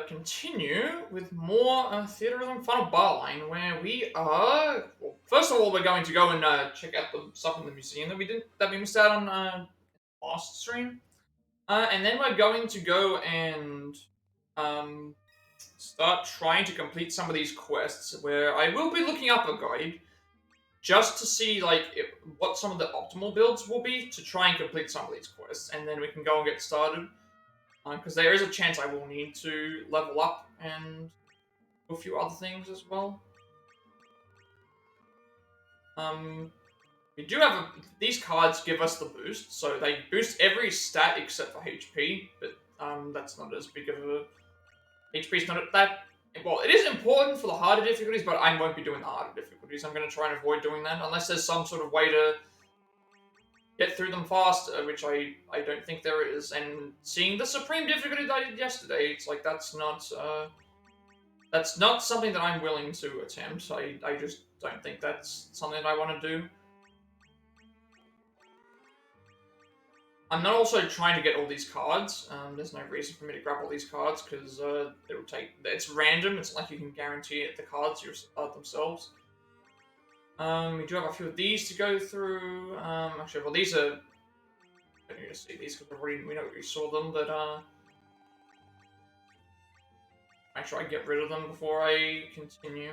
continue with more Theatrhythm Final Bar Line, where we are. Well, first of all, we're going to go and check out the stuff in the museum that we missed out on last stream, and then we're going to go and um, start trying to complete some of these quests. Where I will be looking up a guide just to see what some of the optimal builds will be to try and complete some of these quests, and then we can go and get started. Because there is a chance I will need to level up and do a few other things as well. We do have these cards give us the boost, so they boost every stat except for HP, but that's not as big of a... HP's not that... Well, it is important for the harder difficulties, but I won't be doing the harder difficulties. I'm going to try and avoid doing that, unless there's some sort of way to get through them fast, which I don't think there is. And seeing the supreme difficulty that I did yesterday, it's like that's not something that I'm willing to attempt. I just don't think that's something that I want to do. I'm not also trying to get all these cards. There's no reason for me to grab all these cards because it'll take. It's random. It's like you can guarantee it. The cards themselves. We do have a few of these to go through. Actually, well, these are. I don't need to see these because we know we saw them, but make sure I get rid of them before I continue.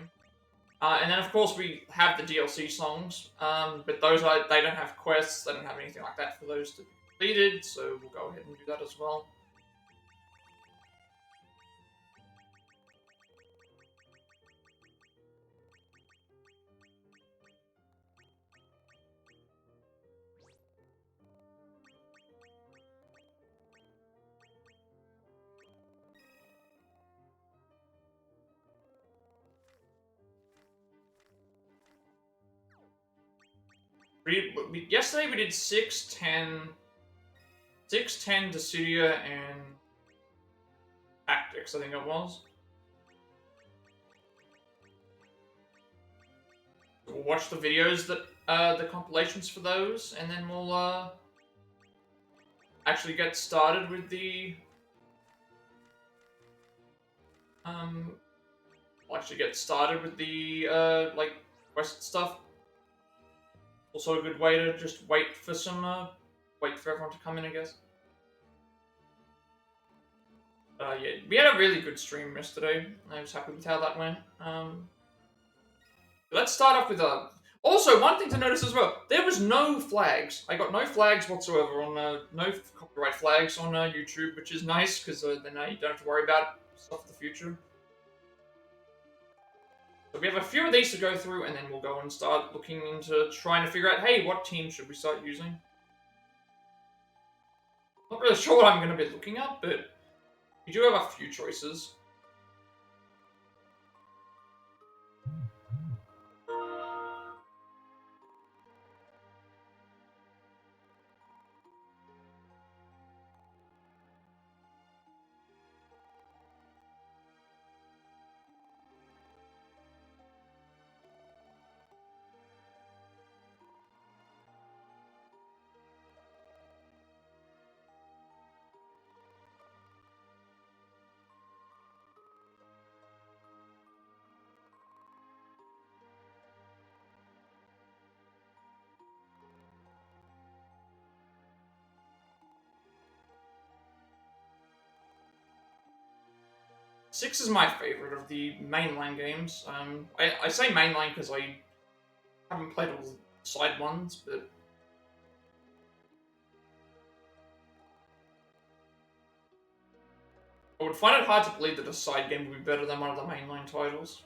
And then of course we have the DLC songs, but those they don't have quests. They don't have anything like that for those to be completed. So we'll go ahead and do that as well. Yesterday we did 6, 10, Dissidia, and Tactics, I think it was. We'll watch the videos that the compilations for those, and then we'll actually get started with the like quest stuff. Also a good way to just wait for everyone to come in, I guess. Yeah, we had a really good stream yesterday. I was happy with how that went. Let's start off with also, one thing to notice as well, there was no flags. I got no flags whatsoever on no copyright flags on YouTube, which is nice because then you don't have to worry about stuff in the future. So we have a few of these to go through, and then we'll go and start looking into trying to figure out, hey, what team should we start using? Not really sure what I'm going to be looking at, but we do have a few choices. Six is my favorite of the mainline games. I say mainline because I haven't played all the side ones, but I would find it hard to believe that a side game would be better than one of the mainline titles.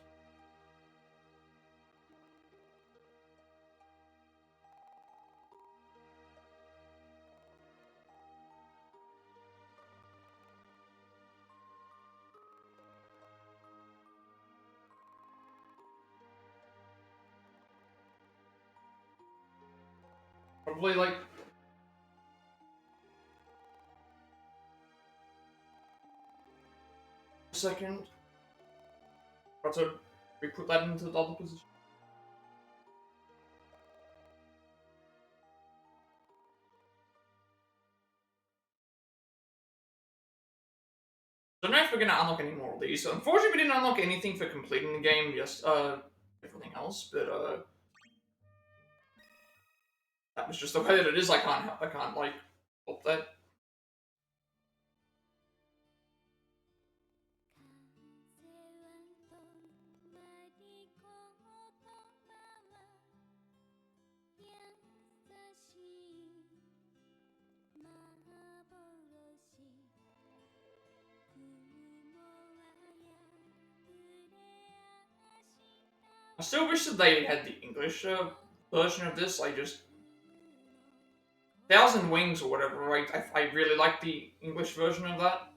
Probably like a second. Try to re-put that into the other position. I don't know if we're gonna unlock any more of these. So unfortunately, we didn't unlock anything for completing the game. Just everything else, but that was just the way that it is. I can't like help that. I still wish that they had the English version of this. I just Thousand Wings or whatever. Right? I really like the English version of that.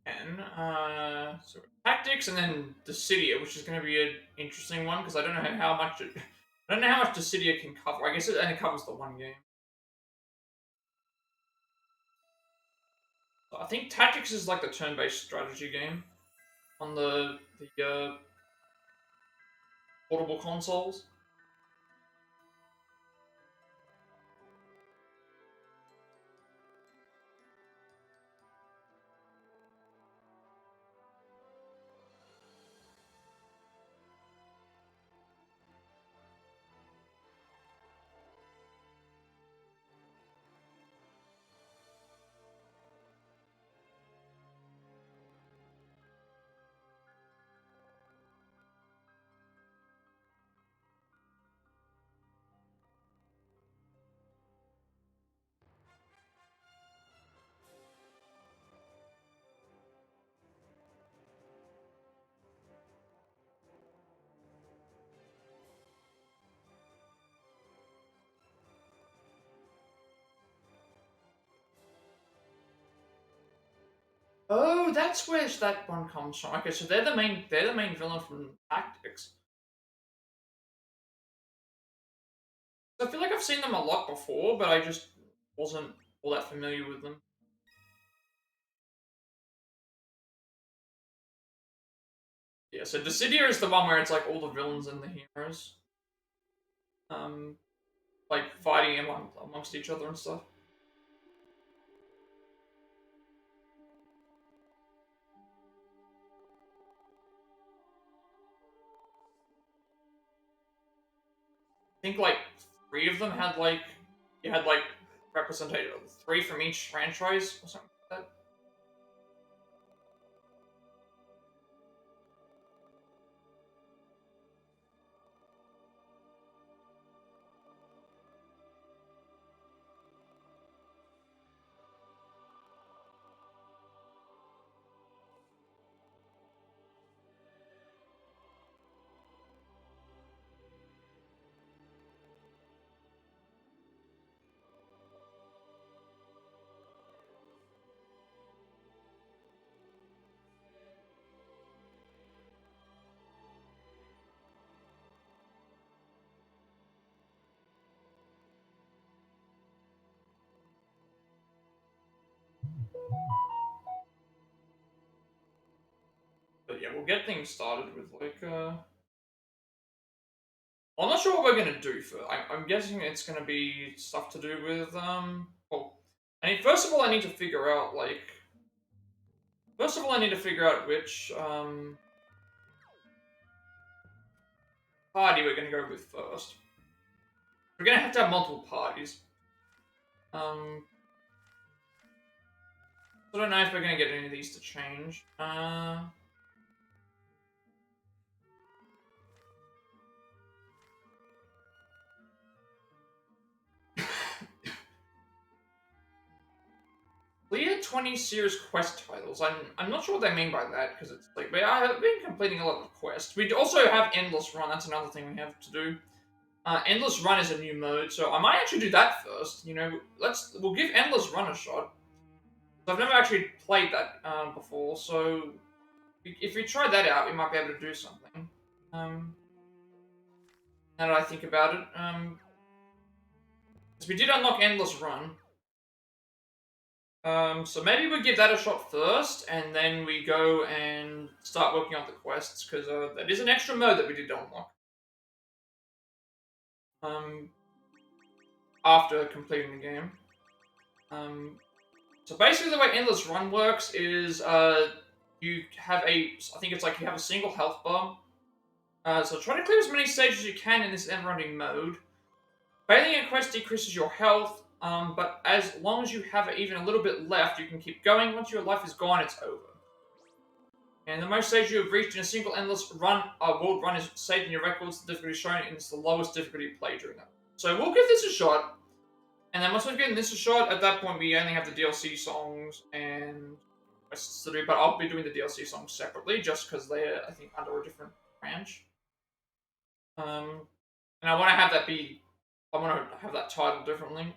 And so tactics, and then Dissidia, which is going to be an interesting one because I don't know how much I don't know how much Dissidia can cover. I guess it only covers the one game. So I think tactics is like the turn-based strategy game on the portable consoles. Oh, that's where that one comes from. Okay, so they're the main villain from Tactics. I feel like I've seen them a lot before, but I just wasn't all that familiar with them. Yeah, so Dissidia is the one where it's like all the villains and the heroes, um, like fighting amongst each other and stuff. I think like three of them had like you had like representation, three from each franchise or something like that. But yeah, we'll get things started with like I'm not sure what we're gonna do for. I'm guessing it's gonna be stuff to do with Well, I mean, first of all, I need to figure out like. First of all, I need to figure out which party we're gonna go with first. We're gonna have to have multiple parties. I don't know if we're gonna get any of these to change. Clear 20 series quest titles. I'm not sure what they mean by that because it's like I have been completing a lot of quests. We also have Endless Run. That's another thing we have to do. Endless Run is a new mode, so I might actually do that first. You know, we'll give Endless Run a shot. I've never actually played that before, so if we try that out, we might be able to do something. Now that I think about it, because we did unlock Endless Run. So maybe we give that a shot first, and then we go and start working on the quests, because that is an extra mode that we did unlock. After completing the game. So basically the way Endless Run works is, you have I think it's like you have a single health bar. So try to clear as many stages as you can in this end-running mode. Failing a quest decreases your health, but as long as you have even a little bit left, you can keep going. Once your life is gone, it's over. And the most stages you have reached in a single endless run, world run is saved in your records. The difficulty shown, and it's the lowest difficulty played during that. So we'll give this a shot. And then once we've given this a shot, at that point we only have the DLC songs and quests to do. But I'll be doing the DLC songs separately, just because they're, I think, under a different branch. And I want to have that be, I want to have that titled differently.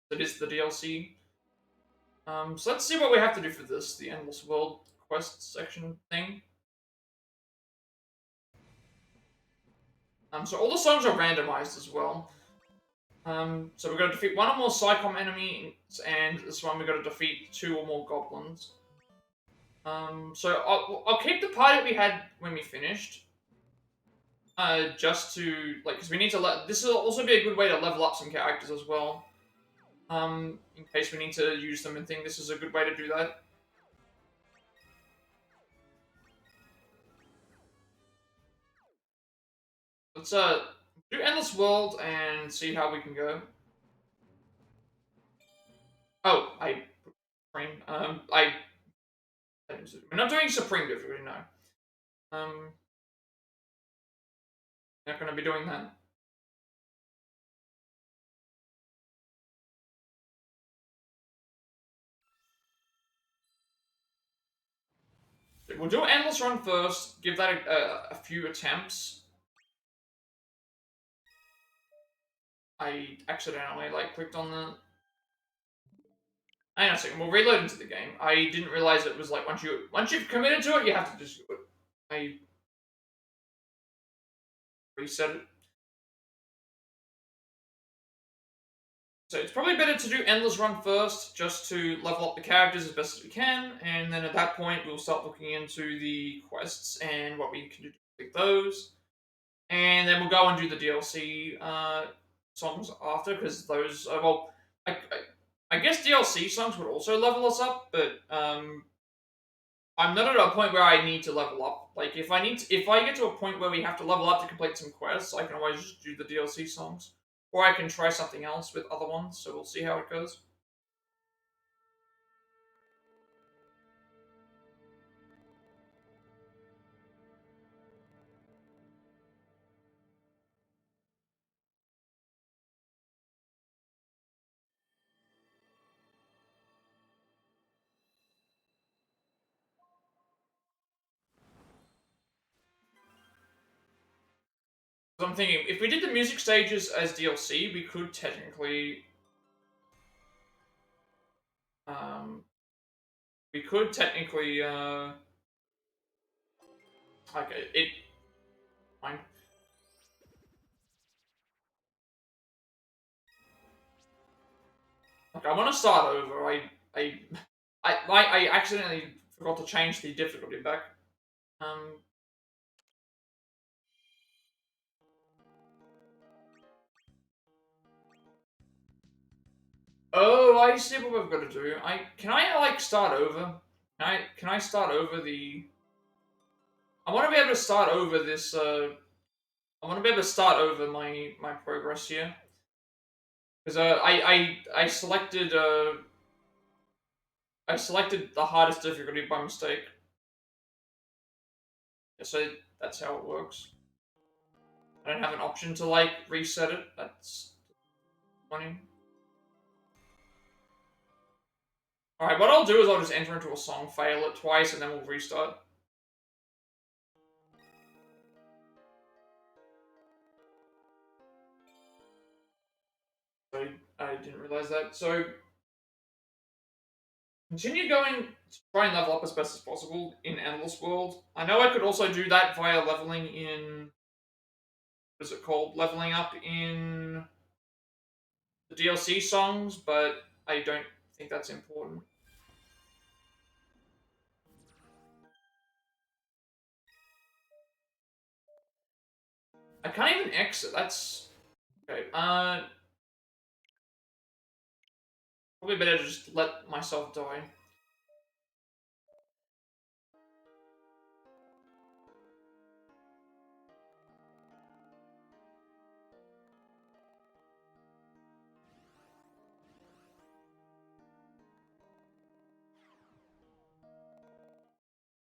That is the DLC. So let's see what we have to do for this, the Endless World quest section thing. So all the songs are randomized as well. So we've got to defeat one or more Psychom enemies, and this one we've got to defeat 2 or more goblins. So I'll keep the party we had when we finished. Just to, like, because we need to this will also be a good way to level up some characters as well. In case we need to use them and think this is a good way to do that. Let's do Endless World and see how we can go. Oh, Supreme. We're not doing Supreme difficulty, no. Not gonna be doing that. We'll do Endless Run first. Give that a few attempts. I accidentally clicked on the. Hang on a second. We'll reload into the game. I didn't realize it was like once you've committed to it, you have to just do it. I reset it. So it's probably better to do Endless Run first, just to level up the characters as best as we can, and then at that point we'll start looking into the quests and what we can do to complete those. And then we'll go and do the DLC songs after, because those, well, I guess DLC songs would also level us up, but I'm not at a point where I need to level up. Like, if I get to a point where we have to level up to complete some quests, I can always just do the DLC songs. Or I can try something else with other ones, so we'll see how it goes. So I'm thinking, if we did the music stages as DLC, we could technically... Okay, fine. Like, I want to start over. I accidentally forgot to change the difficulty back. Um, oh, I see what we've got to do. Can I like start over? Can I start over the? I want to be able to start over this. I want to be able to start over my progress here because I selected the hardest difficulty by mistake. Yeah, so that's how it works. I don't have an option to like reset it. That's funny. Alright, what I'll do is I'll just enter into a song, fail it twice, and then we'll restart. I didn't realize that. So, continue going to try and level up as best as possible in Endless World. I know I could also do that via leveling in. What is it called? Leveling up in the DLC songs, but I don't think that's important. I can't even exit. That's okay. Probably better to just let myself die.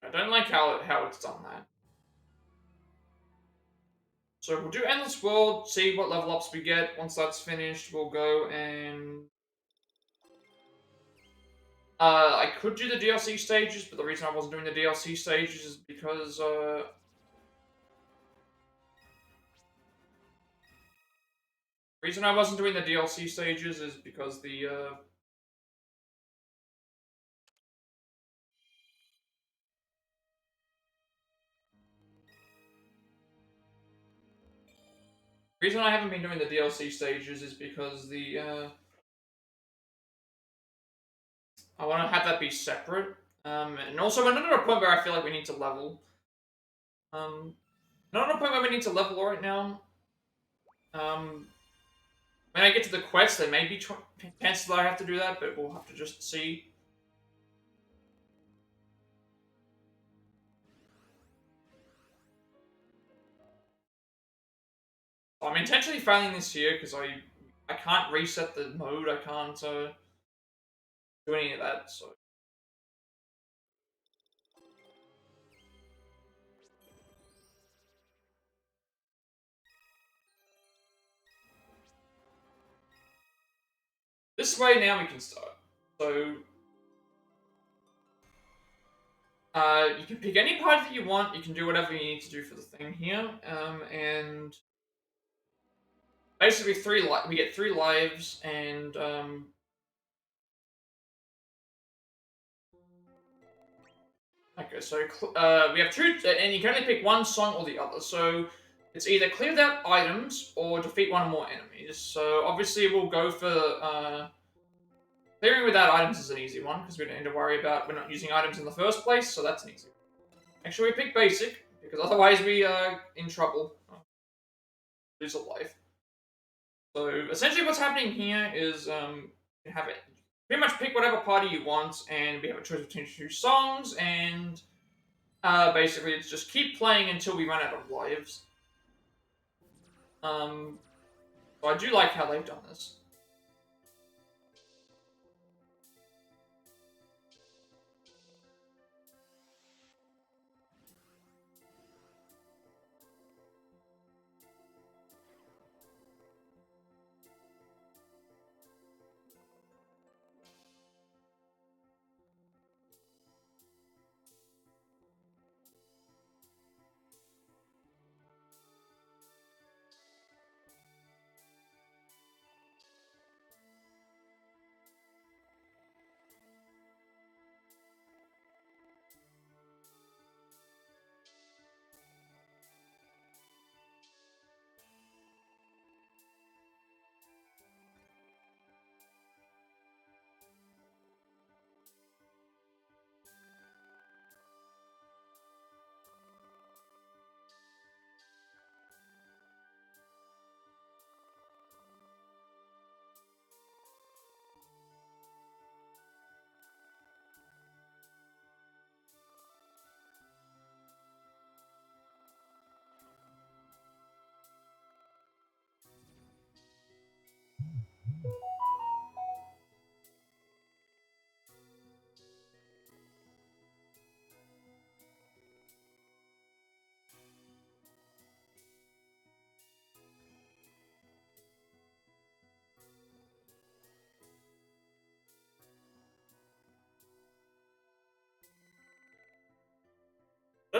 I don't like how it's done that. So we'll do Endless World, see what level ups we get. Once that's finished, we'll go and I could do the DLC stages, but the reason I wasn't doing the DLC stages is because the reason I wasn't doing the DLC stages is because the reason I haven't been doing the DLC stages is because the I want to have that be separate. And also we're not at a point where I feel like we need to level. Not at a point where we need to level right now. When I get to the quest, there may be chances that I have to do that, but we'll have to just see. I'm intentionally failing this here because I can't reset the mode. I can't do any of that. So this way now we can start. So you can pick any part that you want. You can do whatever you need to do for the thing here. And basically we get 3 lives, and okay, so we have 2, and you can only pick one song or the other. So it's either clear out items or defeat one or more enemies. So obviously we'll go for clearing without items is an easy one because we don't need to worry about we're not using items in the first place. So that's an easy one. Make sure we pick basic because otherwise we are in trouble. Lose a life. So essentially what's happening here is you have it pretty much pick whatever party you want, and we have a choice between 2 songs, and basically it's just keep playing until we run out of lives. So I do like how they've done this.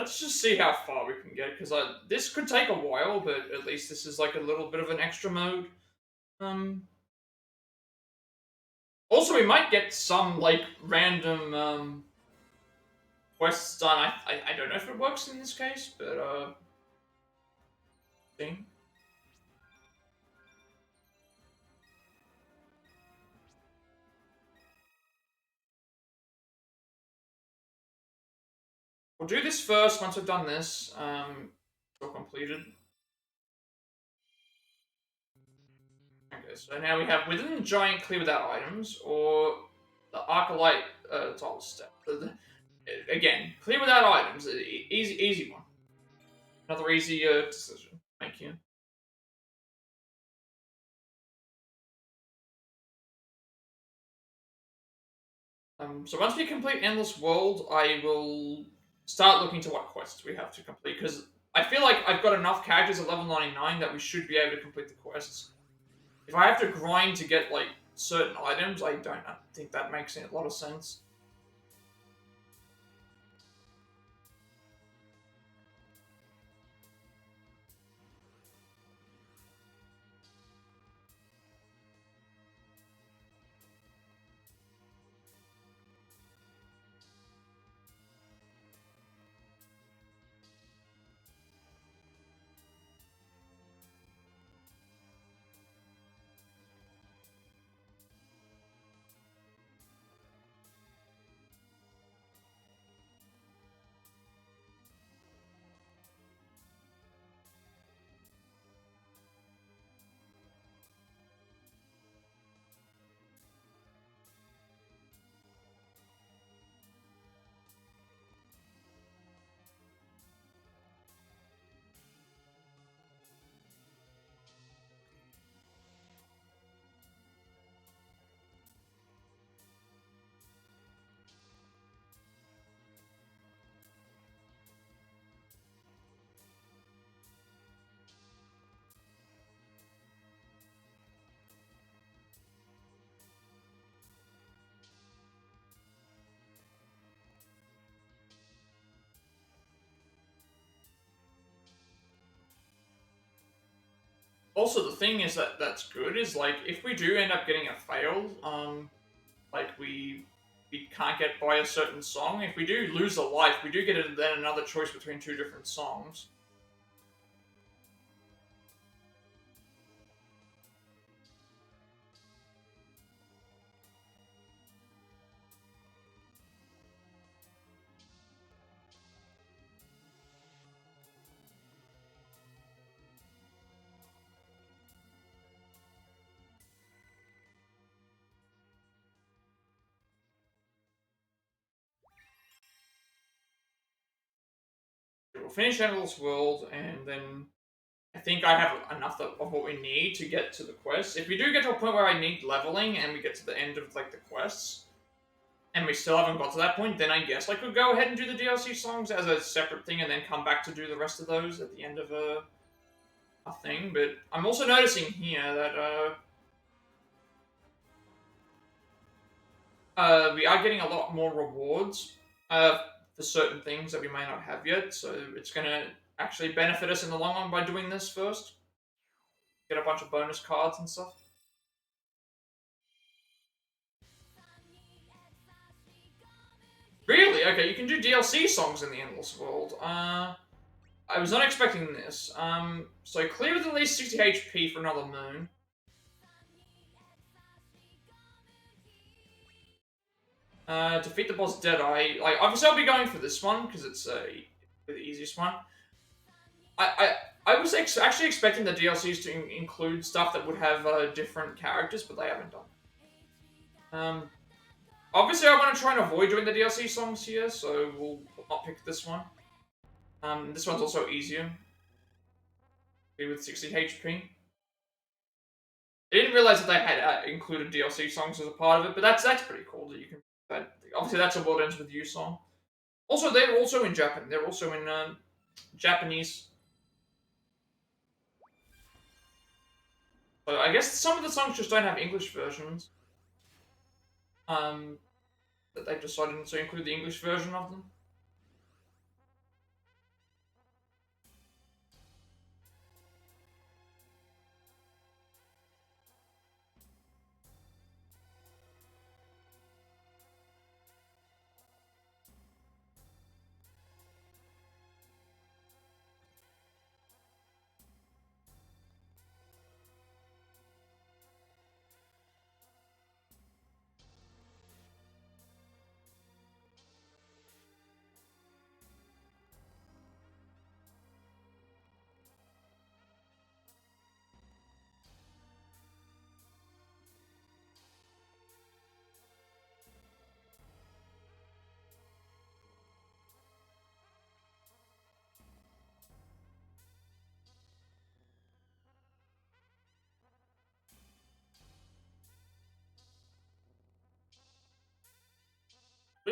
let's just see how far we can get, because this could take a while, but at least this is like a little bit of an extra mode. Also, we might get some like random quests done. I don't know if it works in this case, but see. We'll do this first. Once we've done this, it's all completed. Okay, so now we have within the giant clear without items, or the Arcalite tile step. Again, clear without items. Easy one. Another easy decision. Thank you. So once we complete Endless World, I will start looking to what quests we have to complete, because I feel like I've got enough characters at level 99 that we should be able to complete the quests. If I have to grind to get like certain items, I don't think that makes a lot of sense. Also, the thing is that's good is like if we do end up getting a fail, like we can't get by a certain song. If we do lose a life, we do get then another choice between two different songs. We'll finish Endless World, and then I think I have enough of what we need to get to the quest. If we do get to a point where I need leveling, and we get to the end of like the quests, and we still haven't got to that point, then I guess I could go ahead and do the DLC songs as a separate thing, and then come back to do the rest of those at the end of a thing. But I'm also noticing here that we are getting a lot more rewards for certain things that we may not have yet, so it's going to actually benefit us in the long run by doing this first. Get a bunch of bonus cards and stuff. Really? Okay, you can do DLC songs in the Endless World. I was not expecting this. So clear with at least 60 HP for another moon. Defeat the boss Deadeye. Like, obviously I'll be going for this one, because it's the easiest one. I was actually expecting the DLCs to include stuff that would have different characters, but they haven't done. Obviously I want to try and avoid doing the DLC songs here, so we'll not pick this one. This one's also easier. Be with 60 HP. I didn't realize that they had included DLC songs as a part of it, but that's pretty cool that you can. Obviously, that's a World Ends With You song. Also, they're also in Japan. They're also in Japanese. So I guess some of the songs just don't have English versions. That they've decided to include the English version of them.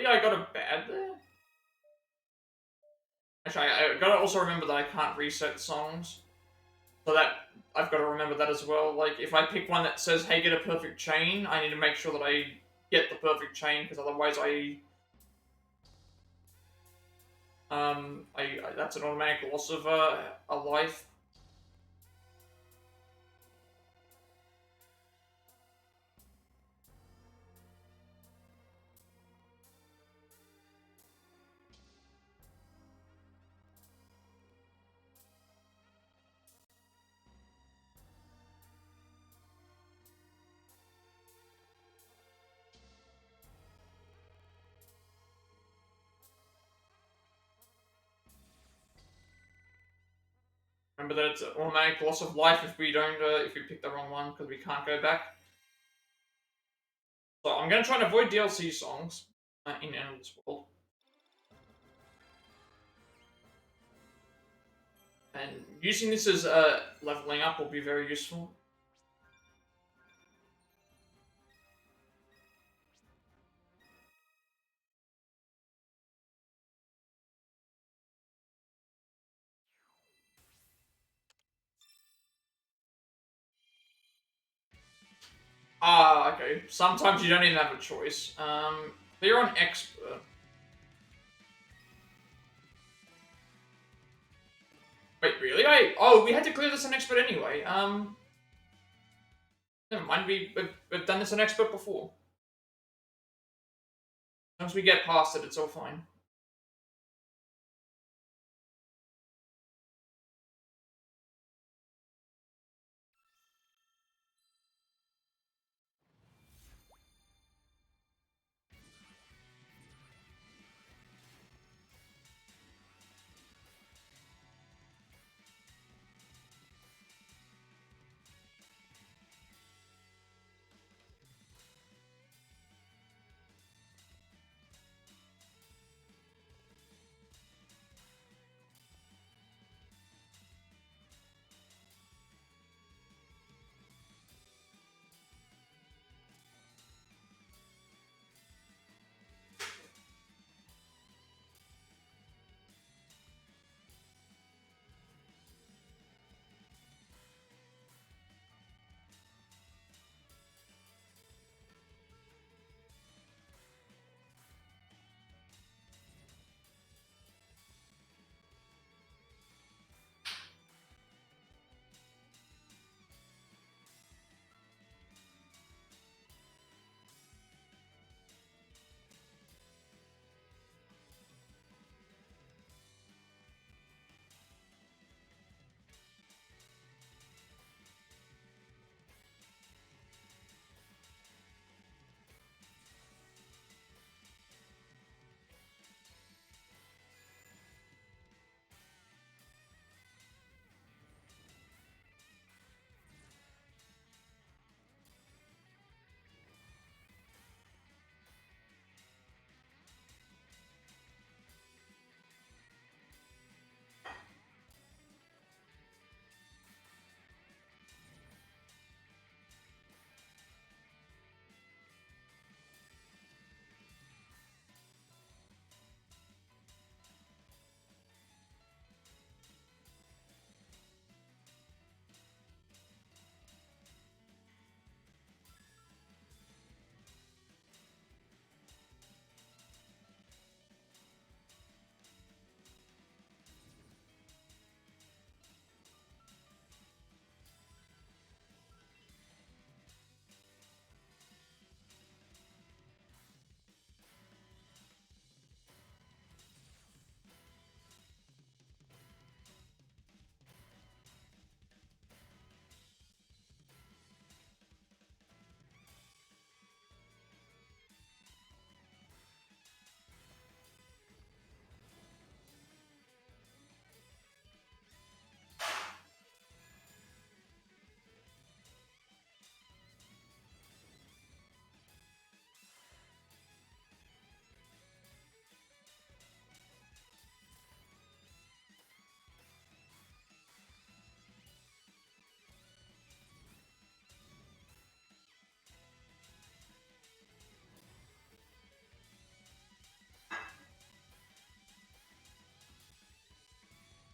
really? I got a bad there? Actually, I gotta also remember that I can't reset songs. So that, I've got to remember that as well. Like, if I pick one that says, hey, get a perfect chain, I need to make sure that I get the perfect chain, because otherwise that's an automatic loss of a life. Remember that it's an automatic loss of life if we don't, if we pick the wrong one, because we can't go back. So I'm gonna try and avoid DLC songs in Endless World. And using this as leveling up will be very useful. Ah, okay. Sometimes you don't even have a choice. Clear on expert. Wait, really? Oh, we had to clear this on expert anyway. Never mind. We've done this on expert before. As long as we get past it, it's all fine.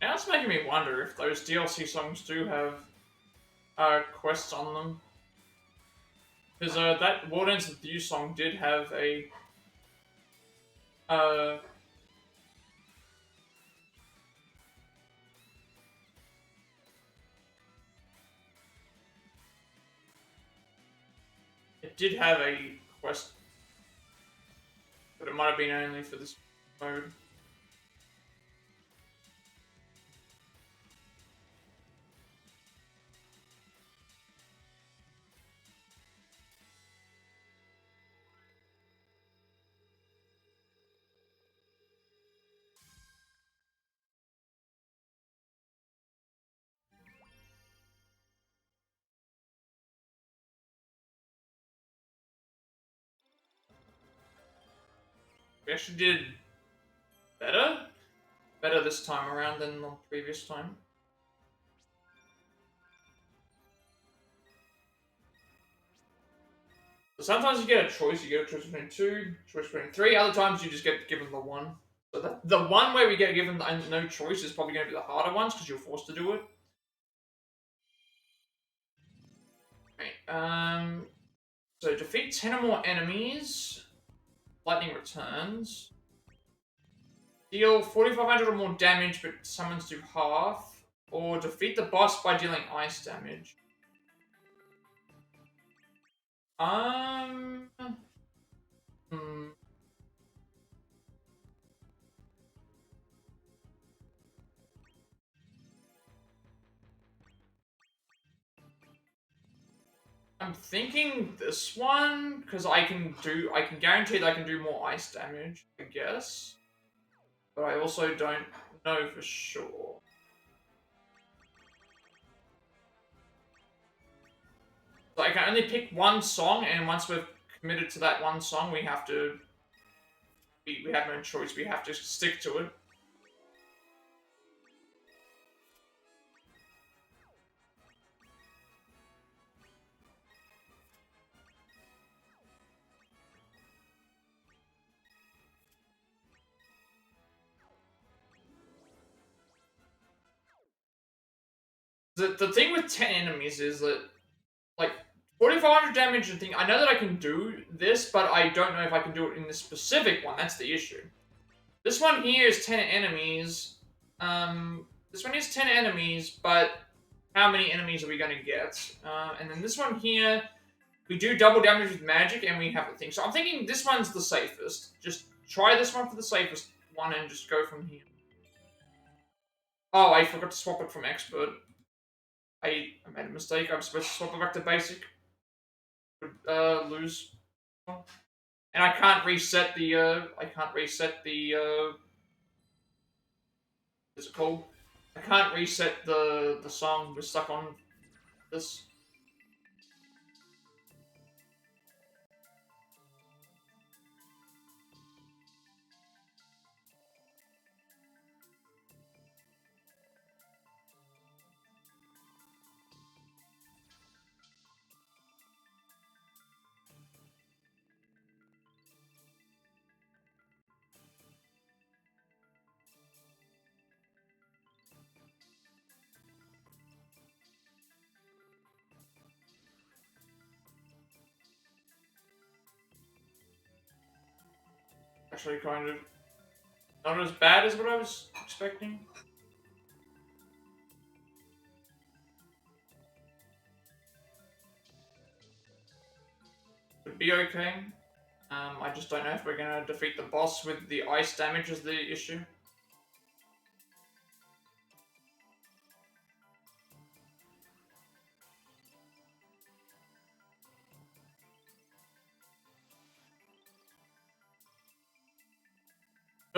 Now it's making me wonder if those DLC songs do have quests on them. Because that World Ends With You song did have a uh, it did have a quest, but it might have been only for this mode. We actually did better, better this time around than the previous time. So sometimes you get a choice. You get a choice between two, choice between three. Other times you just get given the one. So the one where we get given no choice is probably going to be the harder ones because you're forced to do it. Right. So defeat 10 or more enemies. Lightning returns. Deal 4,500 or more damage, but summons do half. Or defeat the boss by dealing ice damage. Um. Hmm. I'm thinking this one because I can guarantee that I can do more ice damage. I guess, but I also don't know for sure. So I can only pick one song, and once we've committed to that one song, we have to. We have no choice. We have to stick to it. The thing with 10 enemies is that, like, 4,500 damage and thing, I know that I can do this, but I don't know if I can do it in this specific one. That's the issue. This one here is 10 enemies. This one is 10 enemies, but how many enemies are we going to get? And then this one here, we do double damage with magic, and we have the thing. So I'm thinking this one's the safest. Just try this one for the safest one, and just go from here. Oh, I forgot to swap it from expert. I made a mistake. I'm supposed to swap it back to basic. Lose. And I can't reset the, what's it called? I can't reset the song. We're stuck on this. Actually, kind of not as bad as what I was expecting. Would be okay. I just don't know if we're gonna defeat the boss with the ice damage is the issue.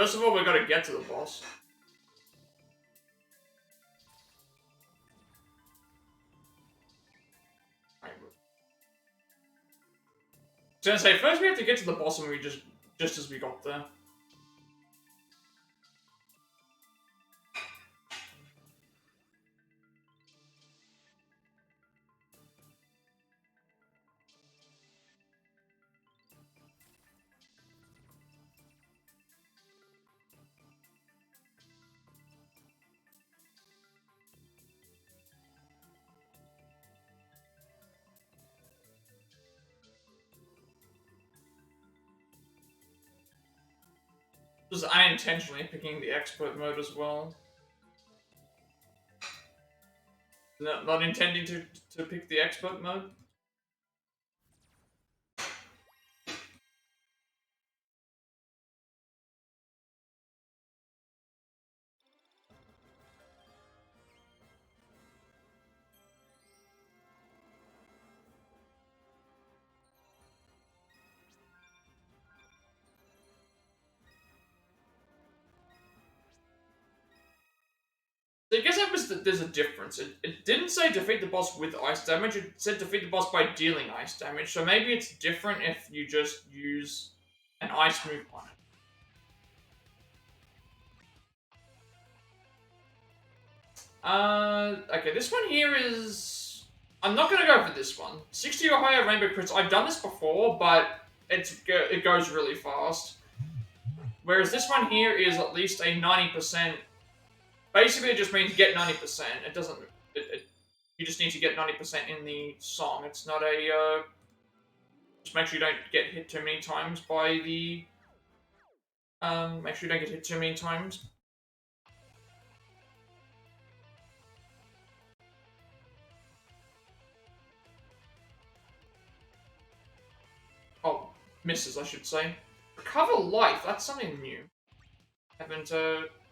First of all, we gotta get to the boss. Right. I was gonna say, first we have to get to the boss and we just as we got there. Just unintentionally picking the expert mode as well. Not intending to pick the expert mode. I guess I missed that there's a difference. It didn't say defeat the boss with ice damage, it said defeat the boss by dealing ice damage, so maybe it's different if you just use an ice move on it. Okay, this one here is... I'm not gonna go for this one. 60 or higher rainbow crits, I've done this before, but it goes really fast. Whereas this one here is at least a 90%. Basically, it just means get 90%. It doesn't... you just need to get 90% in the song. It's not a... just make sure you don't get hit too many times by the... make sure you don't get hit too many times. Oh, misses, I should say. Recover life. That's something new. Haven't,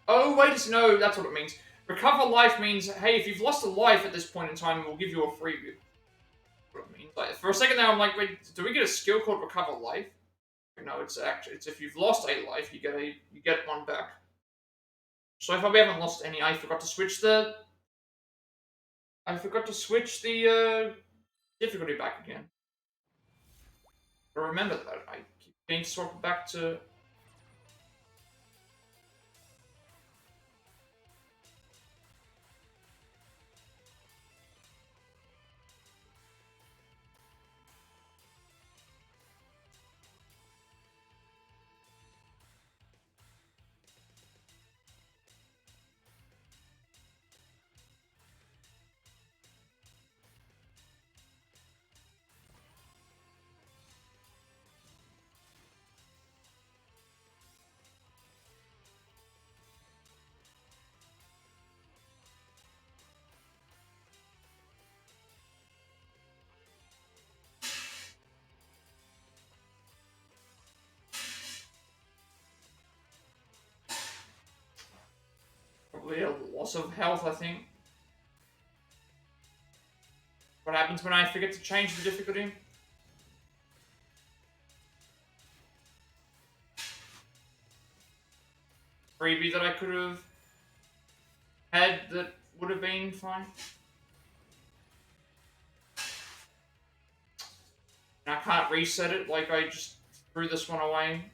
oh, wait a second. No, that's what it means. Recover life means, hey, if you've lost a life at this point in time, we'll give you a freebie. What it means. Like, for a second there, I'm like, wait, do we get a skill called Recover Life? No, it's if you've lost a life, you get one back. So far we haven't lost any. I forgot to switch the difficulty back again. But remember that I keep being swapped back to. Probably a loss of health, I think. What happens when I forget to change the difficulty? Freebie that I could have had that would have been fine. And I can't reset it, like I just threw this one away.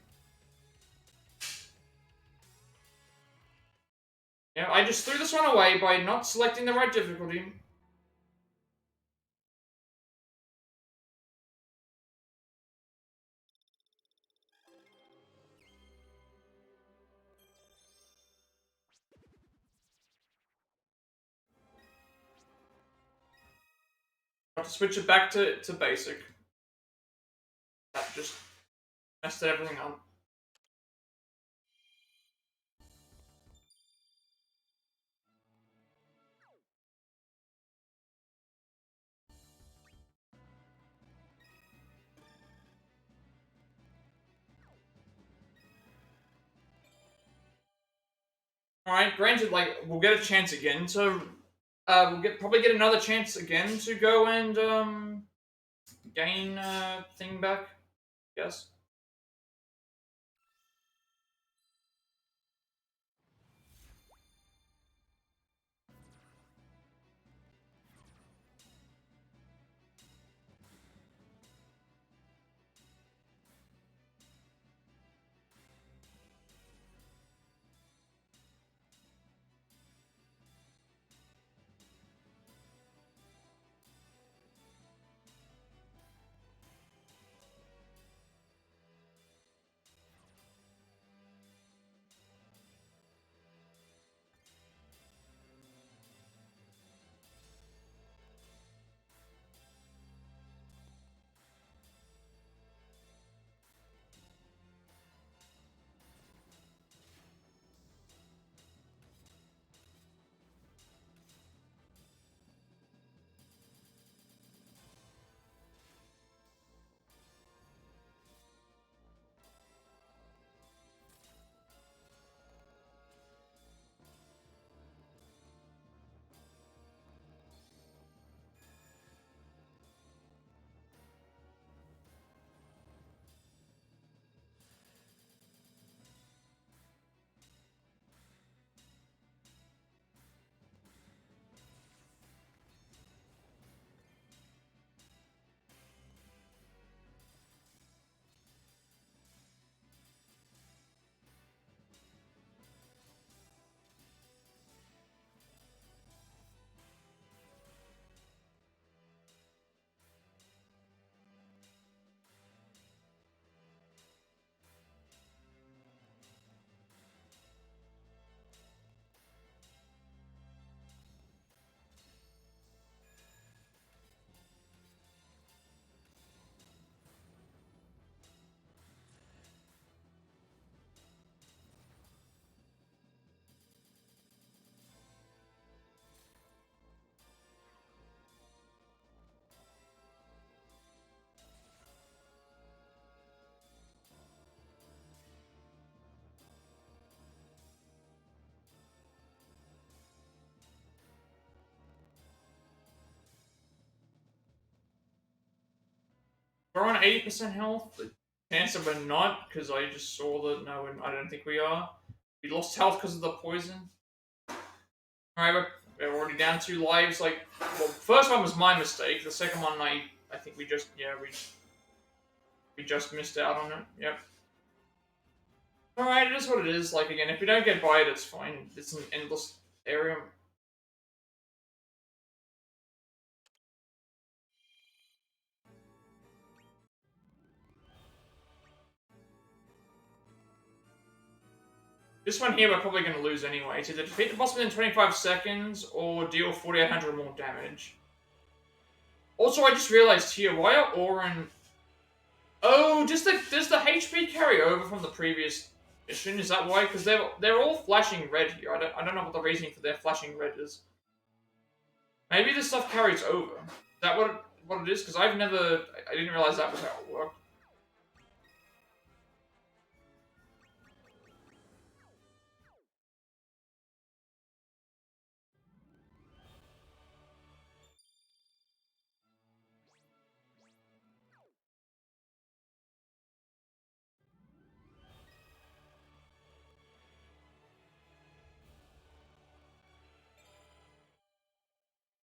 Yeah, I just threw this one away by not selecting the right difficulty. Got to switch it back to basic. That just messed everything up. Alright, granted, like, we'll get a chance again to... we'll probably get another chance again to go and, gain, thing back. Yes. We're on 80% health. The chance that we're not, because I just saw that no, I don't think we are. We lost health because of the poison. Alright, we're already down 2 lives. Like, well, first one was my mistake. The second one, I think we just, yeah, we just missed out on it. Yep. Alright, it is what it is. Like, again, if we don't get by it, it's fine. It's an endless area. This one here we're probably going to lose anyway. It's either defeat the boss within 25 seconds or deal 4,800 more damage. Also, I just realized here, why are Auron... Oh, does the HP carry over from the previous mission? Is that why? Because they're all flashing red here. I don't know what the reasoning for their flashing red is. Maybe this stuff carries over. Is that what it is? Because I didn't realize that was how it worked.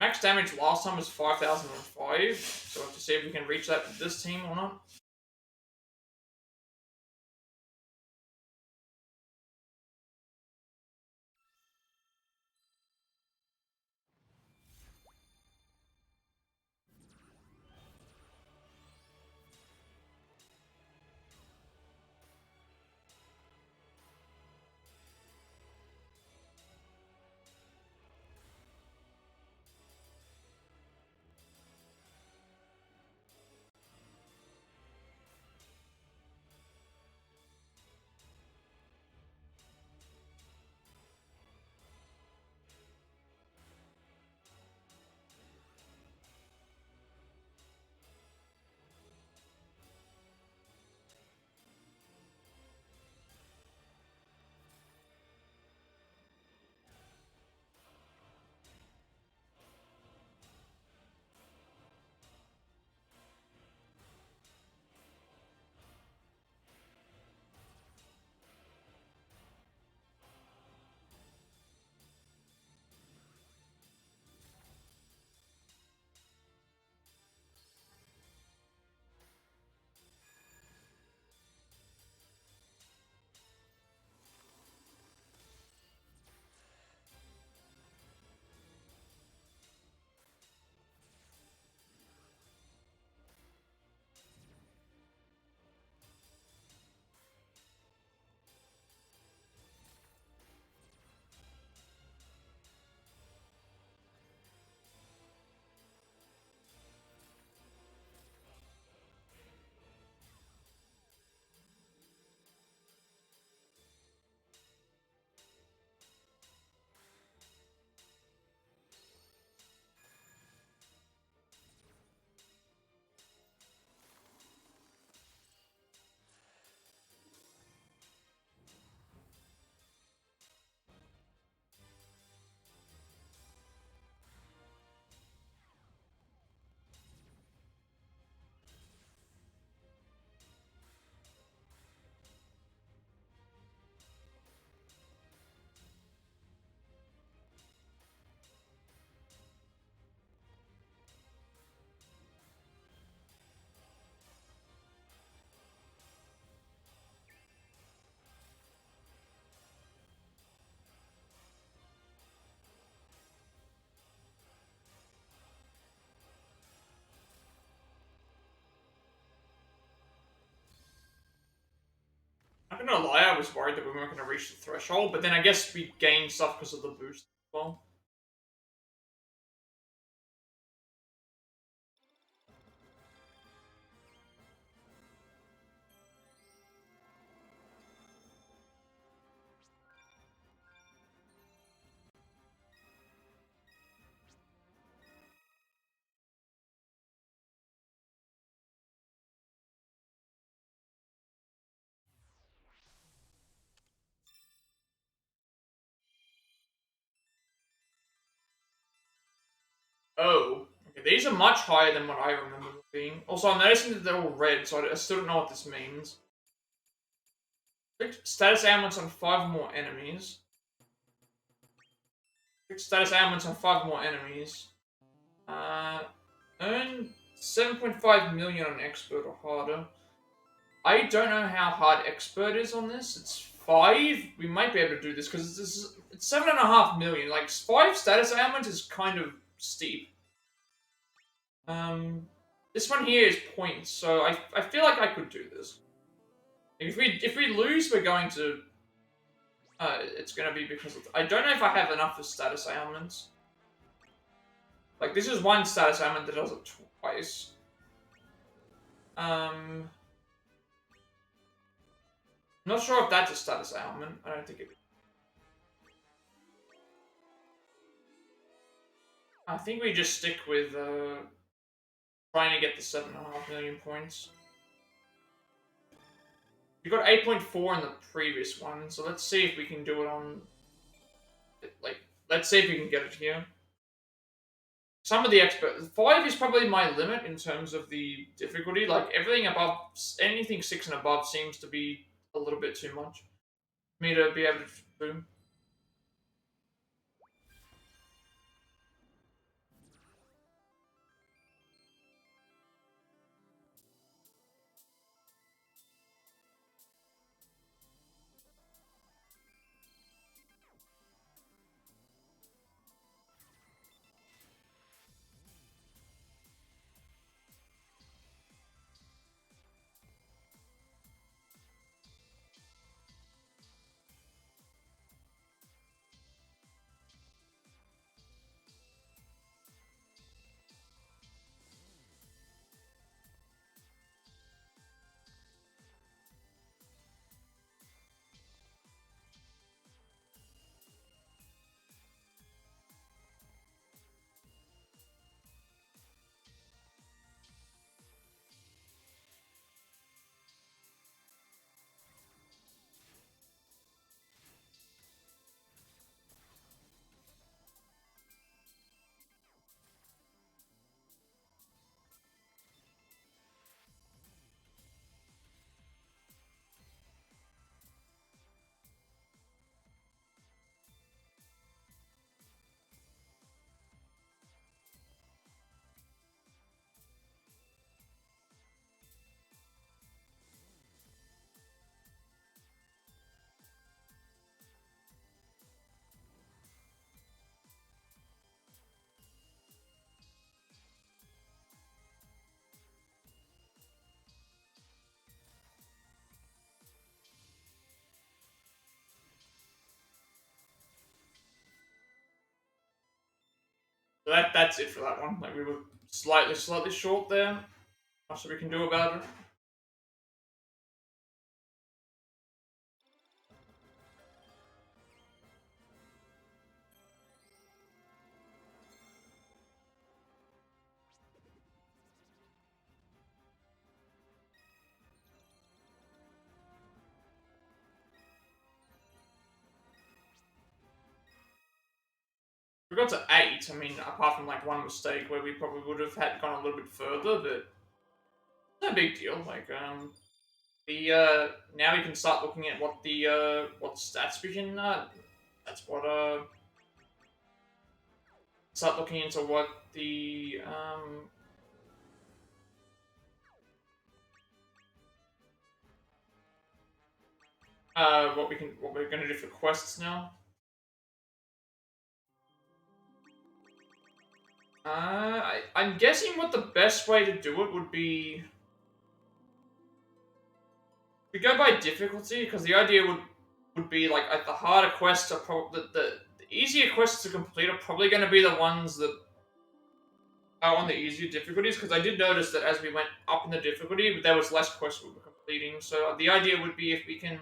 Max damage last time was 5,005, so we'll have to see if we can reach that with this team or not. I'm not gonna lie, I was worried that we weren't gonna reach the threshold, but then I guess we gained stuff because of the boost as well. Oh, okay, these are much higher than what I remember. Also, I'm noticing that they're all red, so I still don't know what this means. Status ailments on 5 more enemies. Status ailments on 5 more enemies. Earn 7.5 million on expert or harder. I don't know how hard expert is on this. It's 5. We might be able to do this because it's 7.5 million. Like 5 status ailments is kind of steep. This one here is points, so I feel like I could do this. If we lose, we're going to. It's gonna be because of. I don't know if I have enough for status ailments. Like this is one status ailment that does it twice. Not sure if that's a status ailment. I don't think it. I think we just stick with trying to get the 7.5 million points. We got 8.4 in the previous one, so let's see if we can do it on. Like, let's see if we can get it here. Some of the expert 5 is probably my limit in terms of the difficulty. Like everything above, anything 6 and above seems to be a little bit too much for me to be able to do. So that's it for that one. Like we were slightly short there. Much that we can do about it. We got to 8. I mean, apart from like one mistake where we probably would have had gone a little bit further, but no big deal. Like the now we can start looking at what the stats we can. That's what start looking into what the what we're gonna do for quests now. I'm guessing what the best way to do it would be. We go by difficulty because the idea would be like the harder quests are probably the easier quests to complete are probably going to be the ones that are on the easier difficulties because I did notice that as we went up in the difficulty there was less quests we were completing. So the idea would be if we can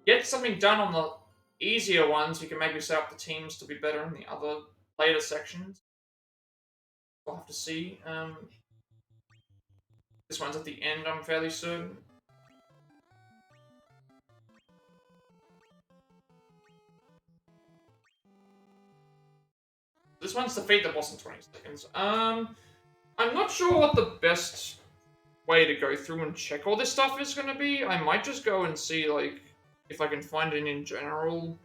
get something done on the easier ones, we can maybe set up the teams to be better in the other later sections. We'll have to see. This one's at the end, I'm fairly certain. This one's defeat the boss in 20 seconds. I'm not sure what the best way to go through and check all this stuff is gonna be. I might just go and see, like, if I can find an in general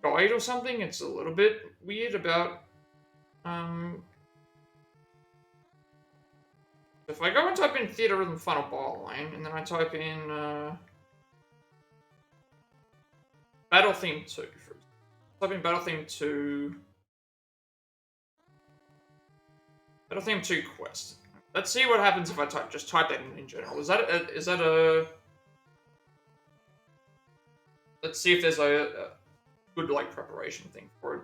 guide or something. It's a little bit weird about, if I go and type in Theatrhythm Final Bar Line, and then I type in, Battle Theme 2, type in Battle Theme 2, Battle Theme 2 Quest. Let's see what happens if I just type that in general. Is that a... Let's see if there's a good, like, preparation thing for it.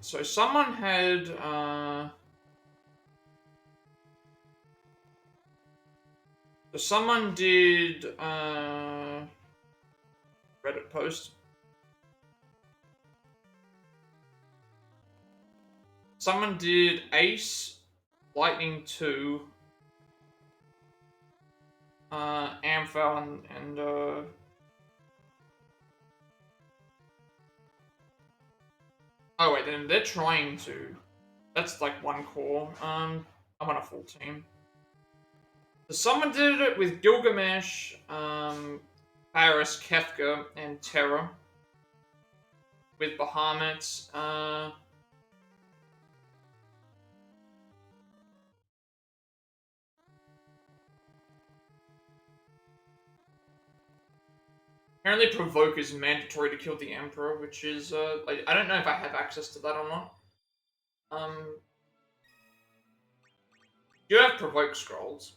So someone had, so someone did, Reddit post. Someone did Ace, Lightning 2, Ampha, and oh wait, then they're trying to. That's like one core. I'm on a full team. So someone did it with Gilgamesh, Paris, Kefka, and Terra. With Bahamut, apparently Provoke is mandatory to kill the Emperor, which is, I don't know if I have access to that or not. You have Provoke scrolls.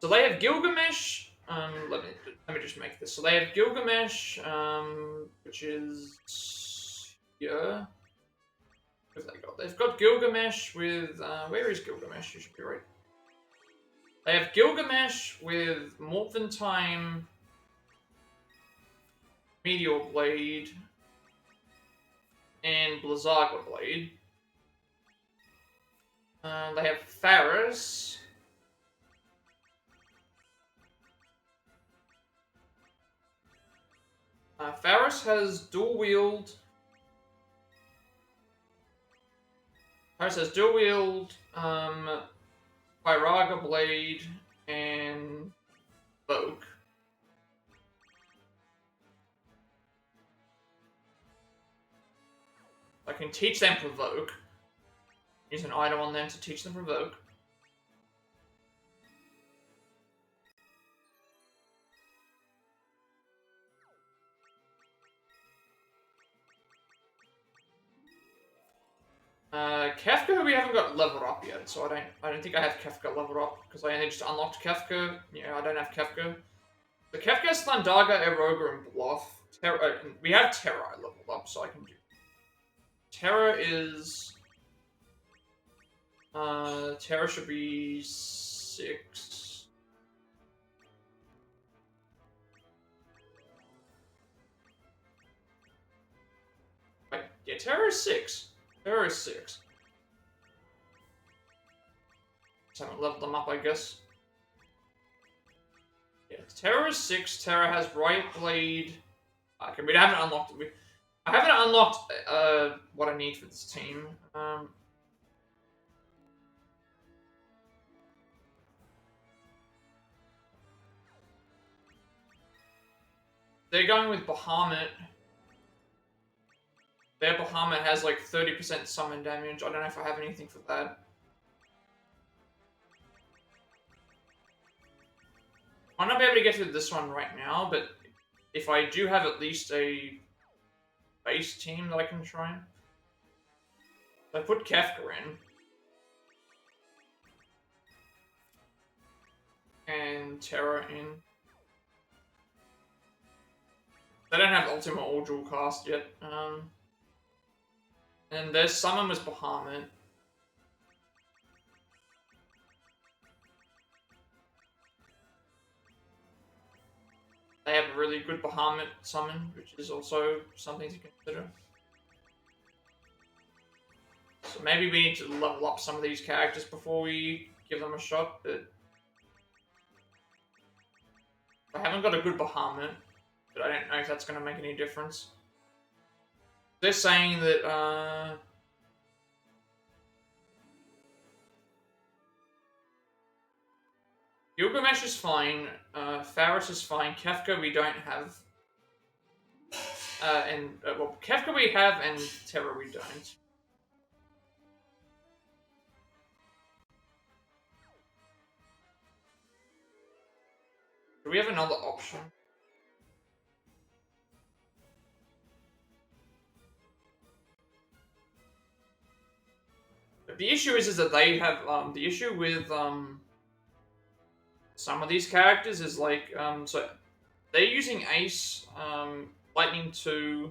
So they have Gilgamesh, let me just make this. So they have Gilgamesh, which is here. What have they got? They've got Gilgamesh with, where is Gilgamesh? You should be right. They have Gilgamesh with Morphantime, Meteor Blade, and Blizzaga Blade. They have Faris. Faris has dual wield. Faris has dual wield, Pyraga Blade, and Vogue. I can teach them Provoke. Use an item on them to teach them Provoke. Kefka we haven't got leveled up yet, so I don't think I have Kefka leveled up because I only just unlocked Kefka. Yeah, I don't have Kefka. The Kefka, Slandaga, Eroga, and Bluff. We have Terra leveled up, so I can do. Terra is. Terra should be 6. Wait, yeah, Terra is 6. Terra is 6. Just haven't leveled them up, I guess. Yeah, Terra is 6. Terra has Riot Blade. Okay, we haven't unlocked it. I haven't unlocked what I need for this team. They're going with Bahamut. Their Bahamut has like 30% summon damage. I don't know if I have anything for that. I might not be able to get through this one right now, but if I do have at least a base team that I can try. So I put Kefka in. And Terra in. They don't have Ultima or Dual Cast yet. And their summon was Bahamut. They have a really good Bahamut summon, which is also something to consider. So maybe we need to level up some of these characters before we give them a shot, but I haven't got a good Bahamut, but I don't know if that's going to make any difference. They're saying that, Gilgamesh is fine, Faris is fine, Kefka we don't have, well, Kefka we have, and Terra we don't. Do we have another option? But the issue is that they have, the issue with, some of these characters is like, so they're using Ace, Lightning 2.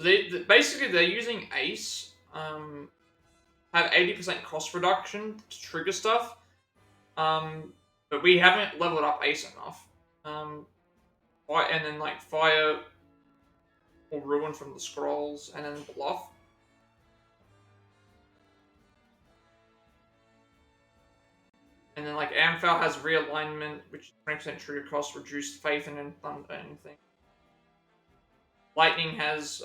Basically, they're using Ace, have 80% cost reduction to trigger stuff, but we haven't leveled up Ace enough. And then like Fire or Ruin from the Scrolls, and then Bluff. And then like Amphail has realignment, which is 20% trigger cost, reduced faith, and then Thunder and thing. Lightning has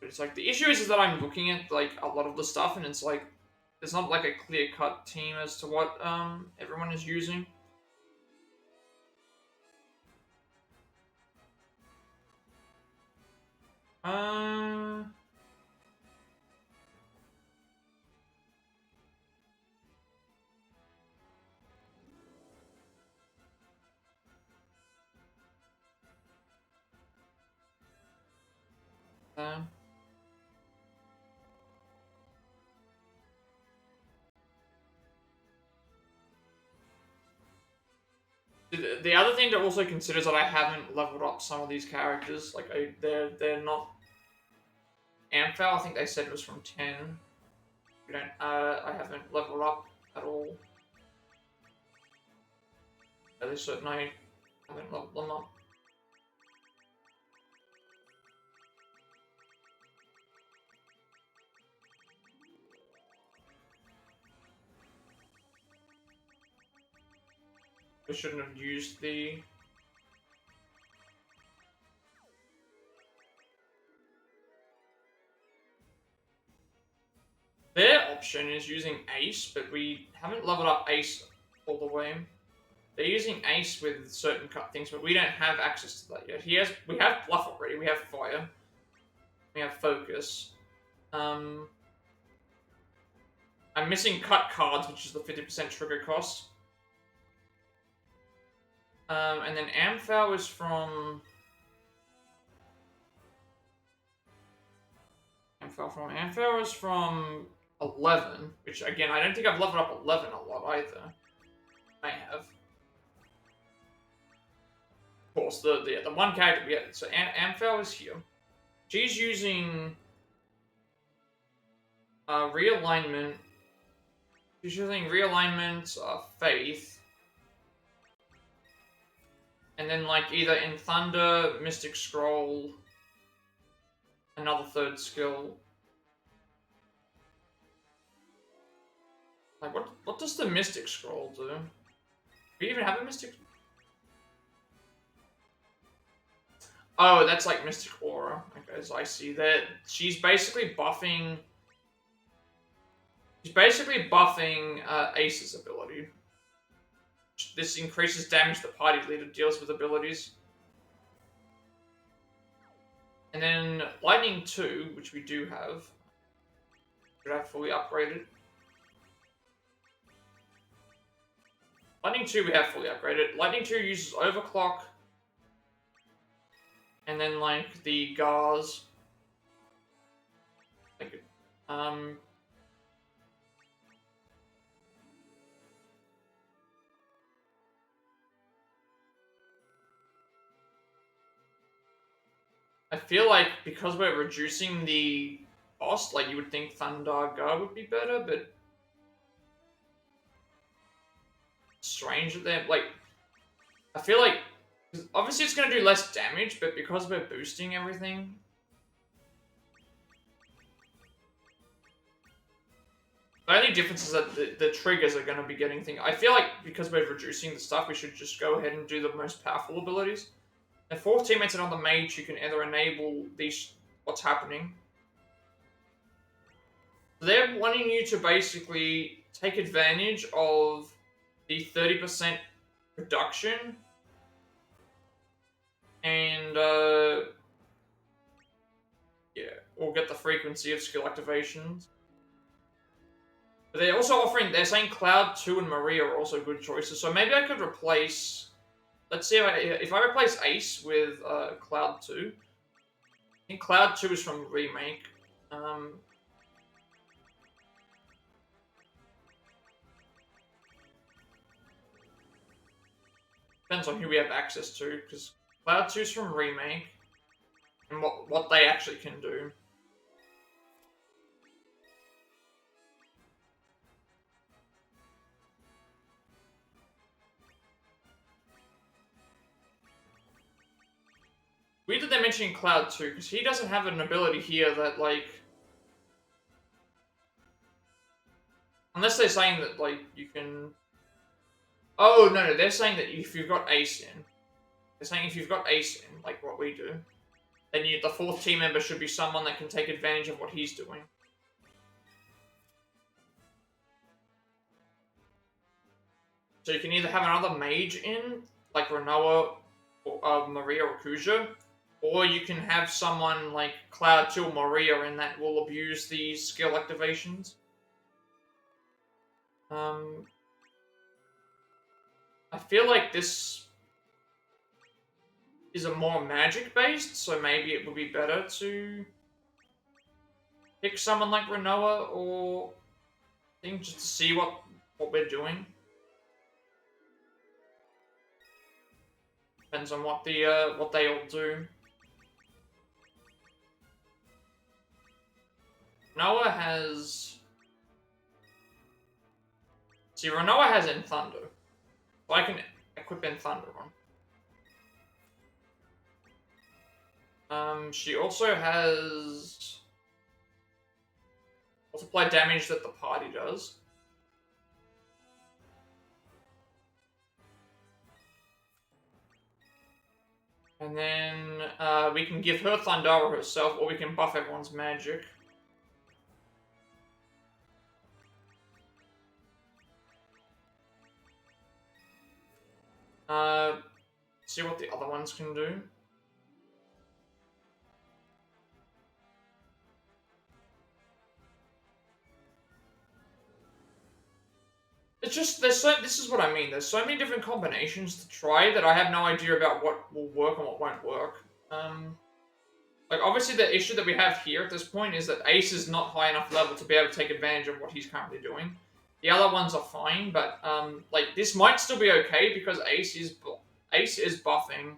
it's like the issue is that I'm looking at like a lot of the stuff, and it's like there's not like a clear cut team as to what everyone is using. Uh, the other thing to also consider is that I haven't leveled up some of these characters. Like they're not. Amphail, I think they said was from 10. We don't. I haven't leveled up at all. At least I haven't leveled them up. I shouldn't have used the. Their option is using Ace, but we haven't leveled up Ace all the way. They're using Ace with certain cut things, but we don't have access to that yet. We have Bluff already. We have Fire. We have Focus. I'm missing Cut cards, which is the 50% trigger cost. And then Amphail is from. Amphail is from 11, which again I don't think I've leveled up 11 a lot either. I have. Of course, the one character we get. So Amphail is here. She's using realignment. She's using realignment, faith. And then, like, either in Thunder, Mystic Scroll, another third skill. Like, what does the Mystic Scroll do? Do we even have a Mystic? Oh, that's like Mystic Aura. Okay, so I see that. She's basically buffing... Ace's ability. This increases damage the party leader deals with abilities. And then Lightning 2, which we do have. Should have fully upgraded. Lightning 2 we have fully upgraded. Lightning 2 uses Overclock. And then like the Gauze. Like I feel like because we're reducing the cost, like you would think Thunder Guard would be better, but strange that they're like. I feel like Obviously, it's going to do less damage, but because we're boosting everything... The only difference is that the triggers are going to be getting things. I feel like because we're reducing the stuff, we should just go ahead and do the most powerful abilities. If 4 teammates are on the mage, you can either enable these what's happening. They're wanting you to basically take advantage of the 30% reduction and yeah, or get the frequency of skill activations. But they're also offering, they're saying Cloud 2 and Maria are also good choices. So maybe I could replace, let's see if I replace Ace with Cloud 2. I think Cloud 2 is from Remake. Depends on who we have access to, because Cloud 2 is from Remake, and what they actually can do. Weird that they're mentioning Cloud 2, because he doesn't have an ability here that, like... Unless they're saying that, like, you can... Oh, no, they're saying that if you've got Ace in... They're saying if you've got Ace in, like what we do, then the 4th team member should be someone that can take advantage of what he's doing. So you can either have another mage in, like Renoa, or Maria or Kuja, or you can have someone like Cloud 2 or Maria in that will abuse these skill activations. I feel like this is a more magic-based, so maybe it would be better to pick someone like Renoa or thing just to see what we're doing. Depends on what they all do. Renoa has... See, Renoa has in Thunder. So I can equip in Thunder on. She also has... multiply damage that the party does. And then we can give her Thundara herself, or we can buff everyone's magic. See what the other ones can do. It's just, this is what I mean, there's so many different combinations to try that I have no idea about what will work and what won't work. Like, obviously the issue that we have here at this point is that Ace is not high enough level to be able to take advantage of what he's currently doing. The other ones are fine, but, like, this might still be okay because Ace is buffing.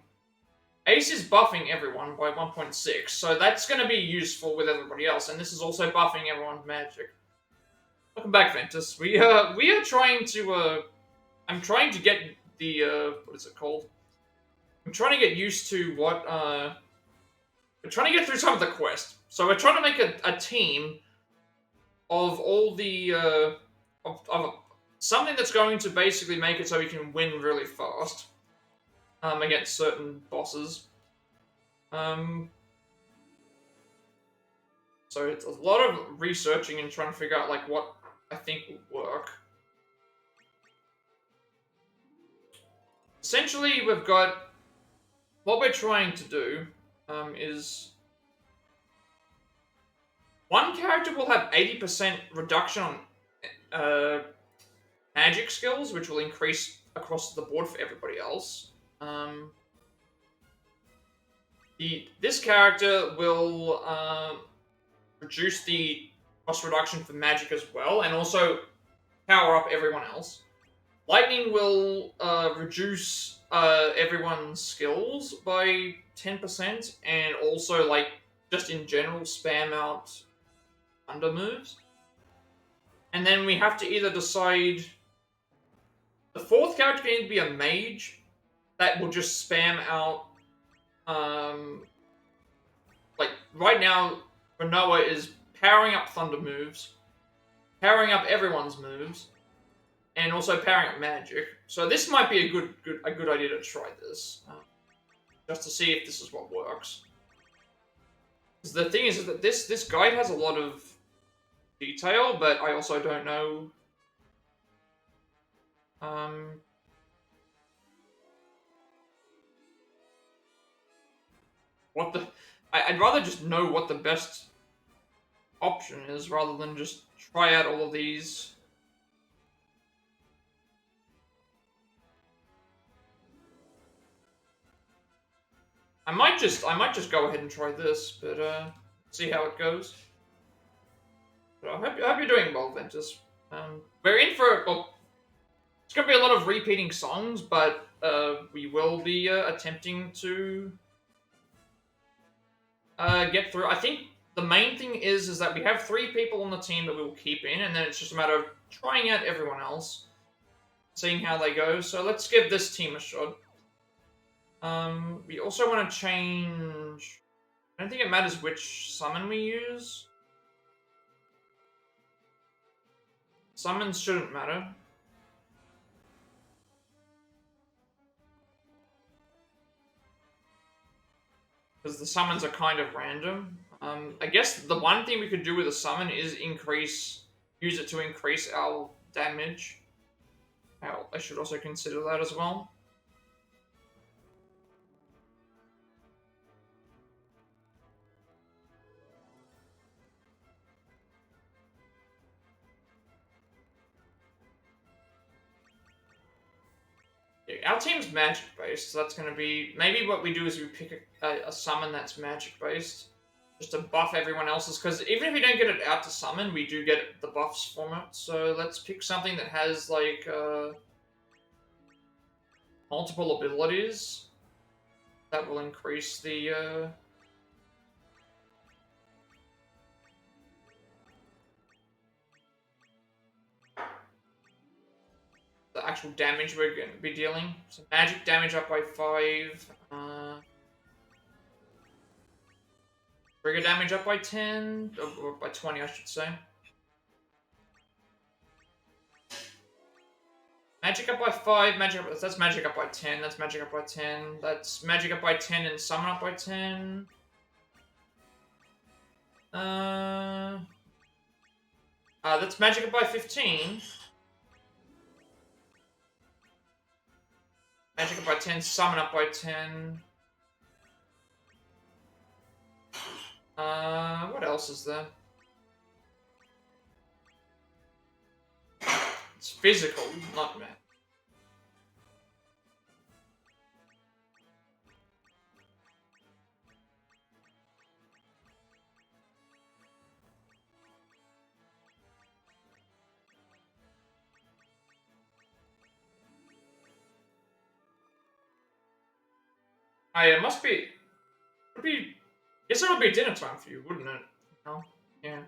Ace is buffing everyone by 1.6, so that's going to be useful with everybody else, and this is also buffing everyone's magic. Welcome back, Ventus. We are trying to, I'm trying to get the, what is it called? I'm trying to get used to what, we're trying to get through some of the quest. So we're trying to make a team of all the, of something that's going to basically make it so we can win really fast. Against certain bosses. So it's a lot of researching and trying to figure out, like, what I think will work. Essentially, we've got... What we're trying to do is... One character will have 80% reduction on magic skills, which will increase across the board for everybody else. This character will reduce the cost reduction for magic as well, and also power up everyone else. Lightning will reduce everyone's skills by 10%, and also, like, just in general, spam out thunder moves. And then we have to either decide... The 4th character can either be a mage that will just spam out. Like right now, Renoa is powering up Thunder moves, powering up everyone's moves, and also powering up Magic. So this might be a good idea to try this, just to see if this is what works. Because the thing is that this guide has a lot of detail, but I also don't know. Um, what the? I'd rather just know what the best option is rather than just try out all of these. I might just go ahead and try this, but see how it goes. But I hope you're doing well, Ventus. We're in for well, it's gonna be a lot of repeating songs, but we will be attempting to get through. I think the main thing is that we have 3 people on the team that we will keep in, and then it's just a matter of trying out everyone else, seeing how they go. So let's give this team a shot. We also want to change. I don't think it matters which summon we use. Summons shouldn't matter. Because the summons are kind of random. I guess the one thing we could do with a summon is use it to increase our damage. I should also consider that as well. Yeah, our team's magic based, so that's going to be maybe what we do is we pick a summon that's magic based, just to buff everyone else's. Because even if we don't get it out to summon, we do get the buffs from it. So let's pick something that has like multiple abilities that will increase the. The actual damage we're going to be dealing. So magic damage up by 5. Trigger damage up by 10. Or by 20, I should say. Magic up by 5. That's magic up by 10. That's magic up by 10. That's magic up by 10 and summon up by 10. That's magic up by 15. Magic up by 10, summon up by 10. What else is there? It's physical, not magic. It must be. It'd be. Guess it would be dinner time for you, wouldn't it? No? Yeah.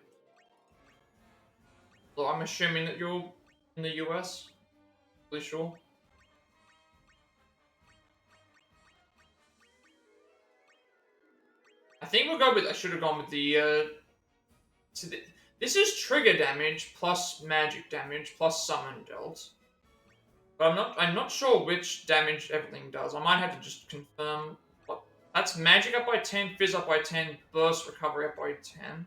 So I'm assuming that you're in the US. Really sure. I think we'll go with. I should have gone with the. So this is trigger damage plus magic damage plus summon dealt. But I'm not sure which damage everything does. I might have to just confirm. What, that's magic up by 10, fizz up by 10, burst recovery up by 10.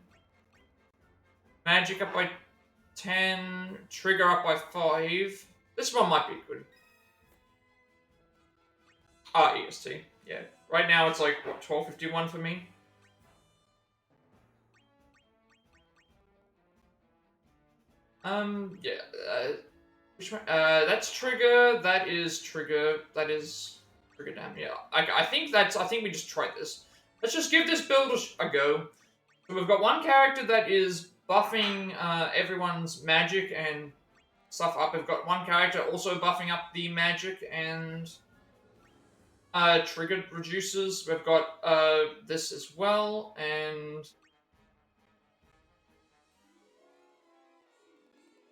Magic up by 10, trigger up by 5. This one might be good. EST. Yeah. Right now it's like, what, 12:51 for me? Yeah. Which one? That's trigger. That is trigger. That is trigger damage. Yeah. I think that's. I think we just try this. Let's just give this build a go. So we've got one character that is buffing everyone's magic and stuff up. We've got one character also buffing up the magic and trigger reducers. We've got this as well, and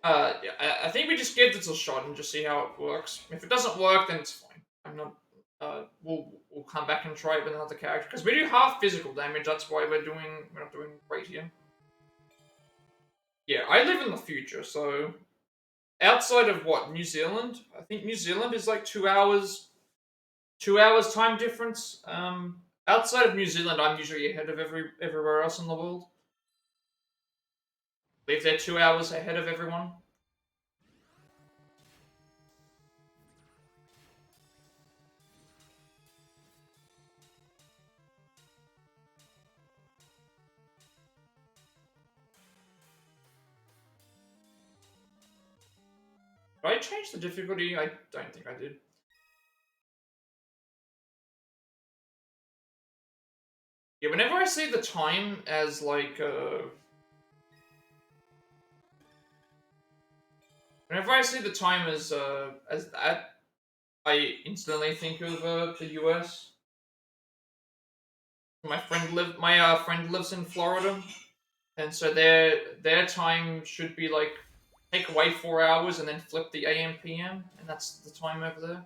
yeah, I think we just give this a shot and just see how it works. If it doesn't work, then it's fine. I'm not we'll come back and try it with another character because we do half physical damage. That's why we're not doing great here. Yeah, I live in the future, so outside of what New Zealand, I think New Zealand is like 2 hours, 2 hours time difference. Outside of New Zealand, I'm usually ahead of everywhere else in the world. If they're 2 hours ahead of everyone. Did I change the difficulty? I don't think I did. Yeah, whenever I see the time as like whenever I see the time as that, I instantly think of the US. My friend lives in Florida, and so their time should be like take away 4 hours and then flip the AM PM, and that's the time over there.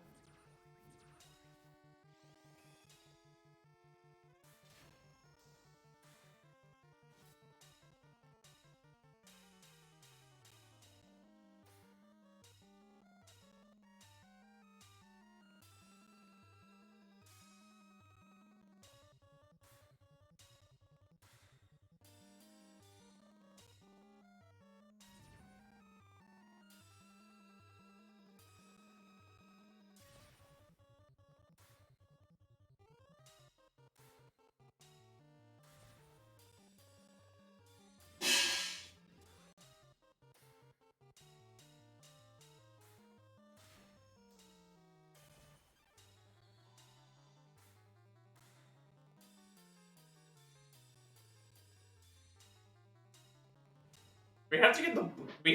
We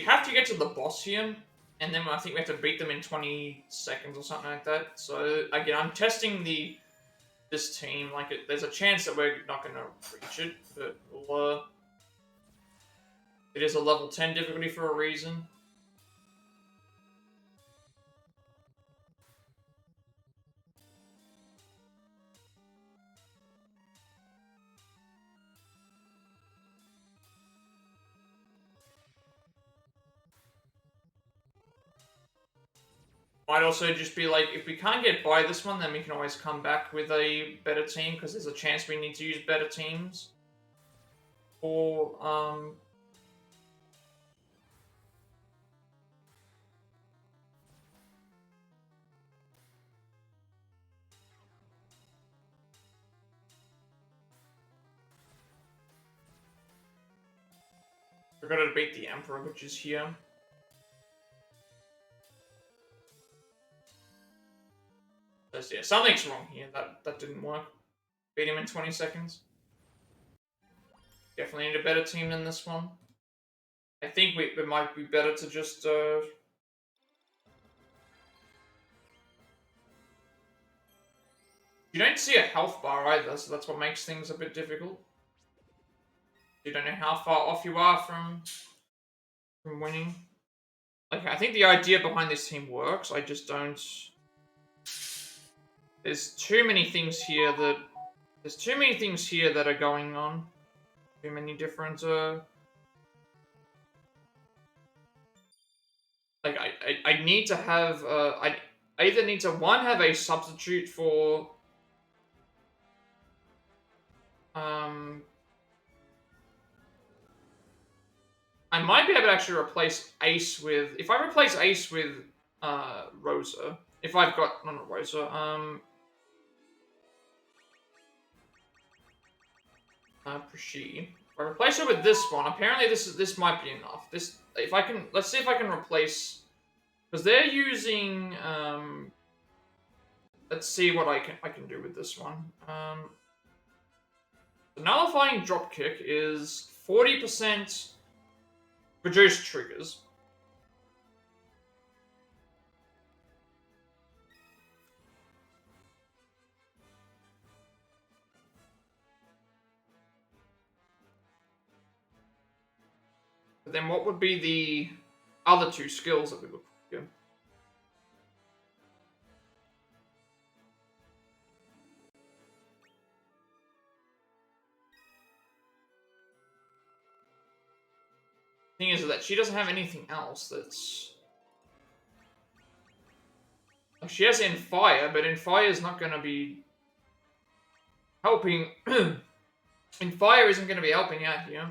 have to get to the boss here, and then I think we have to beat them in 20 seconds or something like that. So again, I'm testing this team. Like, there's a chance that we're not going to reach it, but it is a level 10 difficulty for a reason. Might also just be like, if we can't get by this one, then we can always come back with a better team, because there's a chance we need to use better teams. Or, we're gonna beat the Emperor, which is here. Yeah, something's wrong here. That didn't work. Beat him in 20 seconds. Definitely need a better team than this one. I think it might be better to just you don't see a health bar either, so that's what makes things a bit difficult. You don't know how far off you are from winning. Like, I think the idea behind this team works. I just don't. There's too many things here that are going on. Too many different like I need to have I either need to have a substitute for I might be able to actually replace Ace with, if I replace Ace with Rosa, if I've got, not Rosa, Prashi. If I replace her with this one, apparently this might be enough. Let's see if I can replace, because they're using, let's see what I can do with this one. The nullifying dropkick is 40% reduced triggers. But then what would be the other two skills that we would give? Thing is that she doesn't have anything else that's... Like, she has in fire, but in fire is not going to be helping. In fire isn't going to be helping out here.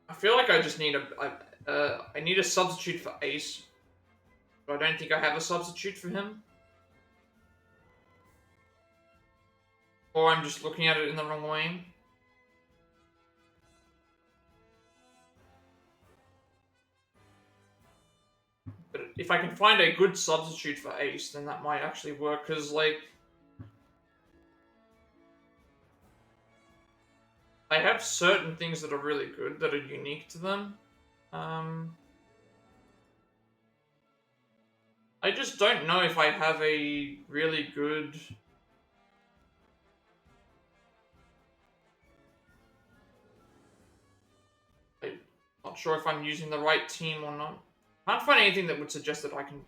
I feel like I just need I need a substitute for Ace, but I don't think I have a substitute for him. Or I'm just looking at it in the wrong way. But if I can find a good substitute for Ace, then that might actually work, because, like... I have certain things that are really good, that are unique to them. I just don't know if I have a really good... I'm not sure if I'm using the right team or not. Can't find anything that would suggest that I can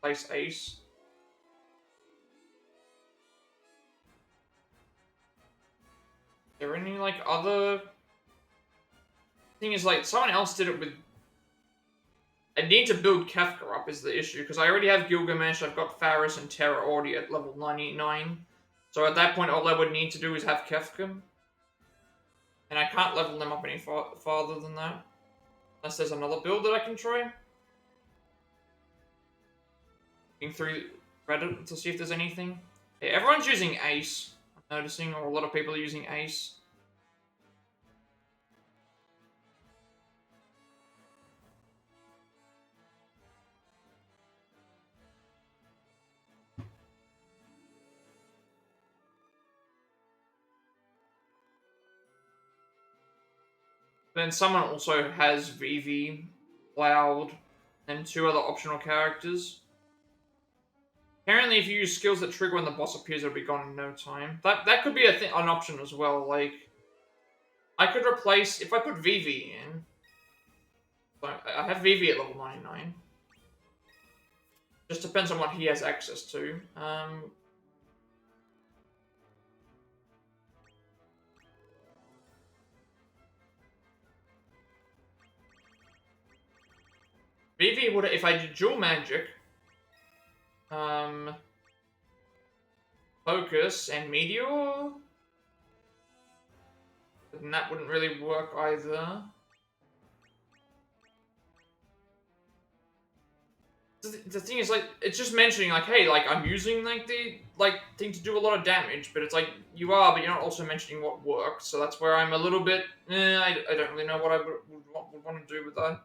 place Ace. Are there any, like, other... Thing is, like, someone else did it with... I need to build Kefka up is the issue, because I already have Gilgamesh, I've got Faris and Terra already at level 99. So at that point, all I would need to do is have Kefka. And I can't level them up any farther than that. Unless there's another build that I can try. Looking through Reddit to see if there's anything. Yeah, everyone's using Ace, I'm noticing, or a lot of people are using Ace. Then someone also has Vivi, Cloud, and 2 other optional characters. Apparently, if you use skills that trigger when the boss appears, it'll be gone in no time. That could be an option as well. Like, I could replace... If I put Vivi in... I have Vivi at level 99. Just depends on what he has access to. Vivi would... If I did dual magic... Focus and Meteor... Then that wouldn't really work either. The thing is, like, it's just mentioning, like, hey, like, I'm using, like, the, like, thing to do a lot of damage, but it's like, you are, but you're not also mentioning what works, so that's where I'm a little bit, I don't really know what I would want to do with that.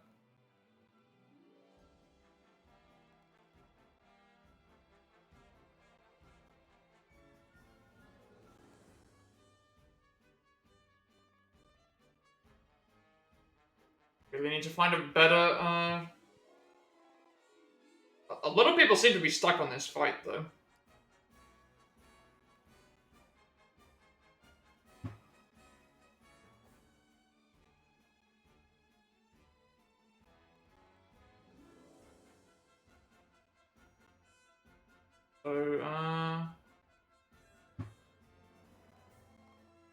Really need to find a better, A lot of people seem to be stuck on this fight, though. So,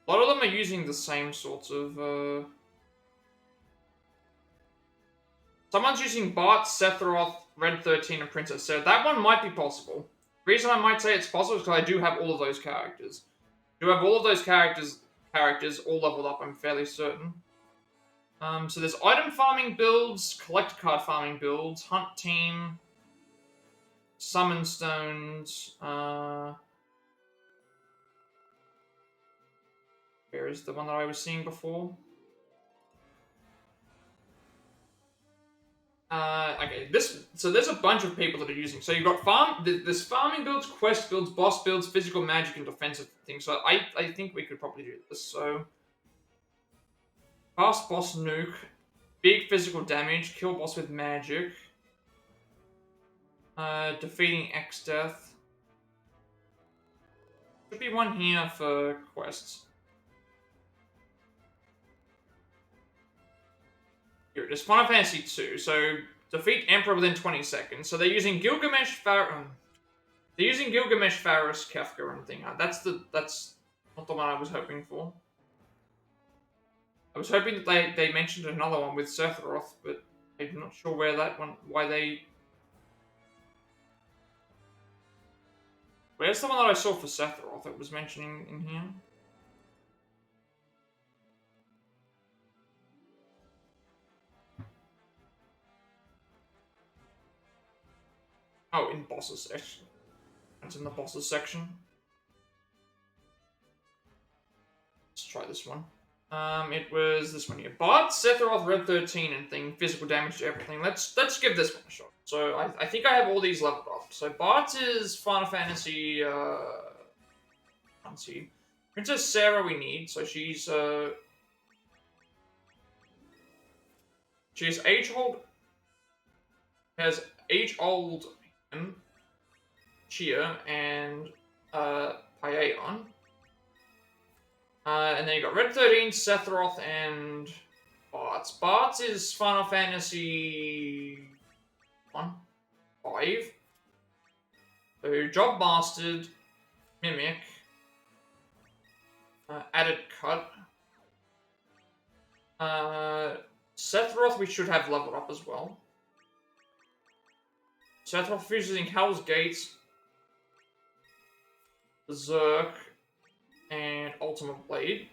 a lot of them are using the same sorts of, Someone's using Bart, Sephiroth, Red 13, and Princess Sarah. That one might be possible. The reason I might say it's possible is because I do have all of those characters. I do have all of those characters all leveled up, I'm fairly certain. So there's item farming builds, collector card farming builds, hunt team, summon stones, where is the one that I was seeing before? Okay, so there's a bunch of people that are using. So you've got there's farming builds, quest builds, boss builds, physical magic, and defensive things. So I think we could probably do this. So fast boss nuke, big physical damage, kill boss with magic, defeating X death. Should be one here for quests. Here it is, Final Fantasy 2. So defeat Emperor within 20 seconds. So they're using Gilgamesh Faris, Kefka, and thing. That's not the one I was hoping for. I was hoping that they mentioned another one with Sephiroth, but I'm not sure where that one. Why they? Where's the one that I saw for Sephiroth that was mentioning in here? Oh, in bosses section. It's in the bosses section. Let's try this one. It was this one here. Bart, Sephiroth, Red 13, and thing. Physical damage to everything. Let's give this one a shot. So I think I have all these leveled up. So Bart is Final Fantasy. Let's see. Princess Sarah we need. So she's age-old. Has age-old Chia and Paeon. And then you got Red 13, Sephiroth, and Bart. Bart is Final Fantasy 5. So Job Mastered, Mimic, Added Cut. Sephiroth we should have leveled up as well. Sephiroth is using Hell's Gate, Berserk, and Ultimate Blade.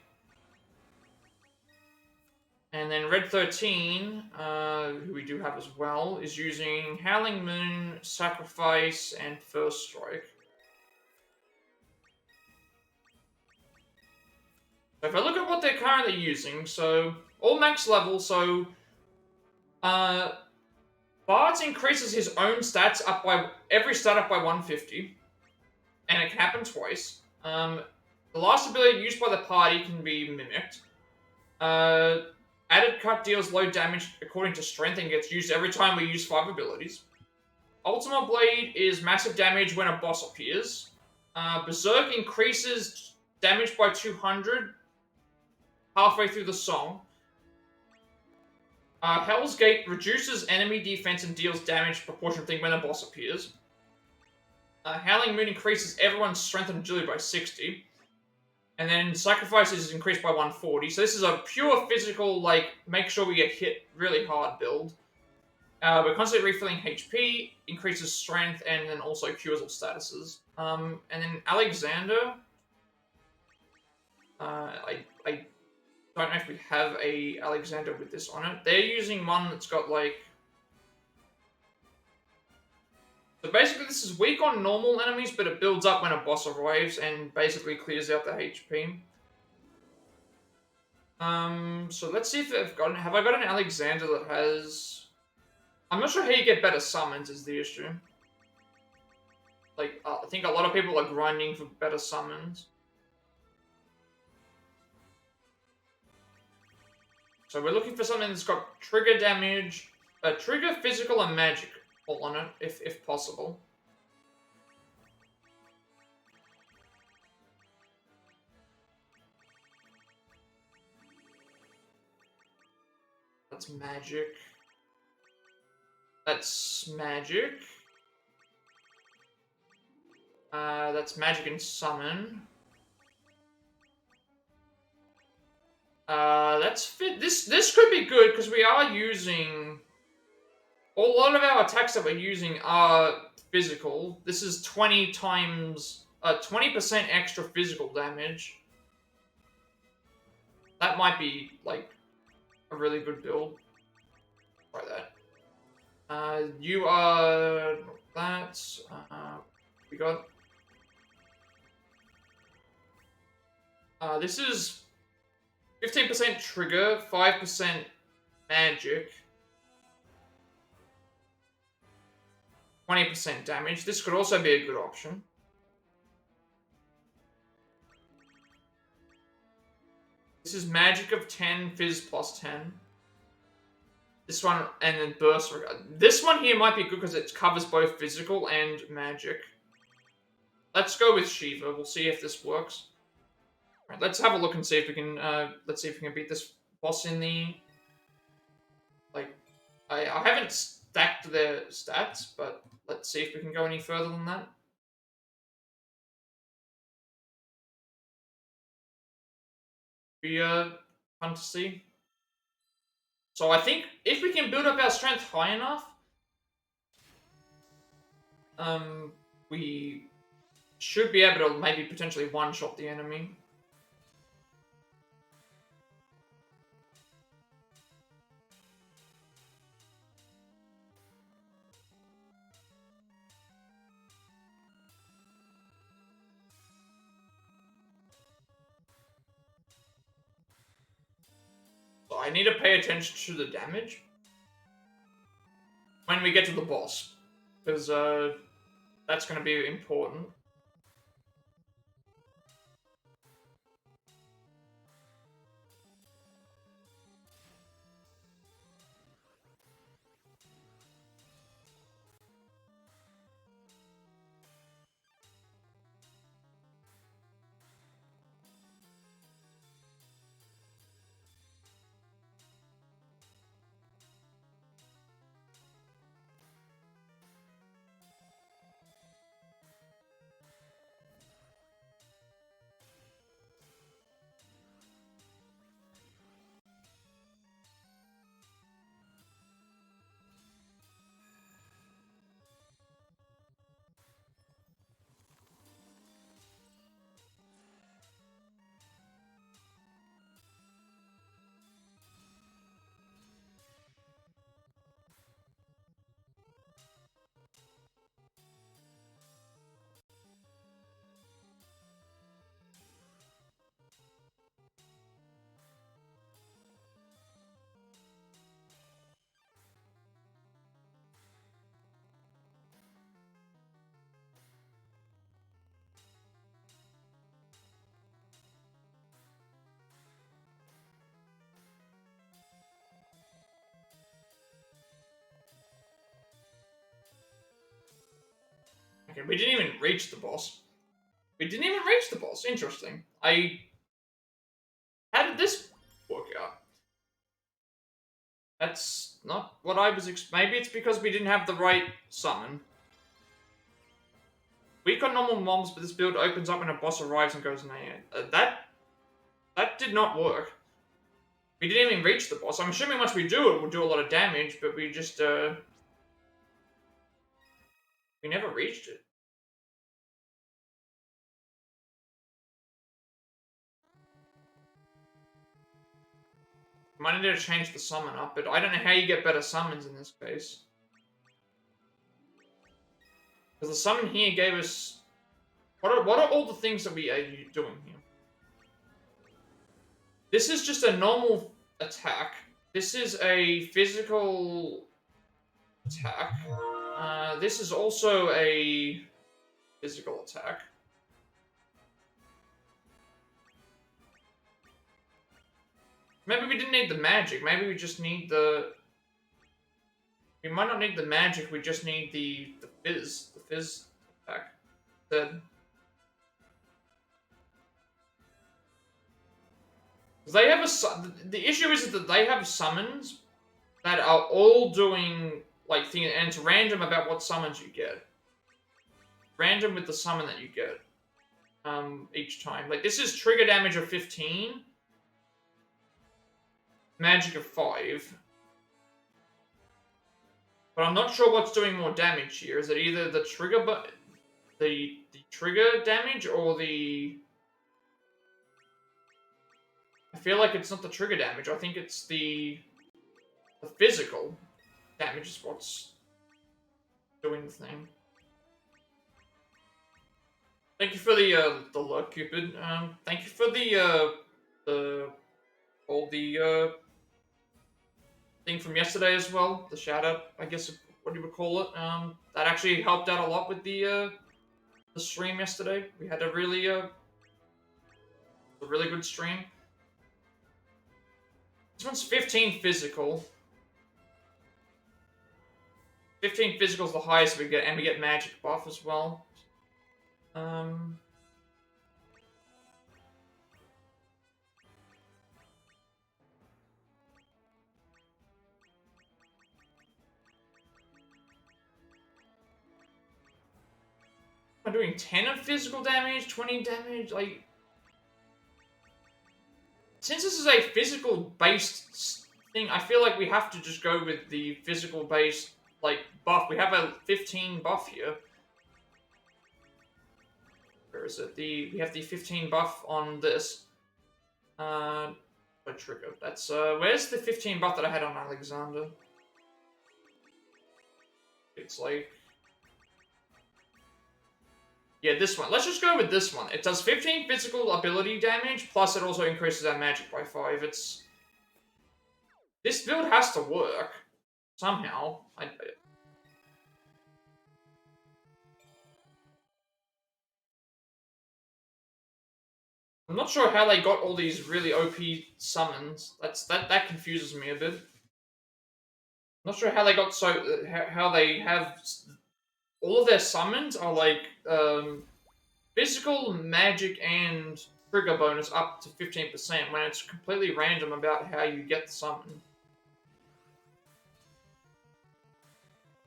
And then Red 13, who we do have as well, is using Howling Moon, Sacrifice, and First Strike. So if I look at what they're currently using, so all max level, so Bart increases his own stats up by every stat up by 150, and it can happen twice. The last ability used by the party can be mimicked. Added Cut deals low damage according to strength and gets used every time we use 5 abilities. Ultimate Blade is massive damage when a boss appears. Berserk increases damage by 200 halfway through the song. Hell's Gate reduces enemy defense and deals damage proportionately when a boss appears. Howling Moon increases everyone's strength and agility by 60. And then Sacrifice is increased by 140. So this is a pure physical, like, make sure we get hit really hard build. We're constantly refilling HP, increases strength, and then also cures all statuses. And then Alexander. I don't know if we have a Alexander with this on it. They're using one that's got, like... So basically this is weak on normal enemies, but it builds up when a boss arrives and basically clears out the HP. So let's see if have I got an Alexander that has... I'm not sure how you get better summons is the issue. Like, I think a lot of people are grinding for better summons. So we're looking for something that's got trigger damage, trigger, physical, and magic all on it, if possible. That's magic. That's magic. That's magic and summon. That's fit. This could be good because we are using a lot of our attacks that we're using are physical. This is 20 times 20% extra physical damage. That might be like a really good build. Try that. You are that. We got. This is 15% trigger, 5% magic, 20% damage. This could also be a good option. This is magic of 10, fizz plus 10. This one, and then burst. This one here might be good because it covers both physical and magic. Let's go with Shiva. We'll see if this works. Right, let's have a look and see if we can. Let's see if we can beat this boss in the. Like, I haven't stacked their stats, but let's see if we can go any further than that. Be fun to see. So I think if we can build up our strength high enough, we should be able to maybe potentially one-shot the enemy. So I need to pay attention to the damage when we get to the boss, because that's going to be important. Okay, we didn't even reach the boss. We didn't even reach the boss. Interesting. How did this work out? That's not what I was maybe it's because we didn't have the right summon. We got normal mobs, but this build opens up when a boss arrives and goes nah. That did not work. We didn't even reach the boss. I'm assuming once we do it, we'll do a lot of damage, but we just we never reached it. Might need to change the summon up, but I don't know how you get better summons in this case. Because the summon here gave us... What are all the things that we are doing here? This is just a normal attack. This is a physical attack. This is also a physical attack. Maybe we didn't need the magic. Maybe we just need the... We might not need the magic. We just need the fizz. The fizz attack. Because they have the issue is that they have summons that are all doing like things, and it's random about what summons you get. Random with the summon that you get. Each time. Like this is trigger damage of 15. Magic of 5. But I'm not sure what's doing more damage here. Is it either the trigger the trigger damage or the... I feel like it's not the trigger damage. I think it's the physical damage is what's doing the thing. Thank you for the luck, Cupid. Thank you for the thing from yesterday as well. The shout out, I guess, what you would call it. That actually helped out a lot with the stream yesterday. We had a really good stream. This one's 15 physical. 15 physical is the highest we get, and we get magic buff as well. I'm doing 10 of physical damage, 20 damage, like... Since this is a physical-based thing, I feel like we have to just go with the physical-based, like, buff. We have a 15 buff here. Where is it? We have the 15 buff on this. A trigger. That's, where's the 15 buff that I had on Alexander? It's like... Yeah, this one. Let's just go with this one. It does 15 physical ability damage, plus it also increases our magic by 5. It's... This build has to work. Somehow. I'm not sure how they got all these really OP summons. That confuses me a bit. I'm not sure how they got how they have... All of their summons are like, physical, magic, and trigger bonus up to 15% when it's completely random about how you get the summon.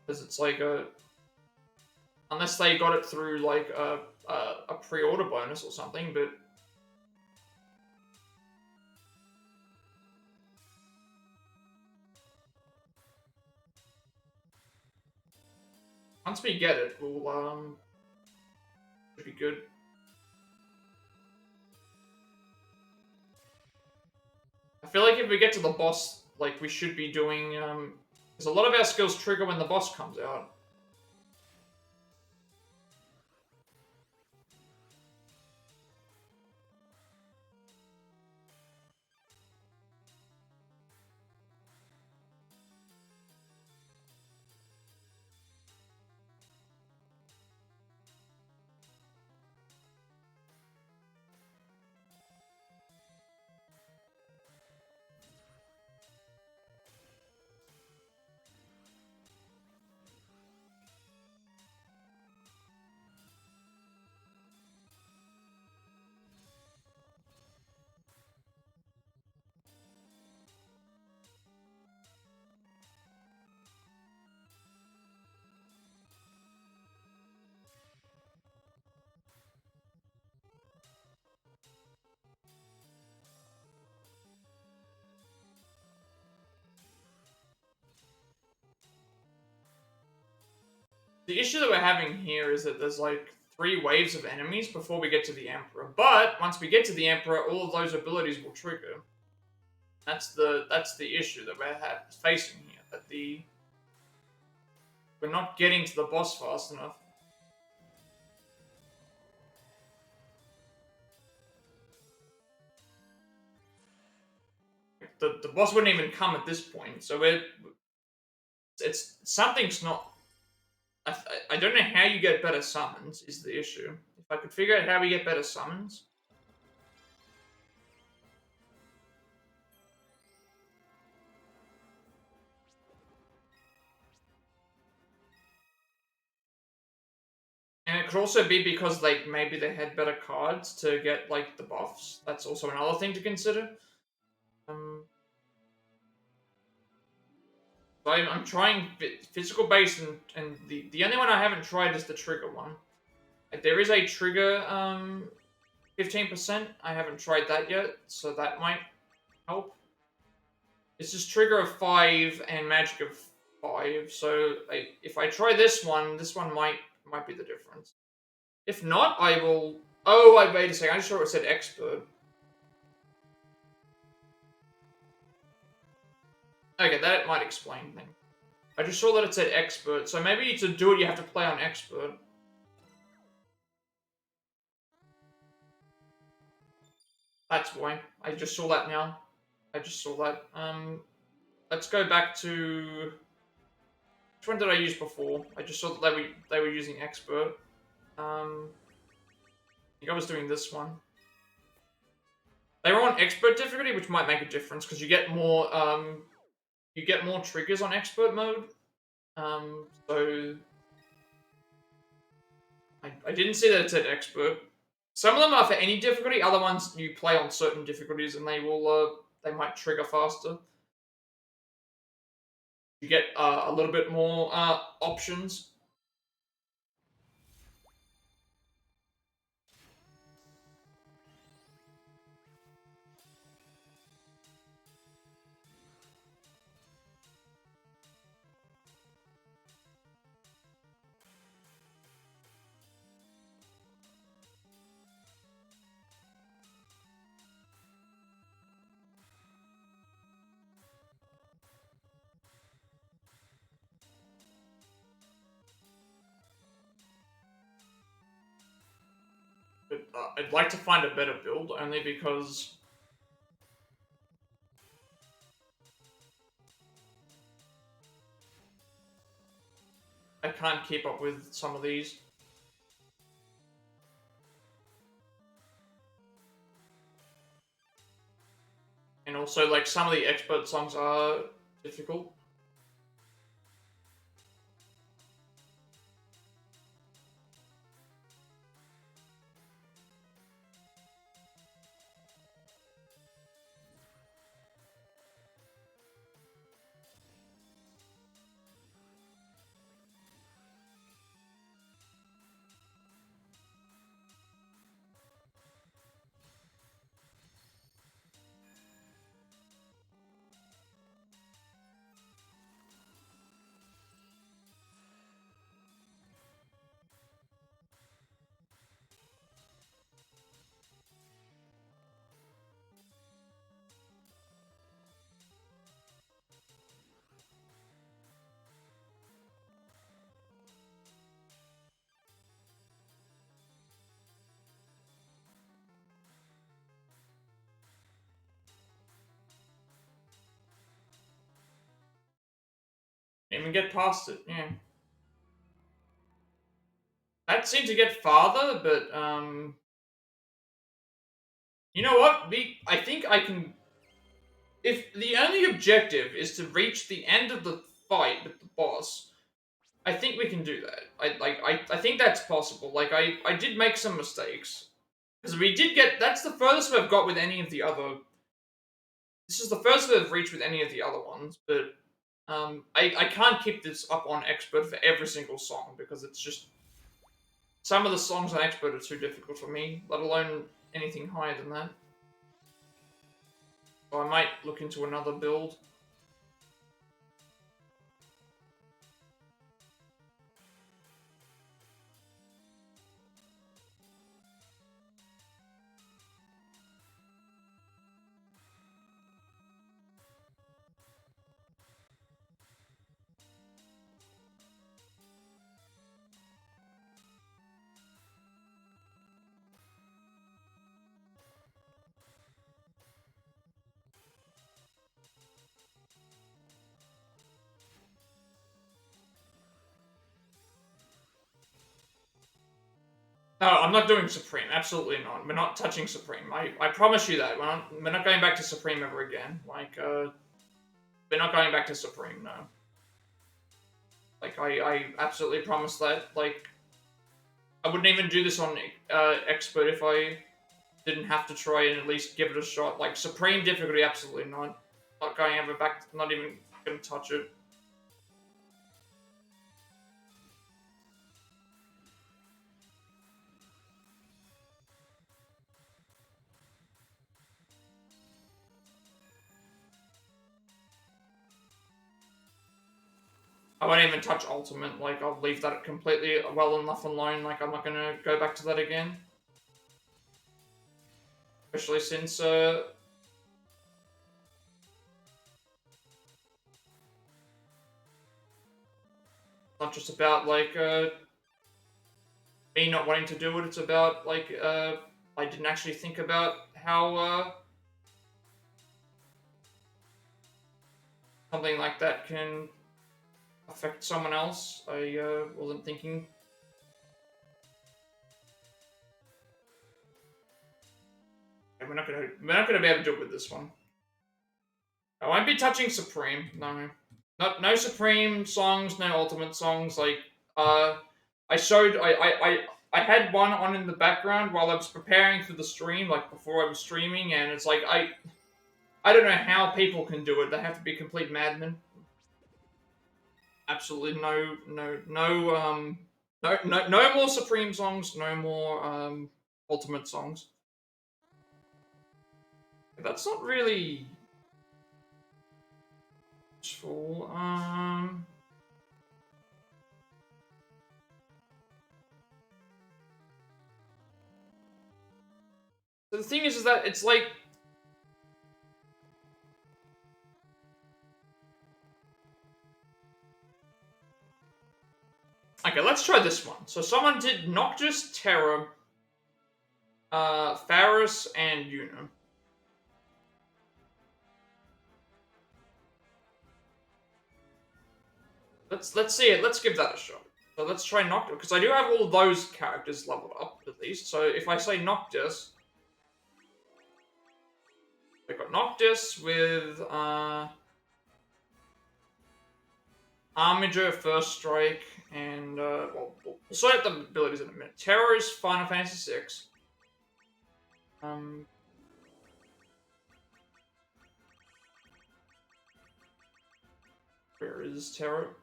Because it's like a... Unless they got it through like a pre-order bonus or something, but... Once we get it, we'll, should be good. I feel like if we get to the boss, like, we should be doing, because a lot of our skills trigger when the boss comes out. The issue that we're having here is that there's like 3 waves of enemies before we get to the Emperor. But once we get to the Emperor, all of those abilities will trigger. That's the issue that we're facing here. That we're not getting to the boss fast enough. The boss wouldn't even come at this point, so something's not... I don't know how you get better summons, is the issue. If I could figure out how we get better summons... And it could also be because, like, maybe they had better cards to get, like, the buffs. That's also another thing to consider. So I'm trying physical base, and the only one I haven't tried is the trigger one. Like, there is a trigger 15%. I haven't tried that yet, so that might help. It's just trigger of 5 and magic of 5. So if I try this one might be the difference. If not, I will... Oh, wait a second. I just saw it said expert. Okay, that might explain things. I just saw that it said expert, so maybe to do it you have to play on expert. That's why. I just saw that now. I just saw that. Let's go back to... Which one did I use before? I just saw that they were using expert. I think I was doing this one. They were on expert difficulty, which might make a difference because you get more triggers on expert mode. So I didn't see that it said expert. Some of them are for any difficulty. Other ones you play on certain difficulties, and they will they might trigger faster. You get a little bit more options. I'd like to find a better build, only because I can't keep up with some of these. And also, like, some of the expert songs are difficult. Can't even get past it, yeah. That seemed to get farther, but, you know what? I think I can... If the only objective is to reach the end of the fight with the boss, I think we can do that. I think that's possible. Like, I did make some mistakes. Because we did get... That's the furthest we've got with any of the other... This is the first we've reached with any of the other ones, but... I can't keep this up on expert for every single song, because it's just... Some of the songs on expert are too difficult for me, let alone anything higher than that. So I might look into another build. No, I'm not doing Supreme. Absolutely not. We're not touching Supreme. I promise you that. We're not going back to Supreme ever again. Like, we're not going back to Supreme, no. Like, I absolutely promise that. Like, I wouldn't even do this on Expert if I didn't have to try and at least give it a shot. Like, Supreme difficulty, absolutely not. Not going ever back, not even gonna touch it. I won't even touch Ultimate, like, I'll leave that completely well enough alone, like, I'm not gonna go back to that again. Especially since, not just about, like, me not wanting to do it, it's about, like, I didn't actually think about how, something like that can affect someone else. I, wasn't thinking. Okay, we're not gonna be able to do it with this one. I won't be touching Supreme, no. No Supreme songs, no Ultimate songs, like, I showed, I had one on in the background while I was preparing for the stream, like, before I was streaming, and it's like, I don't know how people can do it, they have to be complete madmen. Absolutely no more Supreme songs, no more, Ultimate songs. That's not really useful, So the thing is that it's like... Okay, let's try this one. So someone did Noctis, Terror, Faris and Yuna. Let's see it. Let's give that a shot. So let's try Noctis, because I do have all of those characters leveled up, at least. So if I say Noctis, we've got Noctis with, Armiger, First Strike, and, well, we'll sort out the abilities in a minute. Terror is Final Fantasy VI. Where is Terror?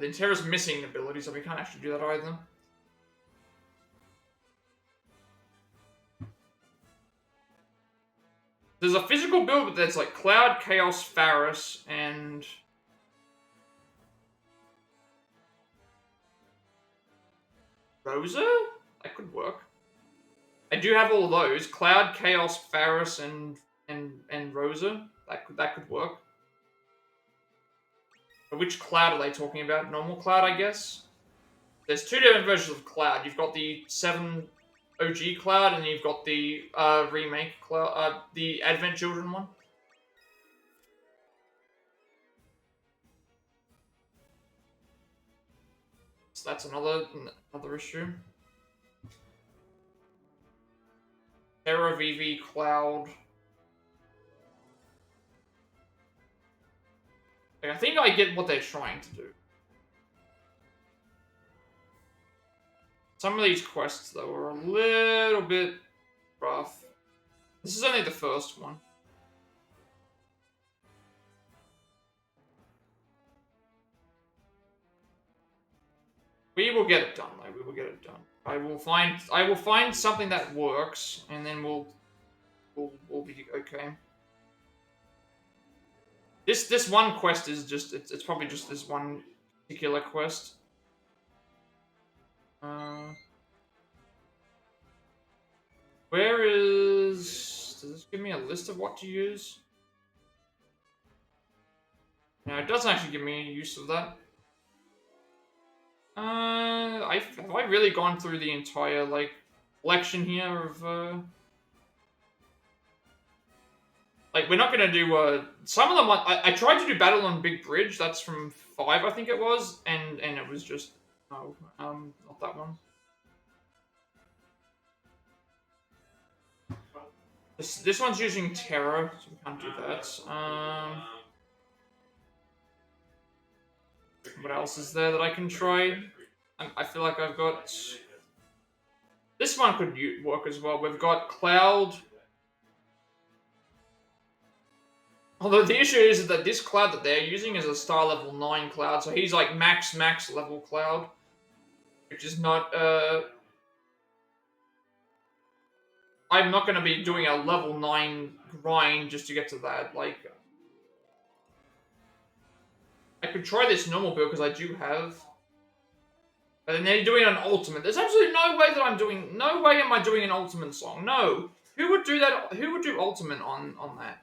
Then Terra's missing abilities, so we can't actually do that either. There's a physical build, but there's like Cloud, Chaos, Faris, and... Rosa? That could work. I do have all of those. Cloud, Chaos, Faris, and Rosa. That could work. But which Cloud are they talking about? Normal Cloud, I guess? There's two different versions of Cloud. You've got the 7 OG Cloud, and you've got the remake Cloud, the Advent Children one. So that's another issue. Terra VV Cloud. I think I get what they're trying to do. Some of these quests, though, are a little bit rough. This is only the first one. We will get it done, though. We will get it done. I will find something that works, and then we'll be okay. This one quest is just it's probably just this one particular quest. Where is... Does this give me a list of what to use? No, it doesn't actually give me a use of that. Have I really gone through the entire, like, collection here of, Like, we're not gonna do, some of them, I tried to do Battle on Big Bridge, that's from 5, I think it was, and it was just, no, not that one. This one's using Terror, so we can't do that. What else is there that I can try? I feel like I've got... This one could work as well. We've got Cloud. Although the issue is that this Cloud that they're using is a star level 9 Cloud, so he's like max level Cloud. Which is not, I'm not going to be doing a level 9 grind just to get to that. Like, I could try this normal build because I do have. But then they're doing an ultimate. There's absolutely no way that I'm doing. No way am I doing an ultimate song. No. Who would do that? Who would do ultimate on that?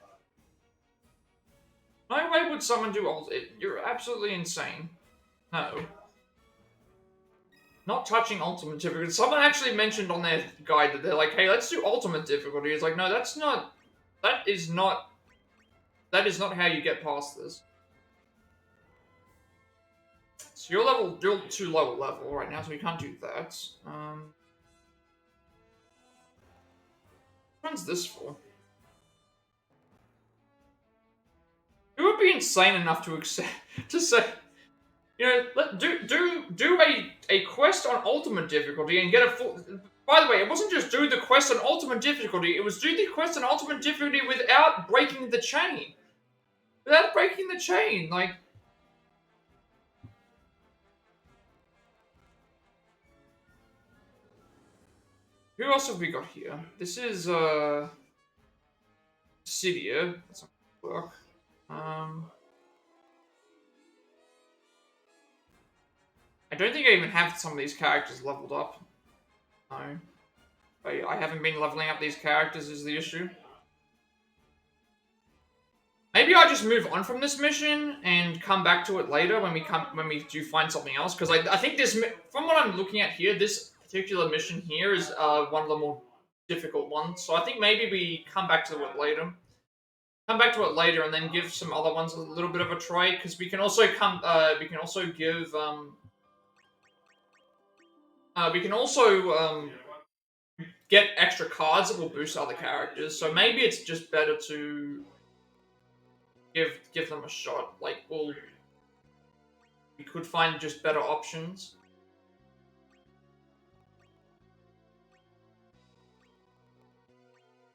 No way would someone do ultimate. You're absolutely insane. No. Not touching ultimate difficulty. Someone actually mentioned on their guide that they're like, hey, let's do ultimate difficulty. It's like, no, that's not... That is not how you get past this. So you're too low a level right now, so we can't do that. What one's this for? Who would be insane enough to accept, to say... You know, do a quest on ultimate difficulty and get a full... By the way, it wasn't just do the quest on ultimate difficulty, it was do the quest on ultimate difficulty without breaking the chain. Without breaking the chain, like... Who else have we got here? This is, Cydia. That's not gonna work. I don't think I even have some of these characters leveled up. No. I haven't been leveling up these characters is the issue. Maybe maybe I just move on from this mission and come back to it later when we do find something else. Because I think this, from what I'm looking at here, this particular mission here is one of the more difficult ones. So I think maybe we come back to it later. Come back to it later and then give some other ones a little bit of a try, because we can also give we can also get extra cards that will boost other characters. So maybe it's just better to give them a shot. Like, we could find just better options.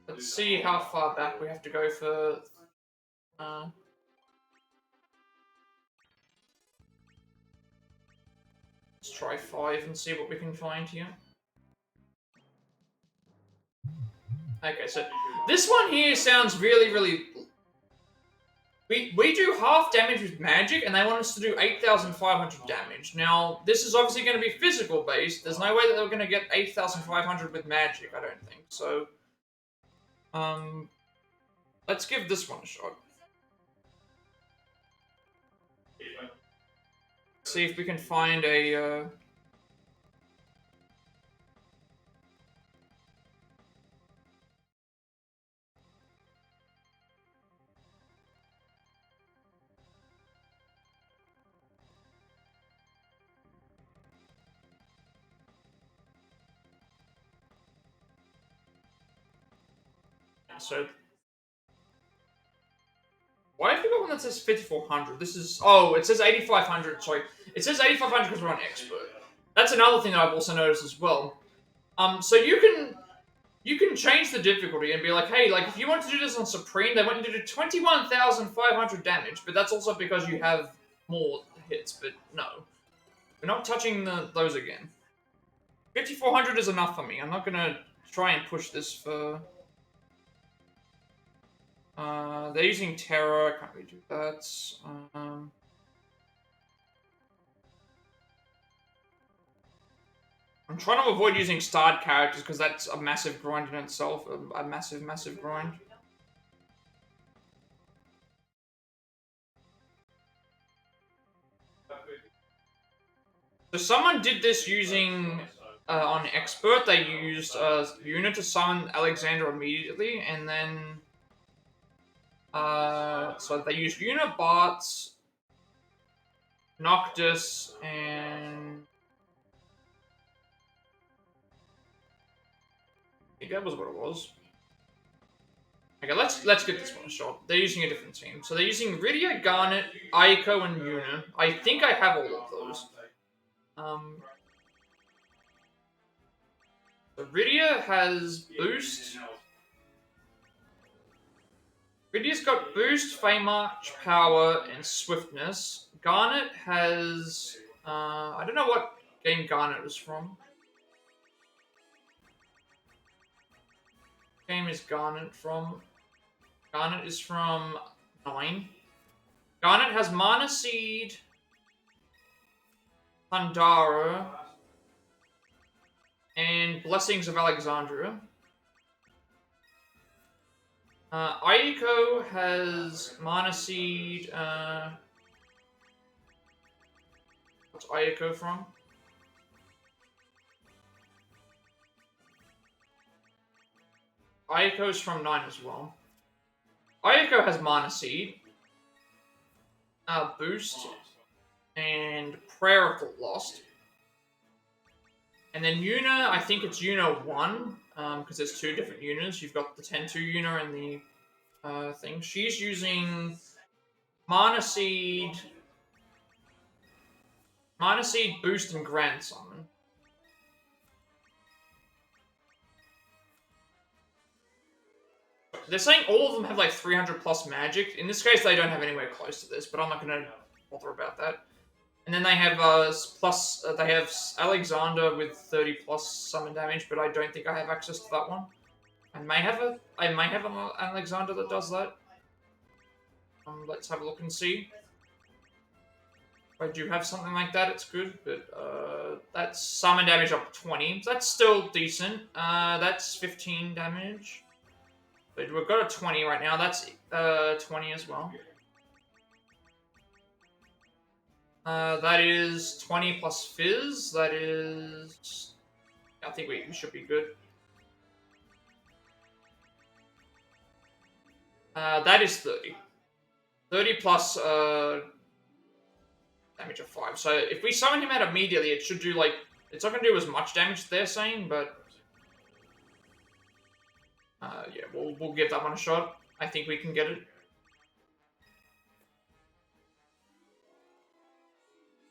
Let's see how far back we have to go for. Let's try 5 and see what we can find here. Okay, so this one here sounds really, really. We do half damage with magic, and they want us to do 8,500 damage. Now, this is obviously going to be physical based. There's no way that they're going to get 8,500 with magic. I don't think so. Let's give this one a shot. See if we can find a. So, why have we got one that says 5,400? This is, oh, it says 8,500. Sorry, it says 8,500 because we're on expert. That's another thing that I've also noticed as well. So you can change the difficulty and be like, hey, like if you want to do this on Supreme, they want you to do 21,500 damage, but that's also because you have more hits. But no, we're not touching those again. 5,400 is enough for me. I'm not gonna try and push this for. They're using Terror, I can't really do that. I'm trying to avoid using starred characters because that's a massive grind in itself. A massive, massive grind. So someone did this using, on Expert, they used Yuna to summon Alexander immediately, and then so they used Yuna, Bots, Noctis, and I think that was what it was. Okay, let's get this one a shot. They're using a different team. So they're using Rydia, Garnet, Aiko, and Yuna. I think I have all of those. So Rydia has boost. Rydia's got boost, Fame March, power, and swiftness. Garnet has I don't know what game Garnet is from. What game is Garnet from? Garnet is from 9. Garnet has Mana Seed, Pandara, and Blessings of Alexandria. Aiko has Mana Seed. What's Aiko from? Aiko's from 9 as well. Aiko has Mana Seed, Boost, and Prayer of the Lost. And then Yuna, I think it's Yuna 1, because there's 2 different Yunas. You've got the 10-2 Yuna and the thing. She's using Mana Seed, Boost, and Grand Summon. They're saying all of them have like 300 plus magic. In this case, they don't have anywhere close to this, but I'm not going to bother about that. And then they have they have Alexander with 30 plus summon damage, but I don't think I have access to that one. I may have an Alexander that does that. Let's have a look and see. If I do have something like that, it's good, but that's summon damage up 20. That's still decent. That's 15 damage. But we've got a 20 right now. That's 20 as well. That is 20 plus Fizz. That is... I think we should be good. That is 30. 30 plus damage of 5. So if we summon him out immediately, it should do like... It's not going to do as much damage, they're saying, but... yeah, we'll give that one a shot. I think we can get it.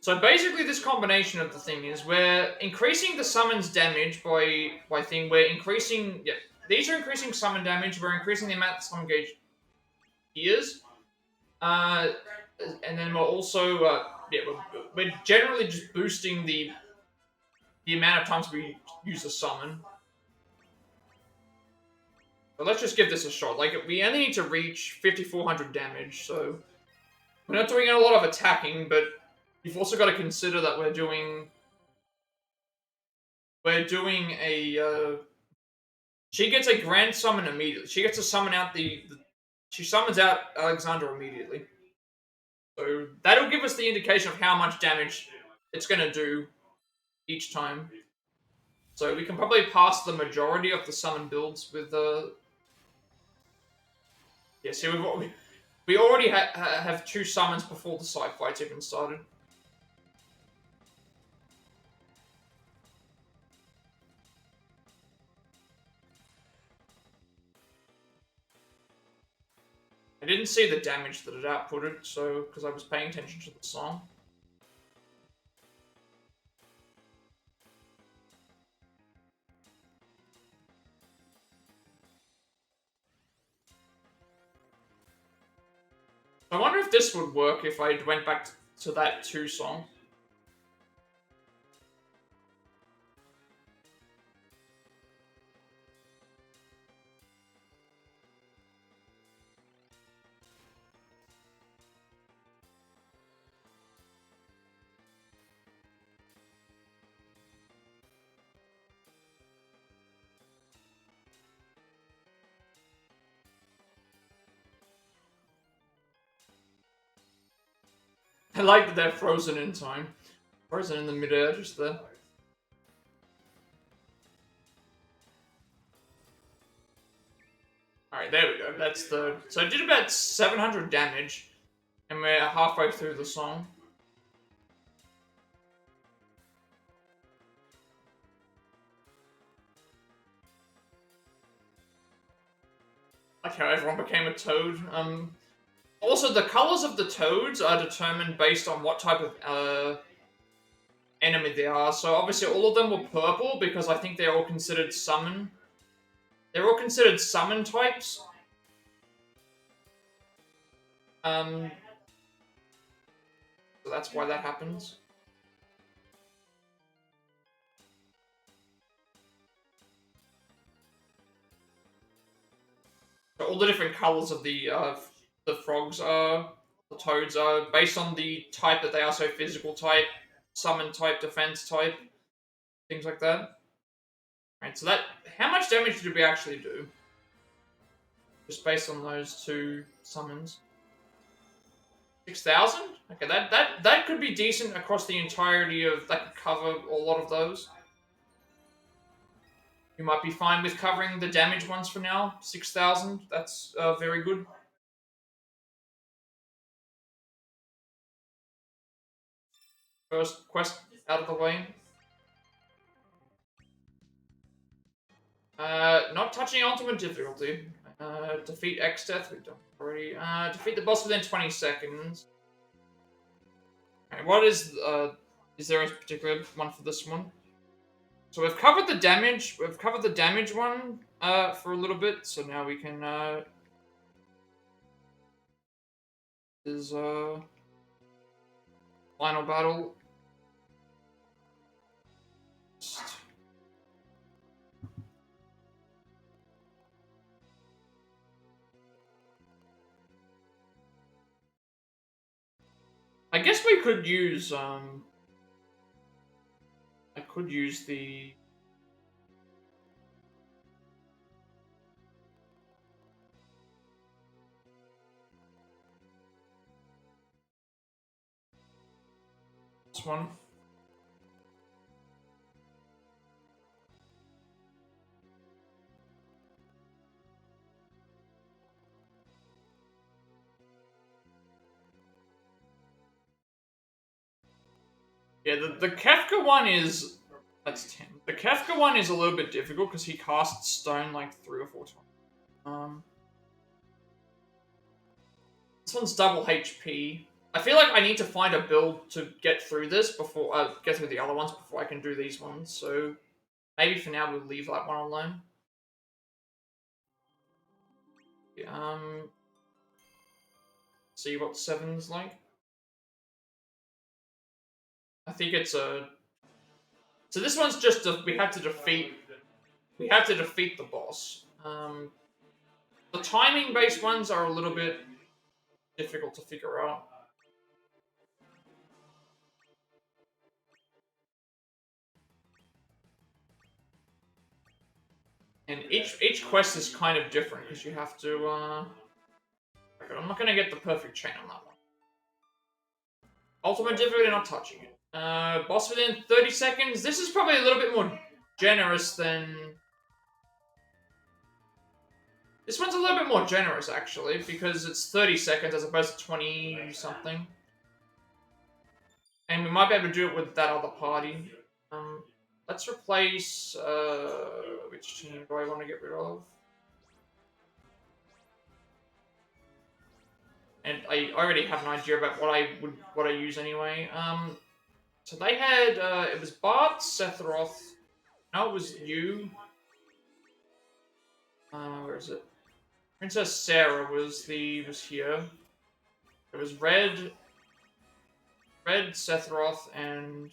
So basically this combination of the thing is we're increasing the summon's damage by thing. We're increasing... Yeah, these are increasing summon damage. We're increasing the amount the summon gauge heals. And then we're also... yeah, we're generally just boosting the amount of times we use the summon. But let's just give this a shot. Like, we only need to reach 5,400 damage, so... We're not doing a lot of attacking, but you've also got to consider that we're doing a... she gets a grand summon immediately. She gets to summon out she summons out Alexander immediately. So that'll give us the indication of how much damage it's going to do each time. So we can probably pass the majority of the summon builds with yeah, see, we already have 2 summons before the side fights even started. I didn't see the damage that it outputted, so because I was paying attention to the song. I wonder if this would work if I went back to that 2 song. I like that they're frozen in time. Frozen in the midair, just there. Alright, there we go. That's the... So it did about 700 damage. And we're halfway through the song. Like how everyone became a toad. Also, the colors of the toads are determined based on what type of enemy they are. So obviously all of them were purple because I think they're all considered summon. They're all considered summon types. So that's why that happens. So all the different colors of the frogs are, the toads are, based on the type that they are, so physical type, summon type, defense type, things like that. Right, so that, how much damage did we actually do? Just based on those 2 summons. 6,000? Okay, that could be decent across the entirety of, that could cover a lot of those. You might be fine with covering the damage ones for now. 6,000, that's very good. First quest out of the way. Not touching ultimate difficulty. Defeat X-Death, we've done already. Defeat the boss within 20 seconds. Okay, what is there a particular one for this one? So we've covered the damage. We've covered the damage one for a little bit. So now we can final battle. I guess we could use I could use the This one. Yeah, the Kefka one is... That's 10. The Kefka one is a little bit difficult because he casts stone like 3 or 4 times. This one's double HP. I feel like I need to find a build to get through this before get through the other ones before I can do these ones. So maybe for now we'll leave that one alone. See what 7's like. I think it's a. So this one's just we have to defeat the boss. The timing based ones are a little bit difficult to figure out. And each quest is kind of different because you have to. I'm not gonna get the perfect chain on that one. Ultimate difficulty, not touching it. Boss within 30 seconds. This is probably a little bit more generous than. This one's a little bit more generous actually because it's 30 seconds as opposed to 20 something. And we might be able to do it with that other party. Let's replace, which team do I want to get rid of? And I already have an idea about what I use anyway. So they had, it was Bart, Sephiroth. No, it was you. Where is it? Princess Sarah was here. It was Red, Sephiroth, and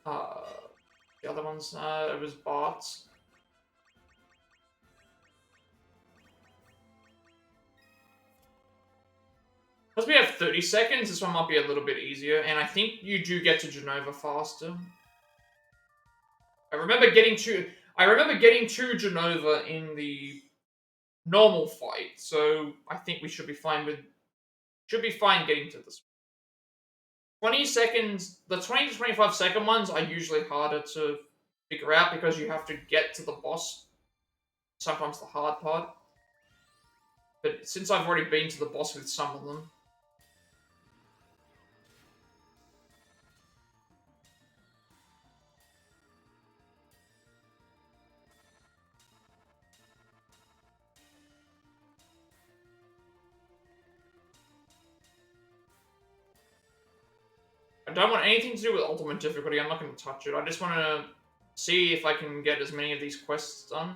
the other ones. It was Bart. Because we have 30 seconds, this one might be a little bit easier, and I think you do get to Genova faster. I remember getting to Genova in the normal fight, so I think we should be fine getting to this. 20 seconds, the 20 to 25 second ones are usually harder to figure out because you have to get to the boss. Sometimes the hard part. But since I've already been to the boss with some of them. I don't want anything to do with ultimate difficulty, I'm not going to touch it. I just want to see if I can get as many of these quests done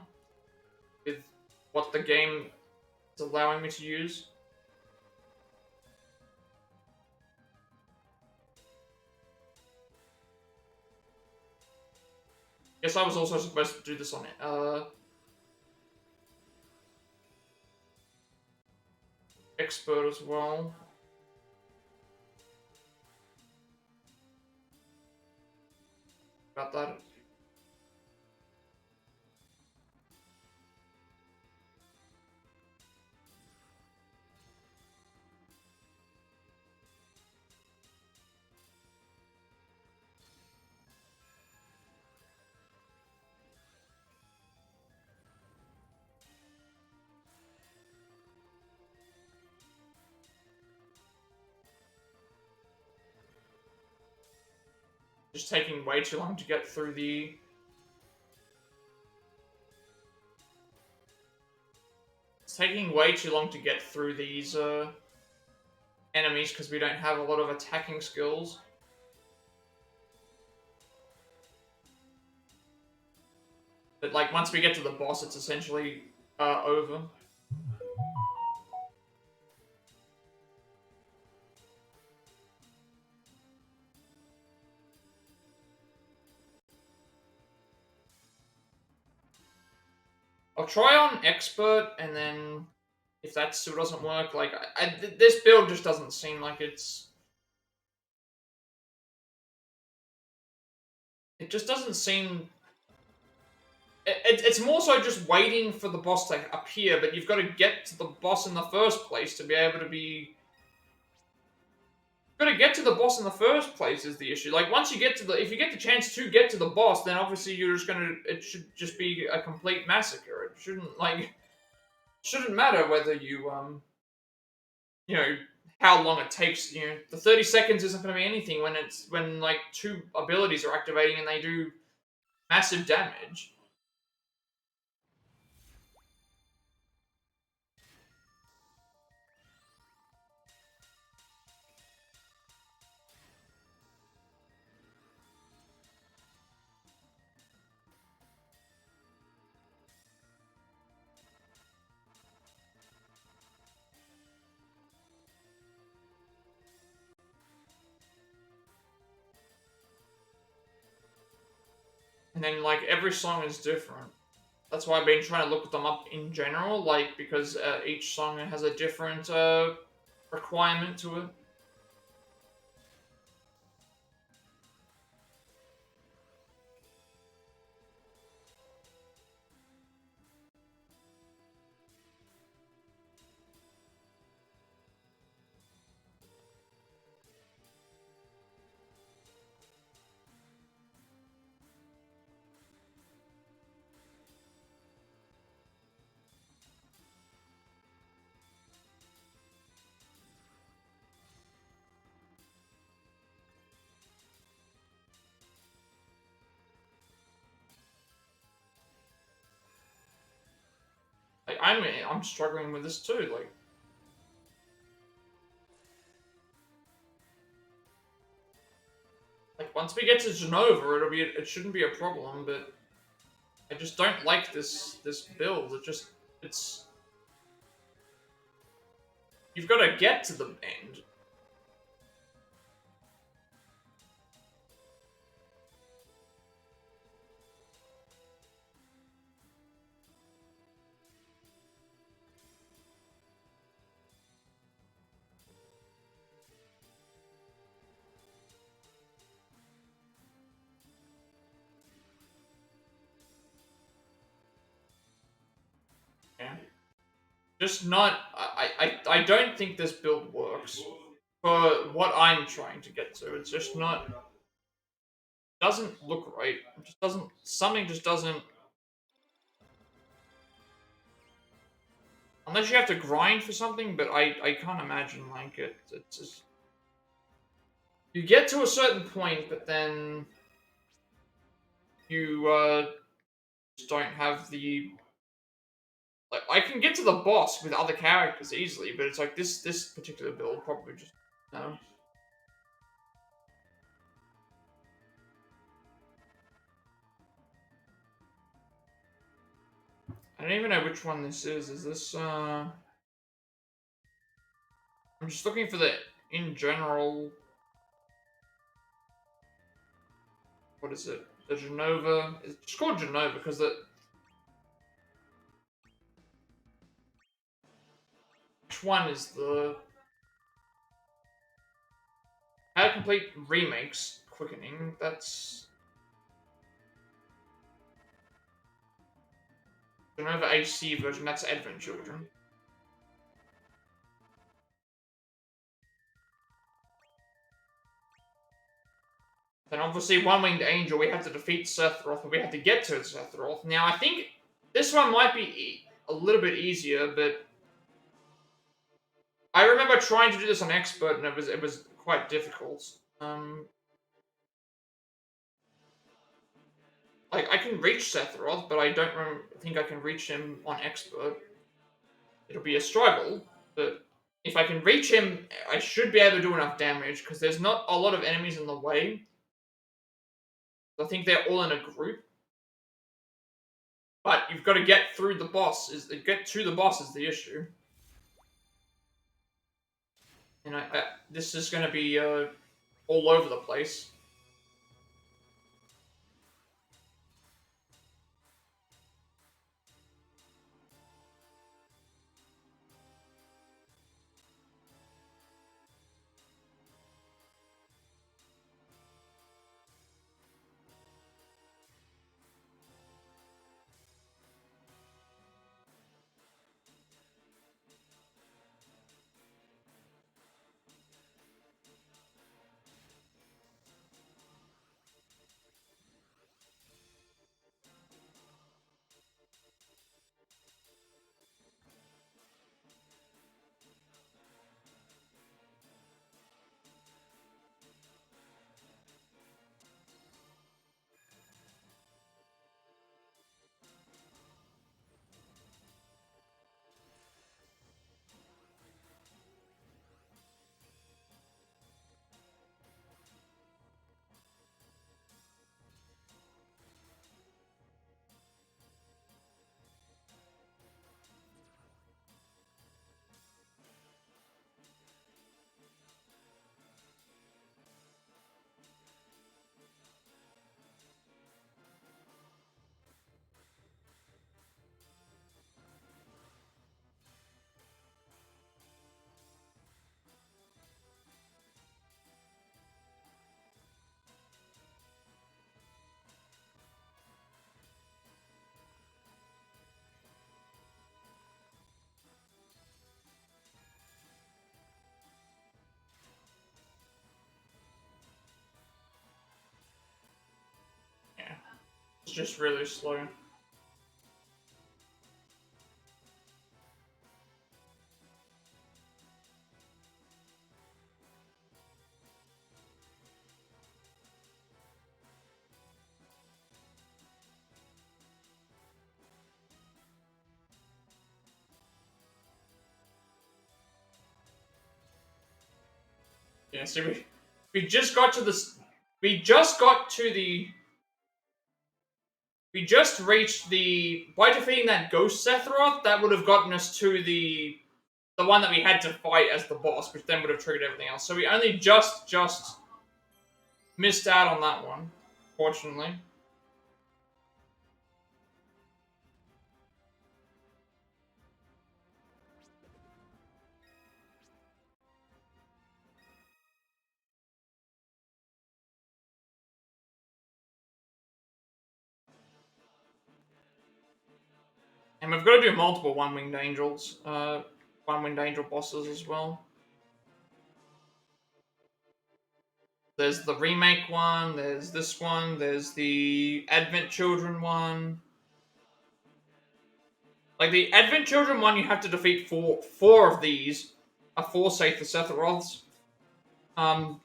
with what the game is allowing me to use. Guess I was also supposed to do this on it. Expert as well. About that. Just taking way too long to get through the... It's taking way too long to get through these enemies because we don't have a lot of attacking skills. But like once we get to the boss, it's essentially over. I'll try on expert, and then if that still doesn't work, like this build just doesn't seem like it's. It just doesn't seem. It's more so just waiting for the boss to appear, but you've got to get to the boss in the first place to be able to be Gotta get to the boss in the first place is the issue. Like once you get to the, if you get the chance to get to the boss, then obviously you're just gonna. It should just be a complete massacre. It shouldn't matter whether you know, how long it takes. You know, the 30 seconds isn't gonna be anything when like two abilities are activating and they do massive damage. And then like every song is different. That's why I've been trying to look them up in general, like because each song has a different requirement to it. Like I'm struggling with this too. Like once we get to Genova, it shouldn't be a problem. But I just don't like this build. It's you've got to get to the end. Yeah. Just not. I don't think this build works for what I'm trying to get to. It's just not. Doesn't look right. It just doesn't. Something just doesn't. Unless you have to grind for something, but I can't imagine like it. It's just you get to a certain point, but then you just don't have the. Like I can get to the boss with other characters easily, but it's like this particular build probably just no. I don't even know which one this is. Is this I'm just looking for the in general. What is it? The Genova. It's called Genova because the which one is the how to complete remakes quickening? That's Genova AC version. That's Advent Children. Then obviously One Winged Angel. We have to defeat Sephiroth, and we have to get to Sephiroth. Now I think this one might be a little bit easier, but I remember trying to do this on expert, and it was quite difficult. Like I can reach Sephiroth, but I don't think I can reach him on expert. It'll be a struggle, but if I can reach him, I should be able to do enough damage because there's not a lot of enemies in the way. I think they're all in a group, but you've got to get through the boss. Get to the boss is the issue. And this is going to be all over the place. It's just really slow. Yeah, so we just got to this. We just got to the. We just reached the. By defeating that Ghost Sephiroth, that would have gotten us to the one that we had to fight as the boss, which then would have triggered everything else. So we only just missed out on that one, fortunately. And we've got to do multiple one-winged angels, one-winged angel bosses as well. There's the remake one, there's this one, there's the Advent Children one. Like the Advent Children one, you have to defeat four of these, four say the Sephiroths.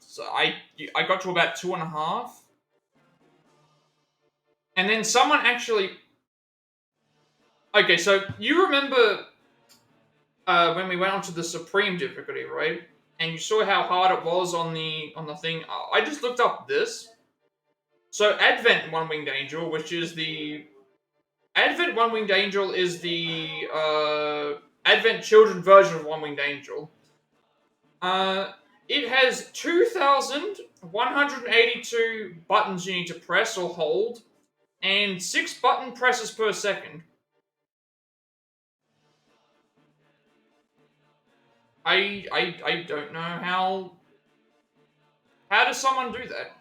So I got to about 2.5, and then someone actually. Okay, so you remember when we went on to the Supreme difficulty, right? And you saw how hard it was on the thing. I just looked up this. So Advent One Winged Angel, which is the Advent One Winged Angel, is the Advent Children version of One Winged Angel. It has 2,182 buttons you need to press or hold, and 6 button presses per second. I don't know how. How does someone do that?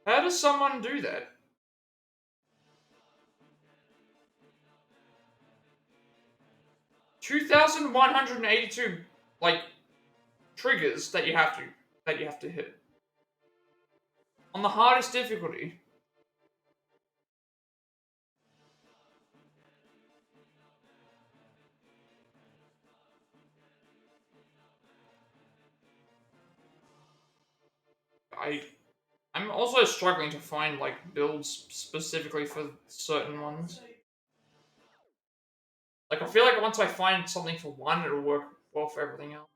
How does someone do that? 2,182 like triggers that you have to hit on the hardest difficulty. I'm also struggling to find like builds specifically for certain ones. Like I feel like once I find something for one, it'll work well for everything else.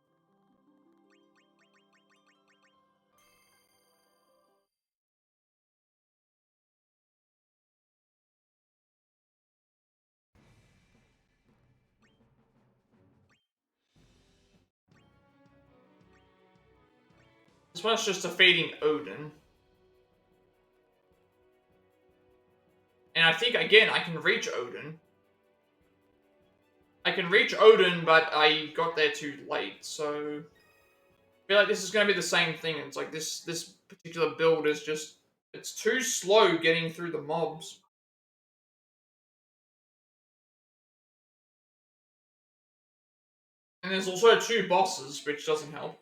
This one's just defeating Odin. And I think, again, I can reach Odin. I can reach Odin, but I got there too late, so... I feel like this is going to be the same thing. It's like this particular build is just... It's too slow getting through the mobs. And there's also 2 bosses, which doesn't help.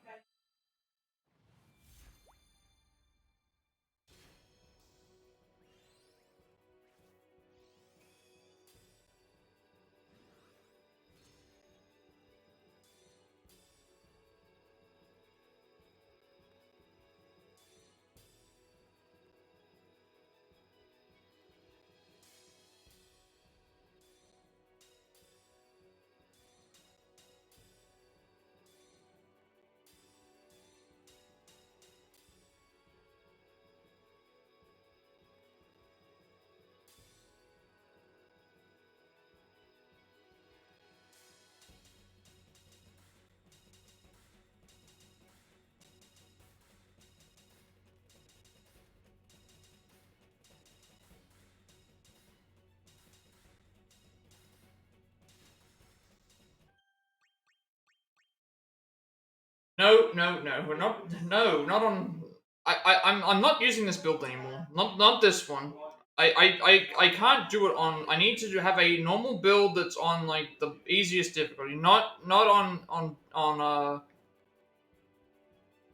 No, no, no. We're not. No, not on. I'm not using this build anymore. Not this one. I can't do it on. I need to have a normal build that's on like the easiest difficulty. Not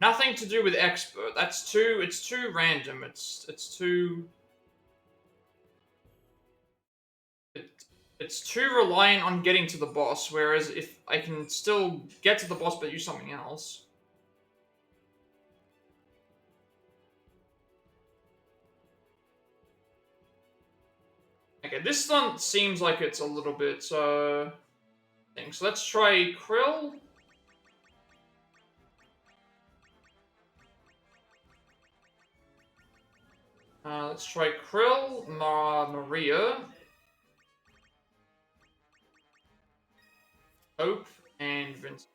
Nothing to do with expert. That's too. It's too random. It's too. It, it's too reliant on getting to the boss. Whereas if I can still get to the boss but use something else. Okay, this one seems like it's a little bit thing. So let's try Krill. Let's try Krill, Maria, Hope, and Vincent.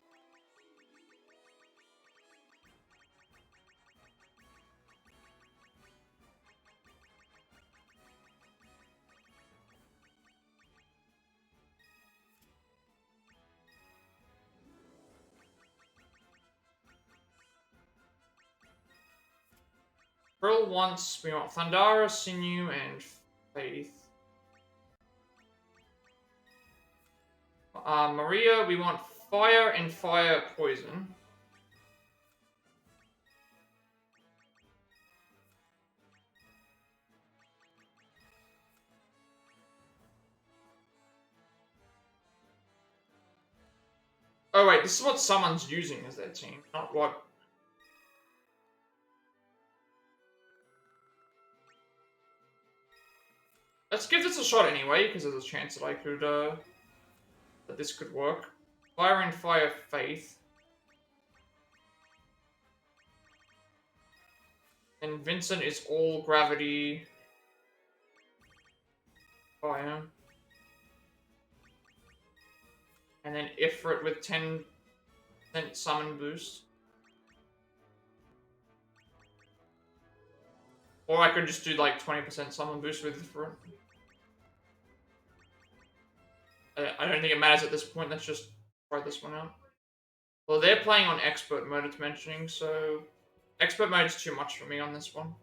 Krill wants, we want Thundara, Sinew, and Faith. Maria, we want Fire and Fire Poison. Oh wait, this is what someone's using as their team, not what... Let's give this a shot anyway, because there's a chance that I could, that this could work. Fire and Fire Faith. And Vincent is all gravity... Fire. And then Ifrit with 10% summon boost. Or I could just do like 20% summon boost with Ifrit. I don't think it matters at this point, let's just try this one out. Well, they're playing on expert mode, it's mentioning, so... Expert mode is too much for me on this one.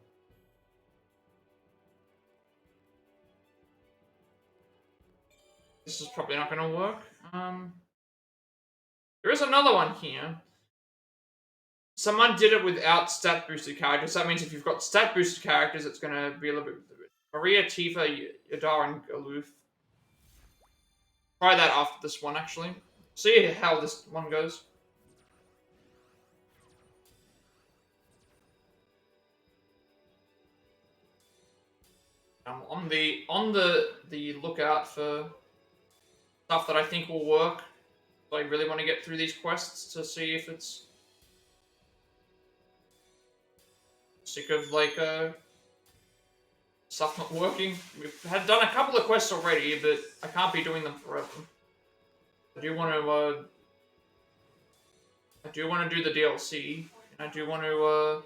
This is probably not going to work. There is another one here. Someone did it without stat boosted characters. That means if you've got stat boosted characters, it's going to be a little bit... Maria, Tifa, Yadar, and Aloof. Try that after this one, actually. See how this one goes. I'm on the lookout for stuff that I think will work. I really want to get through these quests to see if it's... Sick of, like, stuff not working. We've done a couple of quests already, but I can't be doing them forever. I do want to do the DLC, and I do want to,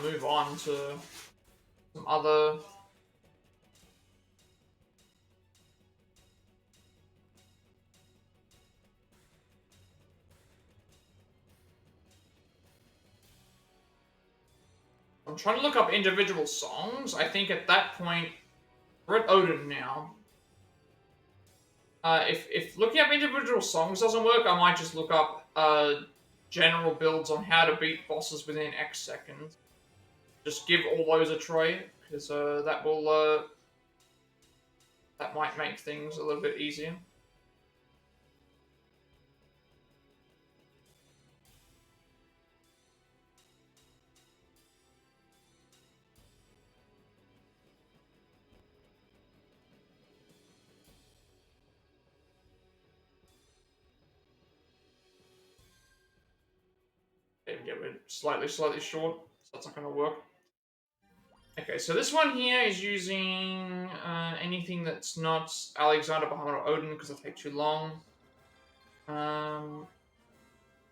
move on to some other... I'm trying to look up individual songs. I think at that point, we're at Odin now. If looking up individual songs doesn't work, I might just look up general builds on how to beat bosses within X seconds. Just give all those a try, because that will that might make things a little bit easier. Yeah, we're slightly short, so that's not going to work. Okay, so this one here is using anything that's not Alexander, Bahamut, or Odin, because it'll take too long.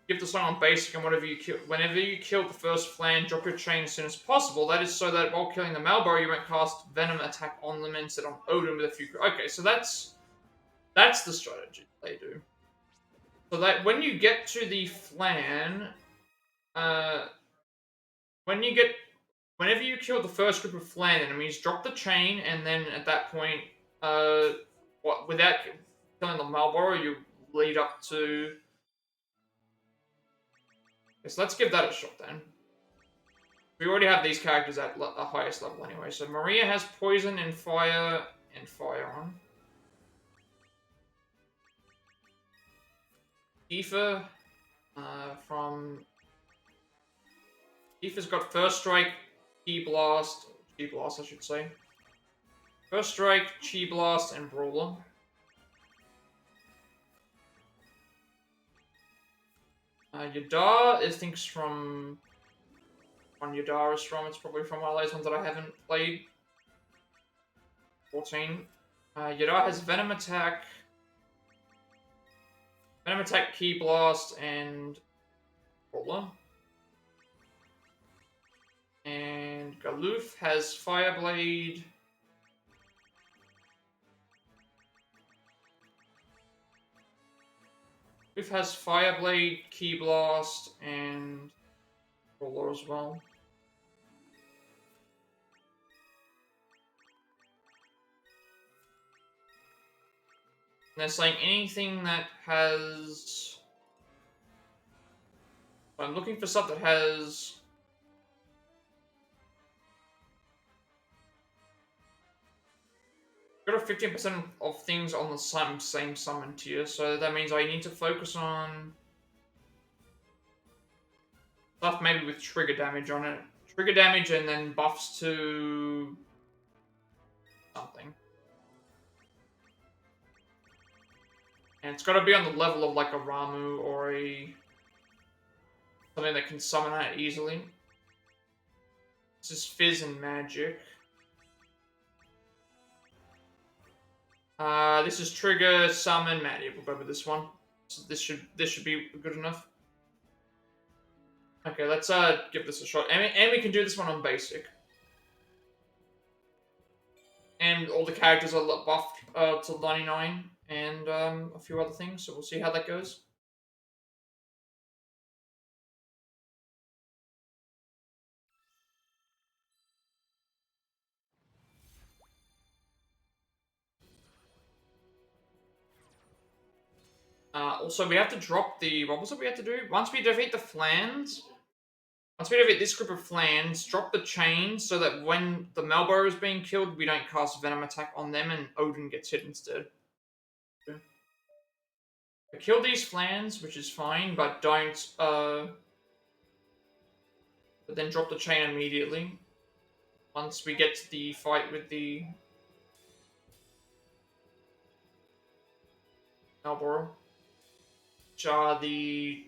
Give the song on basic, and whenever you kill the first flan, drop your chain as soon as possible. That is so that while killing the Malboro, you won't cast Venom attack on them instead on Odin with a few... Okay, so that's the strategy they do. So that when you get to the flan... whenever you kill the first group of flan enemies, drop the chain, and then at that point, killing the Marlboro, you lead up to. Okay, so let's give that a shot then. We already have these characters at the highest level anyway. So Maria has poison and fire on. Tifa, from Tifa's got First Strike, Chi Blast, I should say. First Strike, Chi Blast, and Brawler. Yadar is thinks from one Yadar is from. It's probably from one of those ones that I haven't played. 14. Yadar has Venom Attack, Ki Blast, and Brawler. And Galoof has Fire Blade. Galoof has Fire Blade, Ki Blast, and Brawler as well. And they're saying anything that has. I'm looking for stuff that has. Got a 15% of things on the same summon tier, so that means I need to focus on stuff maybe with trigger damage on it. Trigger damage and then buffs to something. And it's got to be on the level of like a Ramu or a something that can summon that easily. This is Fizz and Magic. This is Trigger, Summon, Magic. We'll go with this one. So this should be good enough. Okay, let's give this a shot. And we can do this one on basic. And all the characters are buffed to 99 and a few other things, so we'll see how that goes. Also, we have to drop the... What was it we have to do? Once we defeat the Flans... Once we defeat this group of Flans, drop the chains so that when the Malboro is being killed, we don't cast Venom Attack on them and Odin gets hit instead. Okay. I kill these Flans, which is fine, but don't... But then drop the chain immediately. Once we get to the fight with the... Malboro. Which are the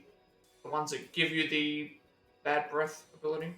ones that give you the bad breath ability.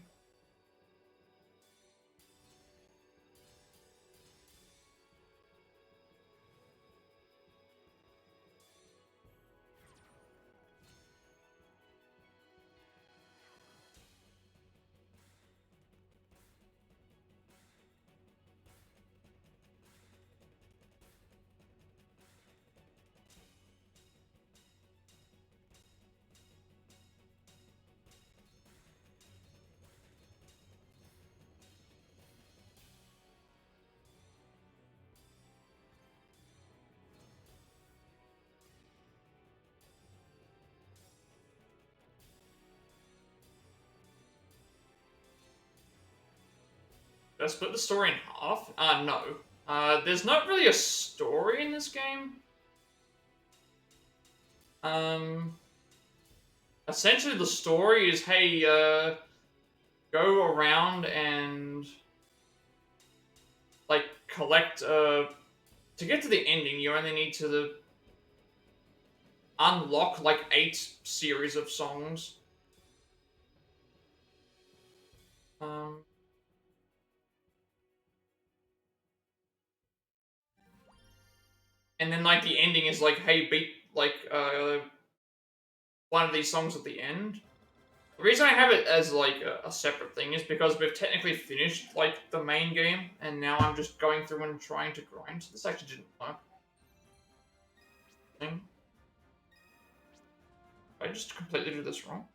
Did I split the story in half? No. There's not really a story in this game. Essentially the story is, hey, go around and, like, collect, to get to the ending, you only need to unlock, like, 8 series of songs. And then, like, the ending is like, hey, beat, like, one of these songs at the end. The reason I have it as, like, a separate thing is because we've technically finished, like, the main game, and now I'm just going through and trying to grind. So this actually didn't work. Did I just completely do this wrong?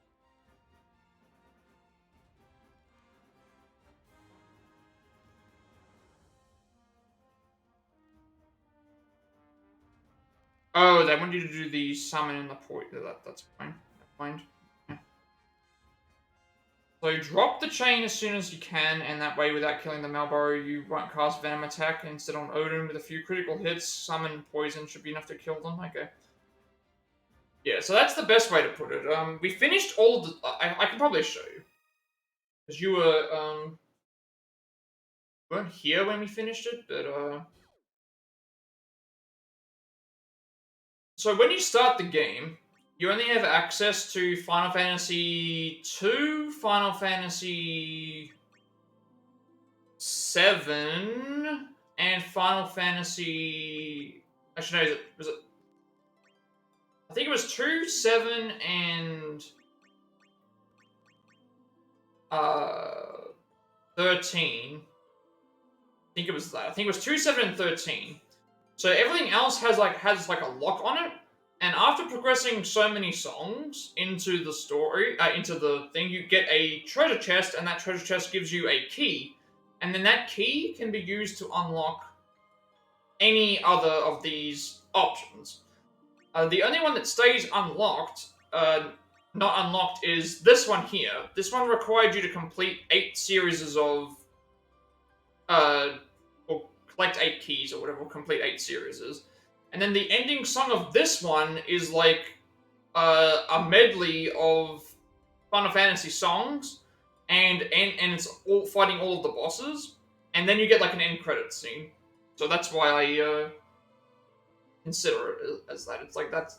Oh, they want you to do the summon in the port. That's fine. Never mind. Yeah. So drop the chain as soon as you can, and that way, without killing the Malboro, you won't cast Venom Attack. Instead, on Odin, with a few critical hits, summon Poison should be enough to kill them. Okay. Yeah, so that's the best way to put it. We finished all of the... I can probably show you. Because you weren't here when we finished it, but, So when you start the game, you only have access to Final Fantasy 2, Final Fantasy 7, and Final Fantasy... Actually, no, was it... I think it was 2, 7, and... 13. I think it was that. I think it was 2, 7, and 13. So everything else has like a lock on it, and after progressing so many songs into the story, into the thing, you get a treasure chest, and that treasure chest gives you a key, and then that key can be used to unlock any other of these options. The only one that stays unlocked, not unlocked, is this one here. This one required you to complete 8 series of, or collect 8 keys or whatever, or complete 8 series. And then the ending song of this one is like a medley of Final Fantasy songs, and it's all fighting all of the bosses, and then you get like an end credit scene. So that's why I consider it as that. It's like that's.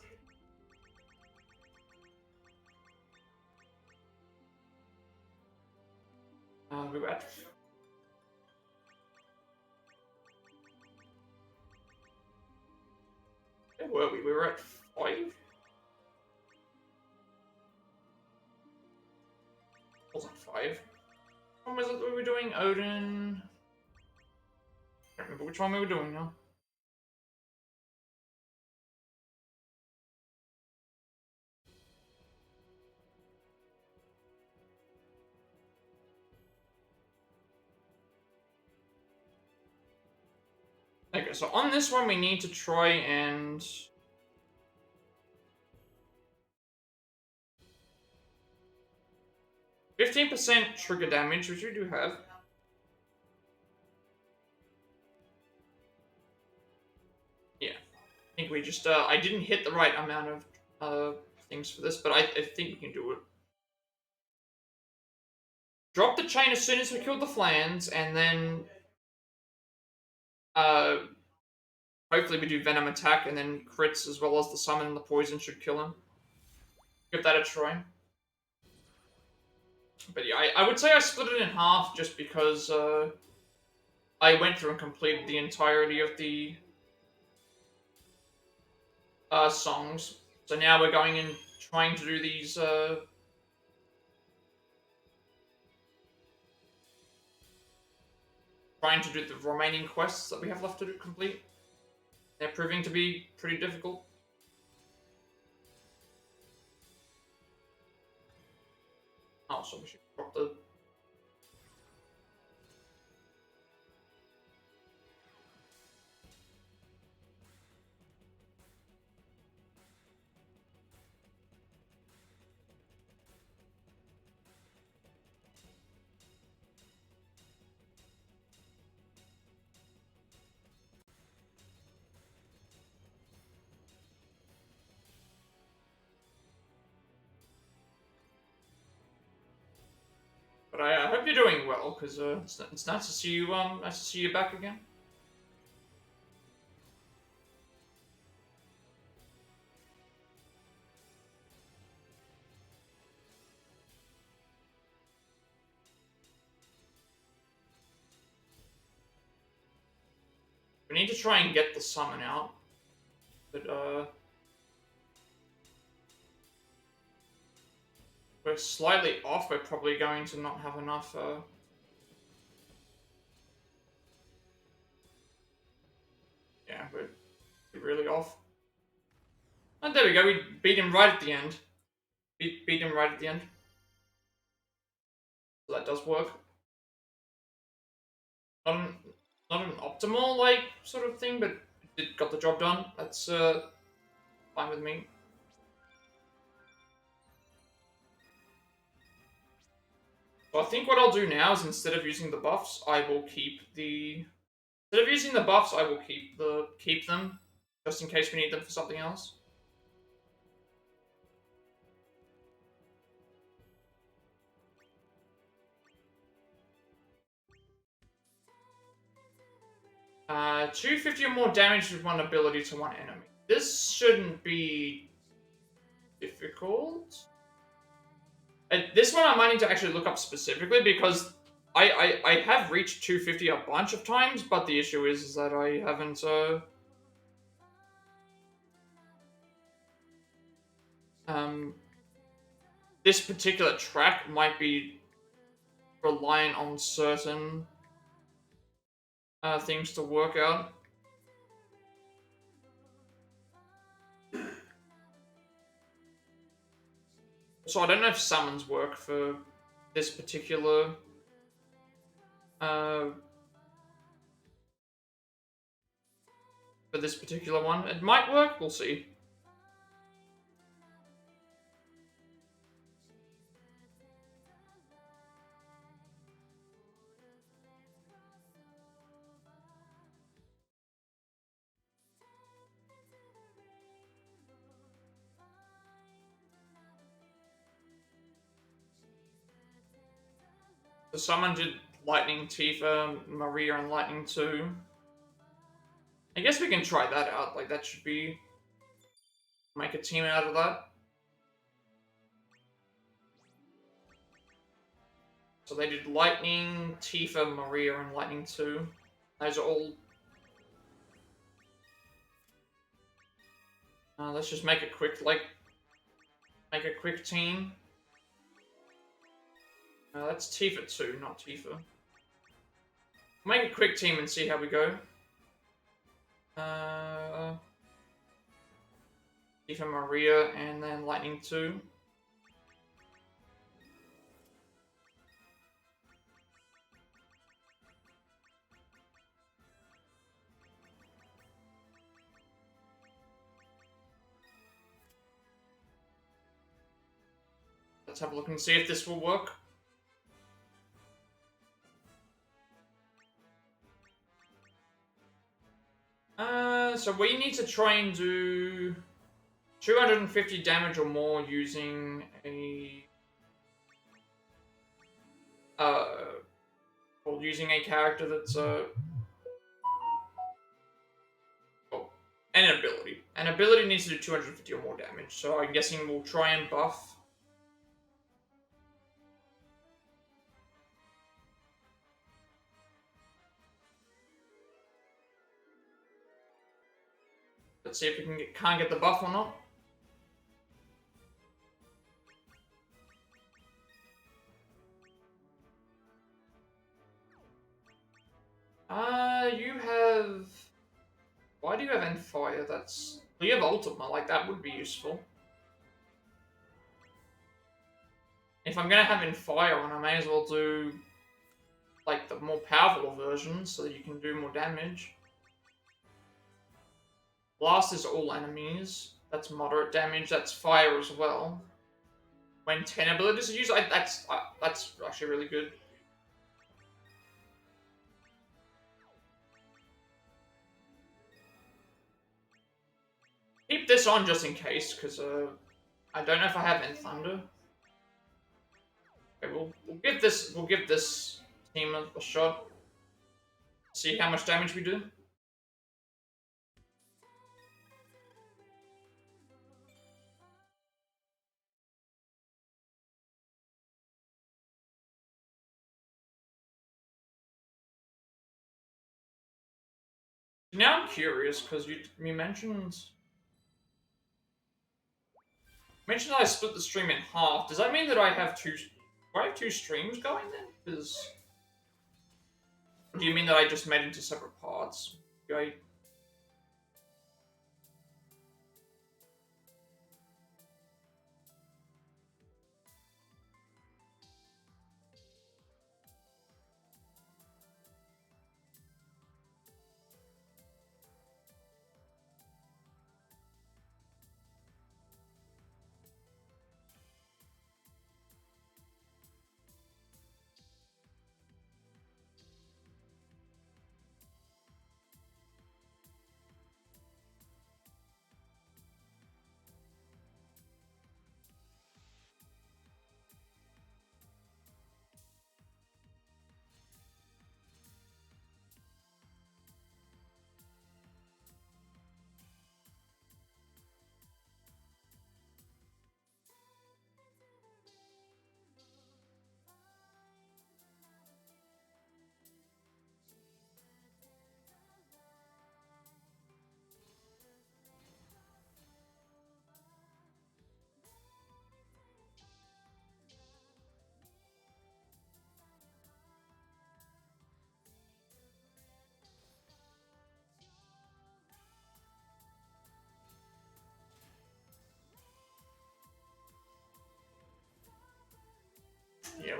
We were at. Where were we? We were at 5. Wasn't 5. What was it we were doing? Odin. I can't remember which one we were doing now. Okay, so on this one we need to try and 15% trigger damage, which we do have. Yeah, I think we just I didn't hit the right amount of things for this, but I think we can do it. Drop the chain as soon as we kill the Flans, and then hopefully we do Venom Attack, and then crits as well as the summon and the poison should kill him. Give that a try. But yeah, I would say I split it in half just because I went through and completed the entirety of the songs. So now we're going and trying to do these trying to do the remaining quests that we have left to complete. They're proving to be pretty difficult. Oh, so we should drop the... But I hope you're doing well, because it's nice to see you. Nice to see you back again. We need to try and get the summon out, but we're slightly off. We're probably going to not have enough. Yeah, we're really off. And there we go. We beat him right at the end. Beat him right at the end. So that does work. Not an optimal like sort of thing, but it got the job done. That's Fine with me. So I think what I'll do now is instead of using the buffs, I will keep the... Instead of using the buffs, I will keep them, just in case we need them for something else. Uh, 250 or more damage with one ability to one enemy. This shouldn't be difficult. This one I might need to actually look up specifically because I have reached 250 a bunch of times, but the issue is that I haven't this particular track might be reliant on certain things to work out. So I don't know if summons work for this particular for this particular one. It might work, we'll see. So someone did Lightning Tifa, Maria, and Lightning 2. I guess we can try that out. Like, that should be... Make a team out of that. So they did Lightning, Tifa, Maria, and Lightning 2. Those are all... let's just make a quick, make a quick team. That's Tifa 2, not Tifa. Make a quick team and see how we go. Tifa, Maria, and then Lightning 2. Let's have a look and see if this will work. So we need to try and do 250 damage or more using a using a character that's an ability. An ability needs to do 250 or more damage, so I'm guessing we'll try and buff. Let's see if we can't get the buff or not. You have... Why do you have End Fire? That's... Well, you have Ultima, like, that would be useful. If I'm gonna have End Fire on, I may as well do, like, the more powerful version, so that you can do more damage. Blast is all enemies. That's moderate damage. That's fire as well. When 10 abilities are used, that's actually really good. Keep this on just in case, because I don't know if I have End Thunder. Okay, we'll give this team a shot. See how much damage we do. Now I'm curious because you mentioned that I split the stream in half. Does that mean that I have two streams going then? Because do you mean that I just made into separate parts? Okay.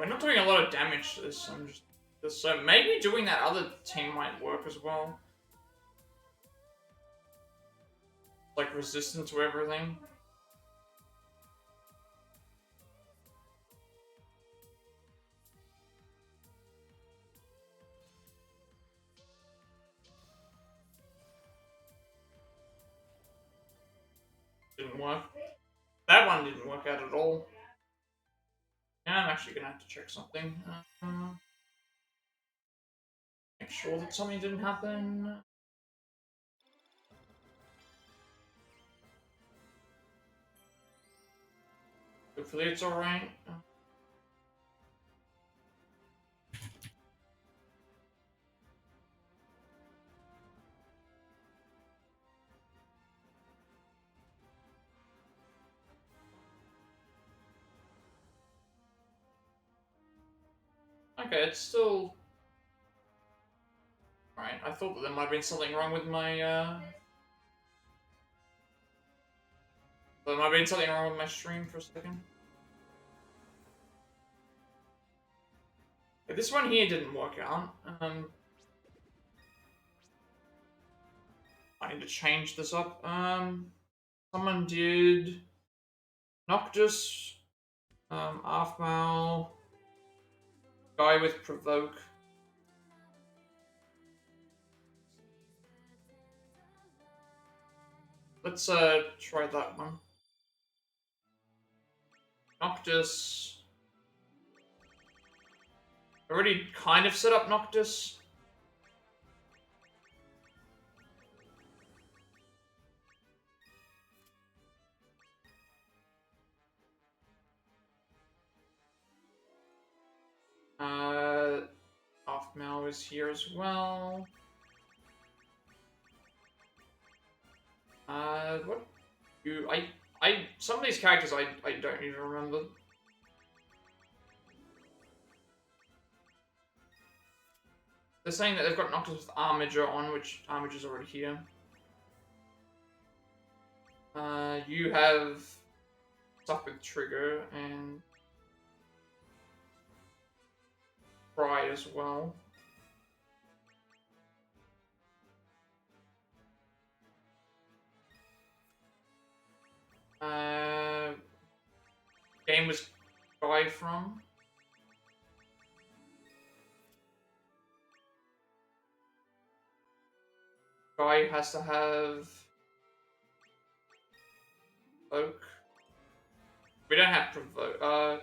we're not doing a lot of damage to this. I'm just so maybe doing that other team might work as well. Like resistant to everything. Didn't work. That one didn't work out at all. Yeah, I'm actually gonna have to check something. Make sure that something didn't happen. Hopefully it's alright. Okay, it's still... Alright, I thought that there might have been something wrong with my, There might have been something wrong with my stream for a second. Okay, this one here didn't work out. I need to change this up. Someone did... Noctis, Arfmal, guy with Provoke. Let's try that one. Noctis. Already kind of set up Noctis. Offmal is here as well. What? Some of these characters I don't even remember. They're saying that they've got Noctis with Armiger on, which Armiger's already here. You have stuff with Trigger and Cry as well. Game was Guy from. Guy has to have Oak. We don't have Provoke.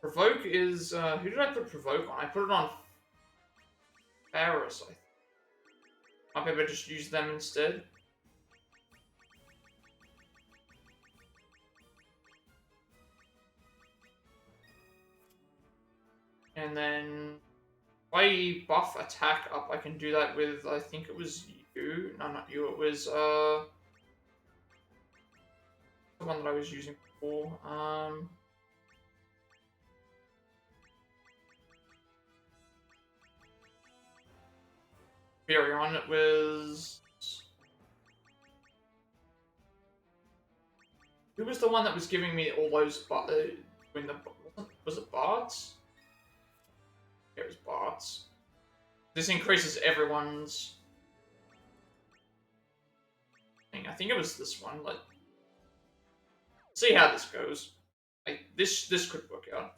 Provoke is who did I put Provoke on? I put it on Ferris, I think. Might be able to just use them instead. And then if I buff attack up, I can do that with, I think it was you. No, not you. It was the one that I was using before. Furion, it was... Who was the one that was giving me all those... Was it Bards? Yeah, it was Bards. This increases everyone's... thing. I think it was this one. Like, see how this goes. Like, this could work out.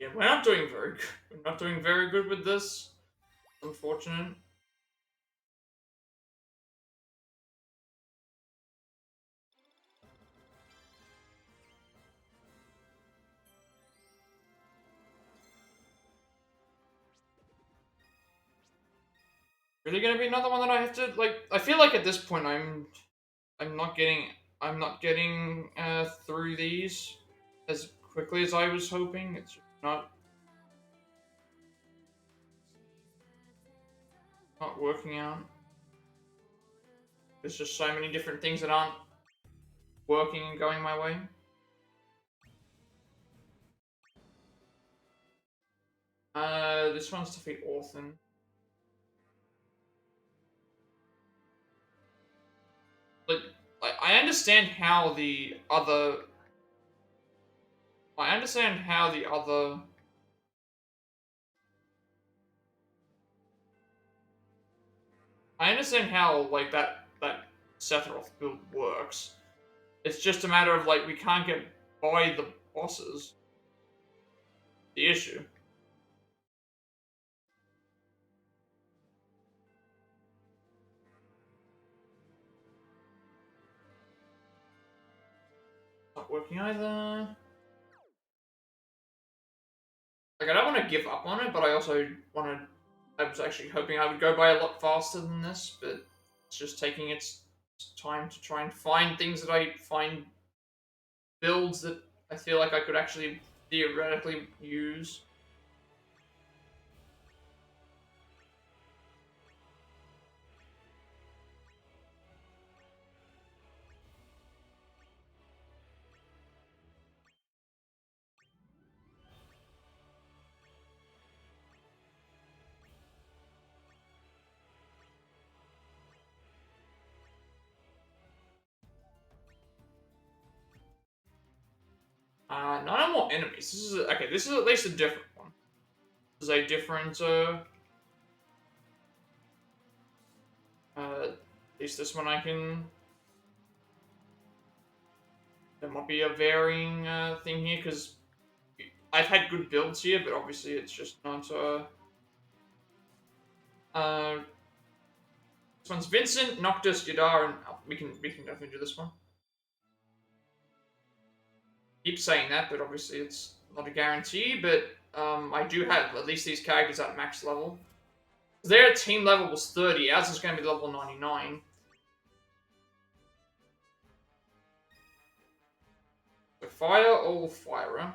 Yeah, we're not doing very good. We're not doing very good with this. Unfortunate. Really gonna be another one that I have to like. I feel like at this point I'm not getting through these as quickly as I was hoping. It's just not working out. There's just so many different things that aren't working and going my way. This one's defeat Orphan. Like, I understand how the other. I understand how the other. I understand how like that Sephiroth build works. It's just a matter of like we can't get by the bosses. The issue. Not working either. Like I don't want to give up on it, but I also want to. I was actually hoping I would go by a lot faster than this, but it's just taking its time to try and find things that I find builds that I feel like I could actually theoretically use. No more enemies. This is okay. This is at least a different one. This is a different. At least this one I can. There might be a varying thing here because I've had good builds here, but obviously it's just not. Uh, this one's Vincent, Noctis, Yadar, and we can definitely do this one. Keep saying that, but obviously it's not a guarantee. But I do have at least these characters at max level. Their team level was 30. Ours is going to be level 99. So fire all firer.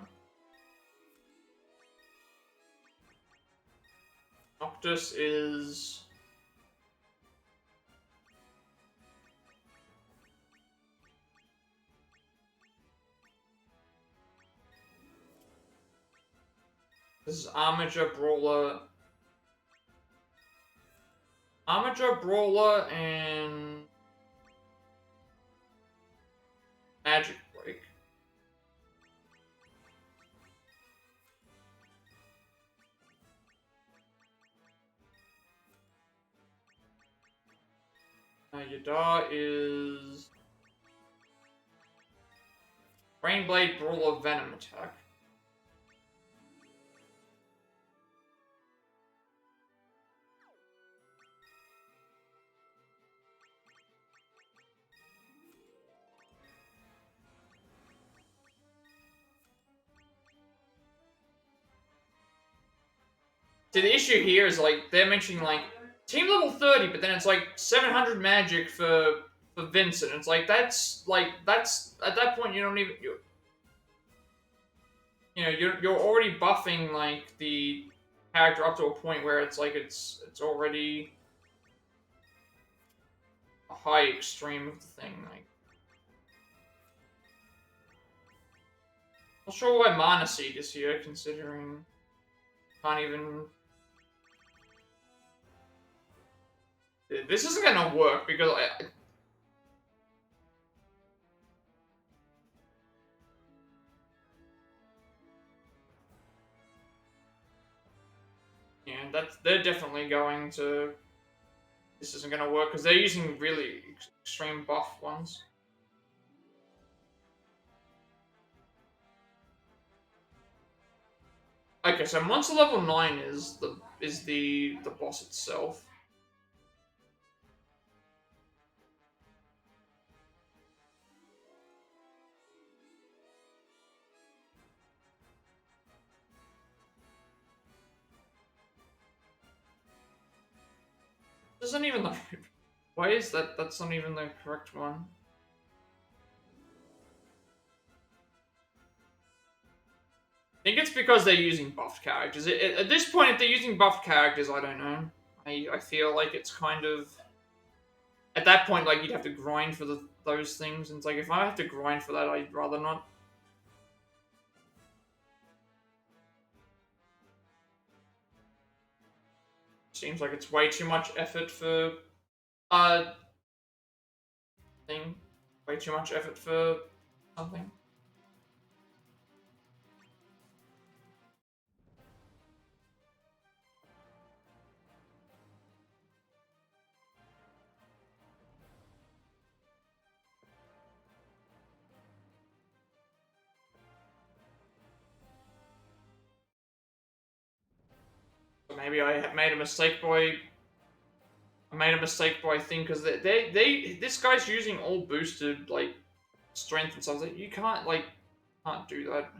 Noctis is. This is Armature, Brawler. Armature, Brawler, and Magic Break. Yadar is Rainblade, Brawler, Venom Attack. See, the issue here is like they're mentioning like team level 30, but then it's like 700 magic for Vincent. It's like that's at that point you don't even you're already buffing like the character up to a point where it's like it's already a high extreme of the thing. Like, not sure why Mana Seed is here, considering can't even. This isn't gonna work because they're definitely going to. This isn't gonna work because they're using really extreme buff ones. Okay, so monster level 9 is the boss itself. Isn't even the why is that that's not even the correct one? I think it's because they're using buffed characters. At this point, if they're using buffed characters, I don't know. I feel like it's kind of at that point like you'd have to grind for those things, and it's like if I have to grind for that, I'd rather not. Seems like it's way too much effort for uh thing, way too much effort for something. So maybe made a mistake by I made a mistake by thing because they this guy's using all boosted like strength and stuff. Like, you can't do that.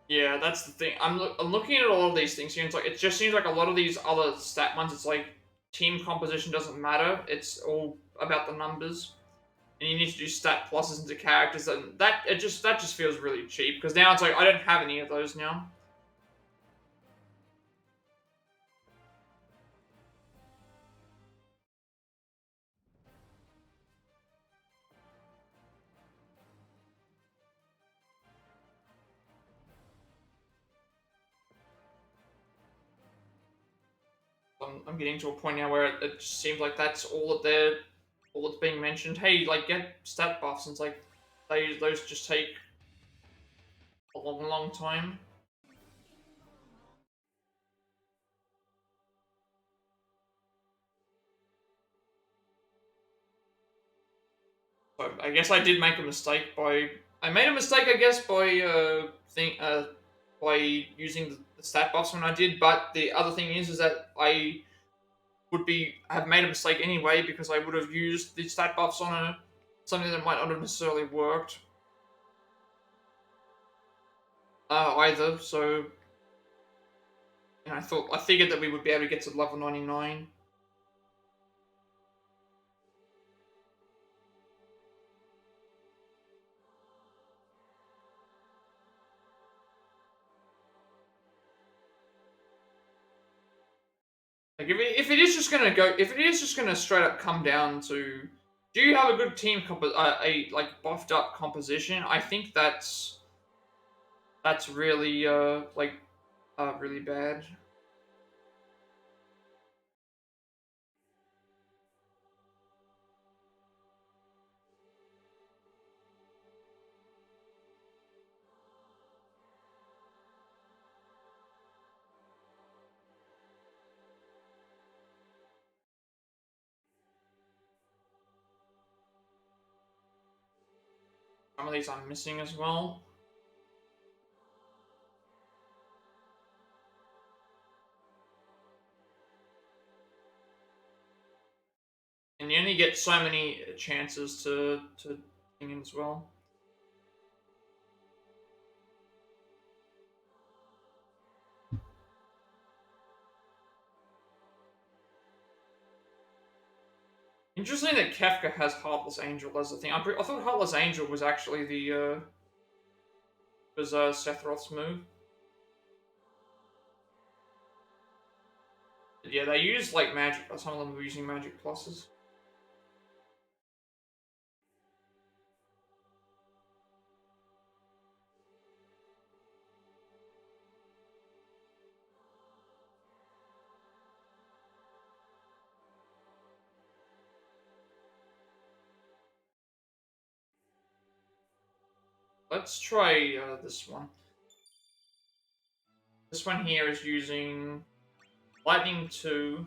Yeah, that's the thing. I'm looking at all of these things here. And it's like it just seems like a lot of these other stat ones. It's like team composition doesn't matter. It's all about the numbers, and you need to do stat pluses into characters. And that just feels really cheap because now it's like I don't have any of those now. I'm getting to a point now where it just seems like that's all that's being mentioned. Hey, like get stat buffs, and it's like those just take a long time. So I guess I did make a mistake by I made a mistake I guess by using the stat buffs when I did. But the other thing is that I would be have made a mistake anyway because I would have used the stat buffs on a something that might not have necessarily worked either. So and I figured that we would be able to get to level 99. Like if it is just gonna go, if it is just gonna straight up come down to, do you have a good team a like buffed up composition? I think that's really really bad. Some of these I'm missing as well, and you only get so many chances to thing in as well. Interesting that Kefka has Heartless Angel as a thing. I thought Heartless Angel was actually the was Sephiroth's move. But yeah, they use like magic. Some of them were using magic pluses. let's try this one. This one here is using Lightning 2.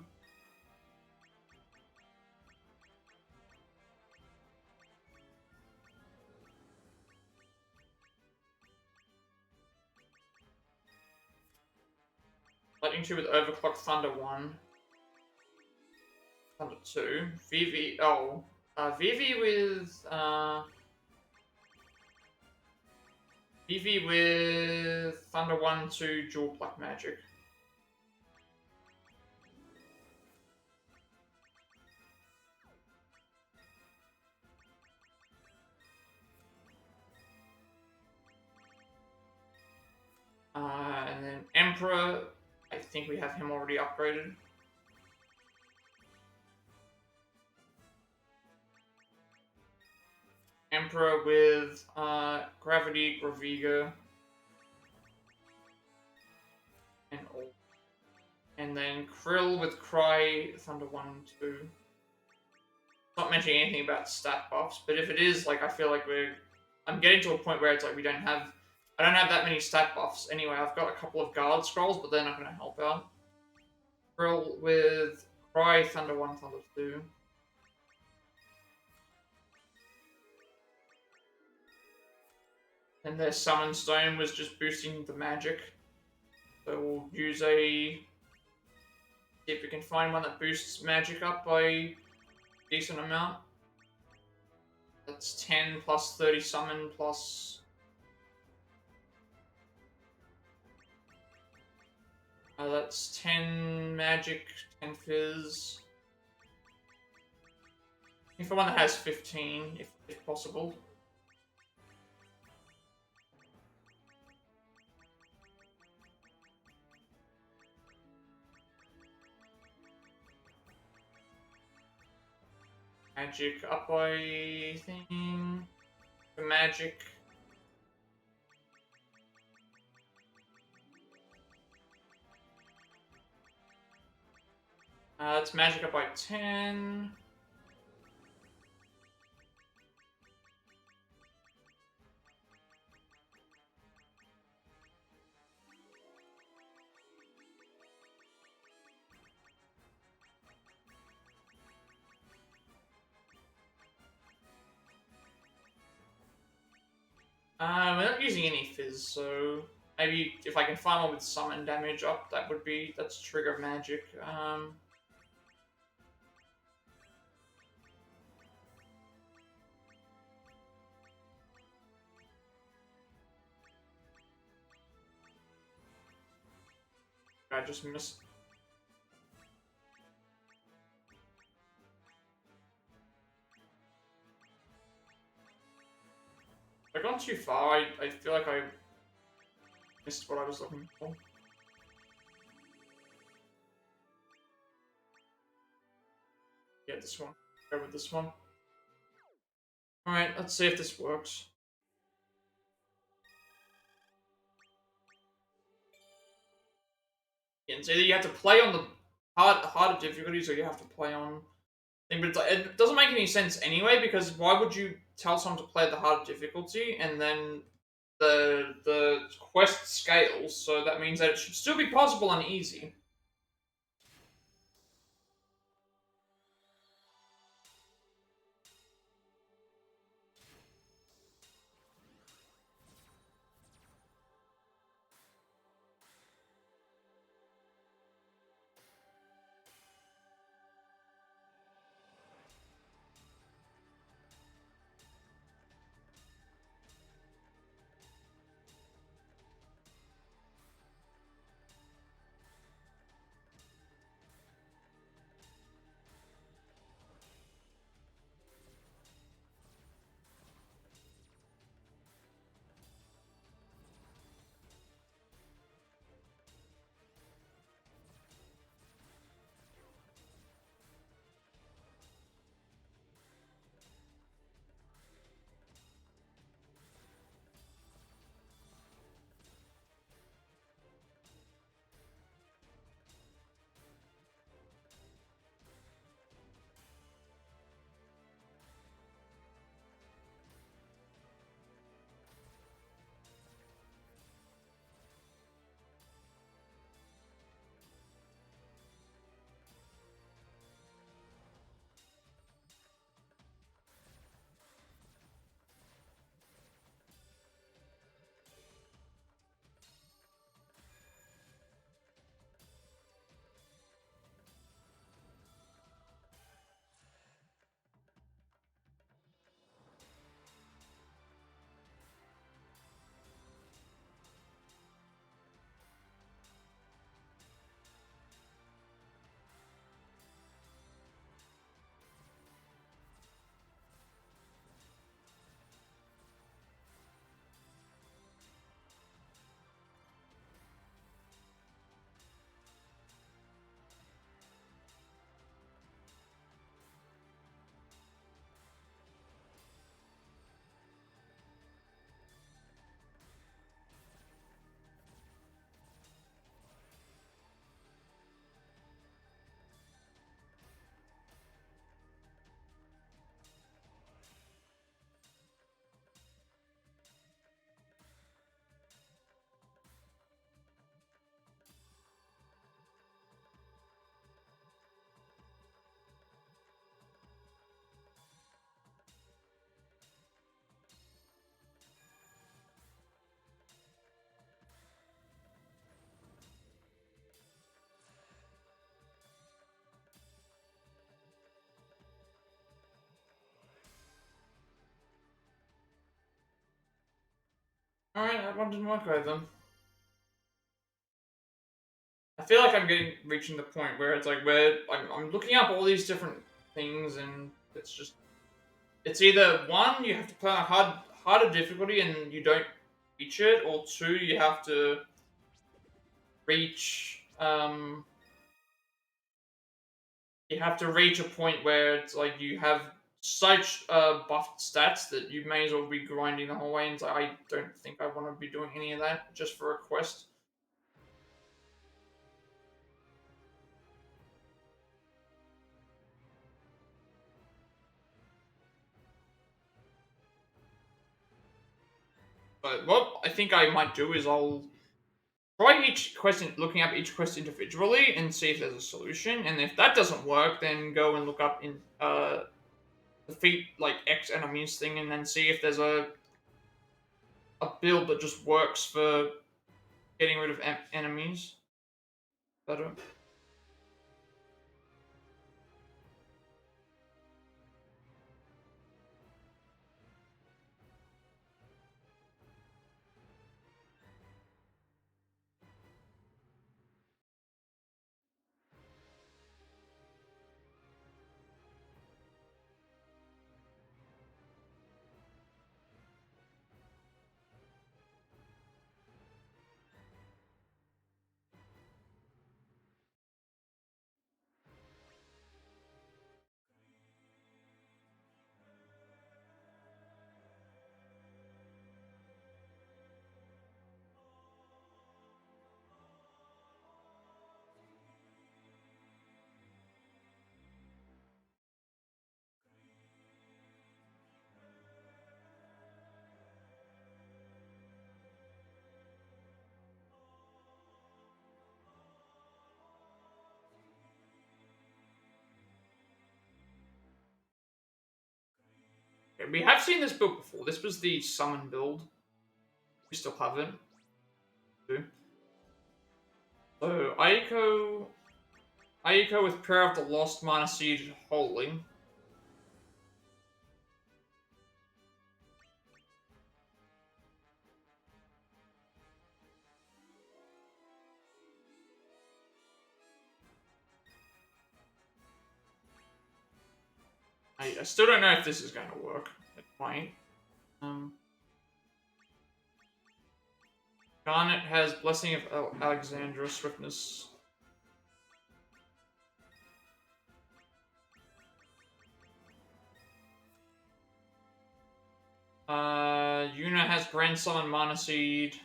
Lightning 2 with Overclock Thunder 1. Thunder 2. Vivi. Oh. Vivi with. Vivi with Thunder 1 2 Dual Black Magic. And then Emperor, I think we have him already upgraded. Emperor with Gravity, Graviga, and all. And then Krill with Cry, Thunder 1 2. Not mentioning anything about stat buffs, but if it is, like, I feel like I'm getting to a point where it's like I don't have that many stat buffs. Anyway, I've got a couple of guard scrolls, but they're not going to help out. Krill with Cry, Thunder 1, Thunder 2. And their Summon Stone was just boosting the magic. So we'll use see if we can find one that boosts magic up by a decent amount. That's 10 plus 30 summon plus... that's 10 magic, 10 fizz. If for one that has 15, if possible. Magic up by thing. The magic. That's magic up by 10. We're not using any fizz, so maybe if I can find one with summon damage up, that's trigger magic. I just missed. I've gone too far. I feel like I missed what I was looking for. Yeah, this one. Go with this one. Alright, let's see if this works. Yeah, it's either you have to play on the harder difficulties or you have to play on... But it doesn't make any sense anyway, because why would you tell someone to play the harder difficulty and then the quest scales, so that means that it should still be possible on easy. Alright, that one didn't work either. I feel like I'm reaching the point where it's like where I'm looking up all these different things and it's just it's either one you have to play on a harder difficulty and you don't reach it, or two you have to reach a point where it's like you have such buffed stats that you may as well be grinding the whole way. And it's like, I don't think I want to be doing any of that just for a quest. But what I think I might do is I'll try each question, looking up each quest individually, and see if there's a solution. And if that doesn't work, then go and look up in defeat like X enemies thing, and then see if there's a build that just works for getting rid of enemies better. We have seen this build before. This was the summon build. We still have it. So Aiko with Prayer of the Lost Mana Siege Holy. I still don't know if this is going to work. It might. Garnet has Blessing of Alexandra Swiftness. Yuna has Grand Summon Mana Seed.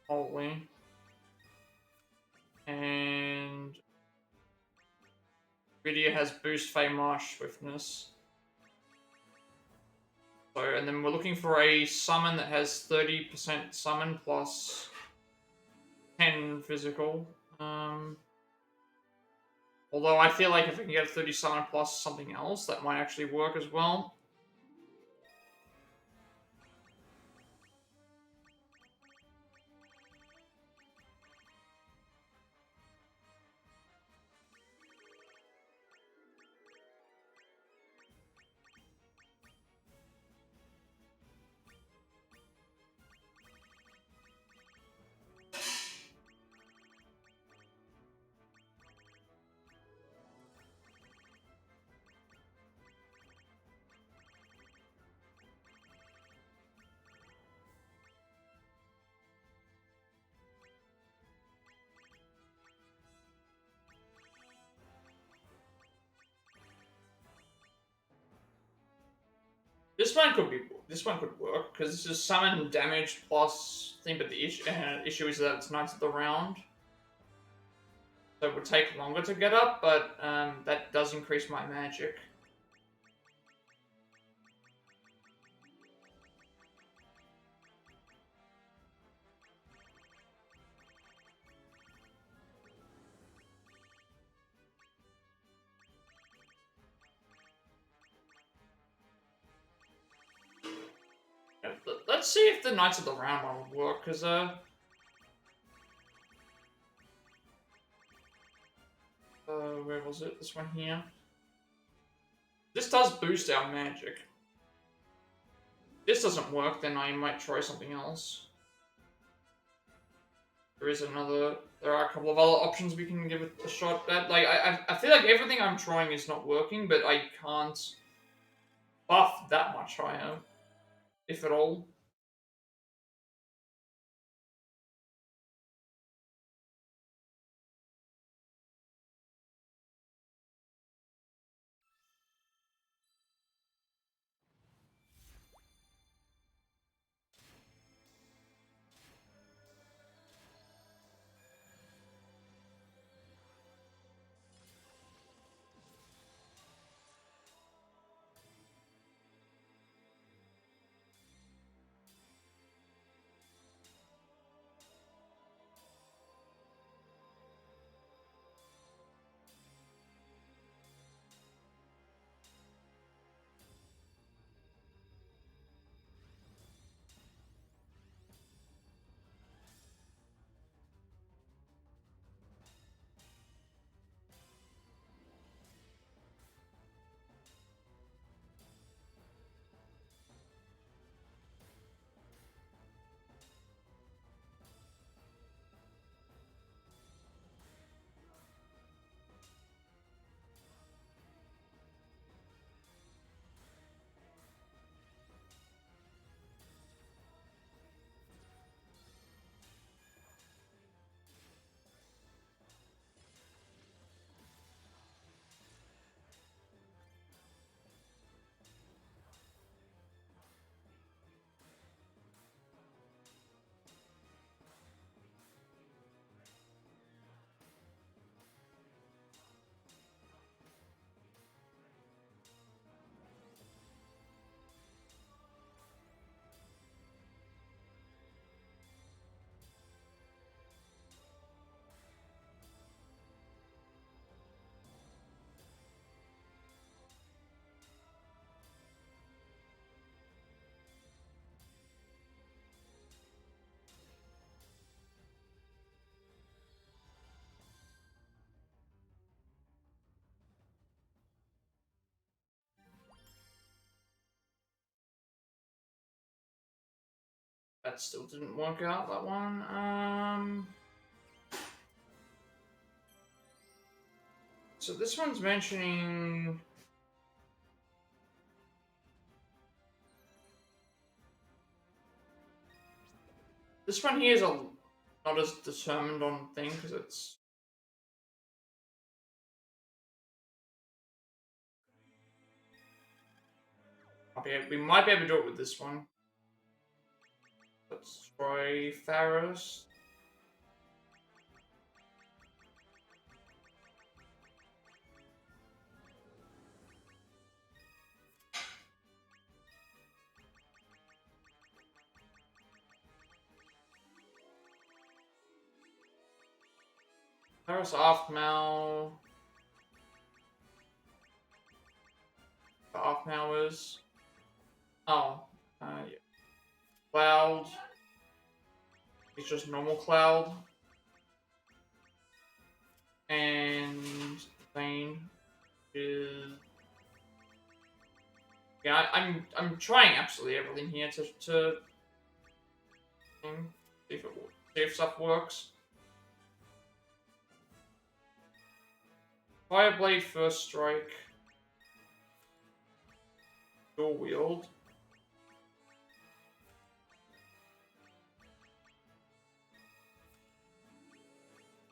Holy. And Vidya has Boost Feymarsh Swiftness. So, and then we're looking for a summon that has 30% summon plus 10 physical. Although I feel like if I can get a 30 summon plus something else, that might actually work as well. This one could work because this is summon damage plus thing, but the issue is that it's Knights of the Round, so it would take longer to get up. But that does increase my magic. Let's see if the Knights of the Round one would work, because where was it? This one here. This does boost our magic. this doesn't work, then I might try something else. There are a couple of other options we can give it a shot at. Like, I feel like everything I'm trying is not working, but I can't buff that much higher, if at all. That still didn't work out, that one. So this one's mentioning... This one here is not as determined on thing, because it's... We might be able to do it with this one. Let's try Pharos. Pharos Aftermath. Aftermath is... Oh. Yeah. Cloud. It's just normal Cloud. And Thane is... Yeah, I'm trying absolutely everything here to see if stuff works. Fireblade First Strike. Dual Wield.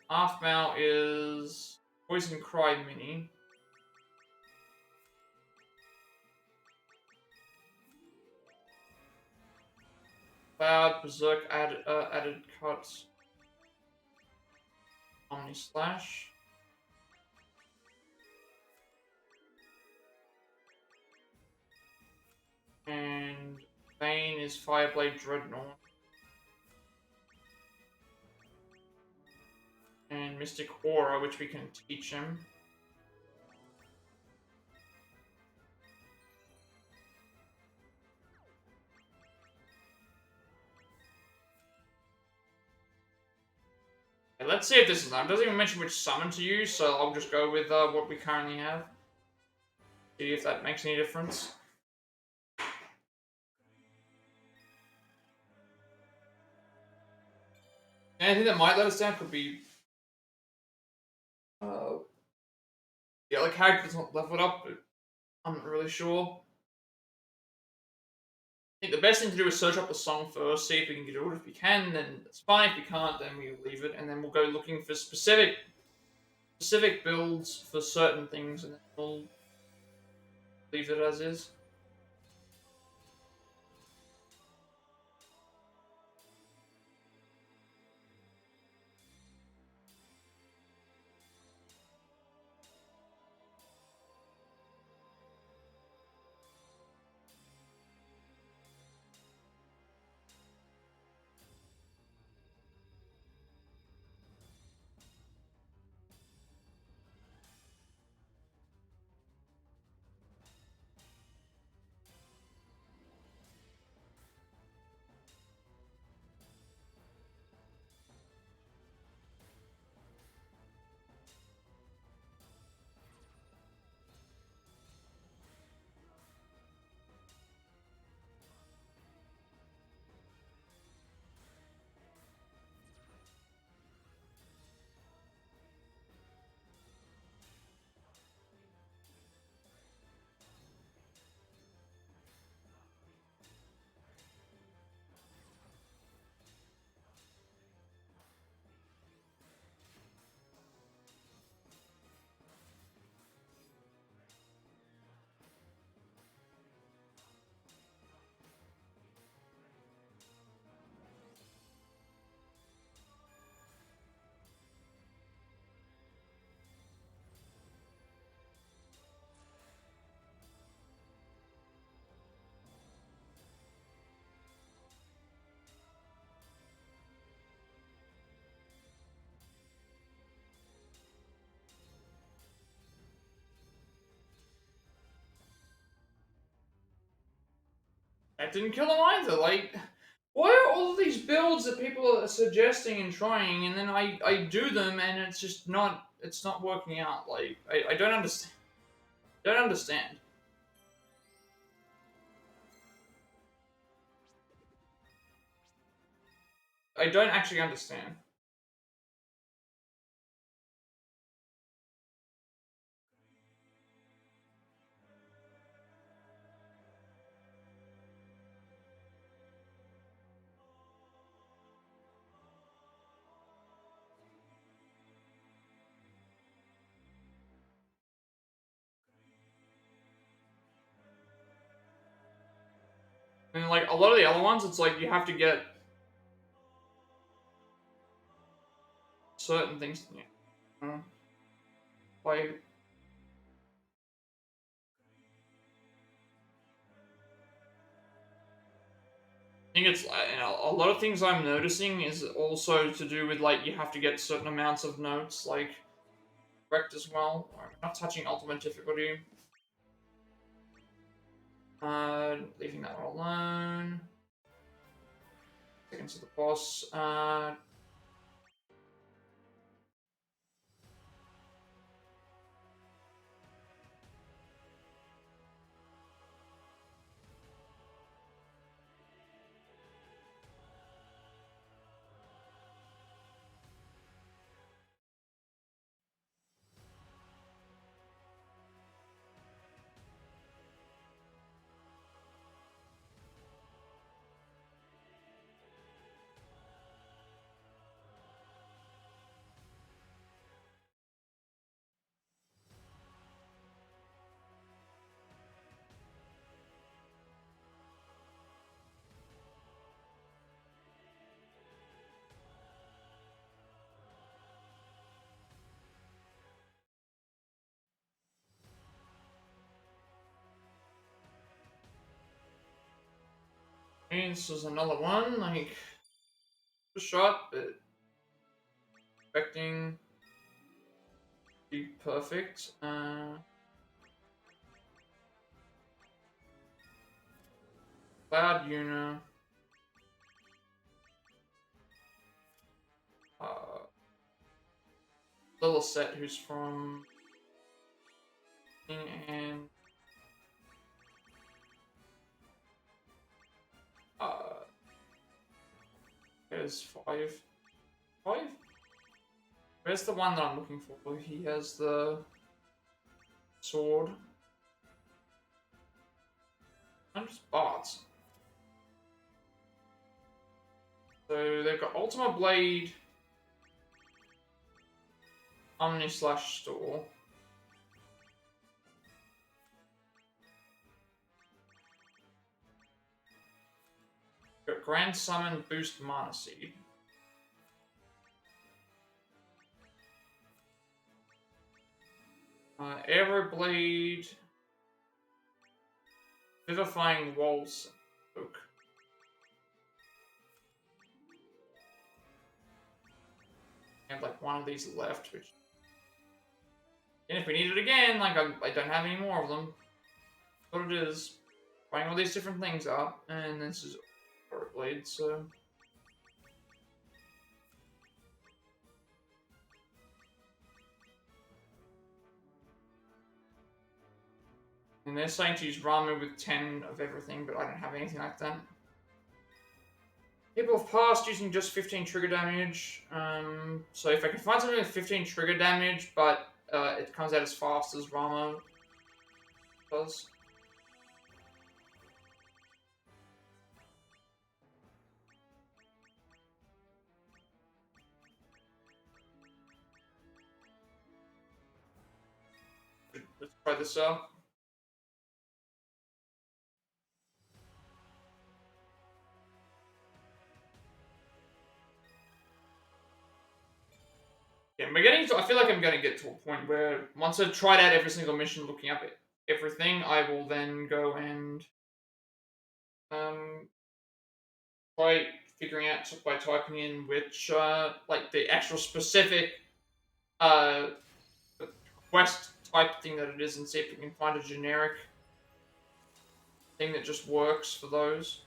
Half-Mount is Poison Cry Mini. Cloud, Berserk, added cuts. Omni Slash. And Bane is Fireblade Dreadnought. And Mystic Aura, which we can teach him. Okay, let's see if this is enough. It doesn't even mention which summon to use, so I'll just go with what we currently have. See if that makes any difference. Anything that might let us down could be uh, the other character's not leveled up, but I'm not really sure. I think the best thing to do is search up the song first, see if we can get it. If we can, then it's fine. If we can't, then we leave it, and then we'll go looking for specific builds for certain things, and then we'll leave it as is. That didn't kill him either. Like, why are all of these builds that people are suggesting and trying, and then I do them, and it's not working out. Like, I don't understand. Don't understand. I don't actually understand. And like a lot of the other ones, it's like you have to get certain things. Yeah. Like I think it's a lot of things I'm noticing is also to do with like you have to get certain amounts of notes like correct as well. I'm not touching ultimate difficulty. Leaving that one alone. Seconds to the boss. And this is another one like a shot, but expecting to be perfect. Cloud Una. Uh, Little Set, who's from and uh, there's 5. Where's the one that I'm looking for? He has the sword. I'm just bots. So they've got Ultima Blade, Omni slash Store. Got Grand Summon, Boost Mana Seed. Arrow Blade, Vivifying Walls, Oak. I have like one of these left, which. And if we need it again, like I don't have any more of them. That's what it is. Buying all these different things up, and this is Arrow Blade, so. And they're saying to use Ramu with 10 of everything, but I don't have anything like that. People have passed using just 15 trigger damage. So if I can find something with 15 trigger damage, but it comes out as fast as Ramu does. Let's try this out. Yeah, we're getting to, I feel like I'm going to get to a point where once I've tried out every single mission, looking up at everything, I will then go and try figuring out by typing in which, like the actual specific uh, quest type thing that it is, and see if we can find a generic thing that just works for those.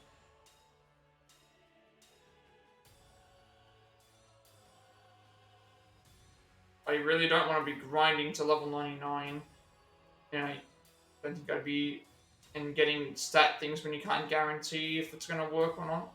I really don't want to be grinding to level 99. And I don't think I'd be in getting stat things when you can't guarantee if it's going to work or not.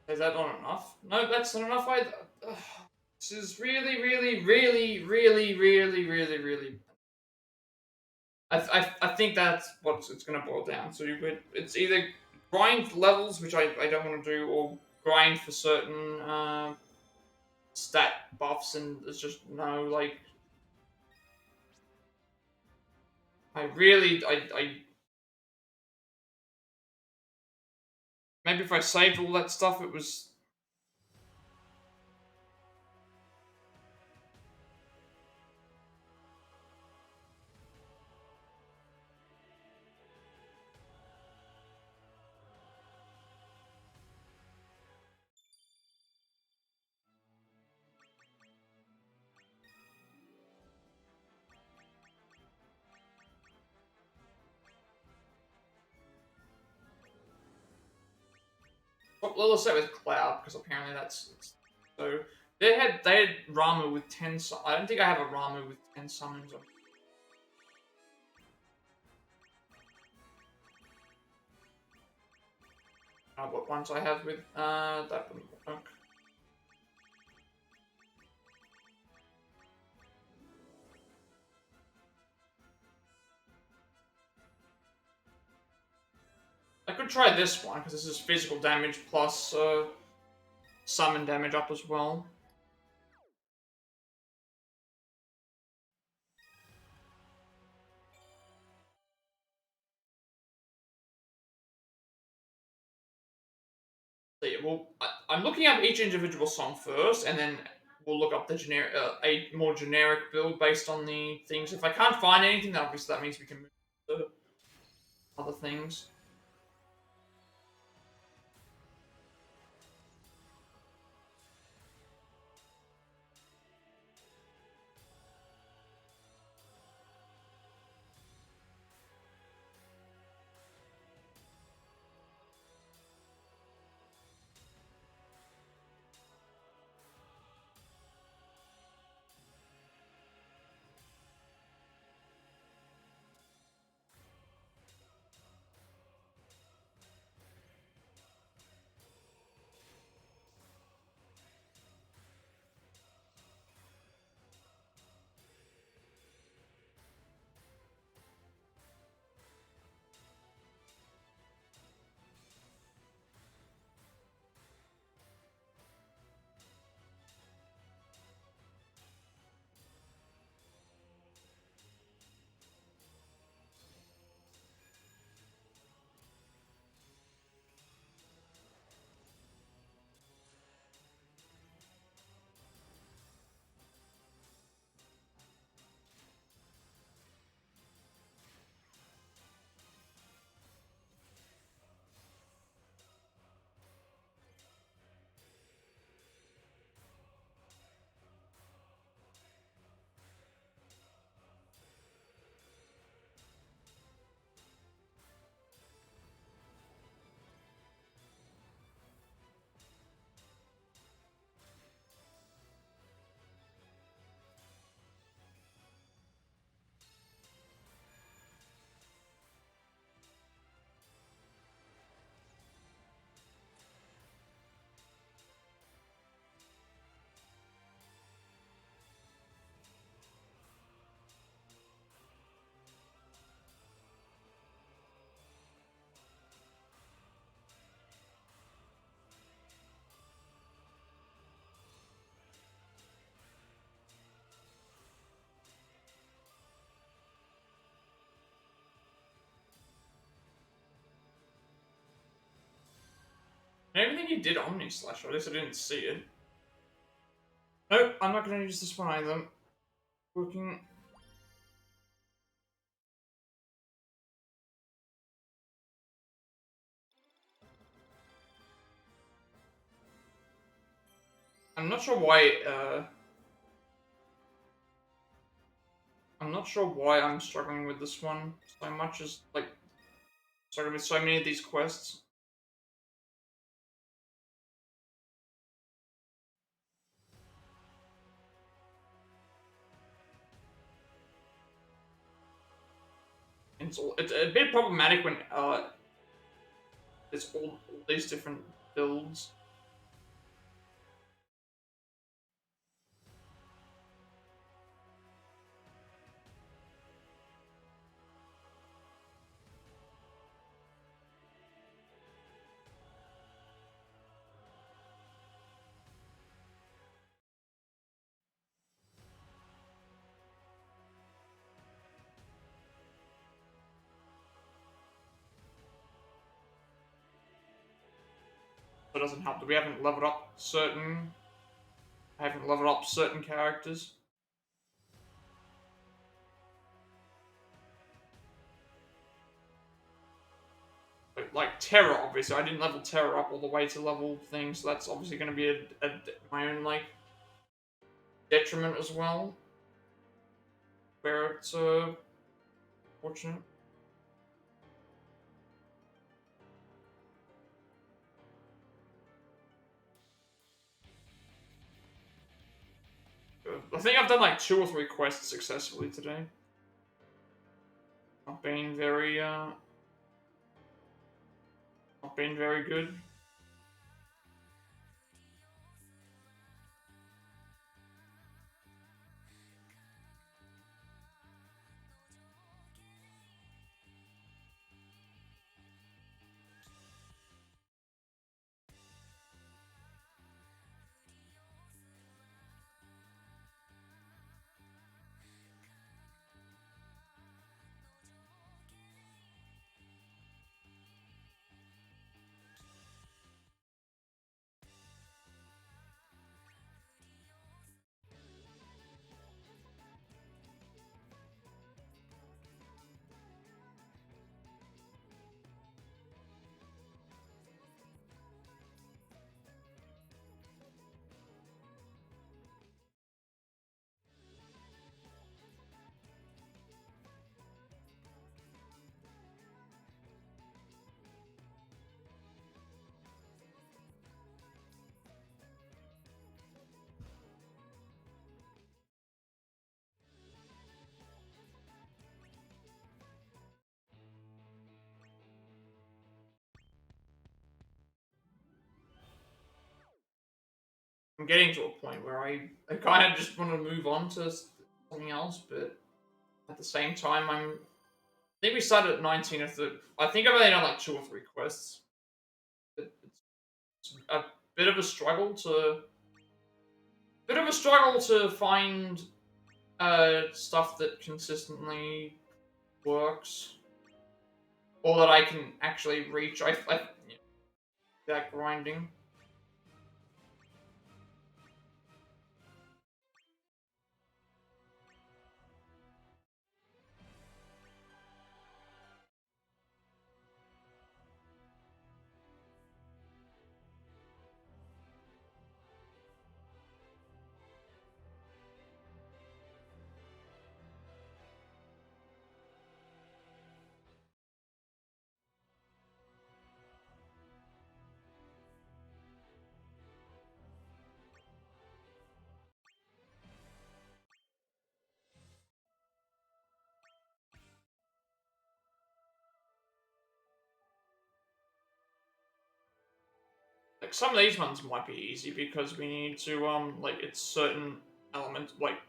Is that not enough? No, that's not enough either. Ugh. This is really, really, really, really, really, really, really. I think that's what it's going to boil down to. It's either grind levels, which I don't want to do, or grind for certain stat buffs, and there's just no, like. I maybe if I saved all that stuff, it was. let's start with Cloud because apparently that's so. They had Ramu with 10. I don't think I have a Ramu with 10 summons. What ones I have with that wouldn't work. I could try this one because this is physical damage plus summon damage up as well. So yeah, well, I'm looking up each individual song first, and then we'll look up the generic, a more generic build based on the things. If I can't find anything, then obviously that means we can move to other things. I don't think he did Omni Slash, or at least I didn't see it. Nope, I'm not going to use this one either. Working. I'm not sure why. I'm not sure why I'm struggling with this one so much. As like struggling with so many of these quests. It's a bit problematic when there's all these different builds. That doesn't help that we haven't leveled up certain. I haven't leveled up certain characters. Like Terra, obviously, I didn't level Terra up all the way to level things, so that's obviously going to be my own like detriment as well. Where it's fortunate. I think I've done like 2 or 3 quests successfully today. Not been very, not been very good. I'm getting to a point where I kind of just want to move on to something else, but at the same time, I think we started at 19 or 30. I think I've only done like 2 or 3 quests. It's a bit of a struggle to, find stuff that consistently works or that I can actually reach. That grinding. Like some of these ones might be easy because we need to like it's certain elements like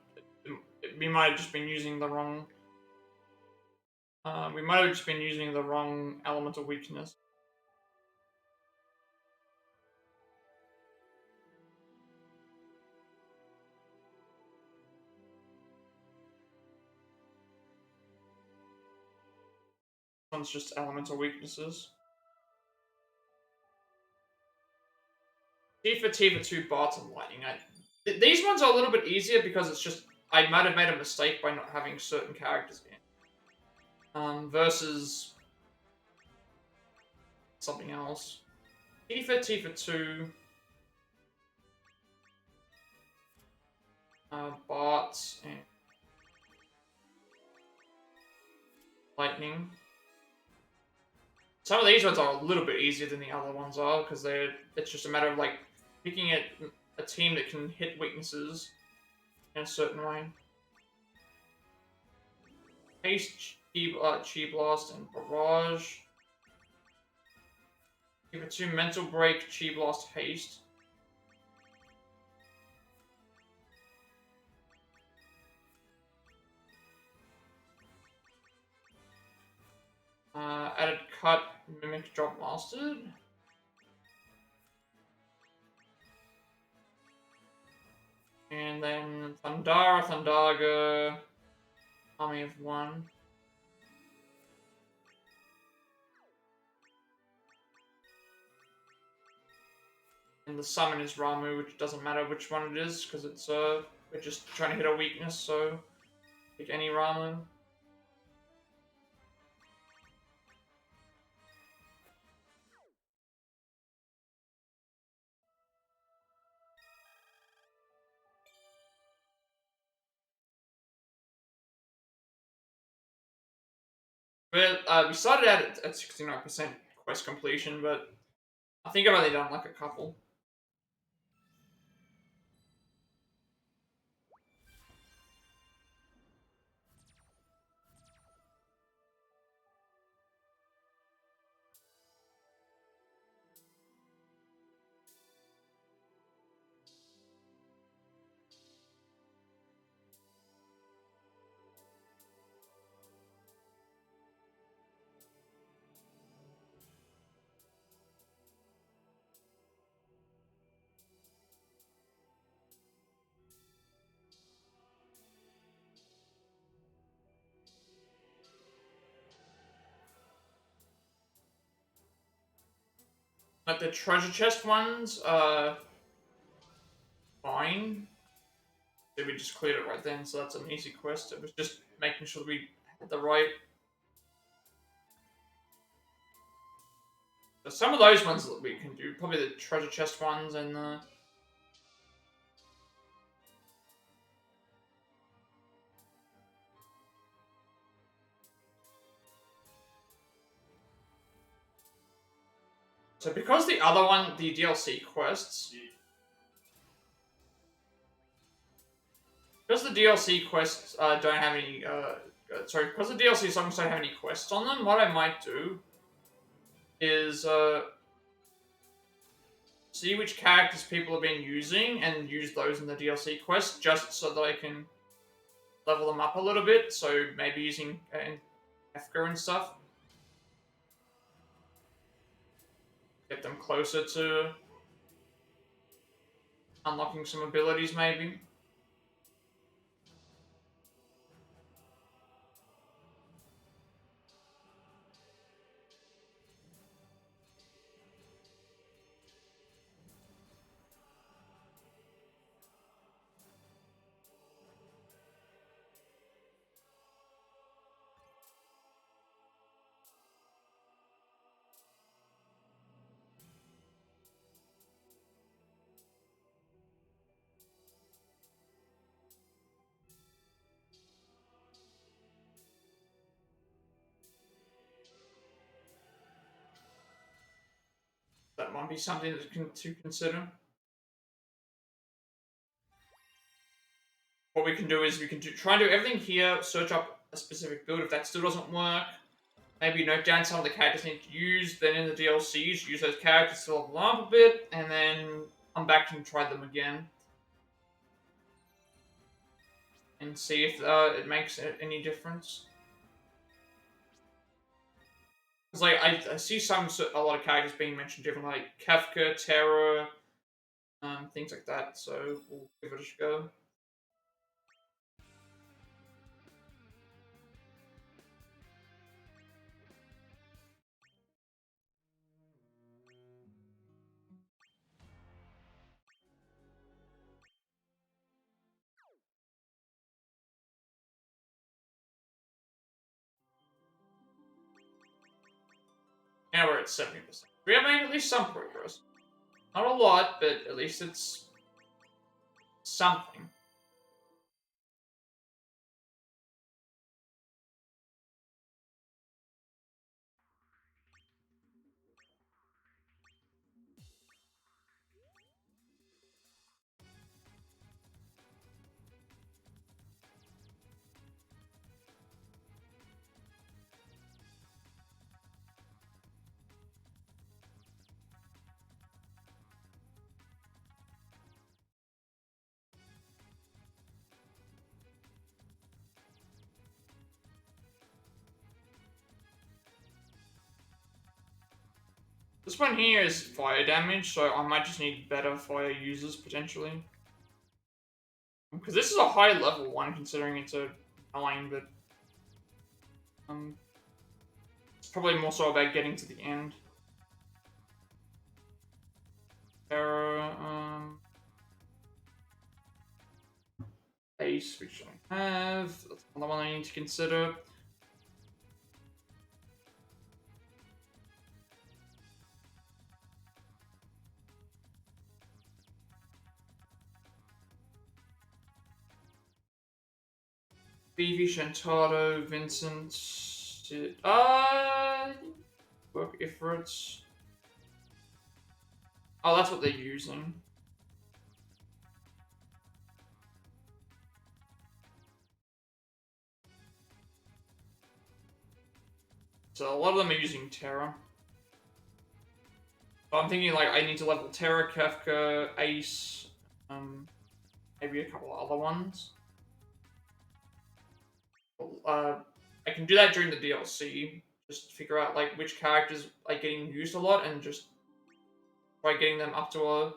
we might have just been using the wrong we might have just been using the wrong elemental weakness. One's just elemental weaknesses. Tifa 2 Bart and Lightning. These ones are a little bit easier because it's just I might have made a mistake by not having certain characters in. Versus something else. Tifa 2, Bart, and Lightning. Some of these ones are a little bit easier than the other ones are because it's just a matter of like picking a team that can hit weaknesses in a certain way. Haste, Chi Blast, and Barrage. Tifa 2 Mental Break, Chi Blast, Haste. Added Cut, Mimic, Drop Mastered. And then Thundara, Thundaga, Army of One. And the summon is Ramu, which doesn't matter which one it is, because it's we're just trying to hit a weakness, so pick any Ramu. But we started out at 69% quest completion, but I think I've only done like a couple. Like the treasure chest ones, fine. So we just cleared it right then, so that's an easy quest. It was just making sure we had the right. So some of those ones that we can do, probably the treasure chest ones and the. So because the other one, the DLC quests, because the DLC quests don't have any, sorry, because the DLC songs don't have any quests on them, what I might do is see which characters people have been using and use those in the DLC quest just so that I can level them up a little bit. So maybe using Kefka and stuff, get them closer to unlocking some abilities, maybe. That might be something to consider. What we can do is we can try and do everything here, search up a specific build. If that still doesn't work, maybe note down some of the characters need to use. Then in the DLCs, use those characters to level them up a bit, and then come back and try them again. And see if it makes any difference. Because like I see a lot of characters being mentioned different, like Kefka, Terra, things like that. So we'll give it a go. Now we're at 70%. We have made at least some progress. Not a lot, but at least it's something. This one here is fire damage, so I might just need better fire users potentially. Because this is a high level one, considering it's a 9, but it's probably more so about getting to the end. Terra, Ace, which I have. That's another one I need to consider. Vivi, Shantado, Vincent, work Ifrits. Oh, that's what they're using. So a lot of them are using Terra. But I'm thinking like I need to level Terra, Kefka, Ace, maybe a couple of other ones. I can do that during the DLC. Just figure out like which characters are getting used a lot and just try getting them up to a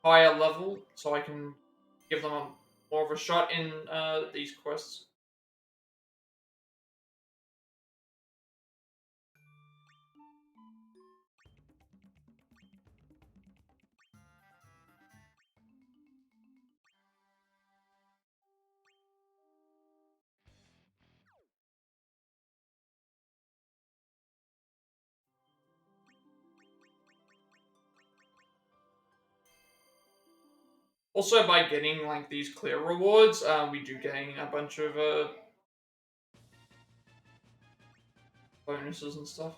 higher level so I can give them more of a shot in these quests. Also, by getting like these clear rewards, we do gain a bunch of bonuses and stuff.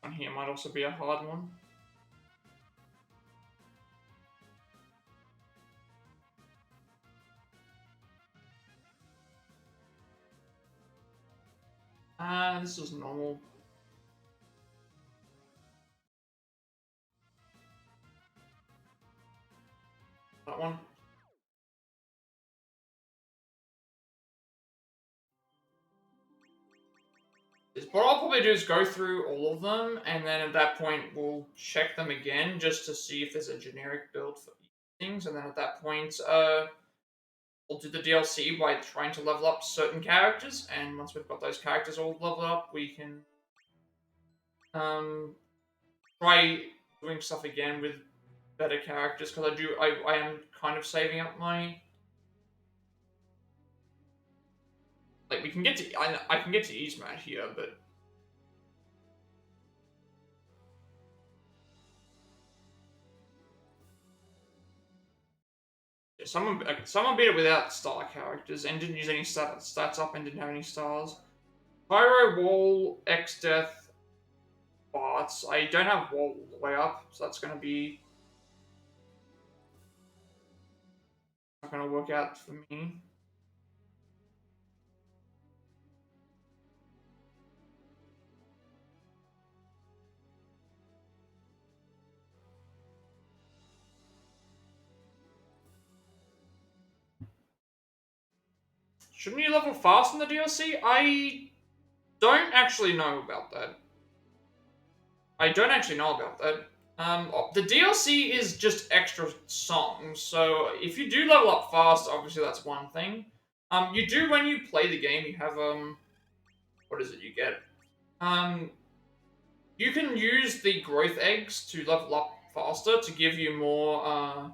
And here might also be a hard one. This is normal. That one. What I'll probably do is go through all of them, and then at that point we'll check them again just to see if there's a generic build for things, and then at that point, we'll do the DLC by trying to level up certain characters, and once we've got those characters all leveled up, we can try doing stuff again with better characters, because I am kind of saving up my... Like, we can get to... I can get to Eastmat here, but... Yeah, someone beat it without star characters, and didn't use any stats up, and didn't have any stars. Pyro, Wall, X-Death, Barts. I don't have Wall all the way up, so that's going to be... not going to work out for me. Shouldn't you level fast in the DLC? I don't actually know about that. I don't actually know about that. The DLC is just extra songs, so if you do level up fast, obviously that's one thing. You do when you play the game, you have, what is it you get? You can use the growth eggs to level up faster to give you more,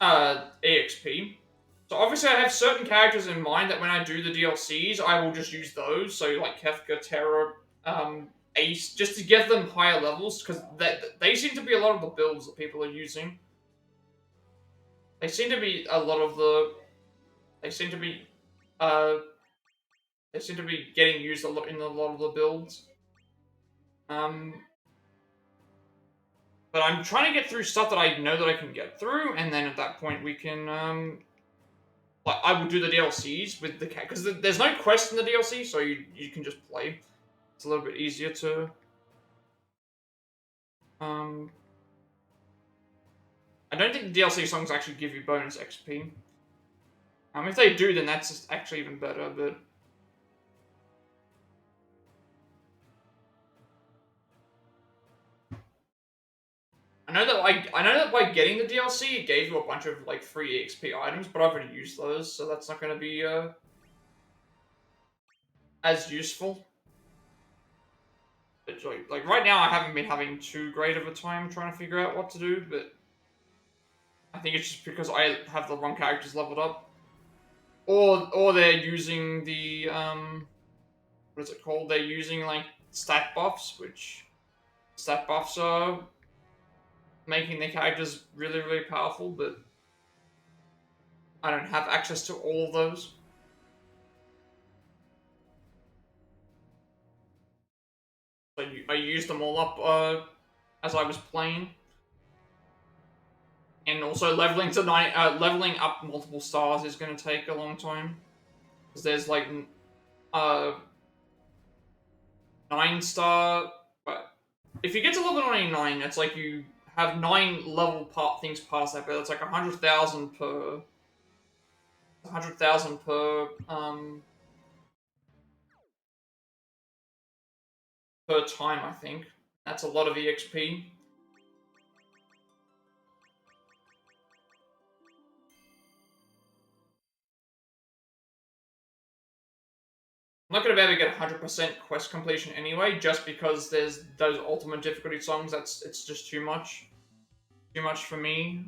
EXP. So obviously I have certain characters in mind that when I do the DLCs, I will just use those. So like Kefka, Terra, Ace, just to get them higher levels, because they seem to be a lot of the builds that people are using. They seem to be a lot of the... They seem to be... They seem to be getting used a lot in a lot of the builds. But I'm trying to get through stuff that I know that I can get through, and then at that point we can, like, I will do the DLCs with the cat, because there's no quest in the DLC, so you can just play. It's a little bit easier to, I don't think the DLC songs actually give you bonus XP. If they do, then that's just actually even better, but... I know that by getting the DLC, it gave you a bunch of, like, free EXP items, but I've already used those, so that's not going to be, as useful. But, like, right now I haven't been having too great of a time trying to figure out what to do, but... I think it's just because I have the wrong characters leveled up. Or they're using the, what is it called? They're using, like, stat buffs, which... Stat buffs are making their characters really, really powerful, but... I don't have access to all of those. So I used them all up, as I was playing. And also leveling to leveling up multiple stars is going to take a long time. Because there's, like, 9-star... But if you get to level 99, it's like you have 9 level things past that, but it's like 100,000 per... 100,000 per time, I think. That's a lot of EXP. I'm not gonna be able to get 100% quest completion anyway, just because there's those ultimate difficulty songs. It's just too much for me.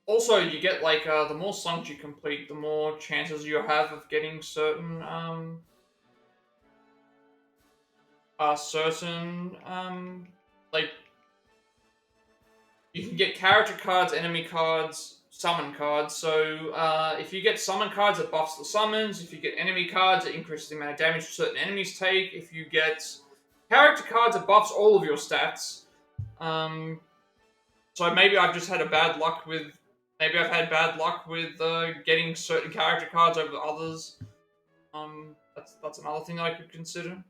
Also, you get like the more songs you complete, the more chances you have of getting certain like you can get character cards, enemy cards, summon cards. So if you get summon cards, it buffs the summons. If you get enemy cards, it increases the amount of damage certain enemies take. If you get character cards, it buffs all of your stats. So maybe I've just had a bad luck with. Maybe I've had bad luck with getting certain character cards over others. That's another thing I could consider.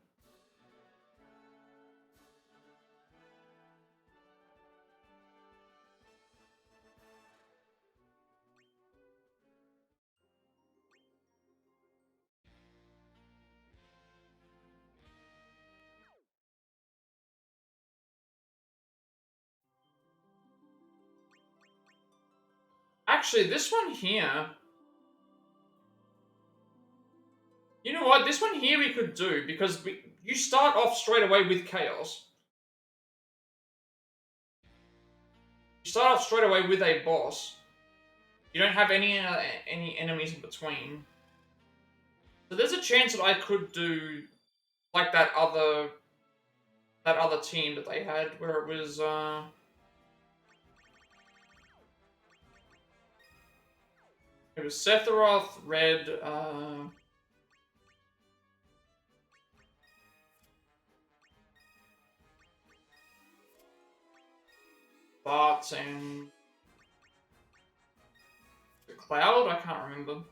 Actually, this one here. You know what? This one here we could do because you start off straight away with chaos. You start off straight away with a boss. You don't have any enemies in between. So there's a chance that I could do like that other team that they had where it was Sephiroth, Red, Bart, and Cloud. I can't remember.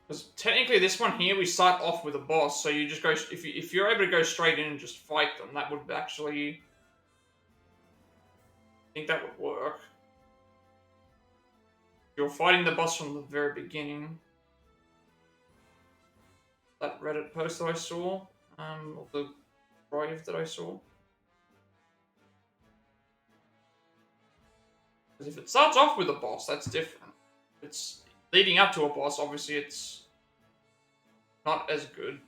Because technically, this one here we start off with a boss, so you just go if you're able to go straight in and just fight them, that would actually I think that would work. You're fighting the boss from the very beginning. That Reddit post that I saw, or the drive that I saw. Because if it starts off with a boss, that's different. If it's leading up to a boss, obviously it's not as good.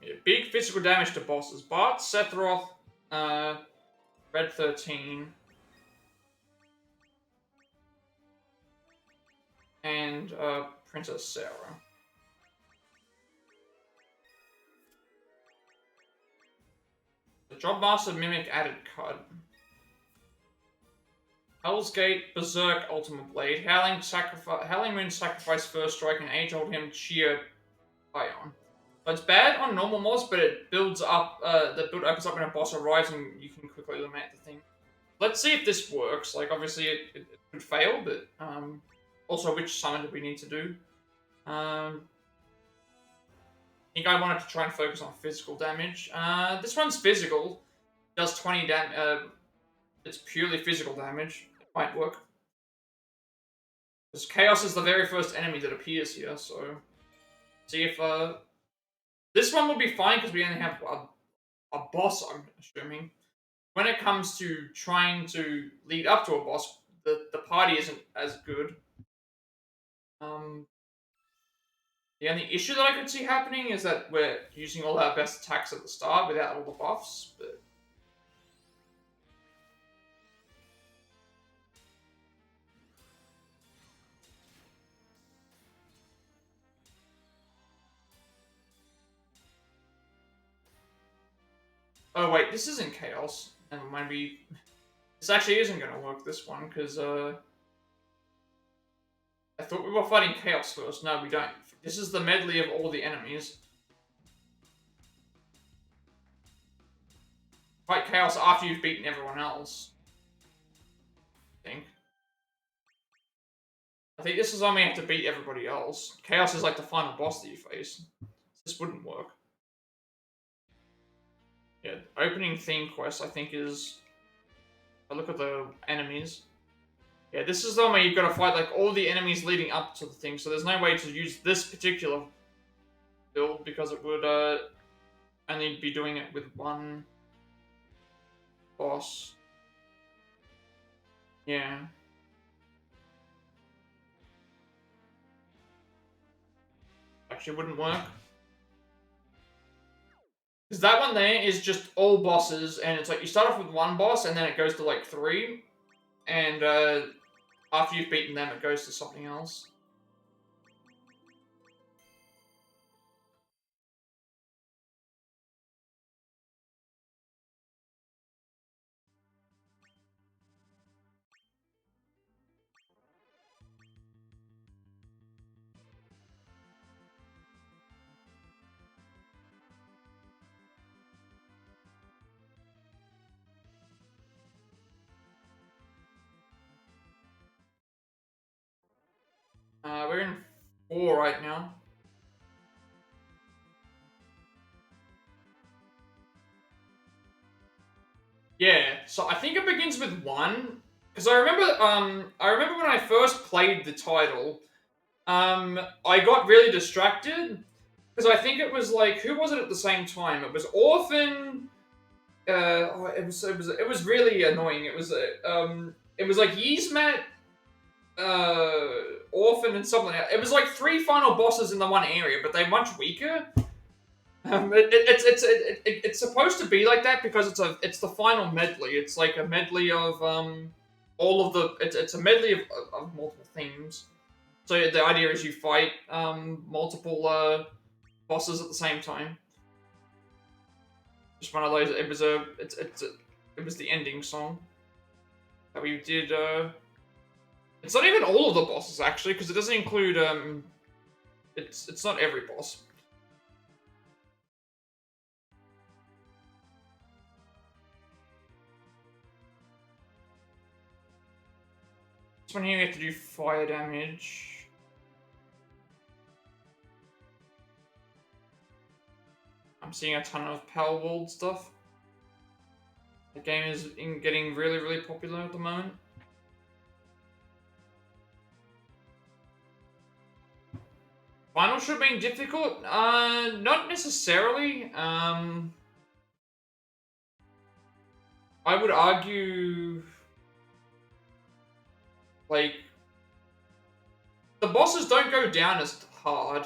Yeah, big physical damage to bosses. Bart, Sephiroth, Red 13, and Princess Sarah. The Jobmaster Mimic added card. Hell's Gate, Berserk, Ultimate Blade, Howling Moon Sacrifice First Strike, and Age-Old Hymn Cheer Ion. So it's bad on normal mods, but it builds up, the build opens up when a boss arrives and you can quickly eliminate the thing. Let's see if this works. Like, obviously it could fail, but, also which summon do we need to do? I think I wanted to try and focus on physical damage. This one's physical. Does 20 damage, it's purely physical damage. It might work. Because Chaos is the very first enemy that appears here, so... See if, this one will be fine, because we only have a boss, I'm assuming. When it comes to trying to lead up to a boss, the party isn't as good. The only issue that I could see happening is that we're using all our best attacks at the start without all the buffs, but... Oh wait, this isn't Chaos. Never mind, this actually isn't gonna work, this one, because, I thought we were fighting Chaos first. No, we don't. This is the medley of all the enemies. Fight Chaos after you've beaten everyone else. I think. I think this is when we have to beat everybody else. Chaos is like the final boss that you face. This wouldn't work. Yeah, opening theme quest I think is. I look at the enemies. Yeah, this is the one where you've got to fight like all the enemies leading up to the thing. So there's no way to use this particular build because it would only be doing it with one boss. Yeah. Actually wouldn't work. Because that one there is just all bosses, and it's like you start off with one boss, and then it goes to like 3, and after you've beaten them, it goes to something else. We're in 4 right now. Yeah, so I think it begins with 1, because I remember when I first played the title, I got really distracted, because I think it was like, who was it at the same time? It was Orphan, it was really annoying. It was like Yzmat, Orphan, and something else. It was like 3 final bosses in the one area, but they're much weaker. It's supposed to be like that because it's the final medley. It's like a medley of all of the it's a medley of multiple themes. So the idea is you fight multiple bosses at the same time. Just one of those. It was the ending song that we did. It's not even all of the bosses actually, because it doesn't include it's not every boss. This one here you have to do fire damage. I'm seeing a ton of Power World stuff. The game is getting really, really popular at the moment. Final should have been difficult? Not necessarily. I would argue, like, the bosses don't go down as hard.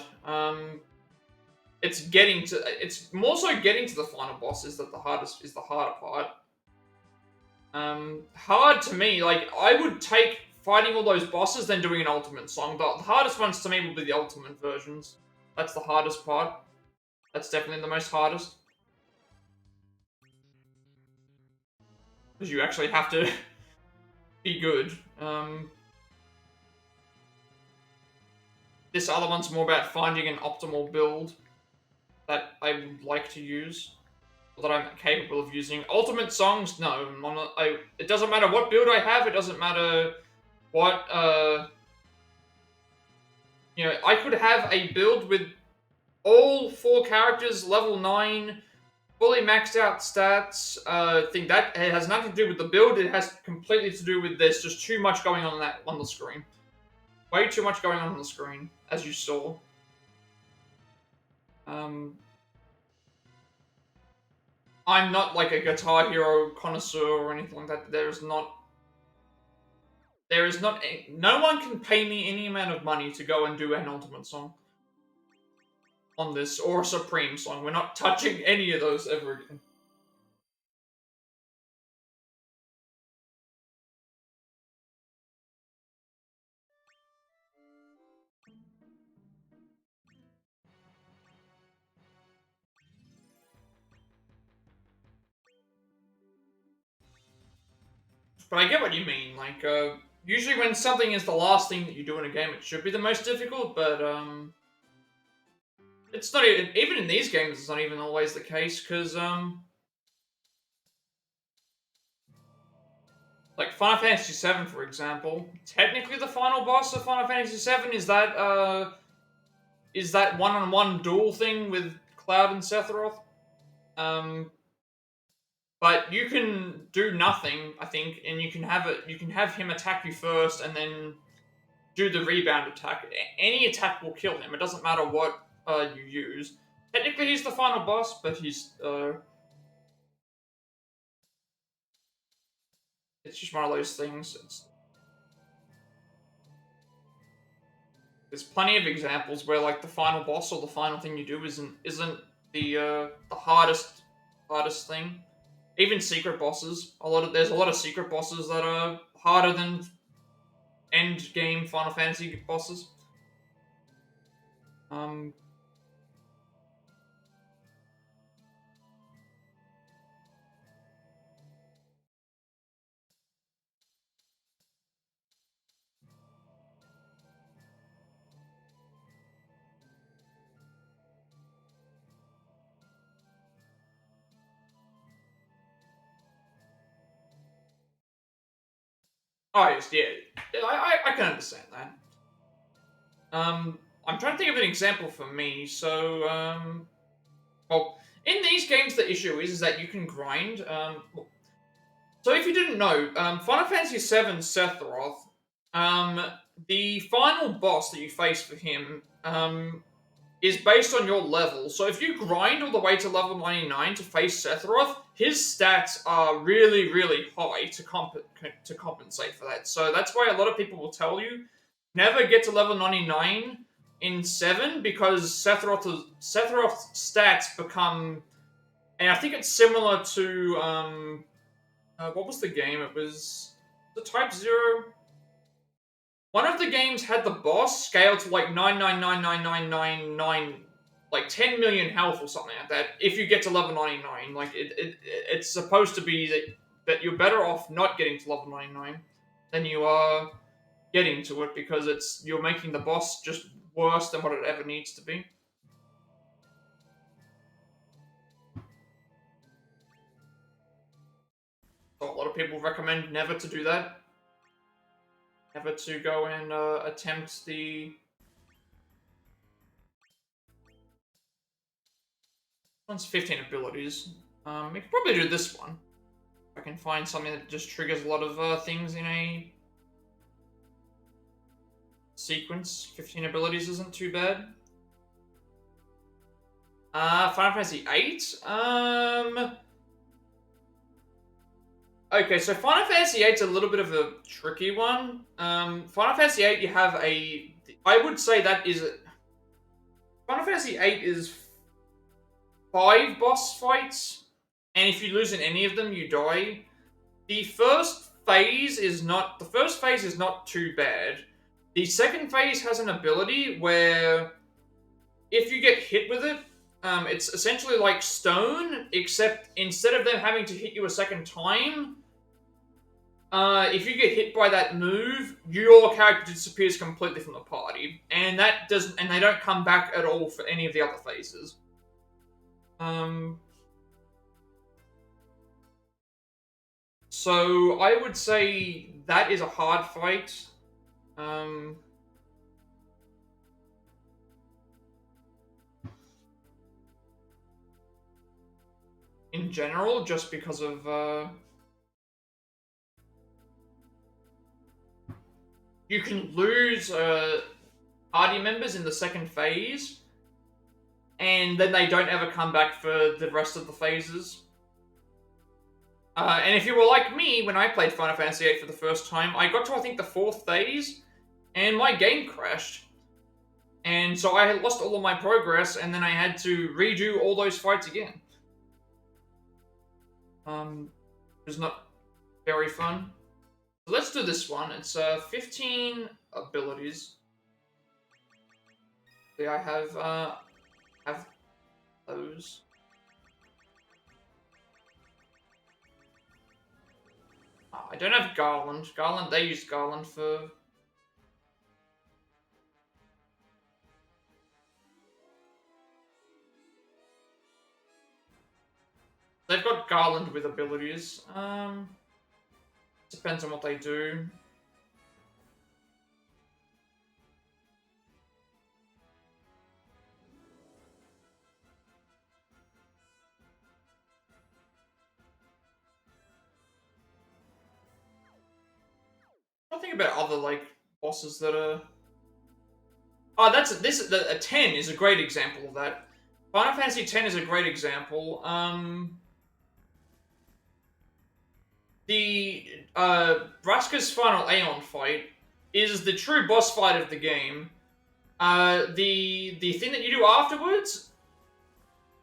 It's more so getting to the final boss is the harder part. Hard to me, like, I would take fighting all those bosses than doing an ultimate song. The hardest ones to me will be the ultimate versions. That's the hardest part. That's definitely the most hardest. Because you actually have to be good. This other one's more about finding an optimal build that I would like to use, or that I'm capable of using. Ultimate songs, no. It doesn't matter what build I have, it doesn't matter what, I could have a build with all 4 characters, level 9, fully maxed out stats. Think that it has nothing to do with the build, it has completely to do with there's just too much going on the screen. Way too much going on the screen, as you saw. I'm not like a Guitar Hero connoisseur or anything like that. There is not. No one can pay me any amount of money to go and do an Ultimate song on this, or a Supreme song. We're not touching any of those ever again. But I get what you mean. Like, usually when something is the last thing that you do in a game, it should be the most difficult, but, it's not even in these games, it's not even always the case, because, Like Final Fantasy VII, for example, technically the final boss of Final Fantasy VII is that one-on-one duel thing with Cloud and Sephiroth. Um, but you can do nothing, I think, and you can have him attack you first, and then do the rebound attack. Any attack will kill him. It doesn't matter what you use. Technically, he's the final boss, but it's just one of those things. There's plenty of examples where like the final boss or the final thing you do isn't the hardest thing. Even secret bosses. There's a lot of secret bosses that are harder than end game Final Fantasy bosses. Um, oh yes, yeah, I can understand that. I'm trying to think of an example for me. So, well, in these games, the issue is that you can grind. So if you didn't know, Final Fantasy VII Sephiroth, um, the final boss that you face for him, is based on your level. So if you grind all the way to level 99 to face Sephiroth, his stats are really, really high to compensate for that. So that's why a lot of people will tell you never get to level 99 in 7 because Sephiroth's stats become, and I think it's similar to what was the game? It was the Type Zero. One of the games had the boss scaled to like 9999999, like 10 million health or something like that. If you get to level 99, like it's supposed to be that you're better off not getting to level 99 than you are getting to it because you're making the boss just worse than what it ever needs to be. So a lot of people recommend never to do that. Never to go and attempt the one's 15 abilities. We could probably do this one. I can find something that just triggers a lot of things in a sequence. 15 abilities isn't too bad. Final Fantasy VIII? Okay, so Final Fantasy VIII is a little bit of a tricky one. Final Fantasy VIII, you have I would say that is... Final Fantasy VIII is 5 boss fights, and if you lose in any of them, you die. The first phase is not too bad. The second phase has an ability where if you get hit with it, it's essentially like stone, except instead of them having to hit you a second time, if you get hit by that move, your character disappears completely from the party, and they don't come back at all for any of the other phases. So I would say that is a hard fight. In general, just because of you can lose party members in the second phase, and then they don't ever come back for the rest of the phases. And if you were like me, when I played Final Fantasy VIII for the first time, I got to, I think, the 4th phase, and my game crashed. And so I had lost all of my progress, and then I had to redo all those fights again. It was not very fun. So let's do this one. It's 15 abilities. See, I have those. I don't have Garland. They use Garland for... They've got Garland with abilities. Depends on what they do. I think about other like bosses that are. Oh, a 10 is a great example of that. Final Fantasy X is a great example. The Braska's final Aeon fight is the true boss fight of the game. The thing that you do afterwards,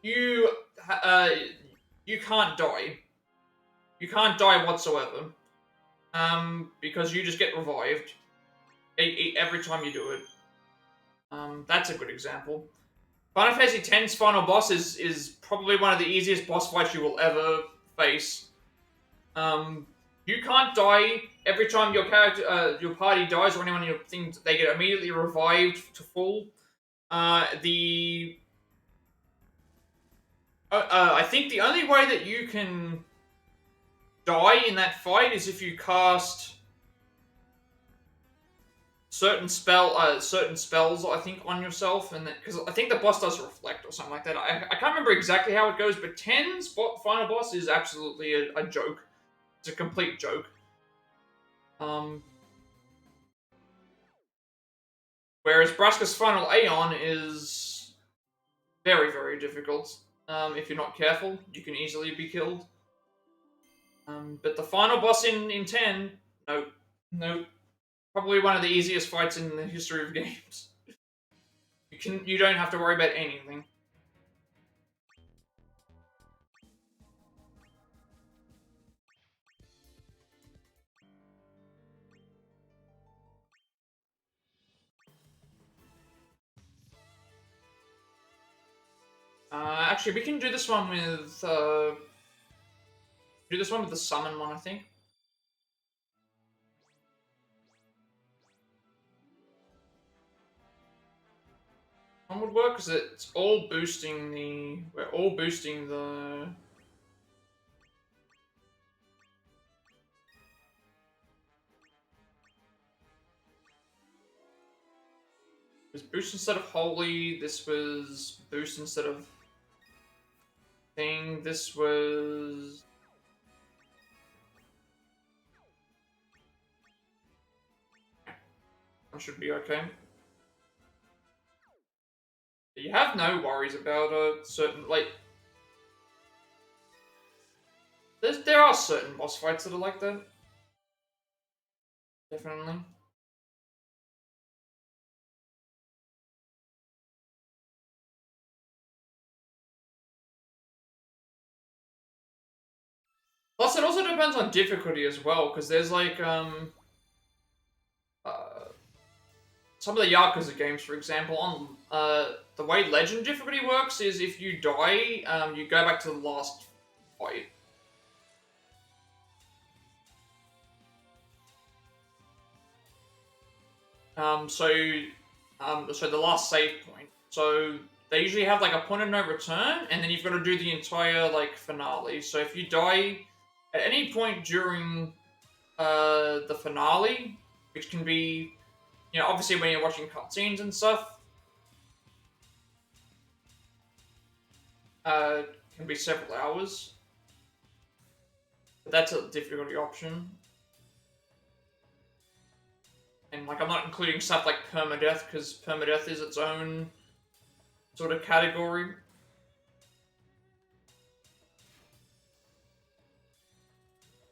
you uh, you can't die. You can't die whatsoever. Because you just get revived every time you do it. That's a good example. Final Fantasy X's final boss is probably one of the easiest boss fights you will ever face. You can't die every time your character, your party dies, or anyone in your thing. They get immediately revived to full. I think the only way that you can die in that fight is if you cast certain spells, I think, on yourself, and because I think the boss does reflect or something like that. I can't remember exactly how it goes, but 10's final boss is absolutely a joke. It's a complete joke. Whereas Braska's final Aeon is very, very difficult. If you're not careful, you can easily be killed. But the final boss in 10, nope. Probably one of the easiest fights in the history of games. You don't have to worry about anything. Actually, we can do this one with the summon one, I think. One would work because it's all boosting the. We're all boosting the. It was boost instead of holy. This was boost instead of thing. This was. That should be okay. You have no worries about a certain like. There are certain boss fights that are like that. Definitely. Plus, it also depends on difficulty as well, because there's like some of the Yakuza games, for example, on the way Legend difficulty works is if you die, you go back to the last fight. So the last save point. So they usually have like a point of no return, and then you've got to do the entire like finale. So if you die at any point during the finale, which can be, obviously when you're watching cutscenes and stuff, can be several hours. But that's a difficulty option. And like I'm not including stuff like permadeath, because permadeath is its own sort of category.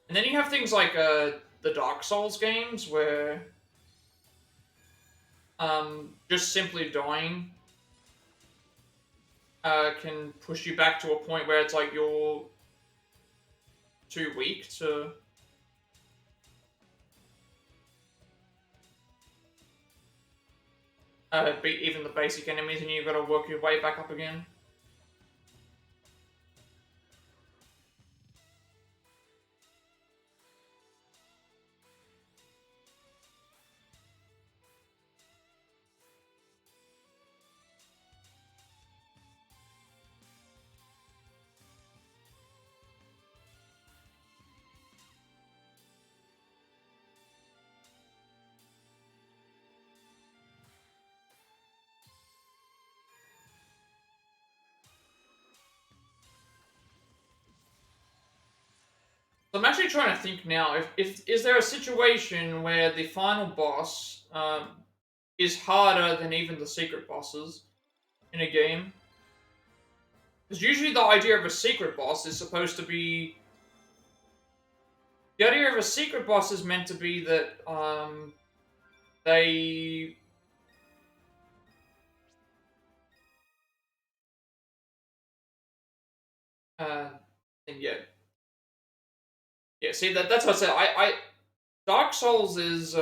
And then you have things like the Dark Souls games where just simply dying can push you back to a point where it's like you're too weak to beat even the basic enemies, and you've got to work your way back up again. So I'm actually trying to think now. If is there a situation where the final boss is harder than even the secret bosses in a game? Because usually the idea of a secret boss is supposed to be the idea of a secret boss is meant to be that they uh and yeah. See that's what I said. I Dark Souls is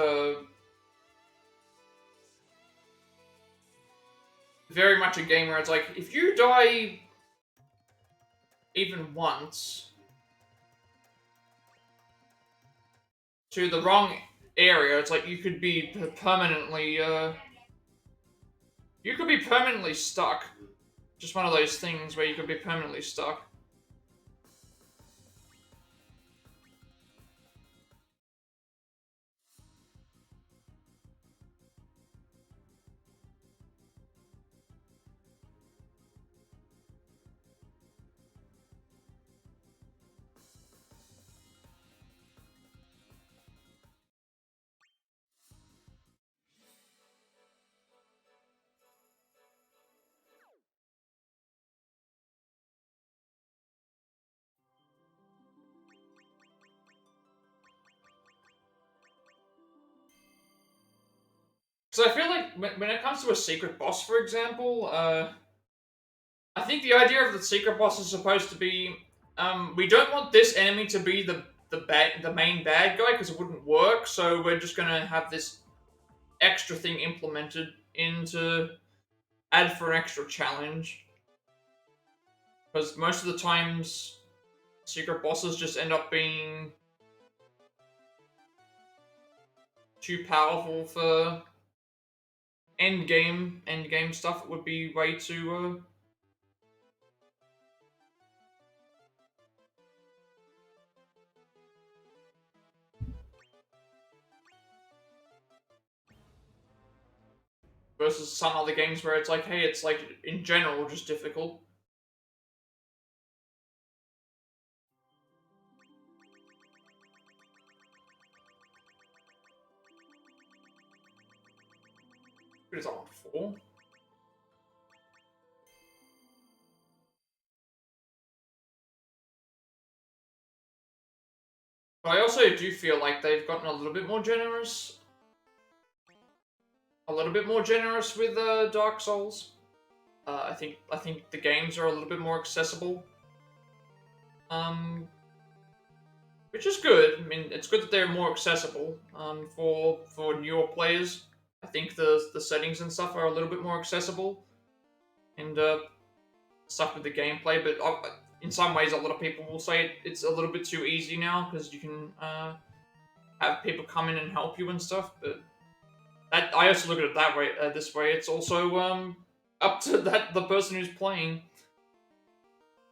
very much a game where it's like if you die even once to the wrong area, it's like you could be permanently stuck. Just one of those things where you could be permanently stuck. So I feel like when it comes to a secret boss, for example, I think the idea of the secret boss is supposed to be, we don't want this enemy to be the main bad guy because it wouldn't work. So we're just gonna have this extra thing implemented into add for an extra challenge. Because most of the times, secret bosses just end up being too powerful for end game stuff. It would be way too. Versus some other games where it's like, hey, it's like in general just difficult. What is that one for? But I also do feel like they've gotten a little bit more generous. A little bit more generous with Dark Souls. I think the games are a little bit more accessible. Um, which is good. I mean, it's good that they're more accessible. For newer players, I think the settings and stuff are a little bit more accessible, and stuff with the gameplay. But in some ways, a lot of people will say it's a little bit too easy now because you can have people come in and help you and stuff. But I also look at it that way. This way, it's also up to the person who's playing.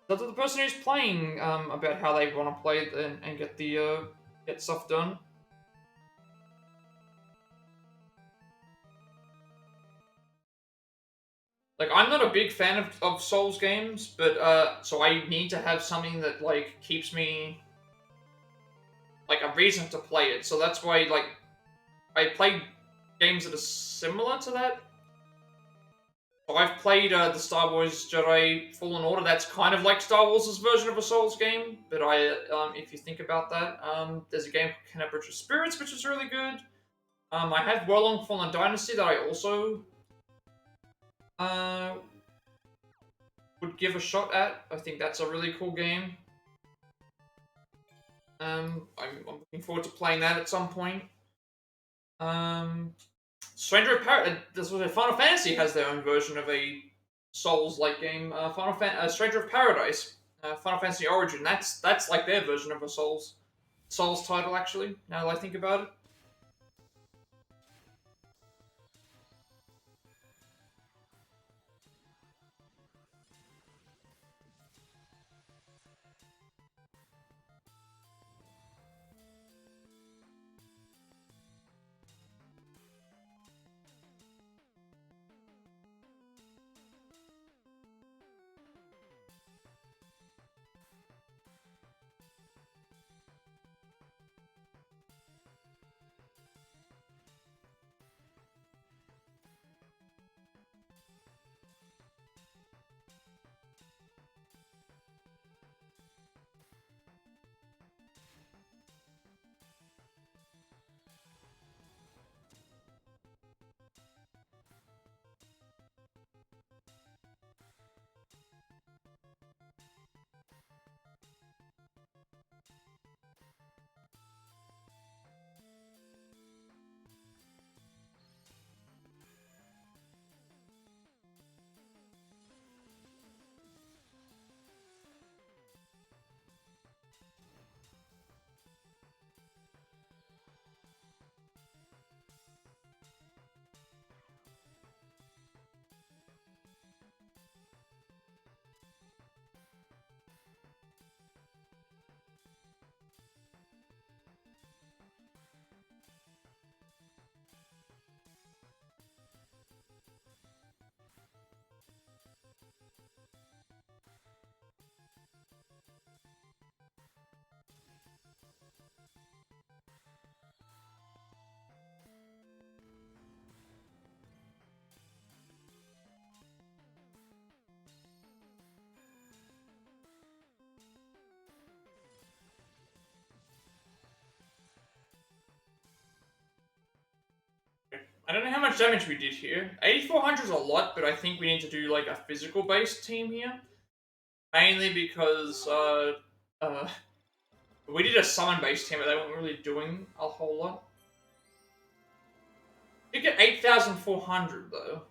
Up to the person who's playing about how they want to play it and get the get stuff done. Like I'm not a big fan of Souls games, but so I need to have something that like keeps me like a reason to play it. So that's why like I play games that are similar to that. So I've played the Star Wars Jedi Fallen Order. That's kind of like Star Wars' version of a Souls game. But if you think about that, there's a game called Tenebrous Spirits, which is really good. I have Warlong Fallen Dynasty that I also uh, would give a shot at. I think that's a really cool game. I'm looking forward to playing that at some point. Um, Stranger of Paradise. This was a Final Fantasy has their own version of a Souls-like game. Stranger of Paradise, Final Fantasy Origin. That's like their version of a Souls title. Actually, now that I think about it. I don't know how much damage we did here. 8,400 is a lot, but I think we need to do like a physical-based team here. Mainly because uh, we did a summon-based team, but they weren't really doing a whole lot. We get 8,400 though.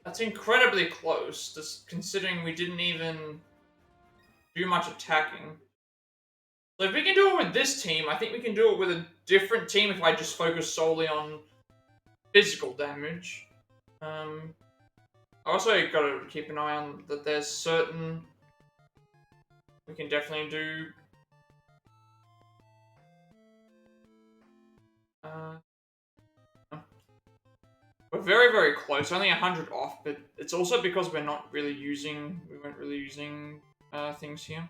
That's incredibly close, just considering we didn't even do much attacking. So if we can do it with this team, I think we can do it with a different team if I just focus solely on physical damage. I also gotta keep an eye on that there's certain... We can definitely do... We're very, very close. Only 100 off, but it's also because we're not really using... We weren't really using things here.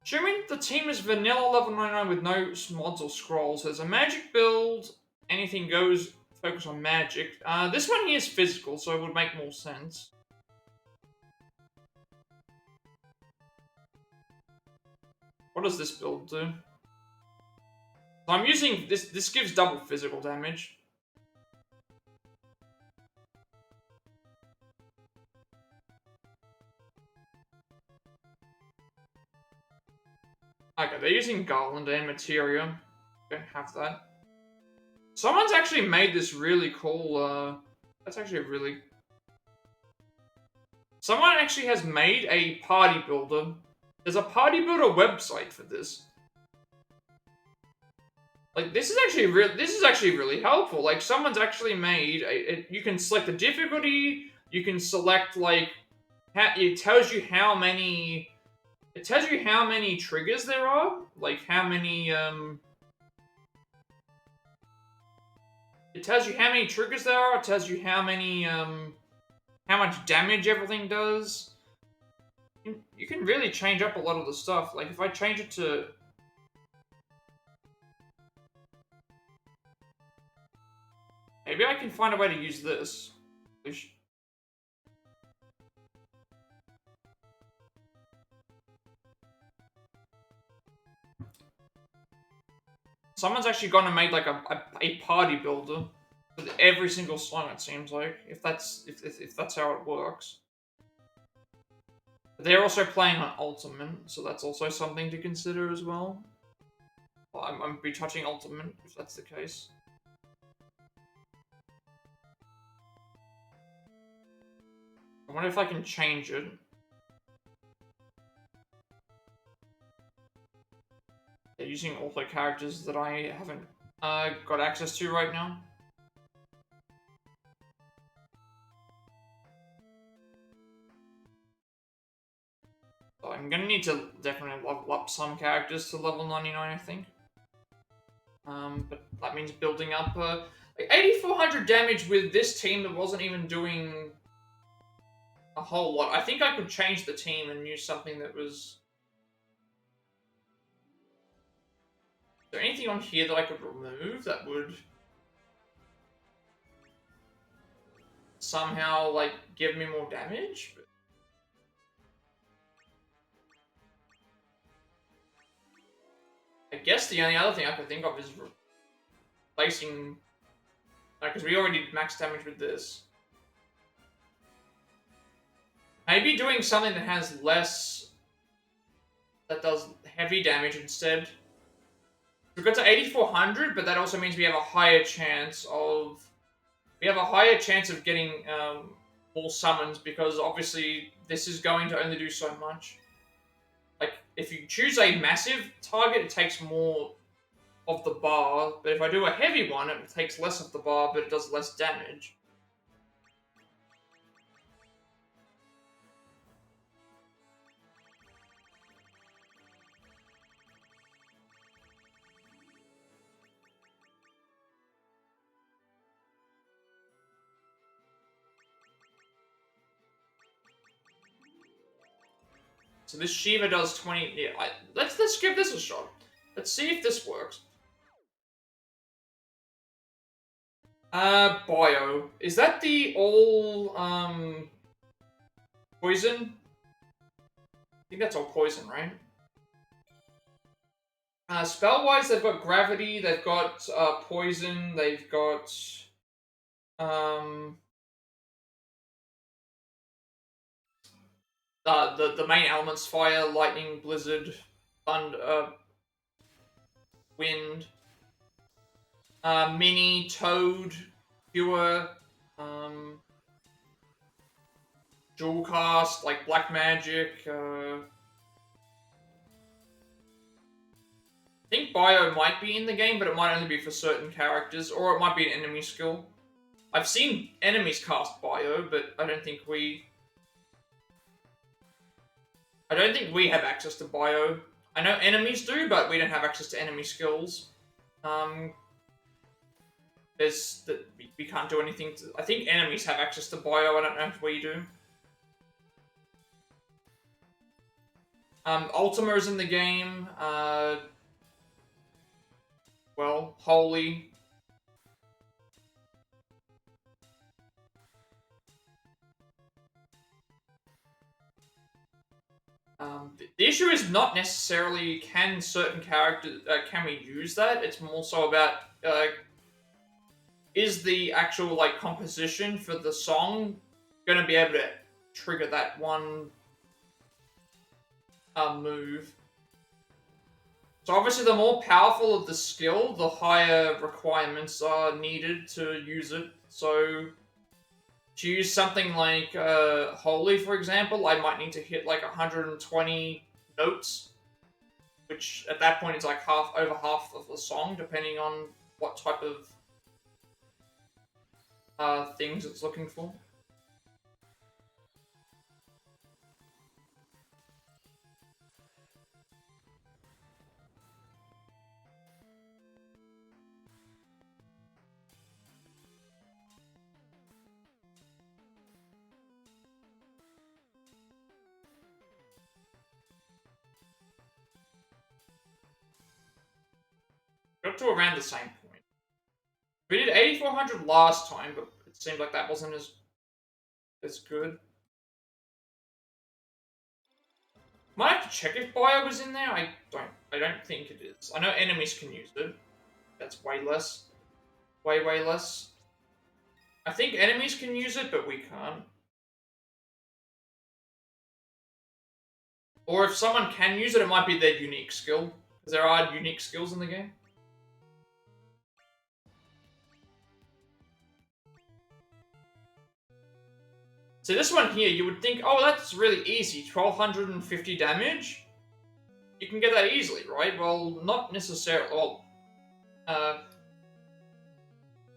Assuming the team is vanilla level 99 with no mods or scrolls. There's a magic build. Anything goes. Focus on magic. This one here is physical, so it would make more sense. What does this build do? So I'm using this. This gives double physical damage. Okay, they're using Garland and Materia. Don't have that. Someone's actually made this really cool, that's actually really... Someone actually has made a party builder. There's a party builder website for this. Like, this is actually really helpful. Like, someone's actually made you can select the difficulty, you can select, like, it tells you how many... It tells you how many triggers there are, like how many, It tells you how many triggers there are, it tells you how many, how much damage everything does. You can really change up a lot of the stuff. Like, if I change it to... Maybe I can find a way to use this. Someone's actually gone and made like a party builder with every single song. It seems like if that's how it works. But they're also playing on Ultimate, so that's also something to consider as well. I'm be touching Ultimate if that's the case. I wonder if I can change it. They're using auto characters that I haven't got access to right now. So I'm gonna need to definitely level up some characters to level 99, I think. But that means building up like 8,400 damage with this team that wasn't even doing a whole lot. I think I could change the team and use something that was... Is there anything on here that I could remove that would somehow, like, give me more damage? I guess the only other thing I could think of is replacing... because we already did max damage with this. Maybe doing something that has less... that does heavy damage instead. We got to 8,400, but that also means we have a higher chance of... We have a higher chance of getting more summons, because obviously this is going to only do so much. Like, if you choose a massive target, it takes more of the bar, but if I do a heavy one, it takes less of the bar, but it does less damage. So this Shiva does 20... Yeah, let's give this a shot. Let's see if this works. Bio. Is that the all, poison? I think that's all poison, right? Spell-wise, they've got gravity, they've got poison, they've got um, the main elements: fire, lightning, blizzard, thunder, wind. Mini, toad, pure, um, dual cast, like black magic. I think bio might be in the game, but it might only be for certain characters, or it might be an enemy skill. I've seen enemies cast bio, but I don't think we have access to bio. I know enemies do, but we don't have access to enemy skills. There's that we can't do anything. I think enemies have access to bio. I don't know if we do. Ultima is in the game. Well, Holy. The issue is not necessarily can certain characters can we use that. It's more so about is the actual like composition for the song going to be able to trigger that one move. So obviously, the more powerful of the skill, the higher requirements are needed to use it. So to use something like Holy, for example, I might need to hit like 120 notes, which at that point is like over half of the song, depending on what type of things it's looking for. Got to around the same point. We did 8400 last time, but it seemed like that wasn't as good. Might have to check if bio was in there. I don't think it is. I know enemies can use it. That's way less. Way less. I think enemies can use it, but we can't. Or if someone can use it, it might be their unique skill. Because there are unique skills in the game. So this one here, you would think, oh, that's really easy. 1250 damage? You can get that easily, right? Well, not necessarily. Well,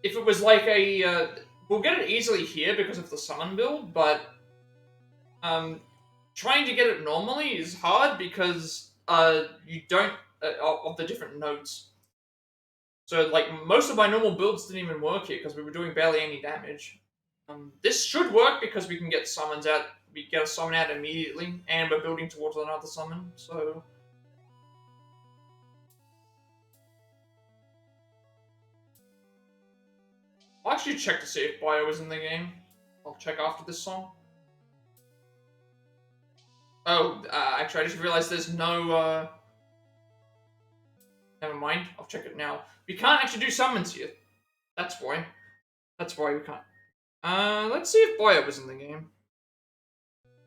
if it was like a... we'll get it easily here because of the summon build, but... trying to get it normally is hard because you don't... of the different nodes. So, like, most of my normal builds didn't even work here because we were doing barely any damage. This should work because we can get summons out. We get a summon out immediately, and we're building towards another summon, so... I'll actually check to see if bio is in the game. I'll check after this song. Oh, actually, I just realized there's no, Never mind, I'll check it now. We can't actually do summons here. That's why. That's why we can't. Let's see if bio was in the game.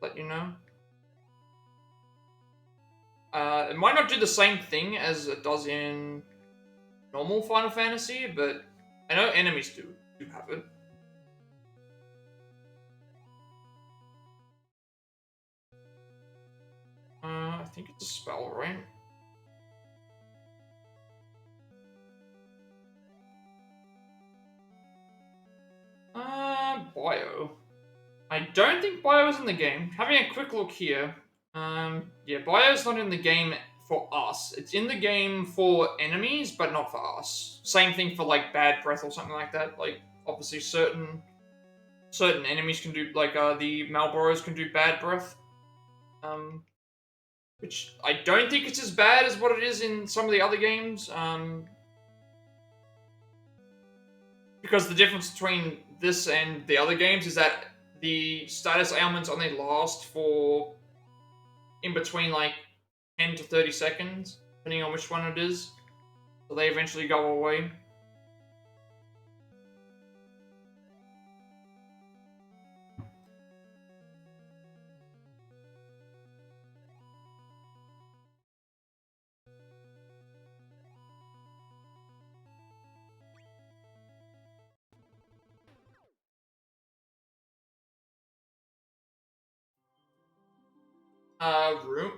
Let you know. It might not do the same thing as it does in normal Final Fantasy, but I know enemies do have it. I think it's a spell, right? Bio. I don't think bio is in the game. Having a quick look here. Yeah, bio's not in the game for us. It's in the game for enemies, but not for us. Same thing for like bad breath or something like that. Like obviously certain enemies can do like the Malboros can do bad breath. Which I don't think it's as bad as what it is in some of the other games. Because the difference between this and the other games is that the status ailments only last for in between like 10 to 30 seconds. depending on which one it is. So they eventually go away.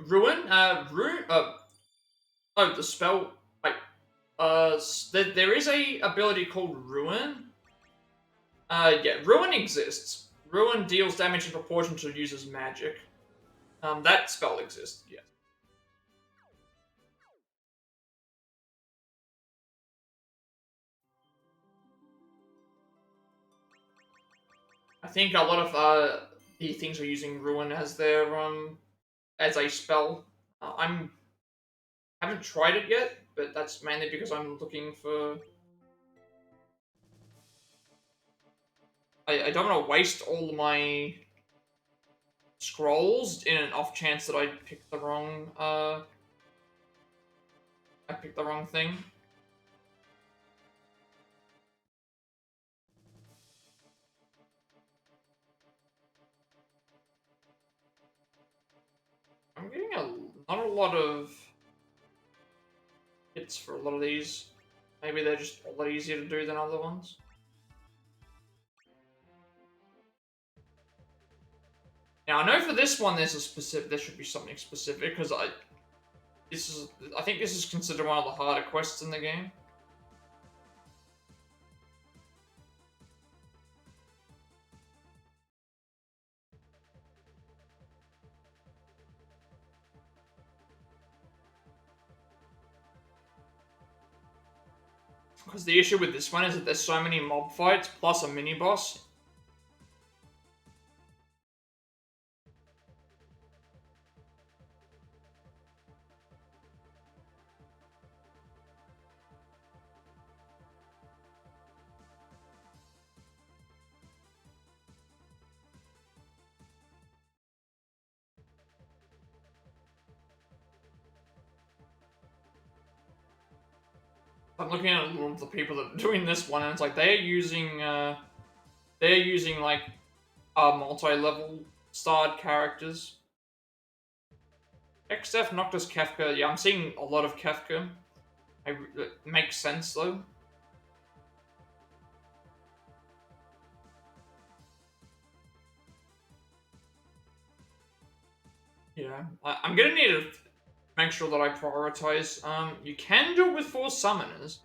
Ruin? Oh, the spell. Wait. There is a ability called Ruin. Yeah, Ruin exists. Ruin deals damage in proportion to the user's magic. That spell exists, yes. I think a lot of the things are using Ruin as their as a spell. I'm haven't tried it yet, but that's mainly because I'm looking for. I don't want to waste all my scrolls in an off chance that I pick the wrong I picked the wrong thing. I'm getting not a lot of hits for a lot of these. Maybe they're just a lot easier to do than other ones. Now I know for this one there's a specific. There should be something specific because I think this is considered one of the harder quests in the game. Because the issue with this one is that there's so many mob fights plus a mini boss. I'm looking at all of the people that are doing this one, and it's like they're using like multi-level starred characters. XF, Noctis, Kefka. Yeah, I'm seeing a lot of Kefka. It makes sense though. Yeah, I'm gonna need to make sure that I prioritize. You can do it with 4 summoners.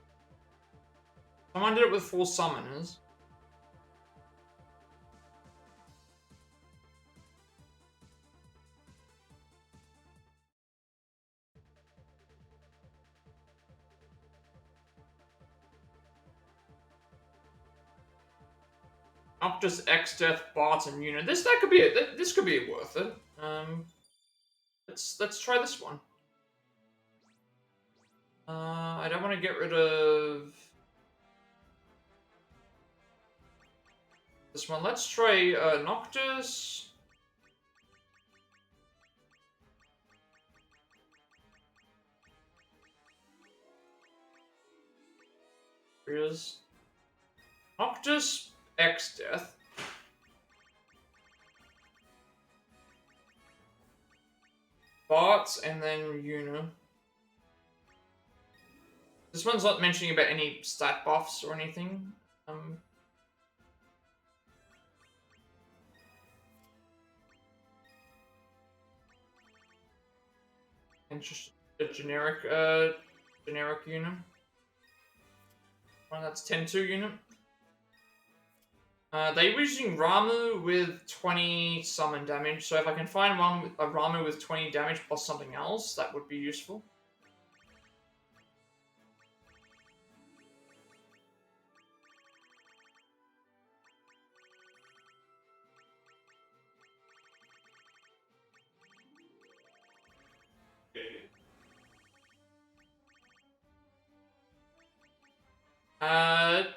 Someone did it with 4 summoners. Noctis, X Death, Bart, and Una. This could be it. This could be worth it. Let's try this one. I don't want to get rid of this one. Let's try Noctis. Here's Noctis, X Death. Bart, and then Una. This one's not mentioning about any stat buffs or anything. Interesting. A generic unit. Well, that's 10-2 unit. They were using Ramu with 20 summon damage, so if I can find one with a Ramu with 20 damage plus something else, that would be useful.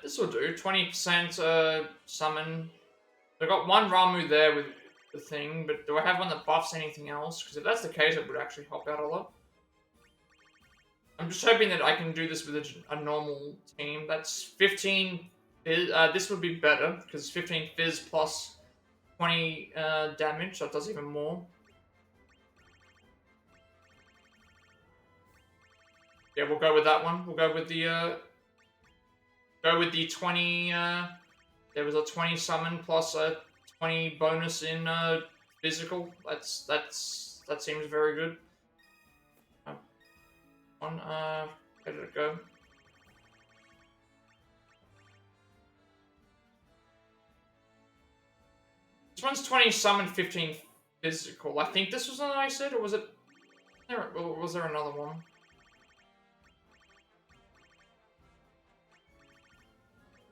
This will do. 20% summon. I got one Ramu there with the thing, but do I have one that buffs anything else? Because if that's the case, it would actually help out a lot. I'm just hoping that I can do this with a normal team. That's 15 fizz. This would be better, because 15 fizz plus 20 damage, so it does even more. Yeah, we'll go with that one. We'll go with the 20. There was a 20 summon plus a 20 bonus in physical. That seems very good. Where did it go? This one's 20 summon, 15 physical. I think this was what I said, or was it? Or was there another one?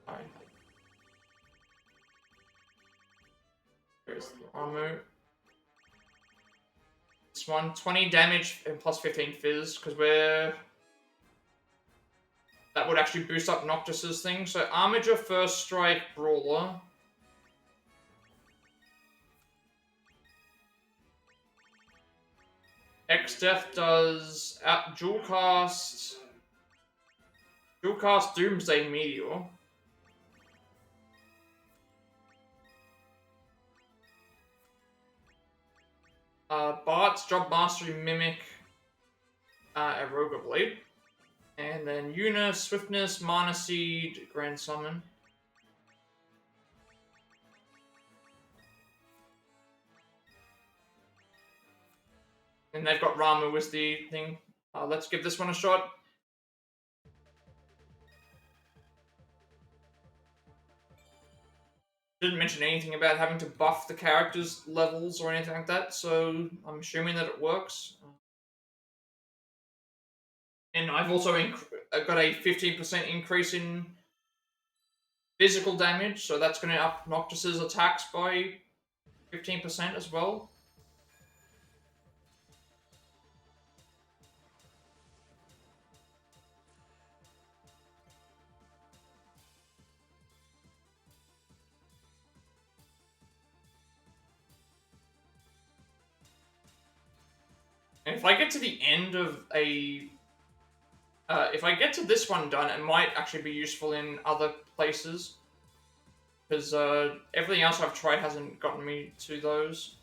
Alright. There's the armor. This one, 20 damage and plus 15 fizz, because that would actually boost up Noctis's thing. So Armiger, First Strike, Brawler. X-Death does dual cast Doomsday Meteor. Bart's Job Mastery Mimic, Aroga Blade. And then Yuna, Swiftness, Mana Seed, Grand Summon. And they've got Ramu as the thing. Let's give this one a shot. Didn't mention anything about having to buff the characters' levels or anything like that, so I'm assuming that it works. And I've also got a 15% increase in physical damage, so that's going to up Noctis's attacks by 15% as well. And if I get to the end of if I get to this one done, it might actually be useful in other places. Because everything else I've tried hasn't gotten me to those.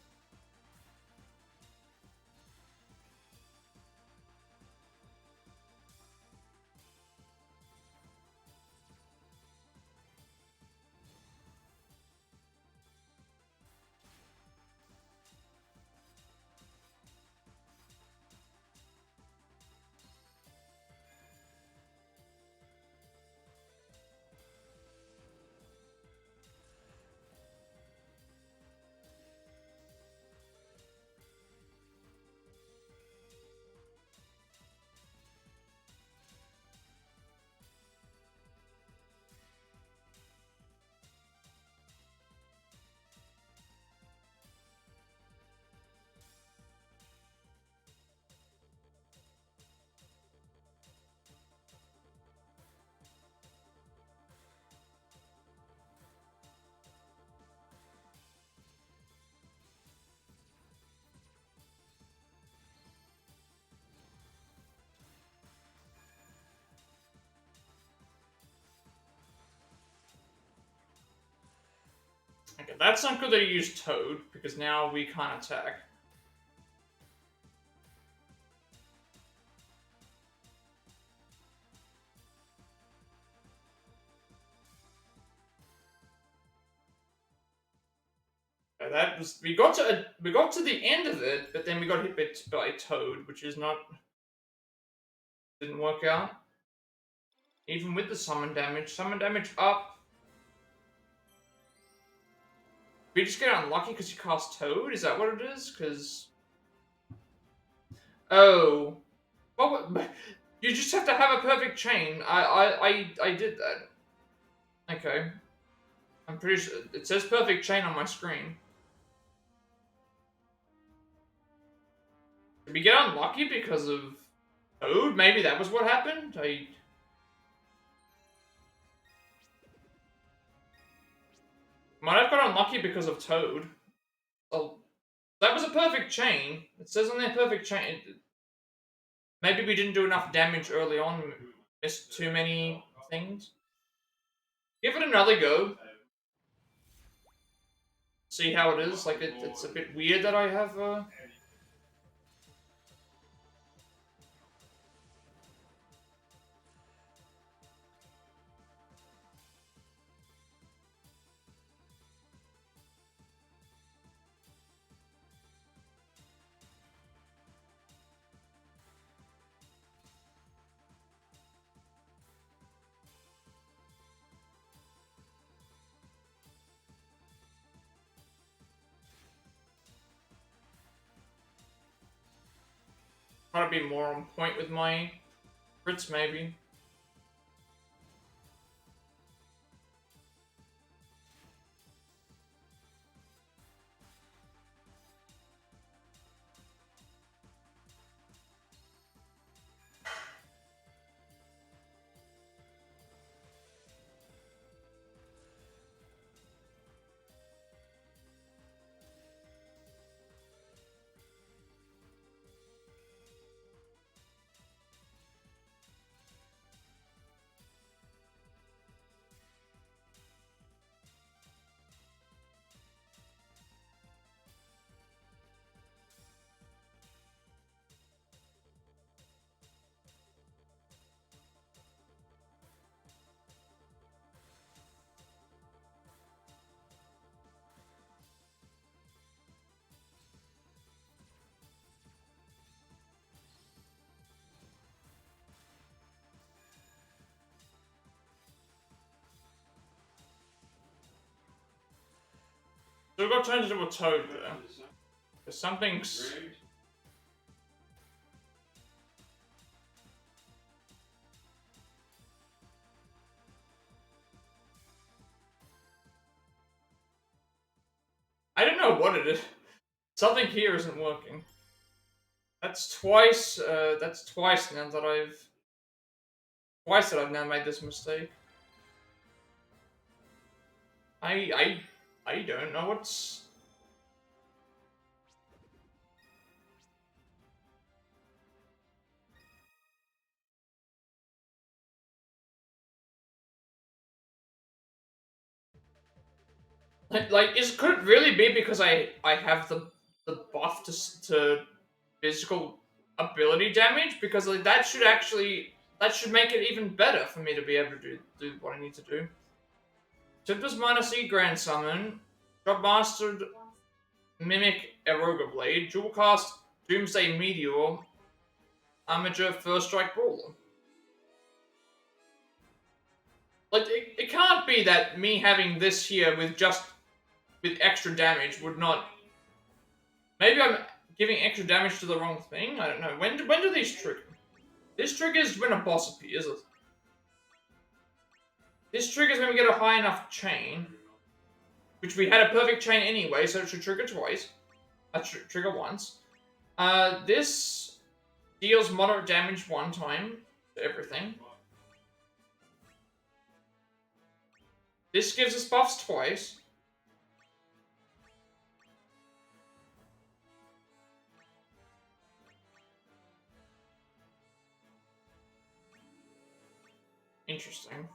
Okay, that's not good that you use Toad, because now we can't attack. That was we got to the end of it, but then we got hit by Toad, which is not didn't work out. Even with the summon damage up. We just get unlucky because you cast Toad. Is that what it is? Because oh, well, you just have to have a perfect chain. I did that. Okay, I'm pretty sure it says perfect chain on my screen. Did we get unlucky because of Toad? Maybe that was what happened? Might have got unlucky because of Toad. Oh, that was a perfect chain. It says on there perfect chain. Maybe we didn't do enough damage early on, missed too many things. Give it another go. See how it is. Like, it's a bit weird that I have, try to be more on point with my crits, maybe. So we got turned into a toad there. There's something's... I don't know what it is. Something here isn't working. That's twice now that I've now made this mistake. I don't know what's... Like, could it really be because I have the buff to physical ability damage? Because like that should make it even better for me to be able to do what I need to do. Tipper's minus E Grand Summon, Drop Mastered Mimic Eroga Blade, Dual Cast Doomsday Meteor, Amateur First Strike Brawler. Like it can't be that me having this here with extra damage would not. Maybe I'm giving extra damage to the wrong thing. I don't know. When do these trigger? This triggers when a boss appears. This triggers when we get a high enough chain, which we had a perfect chain anyway, so it should trigger twice. Trigger once. This deals moderate damage one time to everything. This gives us buffs twice. Interesting.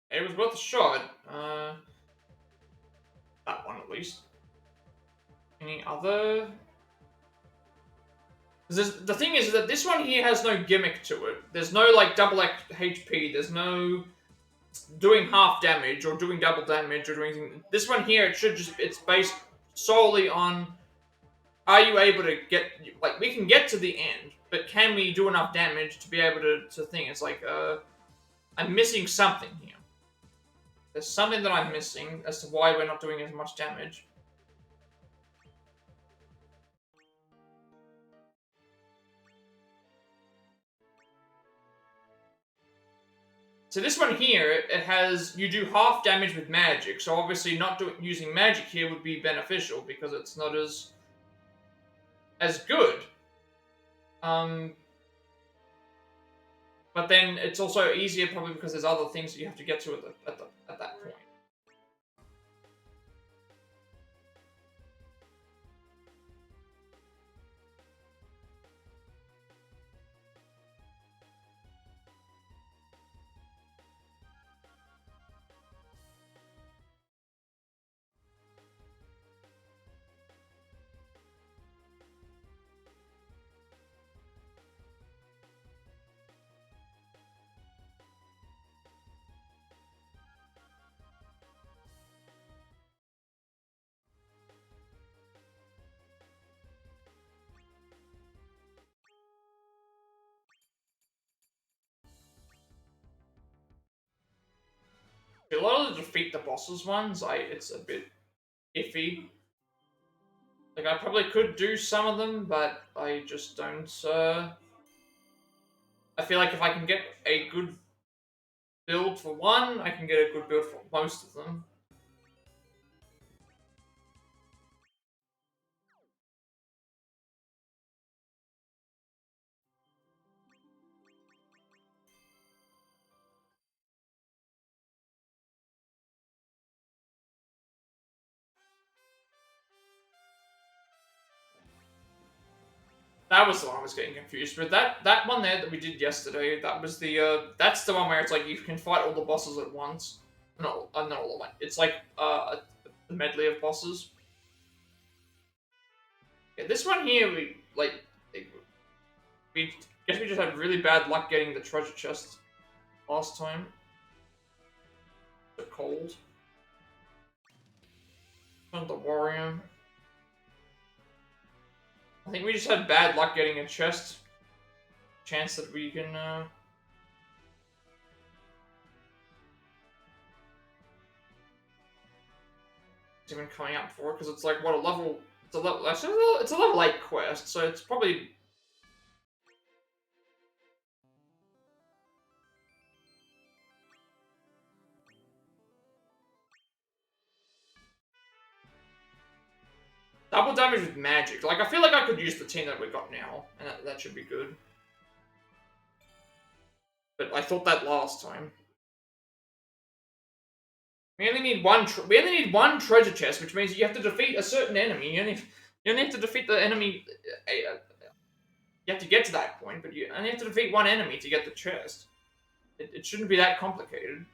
It was worth a shot. That one at least. Any other? The thing is that this one here has no gimmick to it. There's no like double HP. There's no doing half damage or doing double damage or doing anything. This one here, it's based solely on, are you able to get, like, we can get to the end, but can we do enough damage to be able to think? It's like, I'm missing something here. There's something that I'm missing as to why we're not doing as much damage. So this one here, it has, you do half damage with magic, so obviously not using magic here would be beneficial because it's not as good. But then it's also easier probably because there's other things that you have to get to at that point. A lot of the defeat the bosses ones, it's a bit iffy. Like I probably could do some of them, but I just don't. I feel like if I can get a good build for one, I can get a good build for most of them. That was the one I was getting confused with. That one there that we did yesterday, that was the that's the one where it's like you can fight all the bosses at once. No, not all at once. It's like a medley of bosses. Yeah, this one here we guess we just had really bad luck getting the treasure chest last time. The cold. And the warrior. I think we just had bad luck getting a chest. Chance that we can even coming out for, because it's like what a level. It's a level. It's a level 8 quest, so it's probably. Double damage with magic. Like, I feel like I could use the team that we got now, and that should be good. But I thought that last time. We only need one treasure chest, which means you have to defeat a certain enemy. You only have to defeat the enemy. You have to get to that point, but you only have to defeat one enemy to get the chest. It shouldn't be that complicated.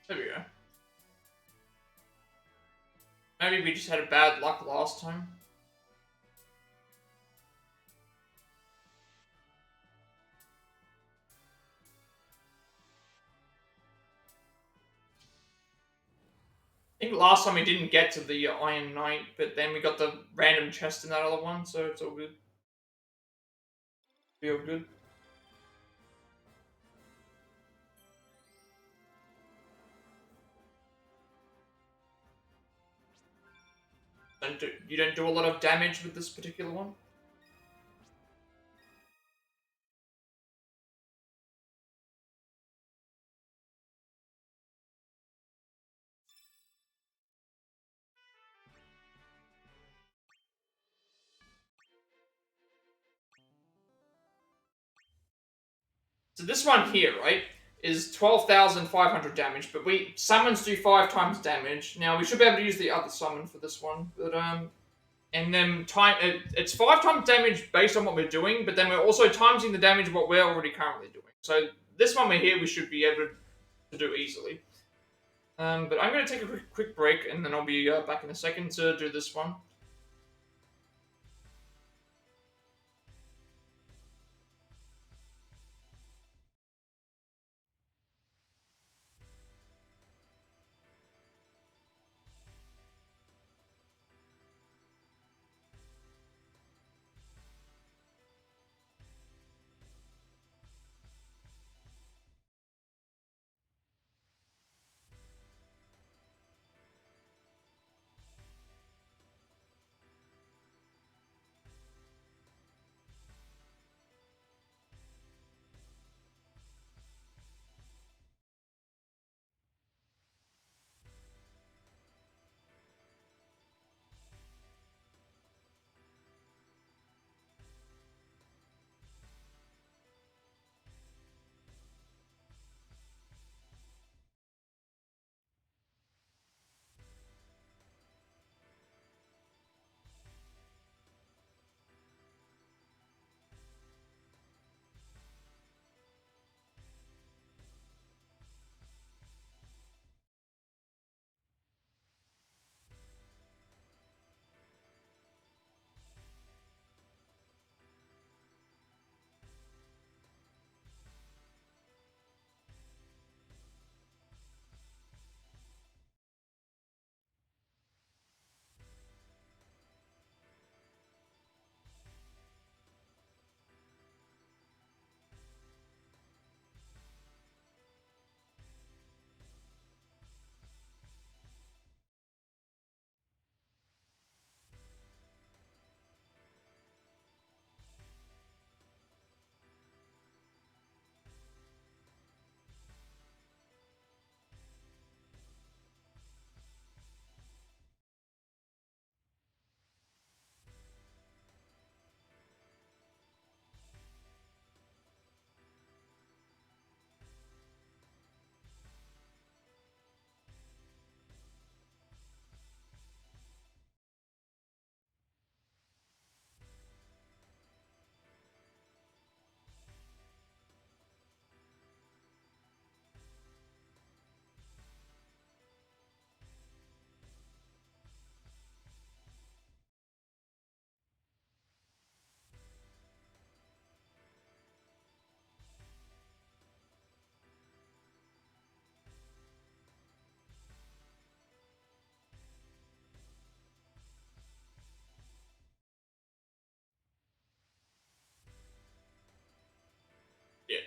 There we go. Maybe we just had a bad luck last time. I think last time we didn't get to the Iron Knight, but then we got the random chest in that other one, so it's all good. Feel good. You don't do a lot of damage with this particular one? So this one here, right, is 12,500 damage, but summons do 5 times damage. Now we should be able to use the other summon for this one, but and then it's 5 times damage based on what we're doing, but then we're also timesing the damage of what we're already currently doing. So this one here we should be able to do easily. But I'm going to take a quick break, and then I'll be back in a second to do this one.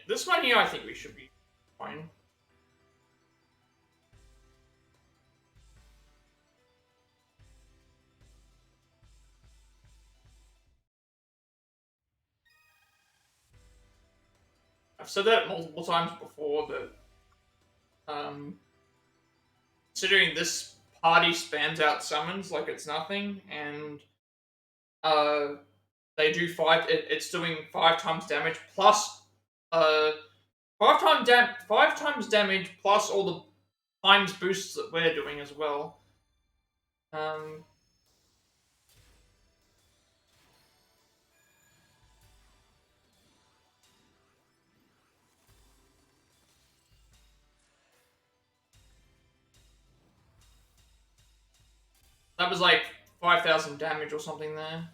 this one here I think we should be fine. I've said that multiple times before, that considering this party spams out summons like it's nothing, and uh, they do it's doing 5 times damage plus uh 5 times damage plus all the times boosts that we're doing as well. Um, that was like 5,000 damage or something there.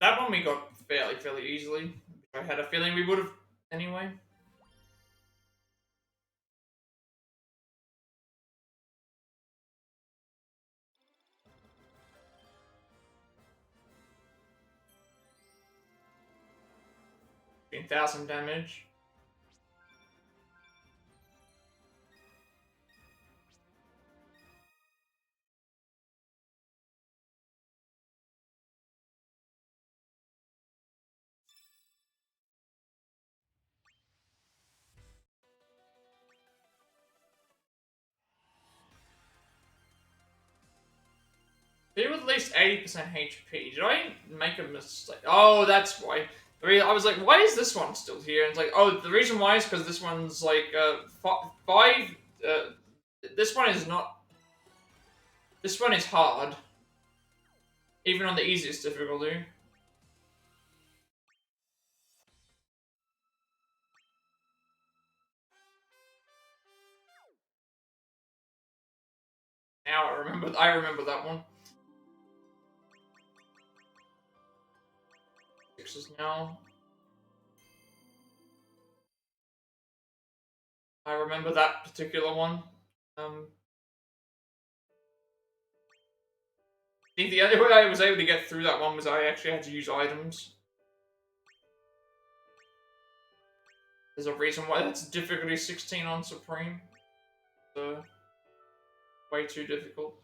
That one we got fairly easily. I had a feeling we would have anyway. Doing 1,000 damage. They were at least 80% HP. Did I make a mistake? Oh, that's why. I was like, why is this one still here? And it's like, oh, the reason why is because this one's like 5. This one is not. This one is hard, even on the easiest difficulty. Now I remember. I remember that one. 6s now. I remember that particular one. I think the only way I was able to get through that one was I actually had to use items. There's a reason why that's difficulty 16 on Supreme. So, way too difficult.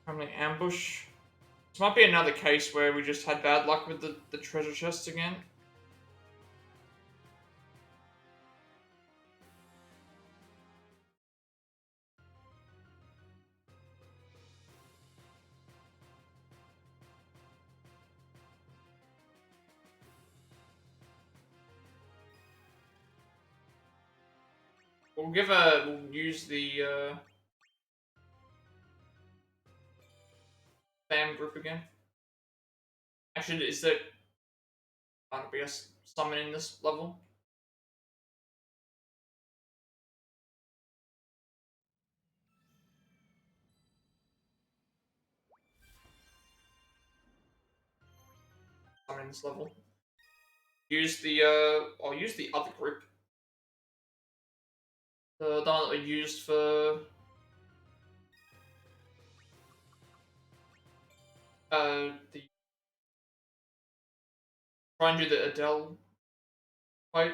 Family ambush. This might be another case where we just had bad luck with the treasure chest again. We'll use the spam group again. Actually, is there gonna be a summon in this level? Summon in this level. Use the I'll use the other group. The one that we used for the try and do the Adele fight.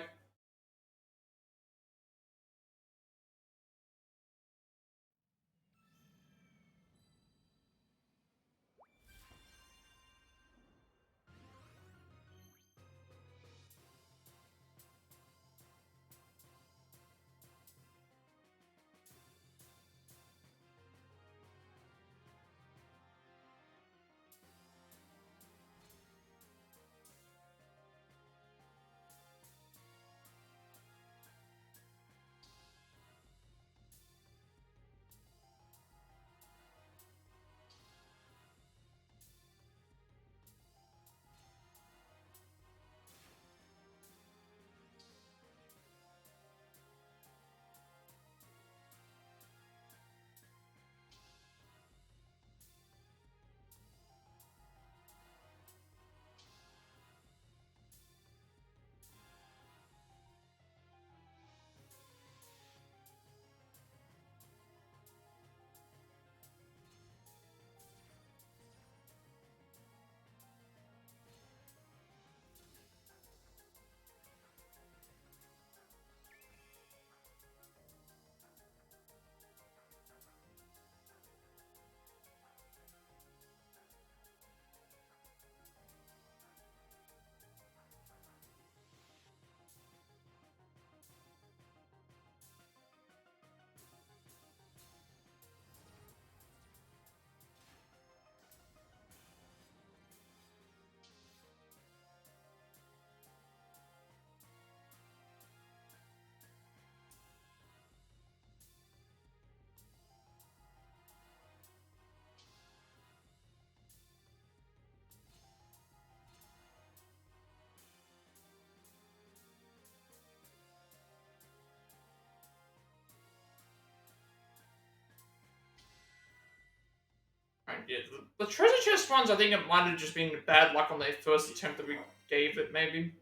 Right, yeah, the treasure chest ones, I think it might have just been bad luck on the first attempt that we gave it, maybe.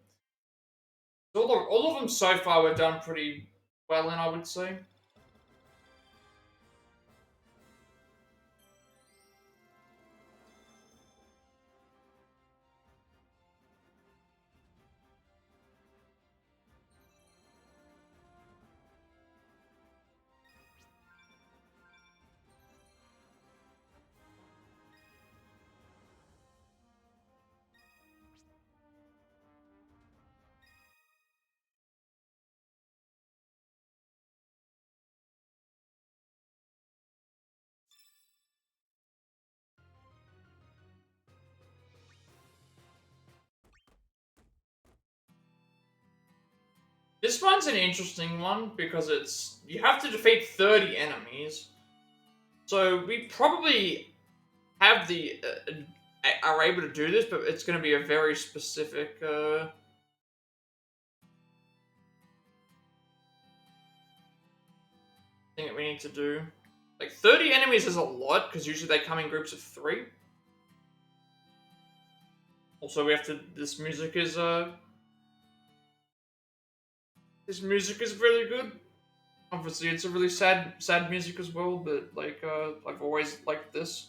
All of them so far were done pretty well in, I would say. This one's an interesting one because you have to defeat 30 enemies. So we probably have are able to do this, but it's going to be a very specific thing that we need to do. Like 30 enemies is a lot because usually they come in groups of 3. Also, we have to. This music is really good. Obviously, it's a really sad music as well, but like I've always liked this.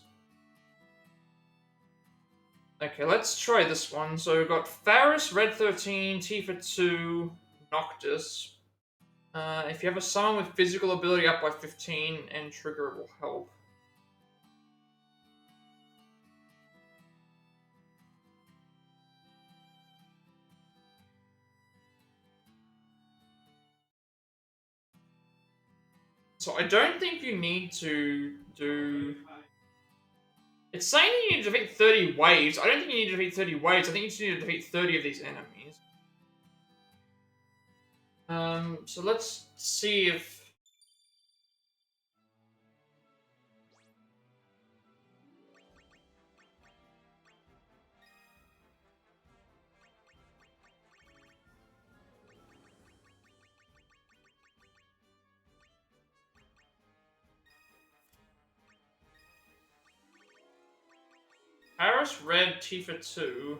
Okay, let's try this one. So we've got Faris, Red 13, Tifa 2, Noctis. If you have a summon with physical ability up by 15 and trigger, it will help. So I don't think you need to do... It's saying you need to defeat 30 waves. I don't think you need to defeat 30 waves. I think you just need to defeat 30 of these enemies. So let's see if Paris Red Tifa 2.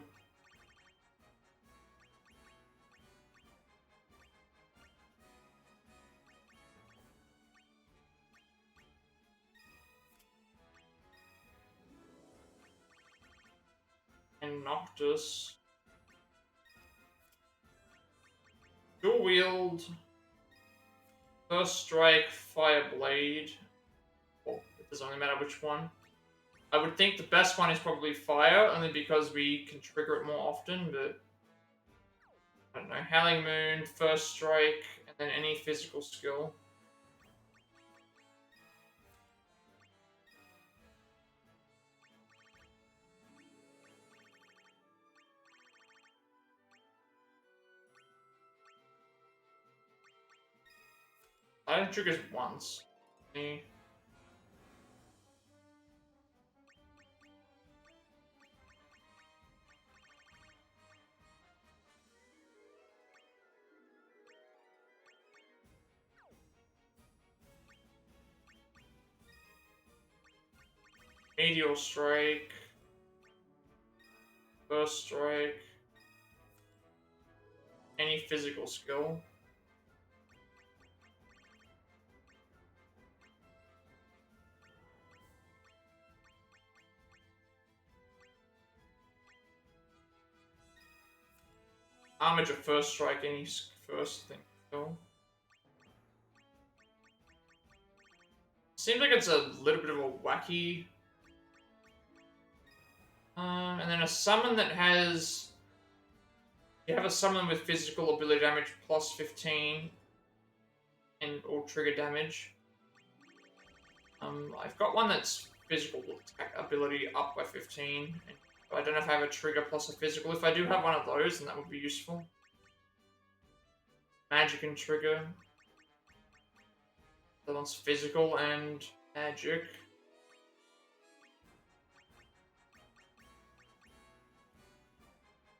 And Noctis. Dual wield. First strike, fire blade. Well, it doesn't really matter which one. I would think the best one is probably fire, only because we can trigger it more often, but I don't know. Howling Moon, first strike, and then any physical skill. I only triggers once. Meteor strike. First strike. Any physical skill. Armature first strike, any first thing skill. Seems like it's a little bit of a wacky. And then a summon that has. You have a summon with physical ability damage plus 15 and or trigger damage. I've got one that's physical attack ability up by 15. And I don't know if I have a trigger plus a physical. If I do have one of those, then that would be useful. Magic and trigger. That one's physical and magic.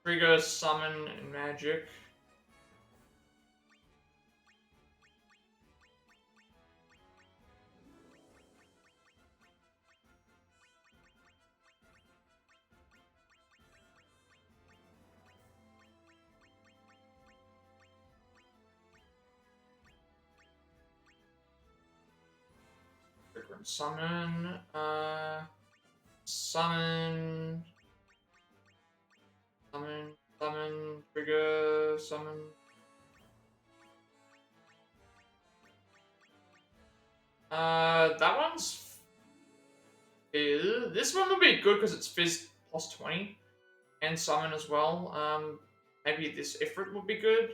Trigger, summon, and magic. Trigger and summon. Summon. Summon, trigger, summon. That one's this one would be good because it's Fizz plus 20 and summon as well. Maybe this Ifrit would be good.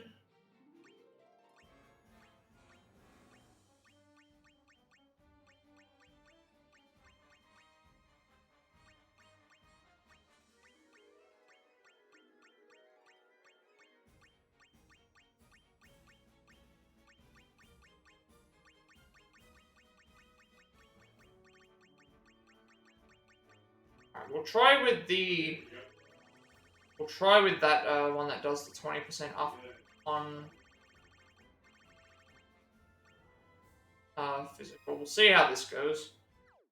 Alright, we'll try with the. We'll try with that one that does the 20% up on physical. We'll see how this goes.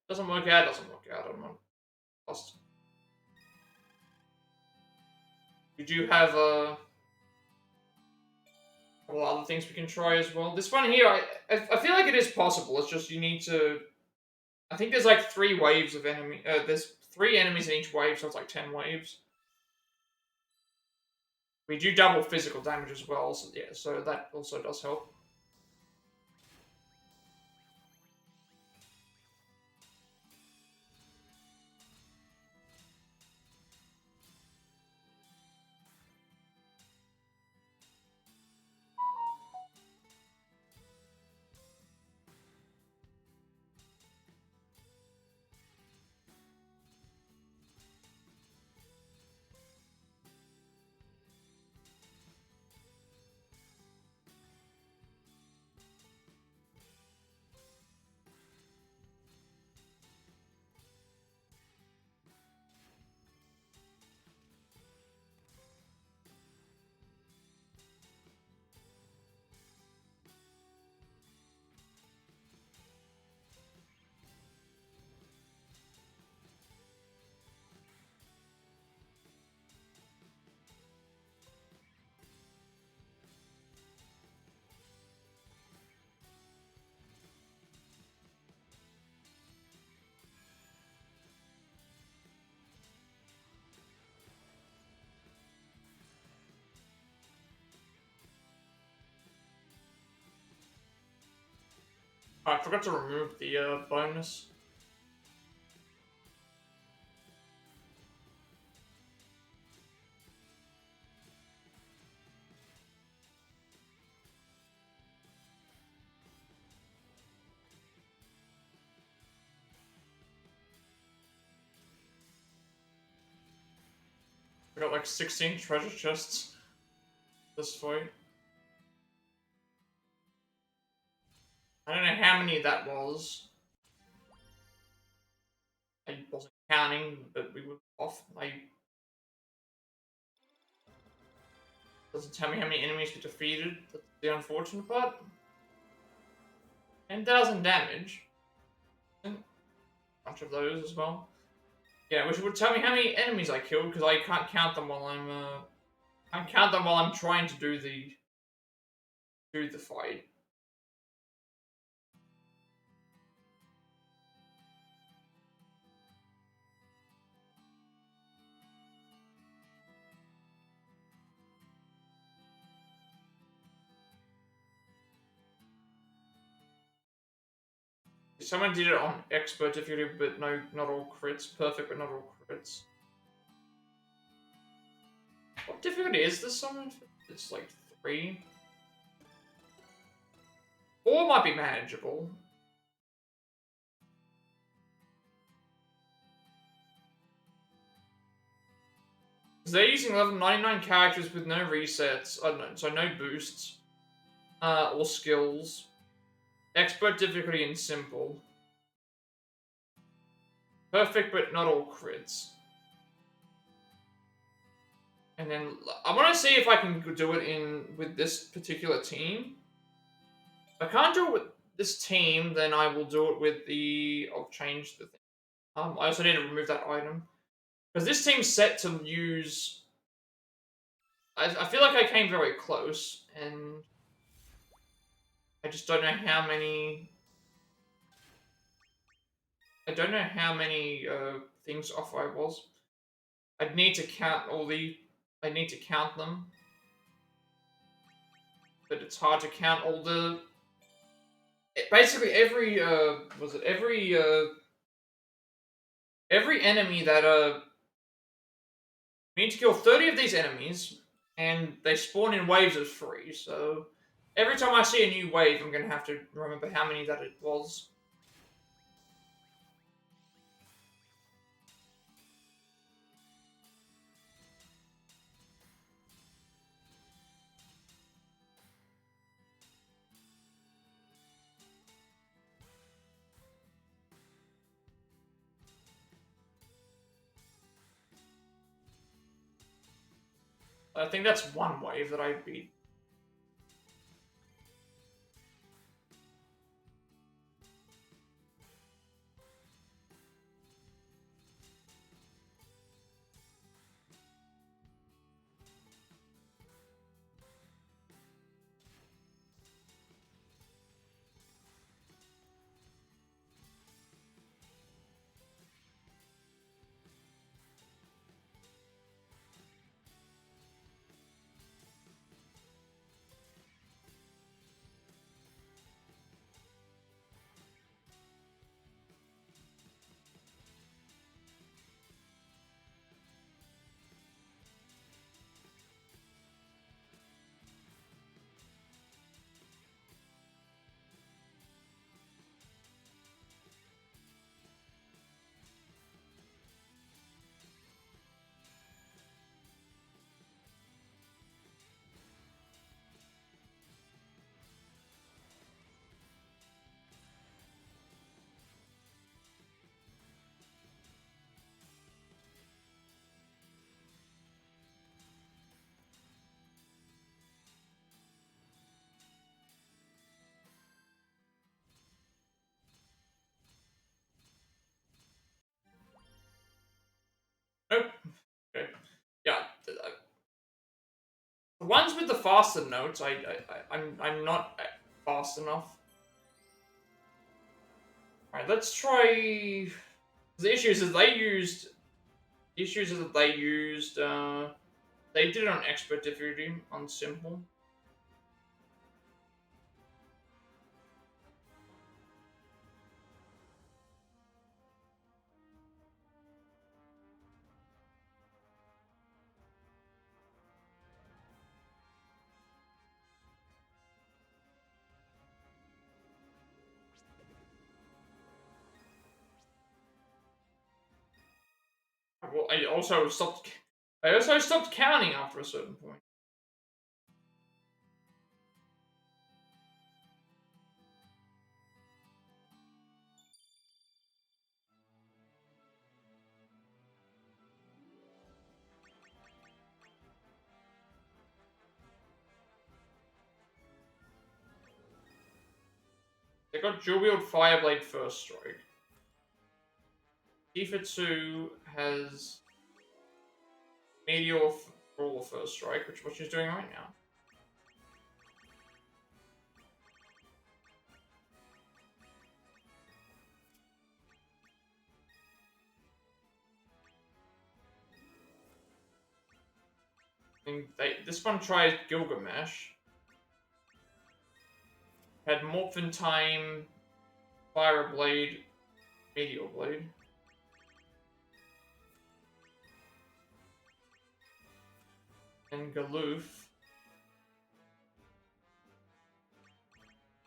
Doesn't work out, doesn't work out. I'm not lost. We do have a couple other things we can try as well. This one here, I feel like it is possible. It's just you need to. I think there's like 3 waves of enemy. There's 3 enemies in each wave, so it's like 10 waves. We do double physical damage as well, so yeah, so that also does help. Oh, I forgot to remove the bonus. I got like 16 treasure chests this fight. I don't know how many that was. I wasn't counting, but we were off. Doesn't tell me how many enemies we defeated. That's the unfortunate part. 10,000 damage. A bunch of those as well. Yeah, which would tell me how many enemies I killed, because I can't count them while I'm trying to do the fight. Someone did it on expert difficulty, but no, not all crits. Perfect, but not all crits. What difficulty is this summon? It's like 3. 4 might be manageable. Because they're using level 99 characters with no resets, so no boosts, or skills. Expert difficulty and simple. Perfect, but not all crits. And then I want to see if I can do it with this particular team. If I can't do it with this team, then I will do it with the. I'll change the thing. I also need to remove that item because this team's set to use. I feel like I came very close, and I just don't know how many. I don't know how many things off I was. I'd need to count all the. I need to count them, but it's hard to count all the. Basically, every every enemy that we need to kill 30 of these enemies, and they spawn in waves of 3. So every time I see a new wave, I'm gonna have to remember how many that it was. I think that's one wave that I beat. Nope. Okay. Yeah. The ones with the faster notes, I'm not fast enough. All right, let's try. The issues is they used. The issues is that they used. They did it on expert difficulty on simple. Well, I also stopped counting after a certain point. They got dual wield Fireblade first strike. Tifa 2 has Meteor Brawler first strike, which is what she's doing right now. This one tries Gilgamesh. Had Morphin Time, Fire Blade, Meteor Blade. And Galoof.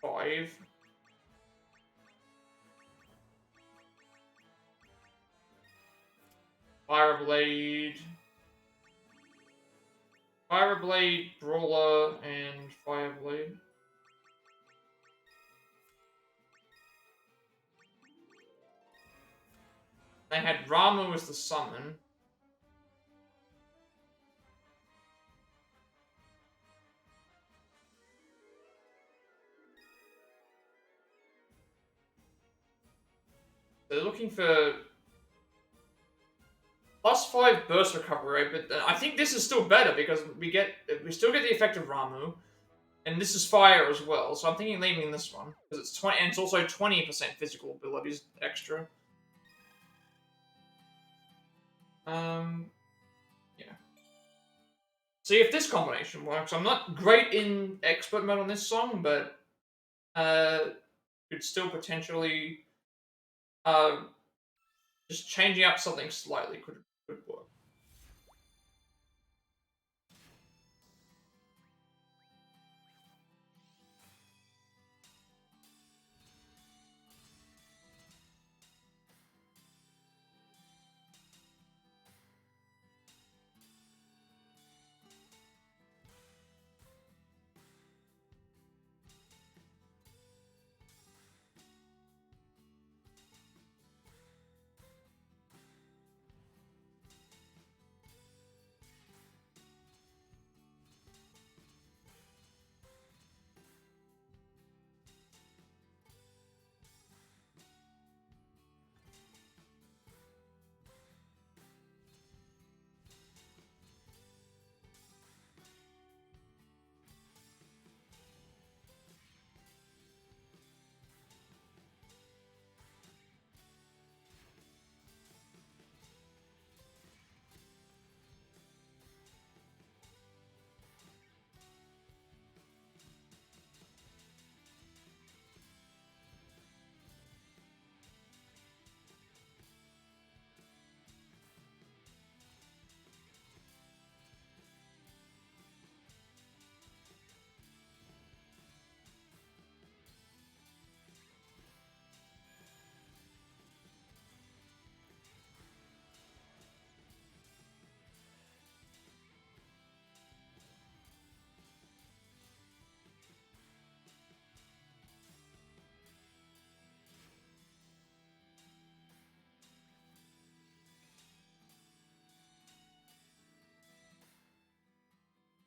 5. Fireblade. Fireblade, Brawler, and Fireblade. They had Ramu as the summon. They're looking for +5 burst recovery, but I think this is still better because we still get the effect of Ramu, and this is fire as well. So I'm thinking leaving this one because it's 20, and it's also 20% physical abilities extra. Yeah. See if this combination works. I'm not great in expert mode on this song, but could still potentially just changing up something slightly could work.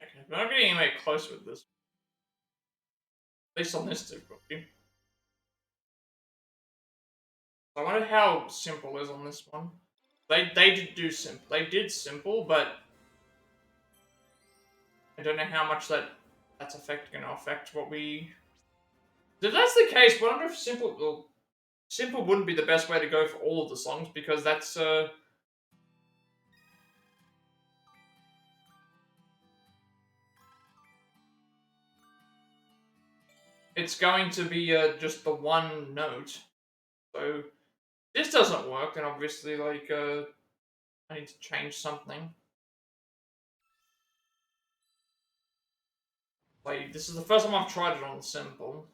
Okay, we're not getting anywhere close with this. At least on this difficulty. I wonder how simple is on this one. They did do simple. They did simple, but I don't know how much that's going to affect what we. If that's the case, I wonder if simple wouldn't be the best way to go for all of the songs because that's it's going to be just the one note. So this doesn't work, then obviously I need to change something. Like this is the first time I've tried it on simple.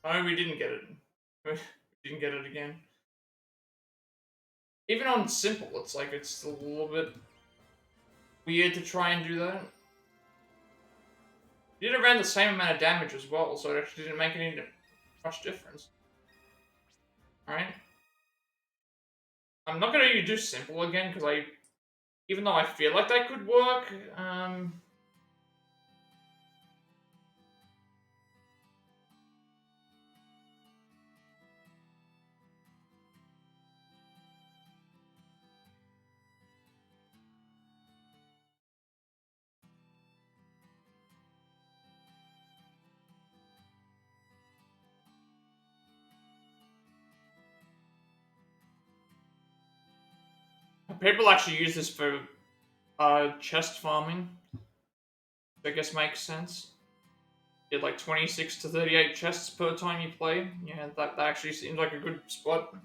No, we didn't get it. We didn't get it again. Even on simple, it's like it's a little bit weird to try and do that. We did around the same amount of damage as well, so it actually didn't make any much difference. Alright? I'm not gonna do simple again, because even though I feel like that could work, people actually use this for chest farming, which I guess makes sense. Get like 26 to 38 chests per time you play. Yeah, that actually seems like a good spot.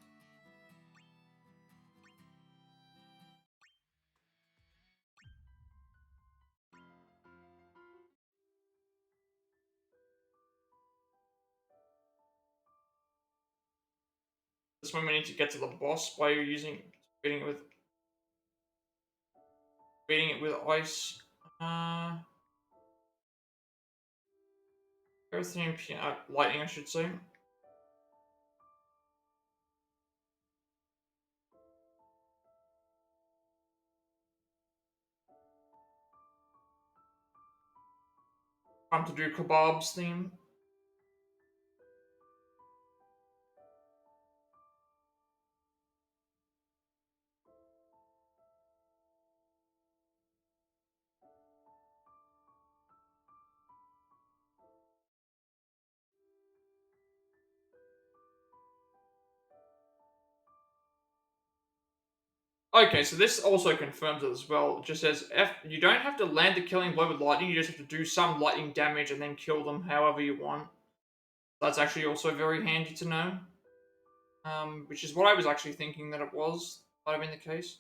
This one we need to get to the boss by beating it with ice. Everything, lightning, I should say. Time to do kebabs theme. Okay, so this also confirms it as well. It just says you don't have to land the killing blow with lightning, you just have to do some lightning damage and then kill them however you want. That's actually also very handy to know. Which is what I was actually thinking that it was, might have been the case.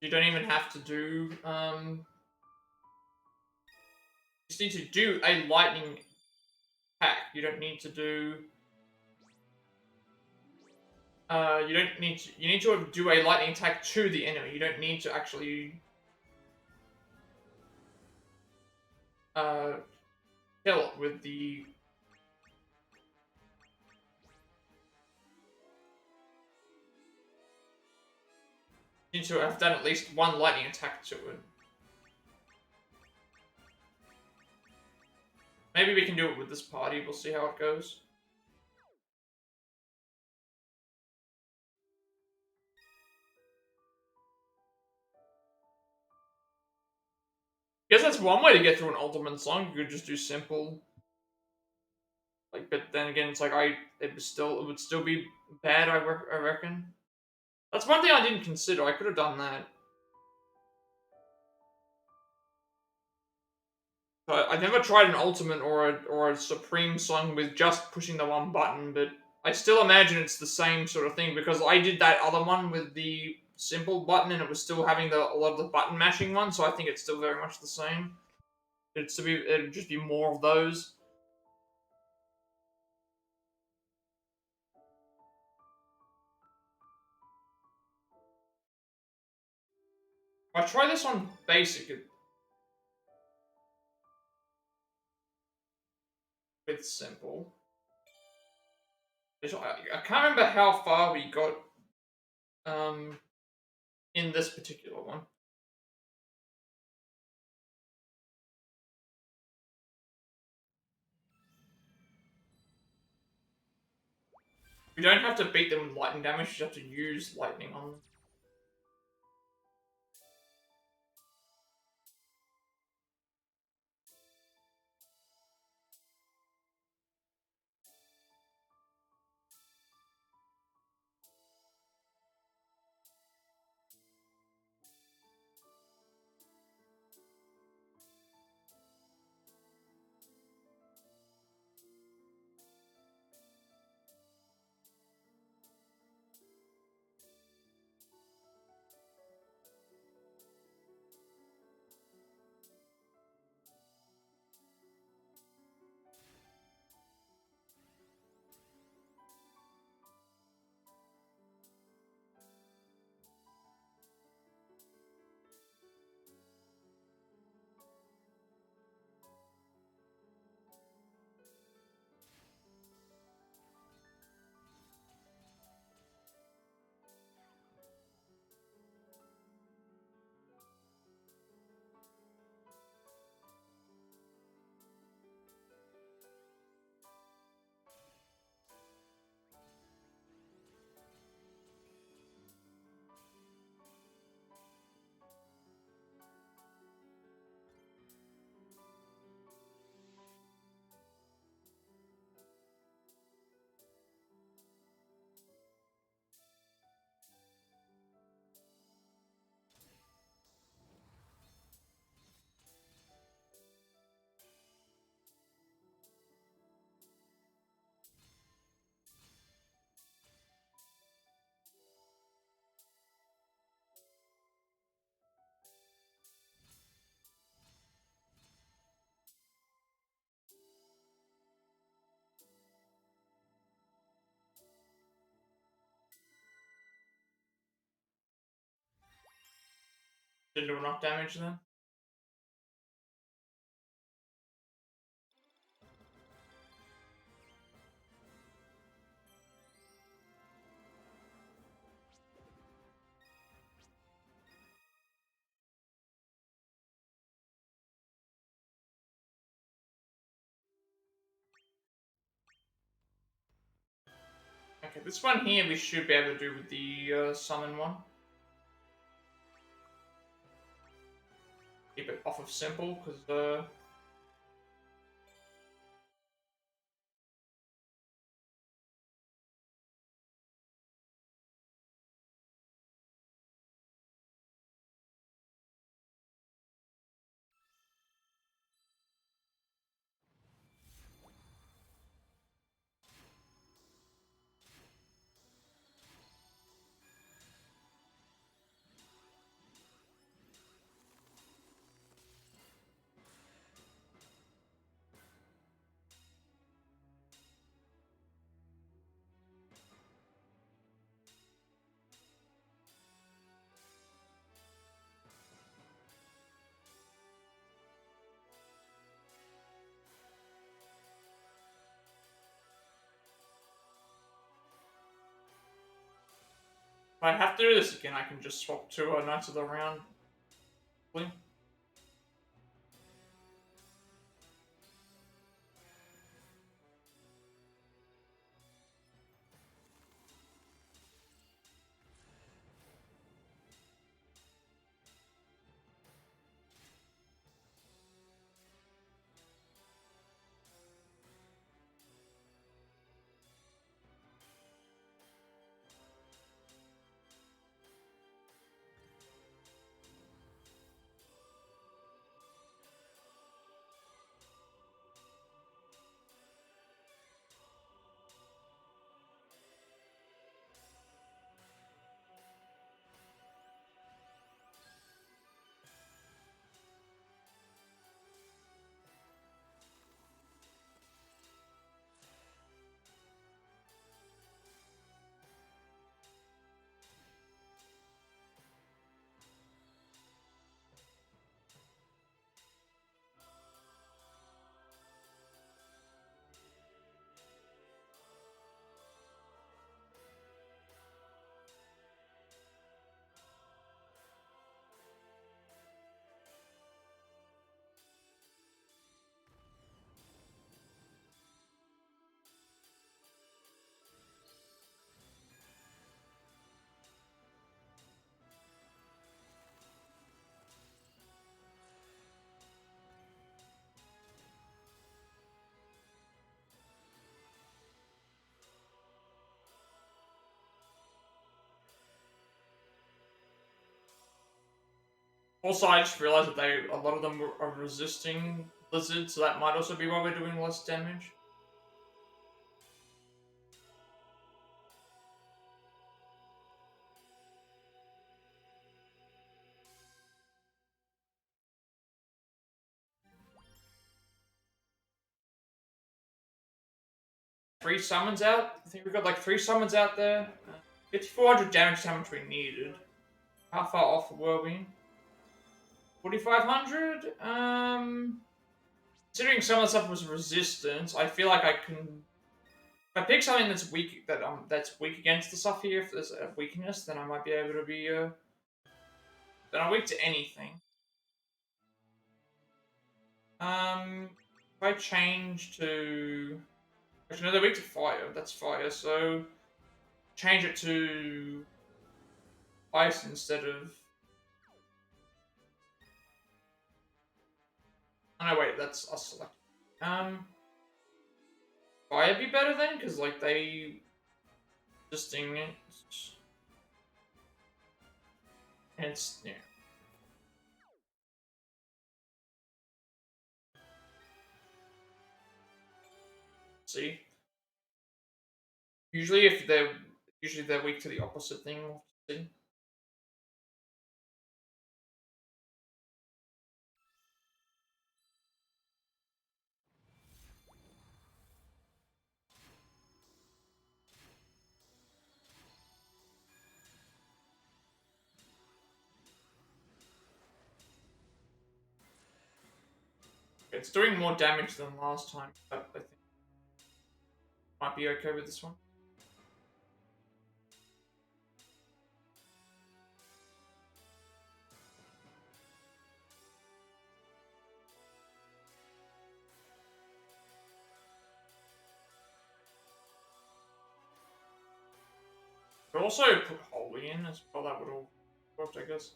You don't even have to do, you just need to do a lightning attack. You don't need to do, you need to do a lightning attack to the enemy. You don't need to actually, kill it with the... You need to have done at least one lightning attack to it. Maybe we can do it with this party. We'll see how it goes. Guess that's one way to get through an ultimate song. You could just do simple. Like, but then again, it's like it would still be bad. I reckon. That's one thing I didn't consider. I could have done that. But I never tried an ultimate or a supreme song with just pushing the one button. But I still imagine it's the same sort of thing because I did that other one with the simple button and it was still having a lot of the button mashing one. So I think it's still very much the same. It'd just be more of those. If I try this on basic with simple. I can't remember how far we got in this particular one. We don't have to beat them with lightning damage, you just have to use lightning on them. Didn't do enough damage then. Okay, this one here we should be able to do with the summon one. Keep it off of simple, because if I have to do this again, I can just swap to Knights of the Round. Please. Also, I just realized that a lot of them are resisting Blizzard, so that might also be why we're doing less damage. Three summons out. I think we got like three summons out there. 5,400 damage is how much we needed. How far off were we? 4,500? Considering some of the stuff was resistance, I feel like I can. If I pick something that's weak, that's weak against the stuff here, if there's a weakness, then I might be able to be. Then I'm weak to anything. If I change to. Actually, no, they're weak to fire. That's fire, so. Change it to. Ice instead of. Oh, no, wait, that's us selecting. Fire be better then? Because, like, they. Resisting it. And it's. Yeah. See? Usually they're weak to the opposite thing. We'll see. It's doing more damage than last time, but I think might be okay with this one. But also put Holy in as well, that would all work, I guess.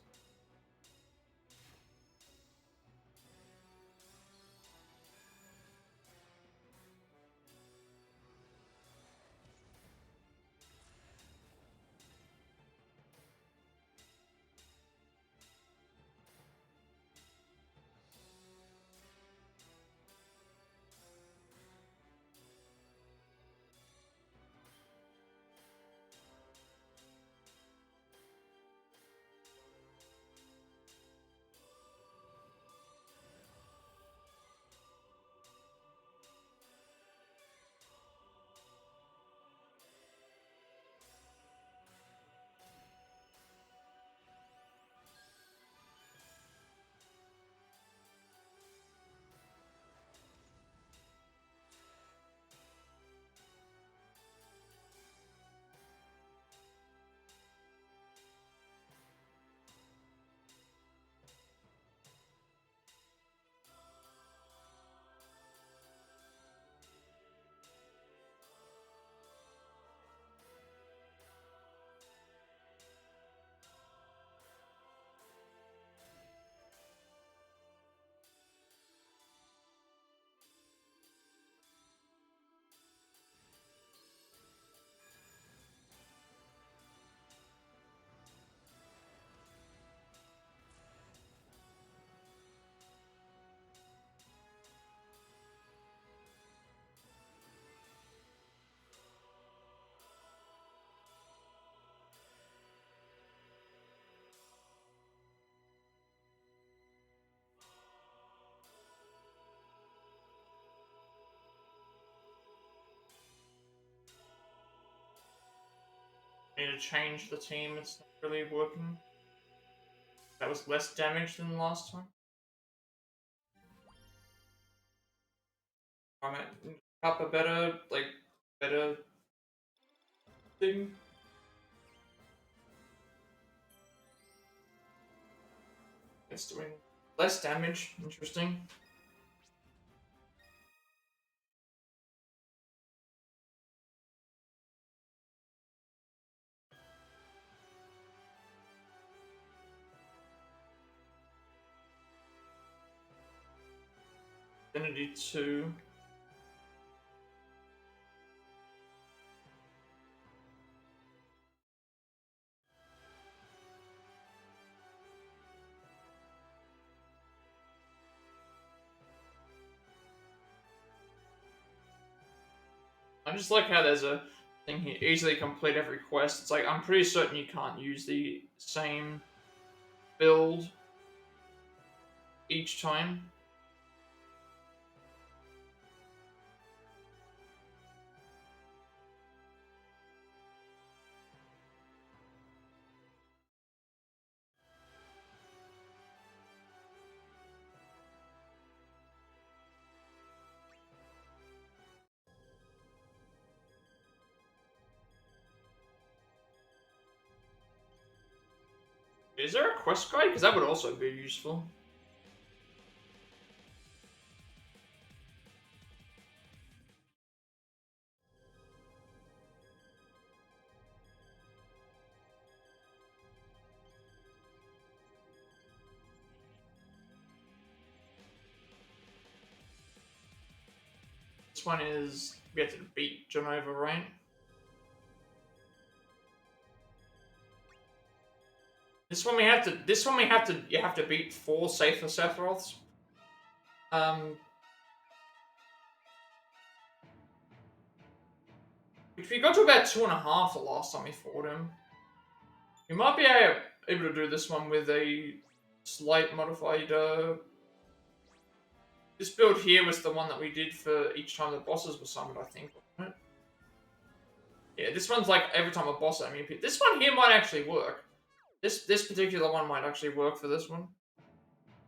Need to change the team, it's not really working. That was less damage than last time. I might up a better, better thing. It's doing less damage, interesting. Infinity 2. I just like how there's a thing here, easily complete every quest. It's like, I'm pretty certain you can't use the same build each time. Is there a quest guide? Because that would also be useful. This one is we have to beat Genova, right? This one we have to. This one we have to. You have to beat 4 safer Sephiroths. If we got to about 2.5 the last time we fought him, we might be able to do this one with a slight modified. This build here was the one that we did for each time the bosses were summoned, I think. Wasn't it? Yeah, this one's like every time a boss enemy. This one here might actually work. This particular one might actually work for this one.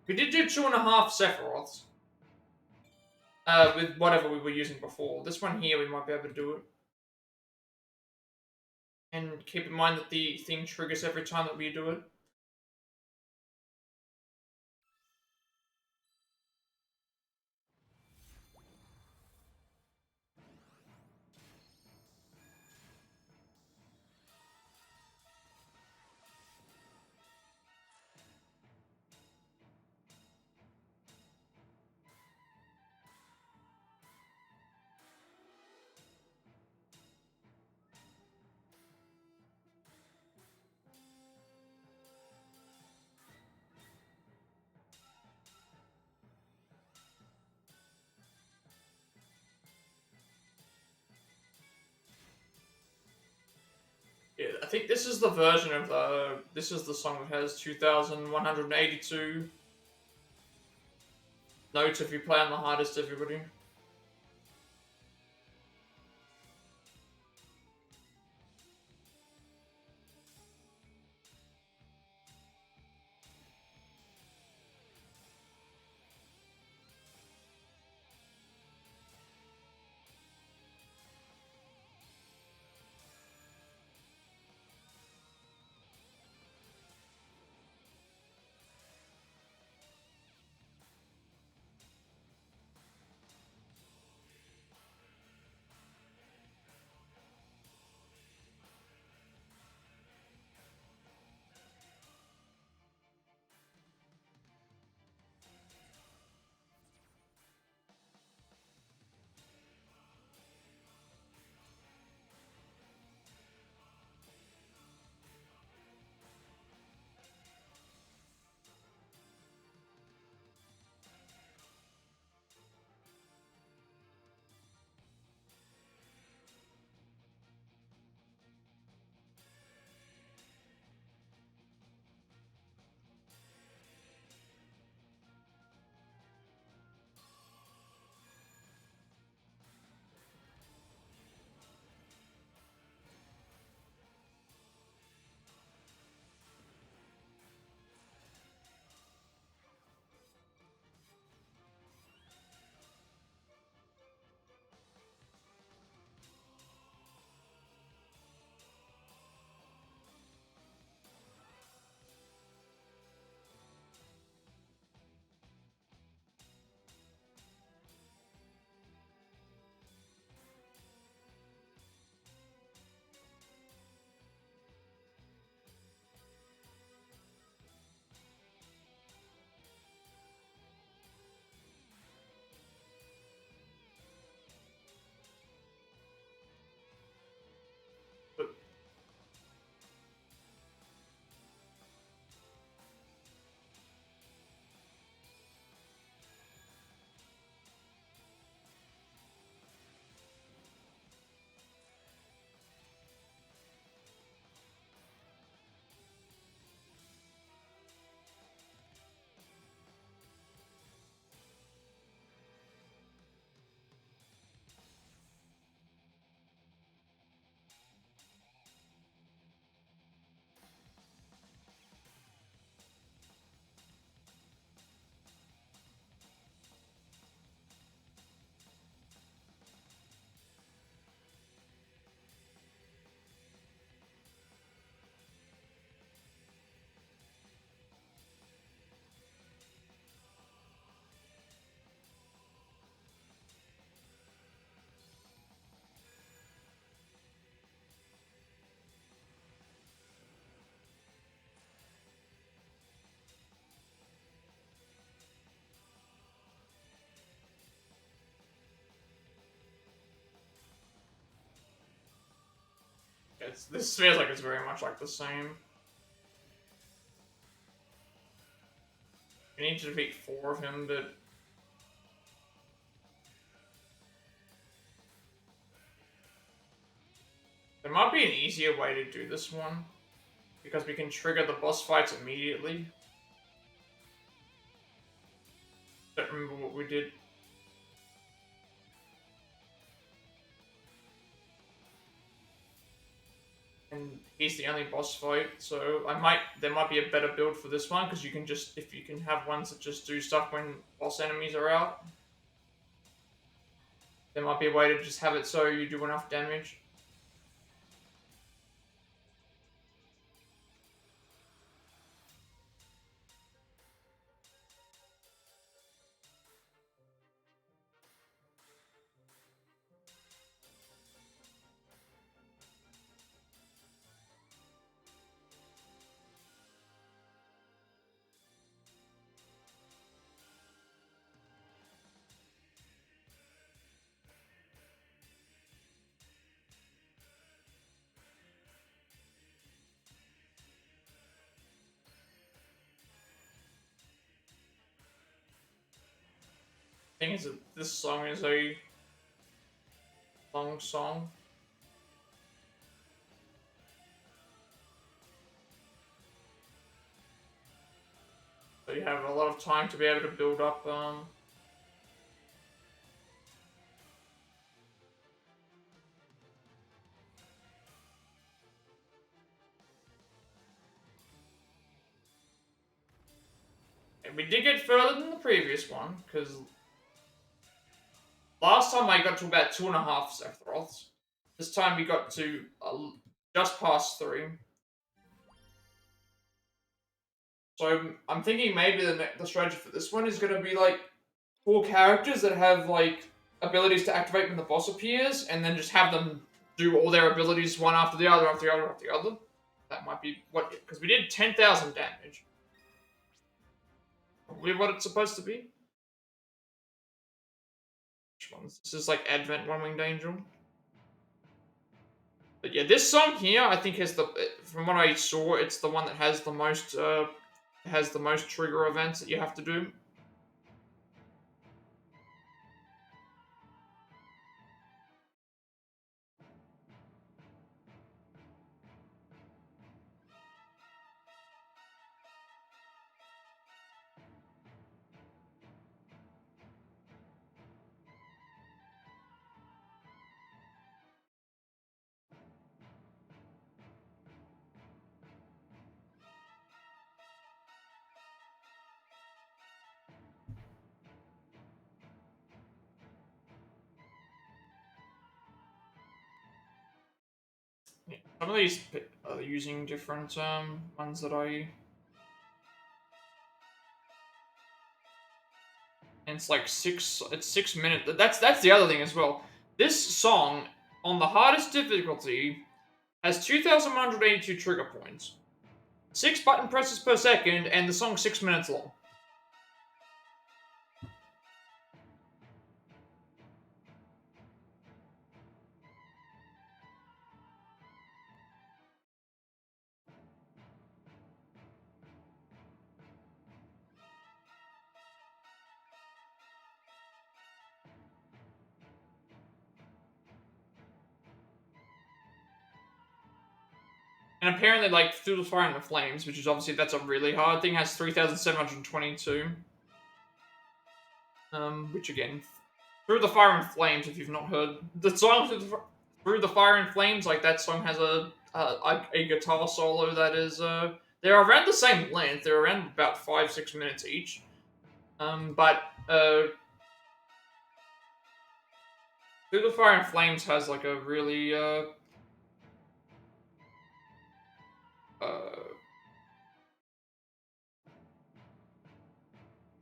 We did do 2.5 Sephiroths. with whatever we were using before. This one here, we might be able to do it. And keep in mind that the thing triggers every time that we do it. Yeah, I think this is the version of this is the song that has 2,182 notes if you play on the hardest difficulty. But this feels like it's very much like the same. We need to defeat 4 of him, but there might be an easier way to do this one. Because we can trigger the boss fights immediately. Don't remember what we did. And he's the only boss fight, so there might be a better build for this one, because you can just, if you can have ones that just do stuff when boss enemies are out. There might be a way to just have it so you do enough damage. Thing is that this song is a long song. So you have a lot of time to be able to build up. And we did get further than the previous one, because last time I got to about 2.5 Sephiroths. This time we got to just past 3. So I'm thinking maybe the strategy for this one is going to be like 4 characters that have like abilities to activate when the boss appears, and then just have them do all their abilities one after the other, after the other, after the other. That might be what, because we did 10,000 damage. Probably what it's supposed to be. Which ones? This is like Advent One Winged Angel. But yeah, this song here, I think has from what I saw, it's the one that has the most trigger events that you have to do. Yeah, some of these are using different ones that I. And it's like 6. It's 6 minutes. That's the other thing as well. This song on the hardest difficulty has 2,182 trigger points, 6 button presses per second, and the song's 6 minutes long. And apparently, like, Through the Fire and the Flames, which is obviously, that's a really hard thing, has 3,722. Which again, Through the Fire and Flames, if you've not heard the song Through the Fire and Flames, like, that song has a guitar solo that is, they're around the same length, they're around about 5-6 minutes each. But, Through the Fire and Flames has, like, a really,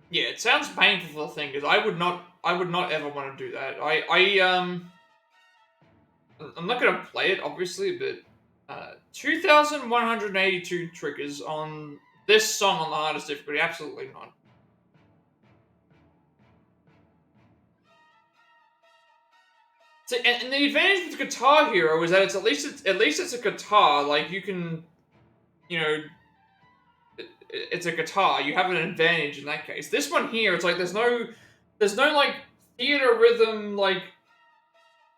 yeah, it sounds painful to think, because I would not ever want to do that. I'm not gonna play it, obviously, but 2,182 triggers on this song on the hardest difficulty, absolutely not. So, and the advantage with the Guitar Hero is that it's at least it's a guitar. Like, you can, you know, it's a guitar. You have an advantage in that case. This one here, it's like there's no like Theatrhythm like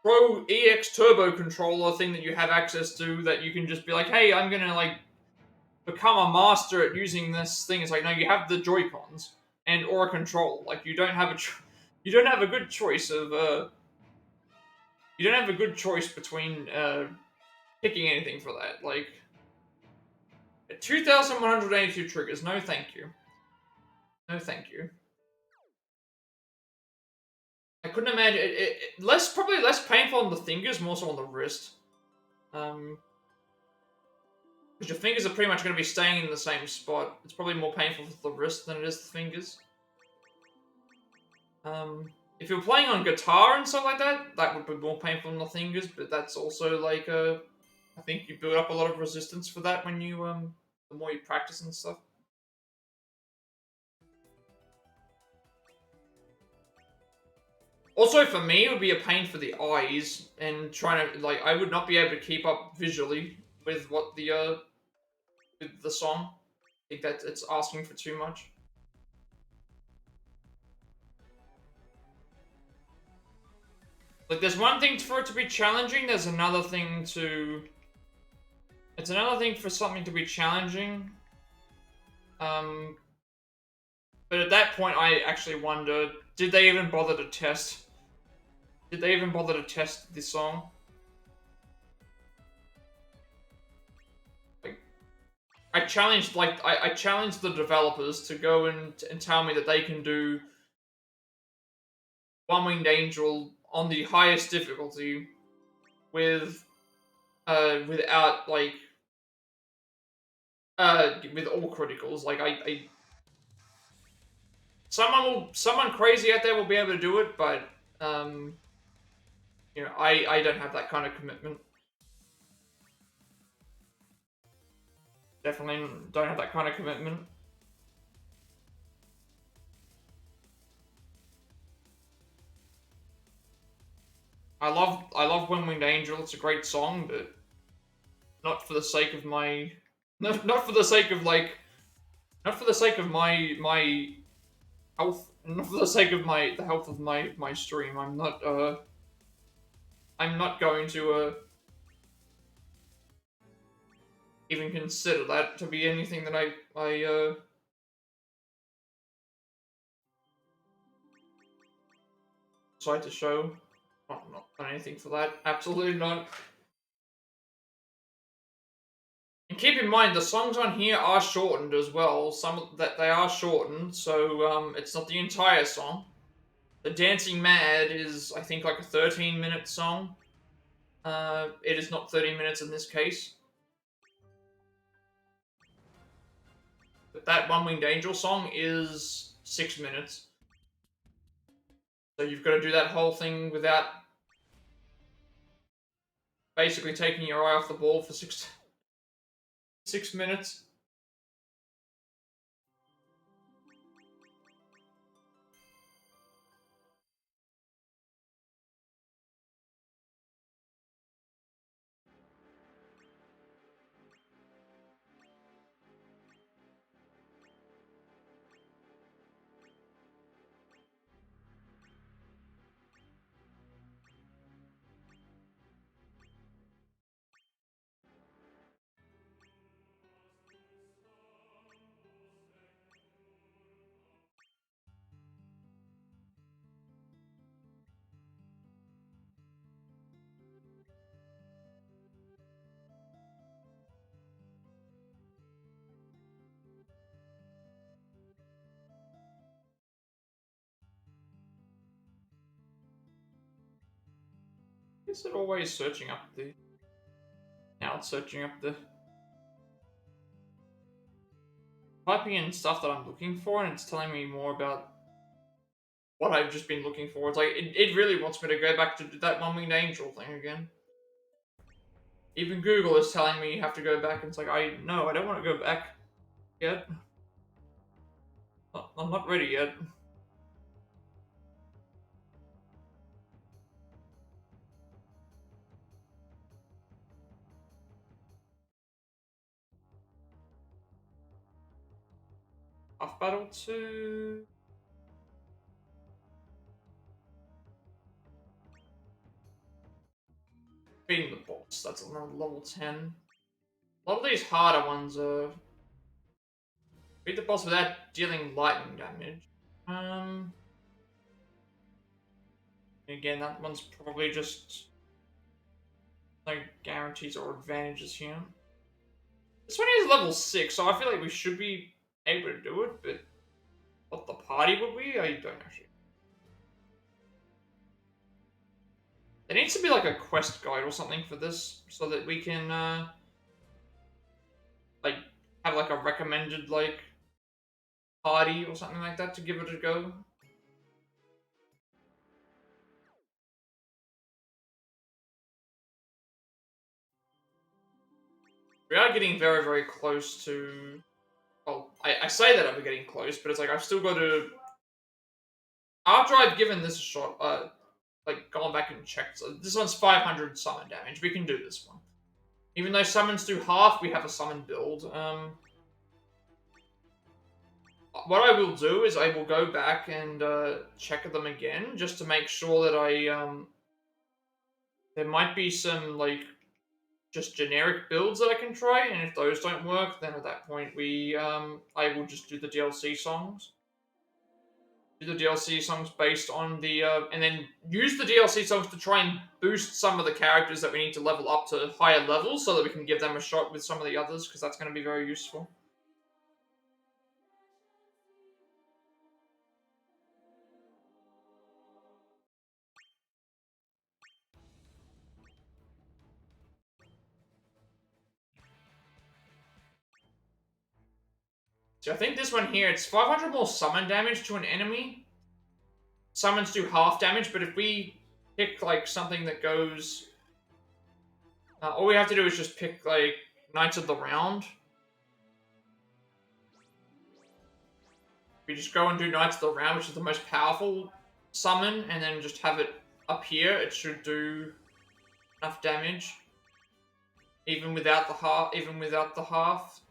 Pro EX Turbo controller thing that you have access to that you can just be like, hey, I'm gonna like become a master at using this thing. It's like, no, you have the Joy-Cons and or a controller. Like, you don't have you don't have a good choice of you don't have a good choice between picking anything for that. Like, 2,182 triggers. No, thank you. No, thank you. couldn't imagine less, probably less painful on the fingers, more so on the wrist. Because your fingers are pretty much going to be staying in the same spot. It's probably more painful for the wrist than it is the fingers. If you're playing on guitar and stuff like that, that would be more painful on the fingers, but that's also like I think you build up a lot of resistance for that when you the more you practice and stuff. Also, for me, it would be a pain for the eyes and trying to like I would not be able to keep up visually with what the with the song. I think that it's asking for too much. Like, there's one thing for it to be challenging. There's another thing to. It's another thing for something to be challenging. But at that point, I actually wonder: did they even bother to test? Did they even bother to test this song? Like, I challenged the developers to go and tell me that they can do One Winged Angel on the highest difficulty with without like with all criticals. Like I someone crazy out there will be able to do it, but you know, I don't have that kind of commitment. Definitely don't have that kind of commitment. I love One Winged Angel. It's a great song, but not for the sake of my not for the sake of like not for the sake of my health, not for the sake of the health of my stream. I'm not going to even consider that to be anything that I decide to show. Not anything for that. Absolutely not. And keep in mind, the songs on here are shortened as well. Some that they are shortened, so it's not the entire song. The Dancing Mad is, I think, like a 13-minute song. It is not 30 minutes in this case. But that One Winged Angel song is 6 minutes. So you've got to do that whole thing without basically taking your eye off the ball for 6 minutes. Is it always searching up the... Now it's searching up the... Typing in stuff that I'm looking for, and it's telling me more about what I've just been looking for. It's like, it really wants me to go back to that One Winged Angel thing again. Even Google is telling me you have to go back, and it's like, no, I don't want to go back yet. I'm not ready yet. Off Battle 2... Beating the boss, that's another level 10. A lot of these harder ones are... Beat the boss without dealing lightning damage. Again, that one's probably just... no guarantees or advantages here. This one is level 6, so I feel like we should be able to do it, but... What the party would be? I don't actually... There needs to be like a quest guide or something for this, so that we can like have like a recommended like party or something like that to give it a go. We are getting very, very close to. Well, I say that I'm getting close, but it's like I've still got to. After I've given this a shot, like gone back and checked. So this one's 500 summon damage. We can do this one. Even though summons do half, we have a summon build. What I will do is I will go back and check them again, just to make sure that there might be some like just generic builds that I can try, and if those don't work, then at that point I will just do the DLC songs. Do the DLC songs based on the and then use the DLC songs to try and boost some of the characters that we need to level up to higher levels, so that we can give them a shot with some of the others, because that's going to be very useful. So I think this one here, it's 500 more summon damage to an enemy. Summons do half damage, but if we pick like something that goes, all we have to do is just pick like Knights of the Round. We just go and do Knights of the Round, which is the most powerful summon, and then just have it up here. It should do enough damage, even without the half.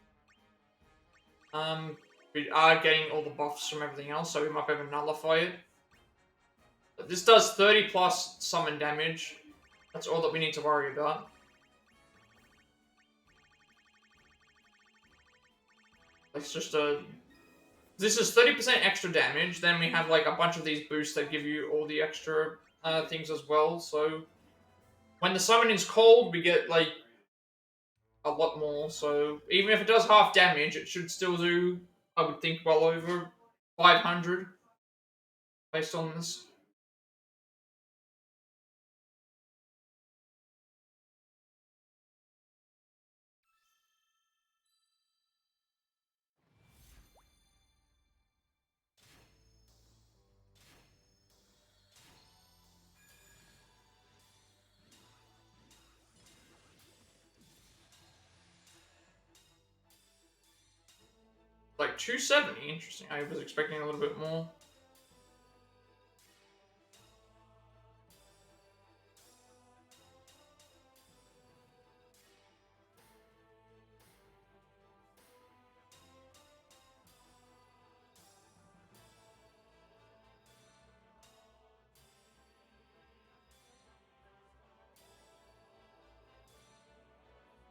We are getting all the buffs from everything else, so we might be able to nullify it. But this does 30 plus summon damage. That's all that we need to worry about. It's just a... This is 30% extra damage, then we have like a bunch of these boosts that give you all the extra things as well, so... When the summon is cold, we get like a lot more, so even if it does half damage, it should still do, I would think, well over 500 based on this. Like 270, interesting. I was expecting a little bit more.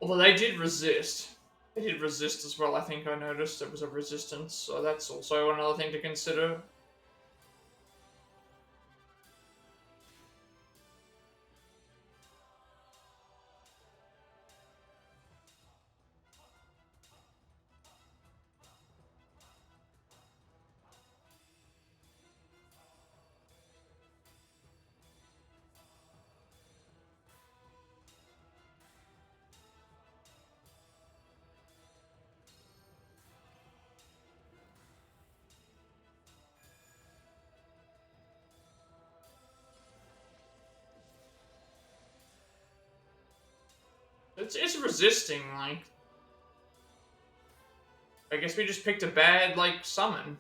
Although they did resist. They did resist as well, I think I noticed there was a resistance, so that's also another thing to consider. It's resisting, like... I guess we just picked a bad, like, summon.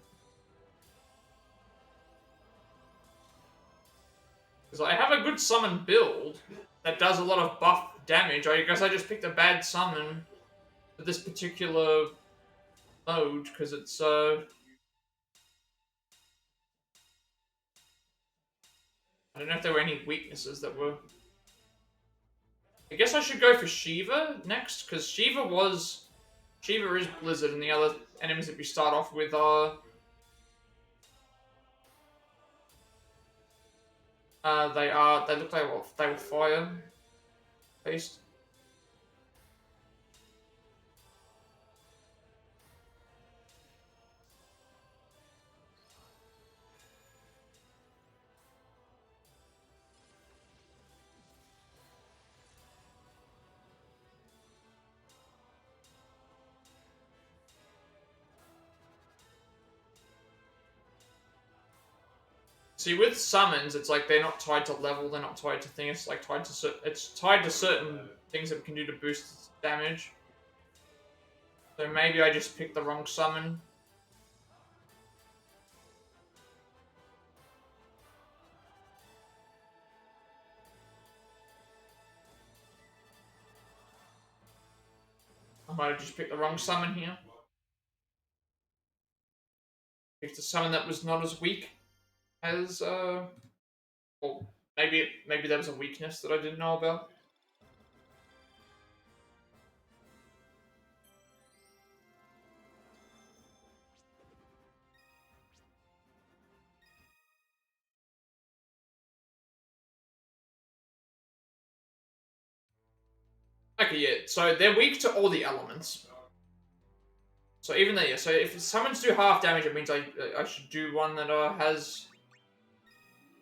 Because I have a good summon build that does a lot of buff damage. I guess I just picked a bad summon for this particular mode, because it's, I don't know if there were any weaknesses that were... I guess I should go for Shiva next, because Shiva is Blizzard, and the other enemies that we start off with are... they look like they were fire based. See, with summons, it's like they're not tied to level, they're not tied to things. It's like tied to it's tied to certain things that we can do to boost its damage. So maybe I just picked the wrong summon. I might have just picked the wrong summon here. Picked a summon that was not as weak as well, maybe there was a weakness that I didn't know about. Okay, yeah. So they're weak to all the elements. So even though, yeah, so if summons do half damage, it means I should do one that has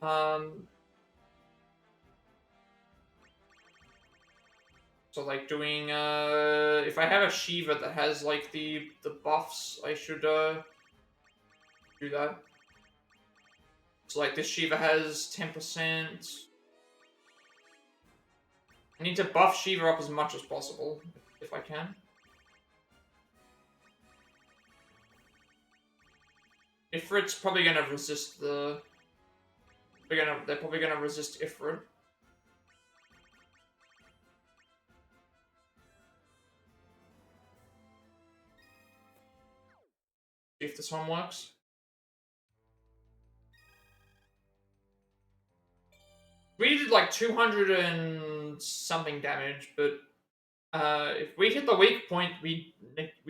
um. So like doing if I have a Shiva that has like the buffs, I should do that. So like this Shiva has 10%. I need to buff Shiva up as much as possible if I can. Ifrit's probably gonna resist the. They're probably gonna resist Ifrit. See if this one works. We did like 200 and something damage, but if we hit the weak point, we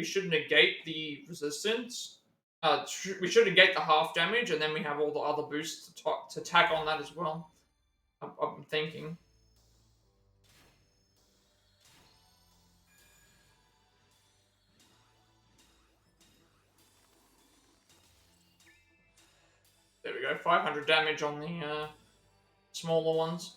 should negate the resistance. We should negate the half damage, and then we have all the other boosts to tack on that as well. I'm thinking. There we go, 500 damage on the smaller ones.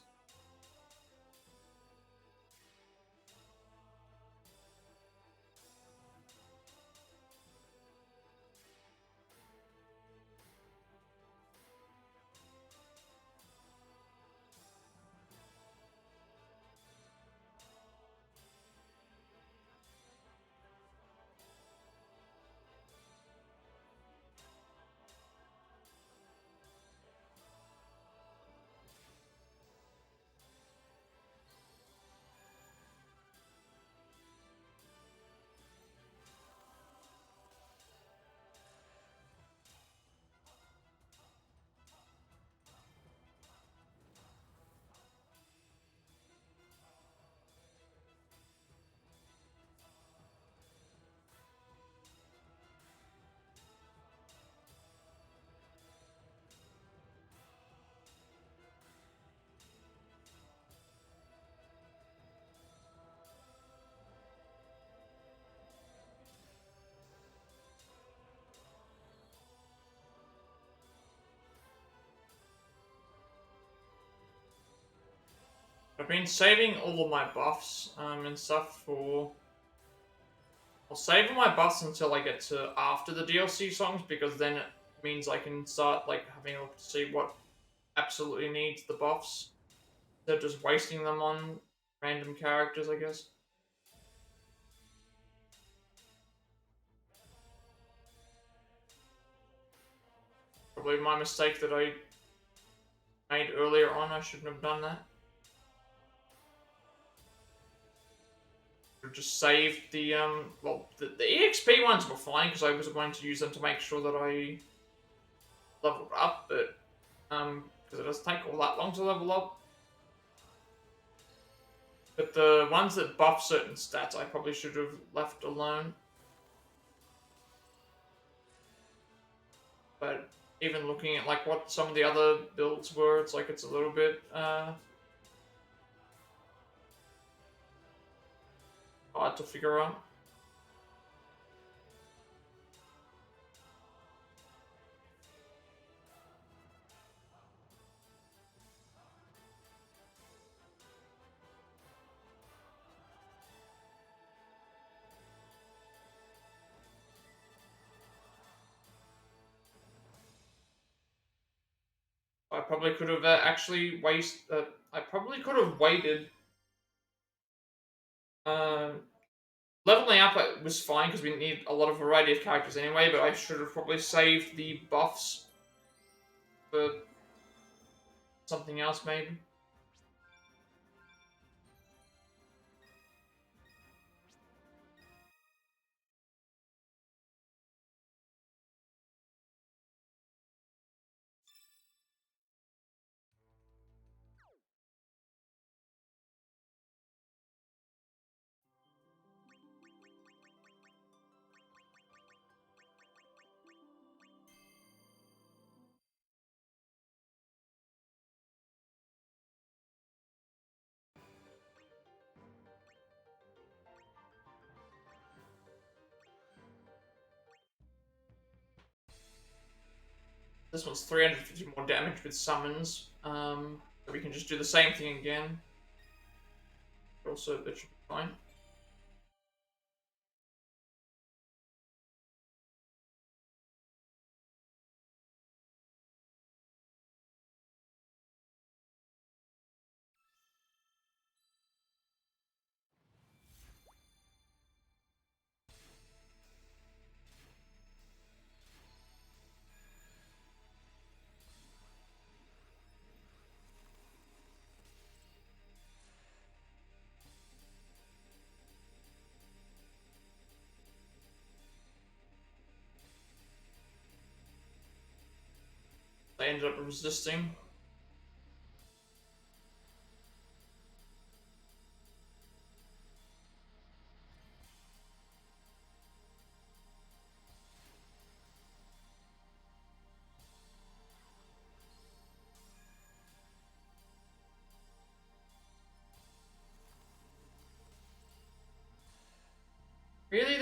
I've been saving all of my buffs and stuff for. I'll save all my buffs until I get to after the DLC songs, because then it means I can start like having a look to see what absolutely needs the buffs. Instead of just wasting them on random characters, I guess. Probably my mistake that I made earlier on. I shouldn't have done that. Just saved the well, the EXP ones were fine because I was going to use them to make sure that I leveled up, but because it does take all that long to level up. But the ones that buff certain stats, I probably should have left alone. But even looking at like what some of the other builds were, it's like it's a little bit hard to figure out. I probably could have actually I probably could have waited. Uh, Leveling up was fine because we need a lot of variety of characters anyway. But I should have probably saved the buffs for something else, maybe. This one's 350 more damage with summons. So we can just do the same thing again. Also, that should be fine. They ended up resisting. Really,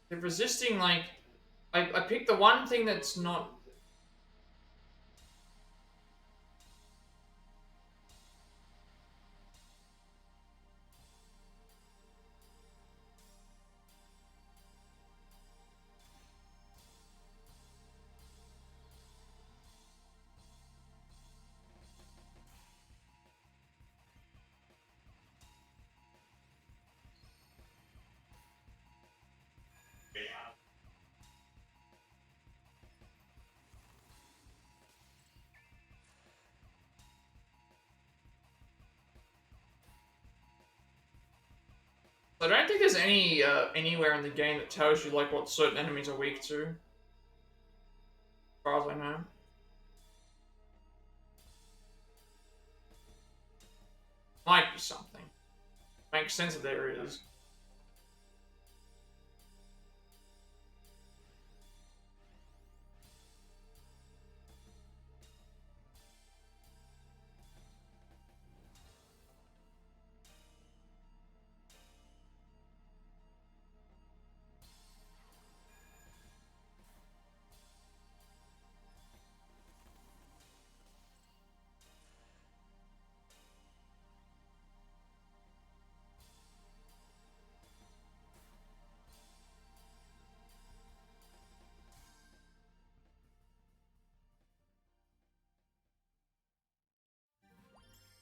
they're resisting. Like I picked the one thing that's not. I don't think there's anywhere in the game that tells you like what certain enemies are weak to, as far as I know. Might be something. Makes sense that there is.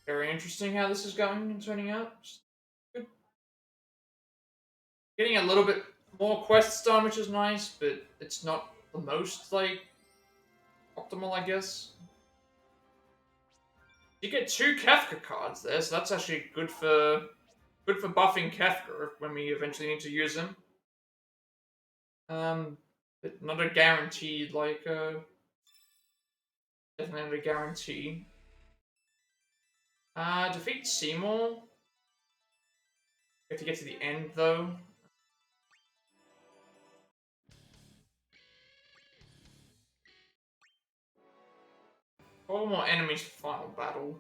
Very interesting how this is going and turning out. Good. Getting a little bit more quests done, which is nice, but it's not the most like optimal, I guess. You get 2 Kefka cards there, so that's actually good for buffing Kefka when we eventually need to use him. But not a guaranteed definitely not a guarantee. Defeat Seymour. We have to get to the end though. 4 more enemies for final battle.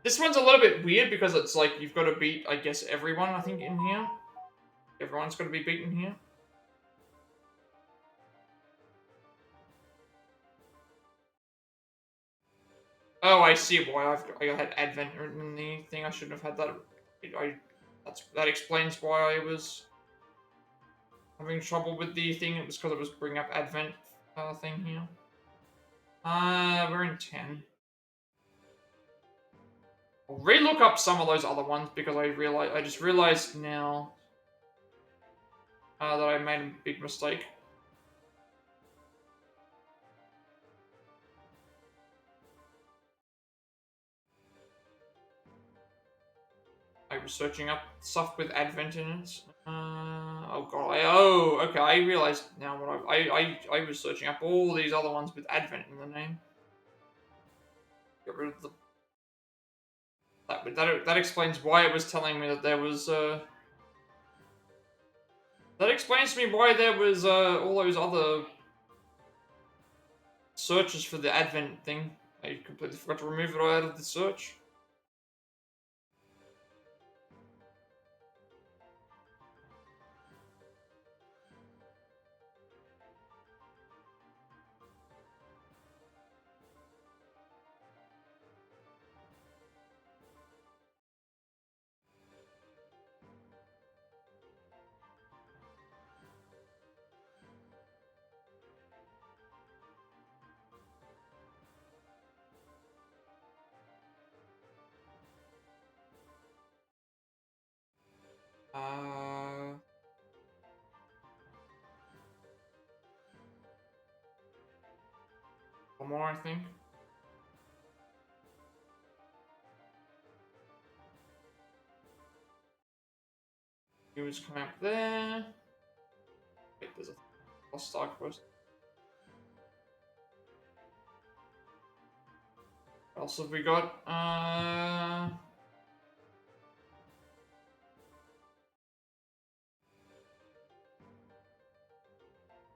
This one's a little bit weird because it's like you've got to beat, I guess, everyone, I think, in here. Everyone's got to be beaten here. Oh, I see why I had Advent written in the thing. I shouldn't have had that. That explains why I was having trouble with the thing. It was because it was bringing up Advent thing here. We're in 10. I'll re-look up some of those other ones because I just realized now that I made a big mistake. I was searching up stuff with Advent in it. Oh god. Okay. I realized now what I was searching up all these other ones with Advent in the name. Get rid of the that explains why it was telling me that there was that explains to me why there was all those other searches for the Advent thing. I completely forgot to remove it out of the search. Uh, One more, I think. It was coming up there. Wait, there's a lost star quest. What else have we got?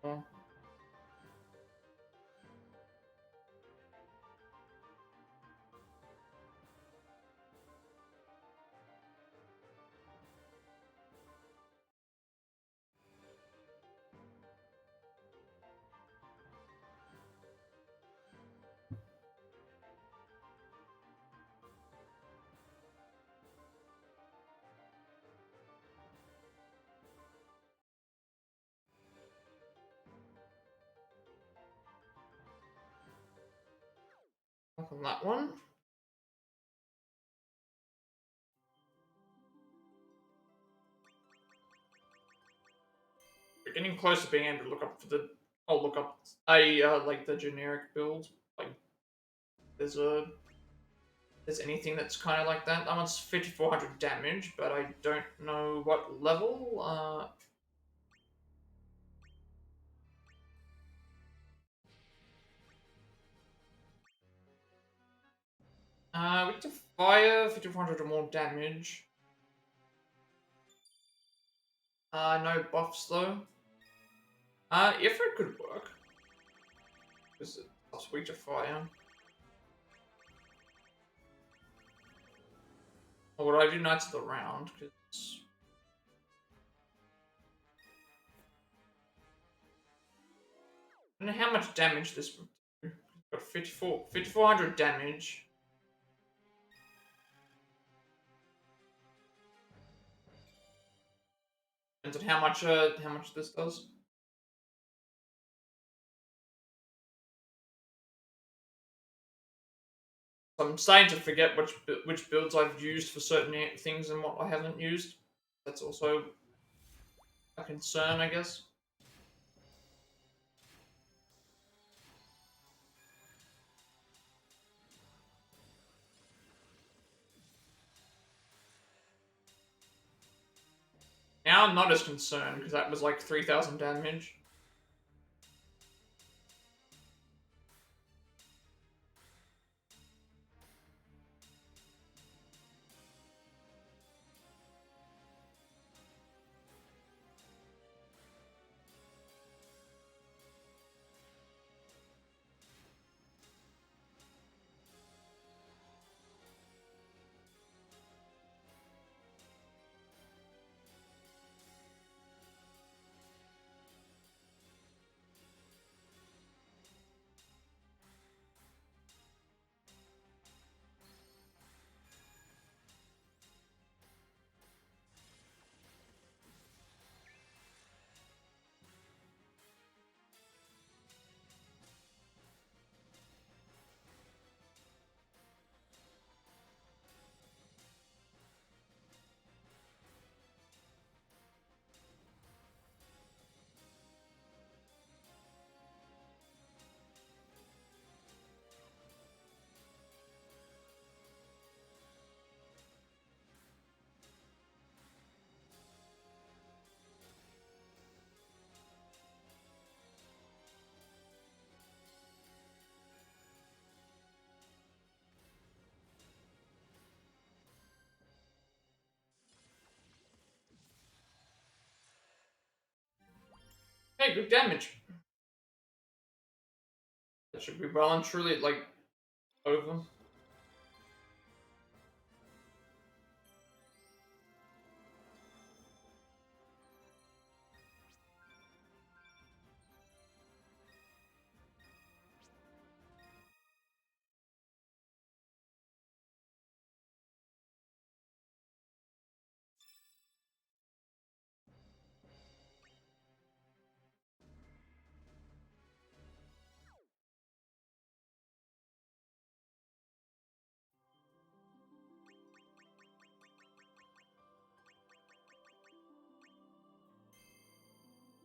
Oh, nothing that one. We're getting close to being able to look up for the. I'll look up a like the generic build. Like there's a there's anything that's kind of like that. That one's 5400 damage, but I don't know what level. With the fire, 5400 or more damage. No buffs though. If it could work, because it's weak to fire. Or would I do Knights of the Round? Because I don't know how much damage this would do. Got 5400 damage. And how much this does. So I'm starting to forget which builds I've used for certain things and what I haven't used. That's also a concern, I guess. Now I'm not as concerned because that was like 3000 damage. Hey, good damage. That should be well and truly, like, over.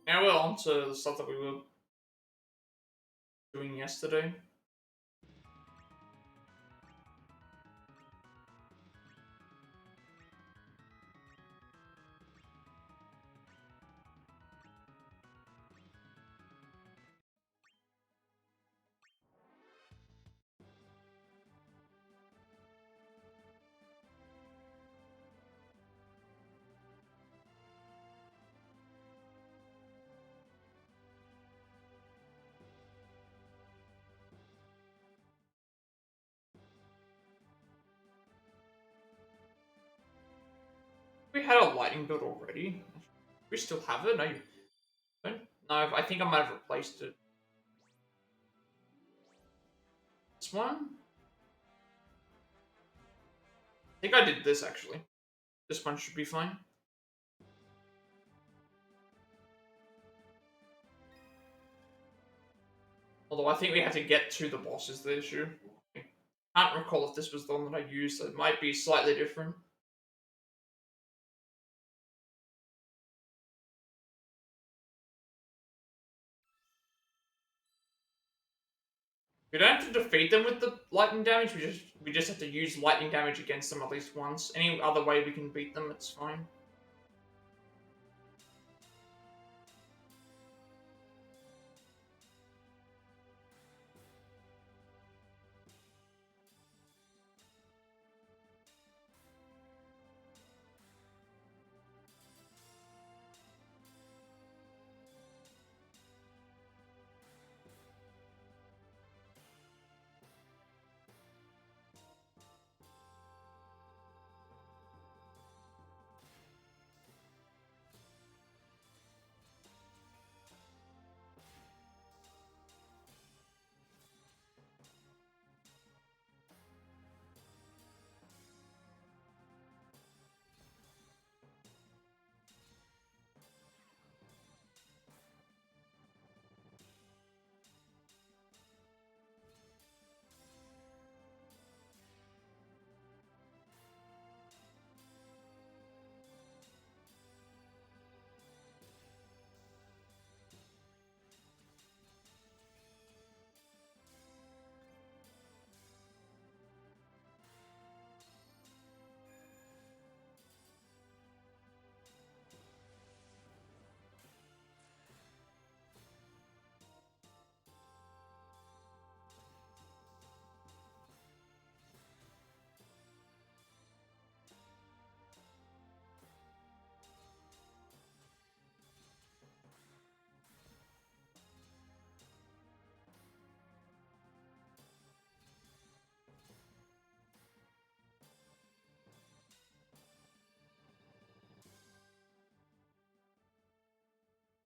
Now we're on to the stuff that we were doing yesterday. We had a lightning build already. We still have it? No, you don't? No, I think I might have replaced it. This one? I think I did this actually. This one should be fine. Although I think we have to get to the boss is the issue. I can't recall if this was the one that I used, so it might be slightly different. We don't have to defeat them with the lightning damage, we just have to use lightning damage against them at least once. Any other way we can beat them, it's fine.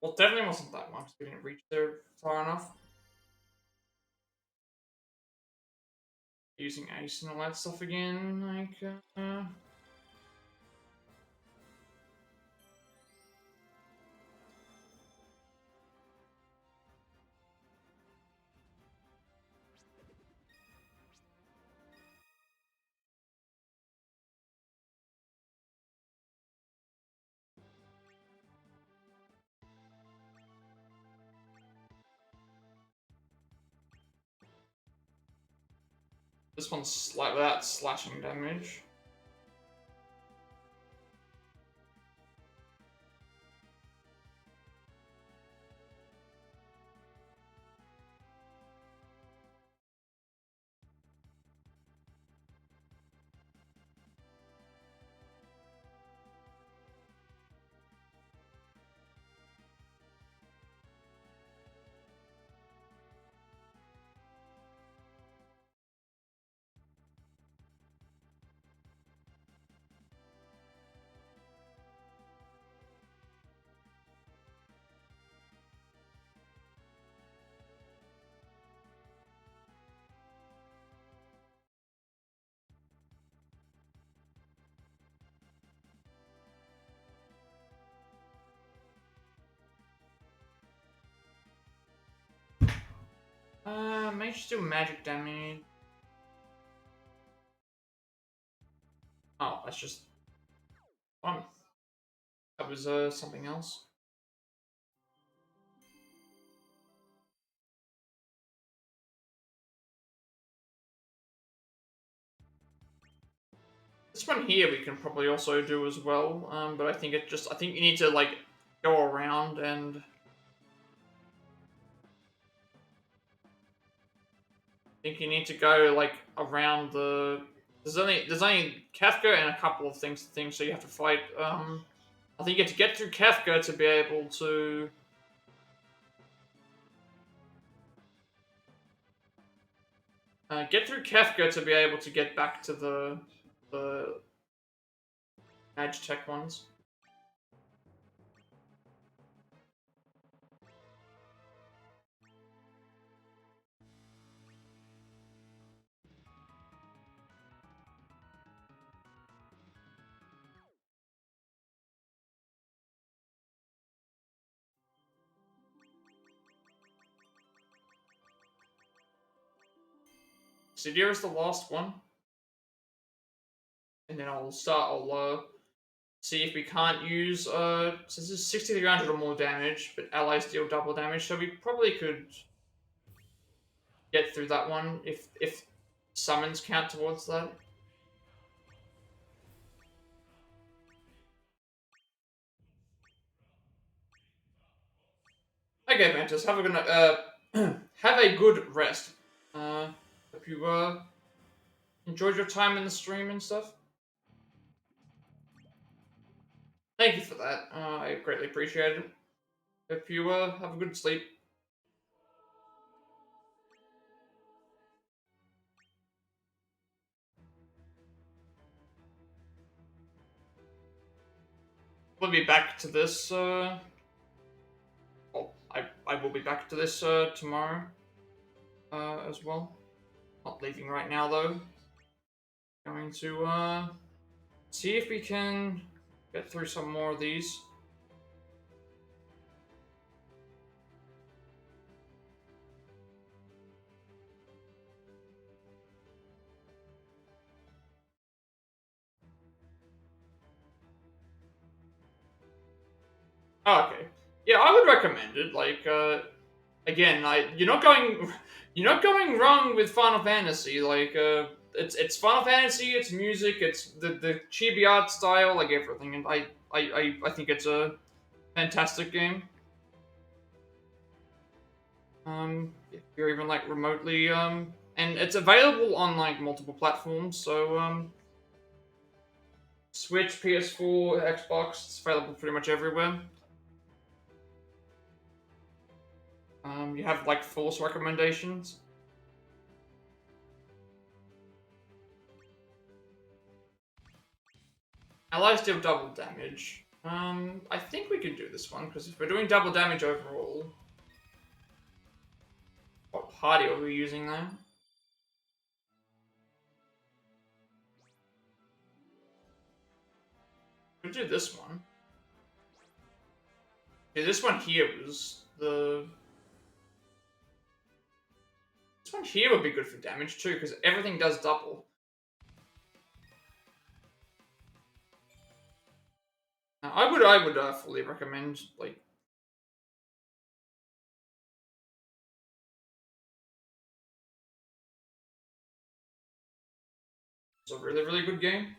Well, definitely wasn't that one, because we didn't reach there far enough. Using ice and all that stuff again, like, this one's like that slashing damage. May just do magic damage. Oh, that's just fun. That was something else. This one here we can probably also do as well, but I think I think you need to, like, go around and... I think you need to go, like, around the... There's only Kafka and a couple of things, so you have to fight, I think you have to get through Kafka to be able to... get through Kafka to be able to get back to the Magitech ones. Sidir is the last one. And then I'll see if we can't use, so this is 6,300 or more damage, but allies deal double damage, so we probably could get through that one if summons count towards that. Okay, Mantis, have a good night. Have a good rest. Hope you enjoyed your time in the stream and stuff. Thank you for that. I greatly appreciate it. Hope you have a good sleep. We'll be back to this. Well, I will be back to this tomorrow as well. Not leaving right now though. Going to see if we can get through some more of these. Oh, okay. Yeah, I would recommend it. Like, again, you're not going wrong with Final Fantasy. Like, it's Final Fantasy, it's music, it's the chibi art style, like everything, and I think it's a fantastic game. If you're even like remotely, and it's available on like multiple platforms. So, Switch, PS4, Xbox, it's available pretty much everywhere. You have like Force recommendations. Allies deal double damage. I think we could do this one, because if we're doing double damage overall... What party are we using there? We'll do this one. Yeah, this one here was the... This one here would be good for damage too, because everything does double. Now, I would fully recommend, like... It's a really, really good game.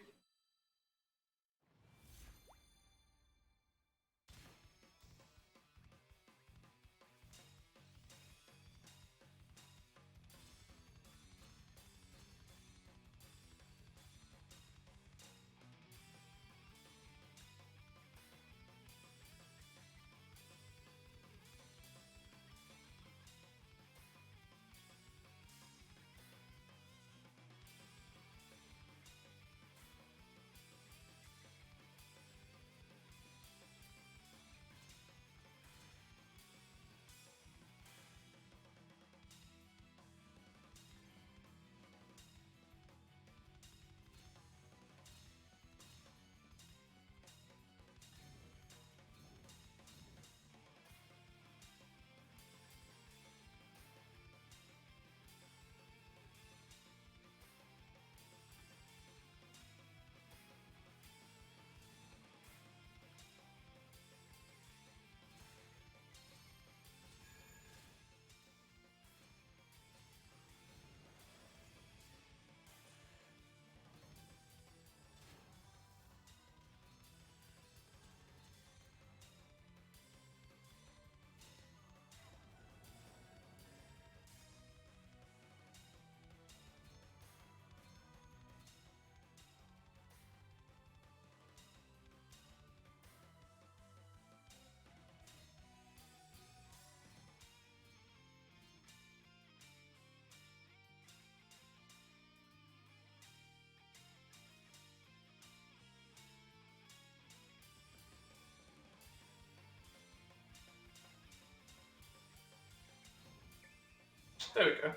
There we go.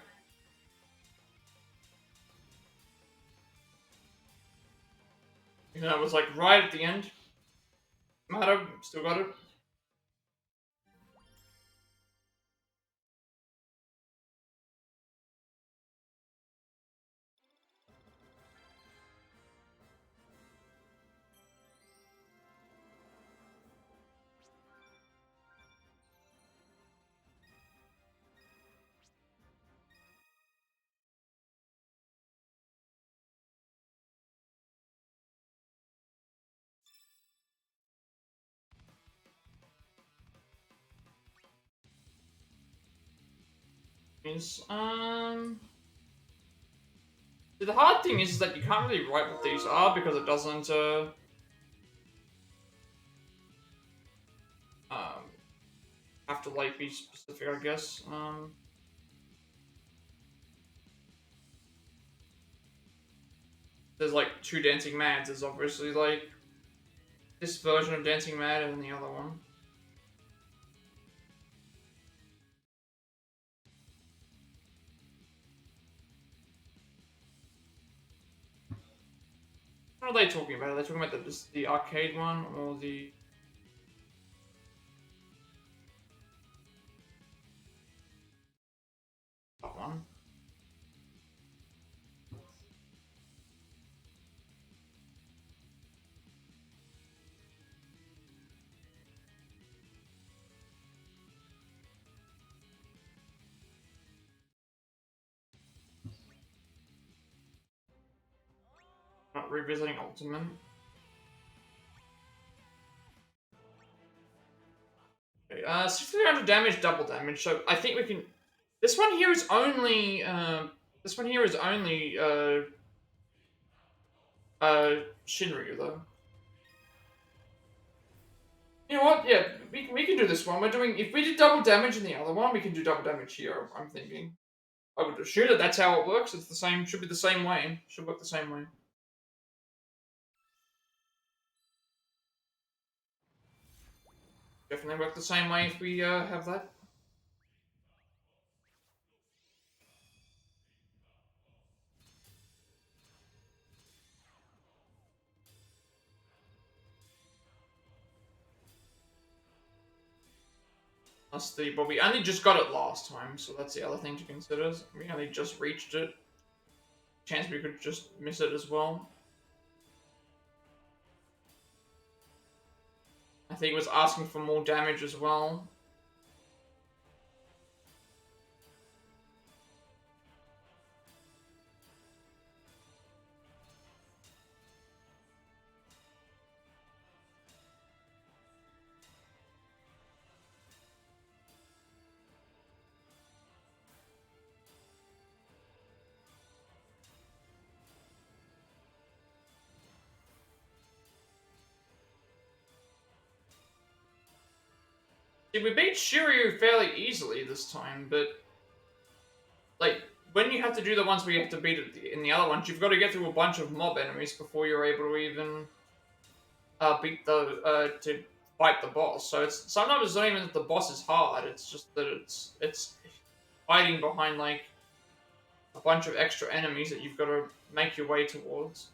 You know, it was like right at the end. Matter, still got it. Means, the hard thing is that you can't really write what these are because it doesn't, um, have to, like, be specific, I guess. There's, like, two Dancing Mads. There's obviously, like, this version of Dancing Mad and then the other one. What are they talking about? Are they talking about the arcade one or the... that one? Not revisiting Ultimate. Okay, 6300 damage, double damage. So I think we can. This one here is only. This one here is only. Shinryu though. You know what? Yeah, we can do this one. We're doing. If we did double damage in the other one, we can do double damage here. I'm thinking. I would assume that that's how it works. It's the same. Should be the same way. Should work the same way. Definitely work the same way if we have that. But we only just got it last time, so that's the other thing to consider. We only just reached it. Chance we could just miss it as well. I think it was asking for more damage as well. See, we beat Shiryu fairly easily this time, but like when you have to do the ones where you have to beat it in the other ones, you've got to get through a bunch of mob enemies before you're able to even beat the to fight the boss. So it's sometimes it's not even that the boss is hard. It's just that it's hiding behind like a bunch of extra enemies that you've got to make your way towards.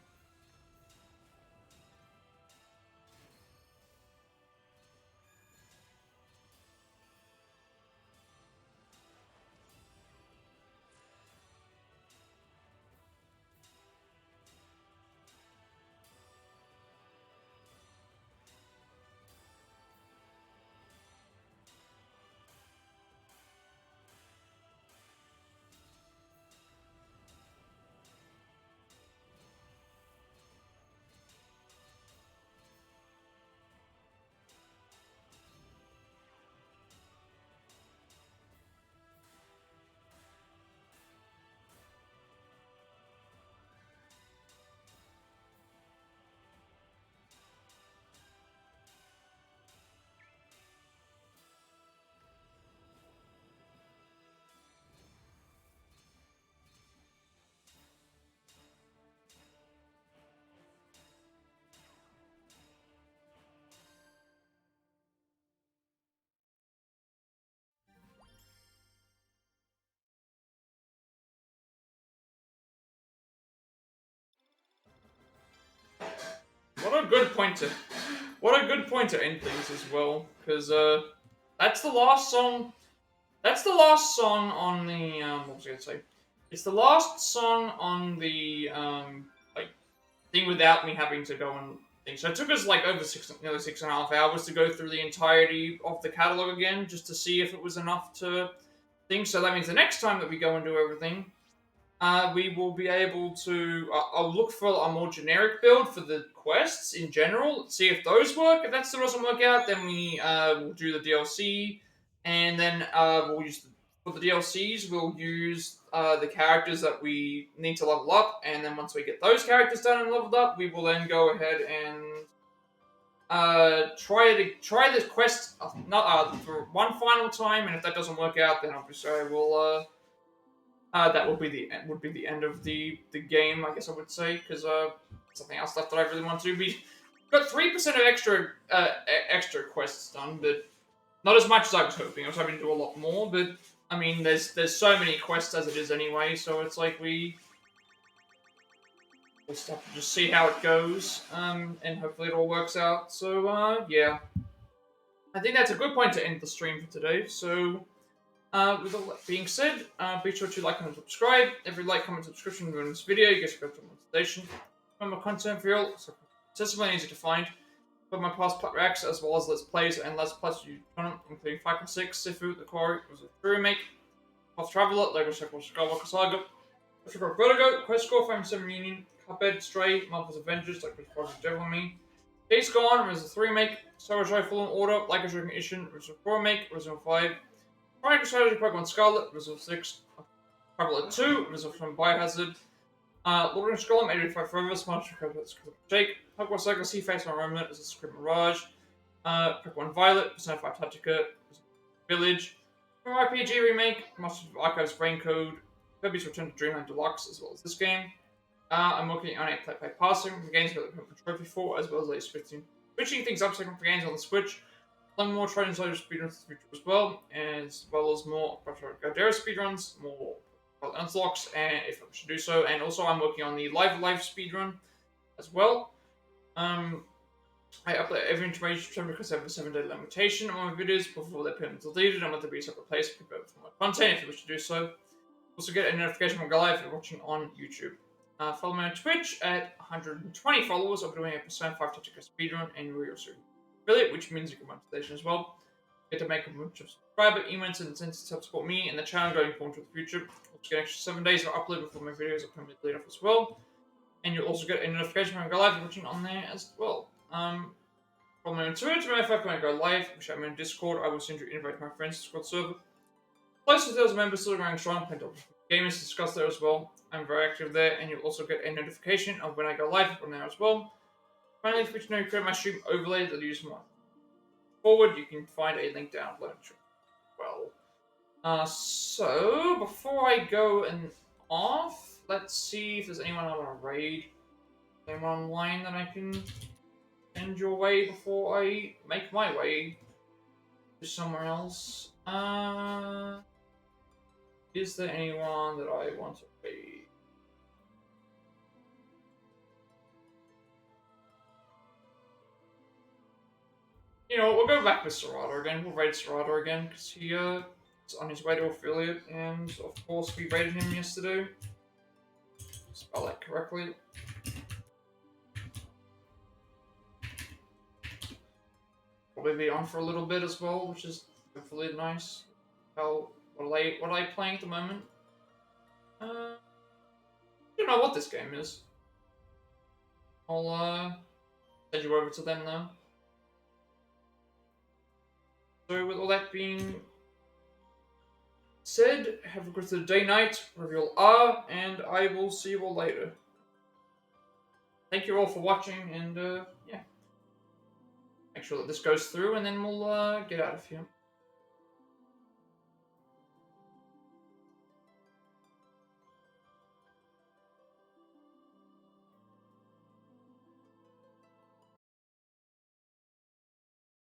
good point to end things as well, because that's the last song. That's the last song on the what was I gonna say? It's the last song on the like thing without me having to go and think. So it took us like over nearly 6.5 hours to go through the entirety of the catalog again, just to see if it was enough to think. So that means the next time that we go and do everything, we will be able to. I'll look for a more generic build for the quests in general. See if those work. If that still doesn't work out, then we will do the DLC, and then we'll use for the DLCs. We'll use the characters that we need to level up, and then once we get those characters done and leveled up, we will then go ahead and try this quest not for one final time. And if that doesn't work out, then obviously I will. That would be the end of the game, I guess I would say, because something else left that I really want to do. We got 3% of extra quests done, but not as much as I was hoping. I was hoping to do a lot more, but I mean, there's so many quests as it is anyway, so it's like we'll just have to just see how it goes, and hopefully it all works out. So yeah, I think that's a good point to end the stream for today. So. With all that being said, be sure to like, comment, subscribe. Every like, comment, subscription during this video, you get to go to monetization. For my content for you, so accessible and easy to find. For my past Plat reacts, as well as Let's Plays and Let's Plays you channel, including 5.6, Sifu, The Quarry, was a True Remake, Path Traveler, Lego Sequel, Skywalker Saga, Vertigo, Quest Score, Family 7 Reunion, Cuphead, Stray, Marvel's Avengers, like Project Devil Me, Days Gone, Resident 3 Remake, Star Wars Fallen Order, Like a Dragon Edition, Resident 4 Remake, Resident 5, Prime Strategy Pokemon Scarlet, Resolve 6, Traveler 2, Resolve from Biohazard, Lord of Skull, 85 Forever, Smash Jake, Pokemon Cycle, Sea Face, My Remnant, is a Script Mirage, Pokemon Violet, Persona 5 Tactica, Village, RPG Remake, Master of Archives Brain Code, Kirby's Return to Dreamland Deluxe, as well as this game. I'm working on a play passing the games that Pokemon Trophy for, as well as switching things up, second for games on the Switch. Some more Trident Soldier speedruns in the future as well as more Gardera speedruns, more unlocks, and if I should do so. And also, I'm working on the live speedrun as well. I upload every information because I have a 7-day limitation on my videos before they're permanently deleted. I'm going to be a separate place for my content if you wish to do so. Also, get a notification when I go live if you're watching on YouTube. Follow me on Twitch at 120 followers. I'll be doing a Persona 5 Tactica speedrun and we're also affiliate, which means you can monetization as well. Get to make a bunch of subscriber emails and incentives to help support me and the channel going forward to the future. Also get an extra 7 days of upload before my videos are permanently deleted off as well. And you'll also get a notification when I go live watching on there as well. Follow me on Twitter when I go live, which I'm in Discord. I will send you an invite to my friends Discord server. Plus, with those members still going strong, plenty of gamers to discuss there as well. I'm very active there, and you'll also get a notification of when I go live on there as well. Finally, if you know you create my stream overlay that I use more forward, you can find a link down below as well. So before I go and off, let's see if there's anyone I want to raid. Anyone online that I can send your way before I make my way to somewhere else. Is there anyone that I want to raid? You know, we'll go back with Serrato again. We'll raid Serrato again, because he is on his way to affiliate, and of course we raided him yesterday. Spell that correctly. Probably be on for a little bit as well, which is hopefully nice. What are I playing at the moment? I don't know what this game is. I'll send you over to them now. So with all that being said, have a good day, night, wherever you all are, and I will see you all later. Thank you all for watching, and yeah. Make sure that this goes through, and then we'll get out of here.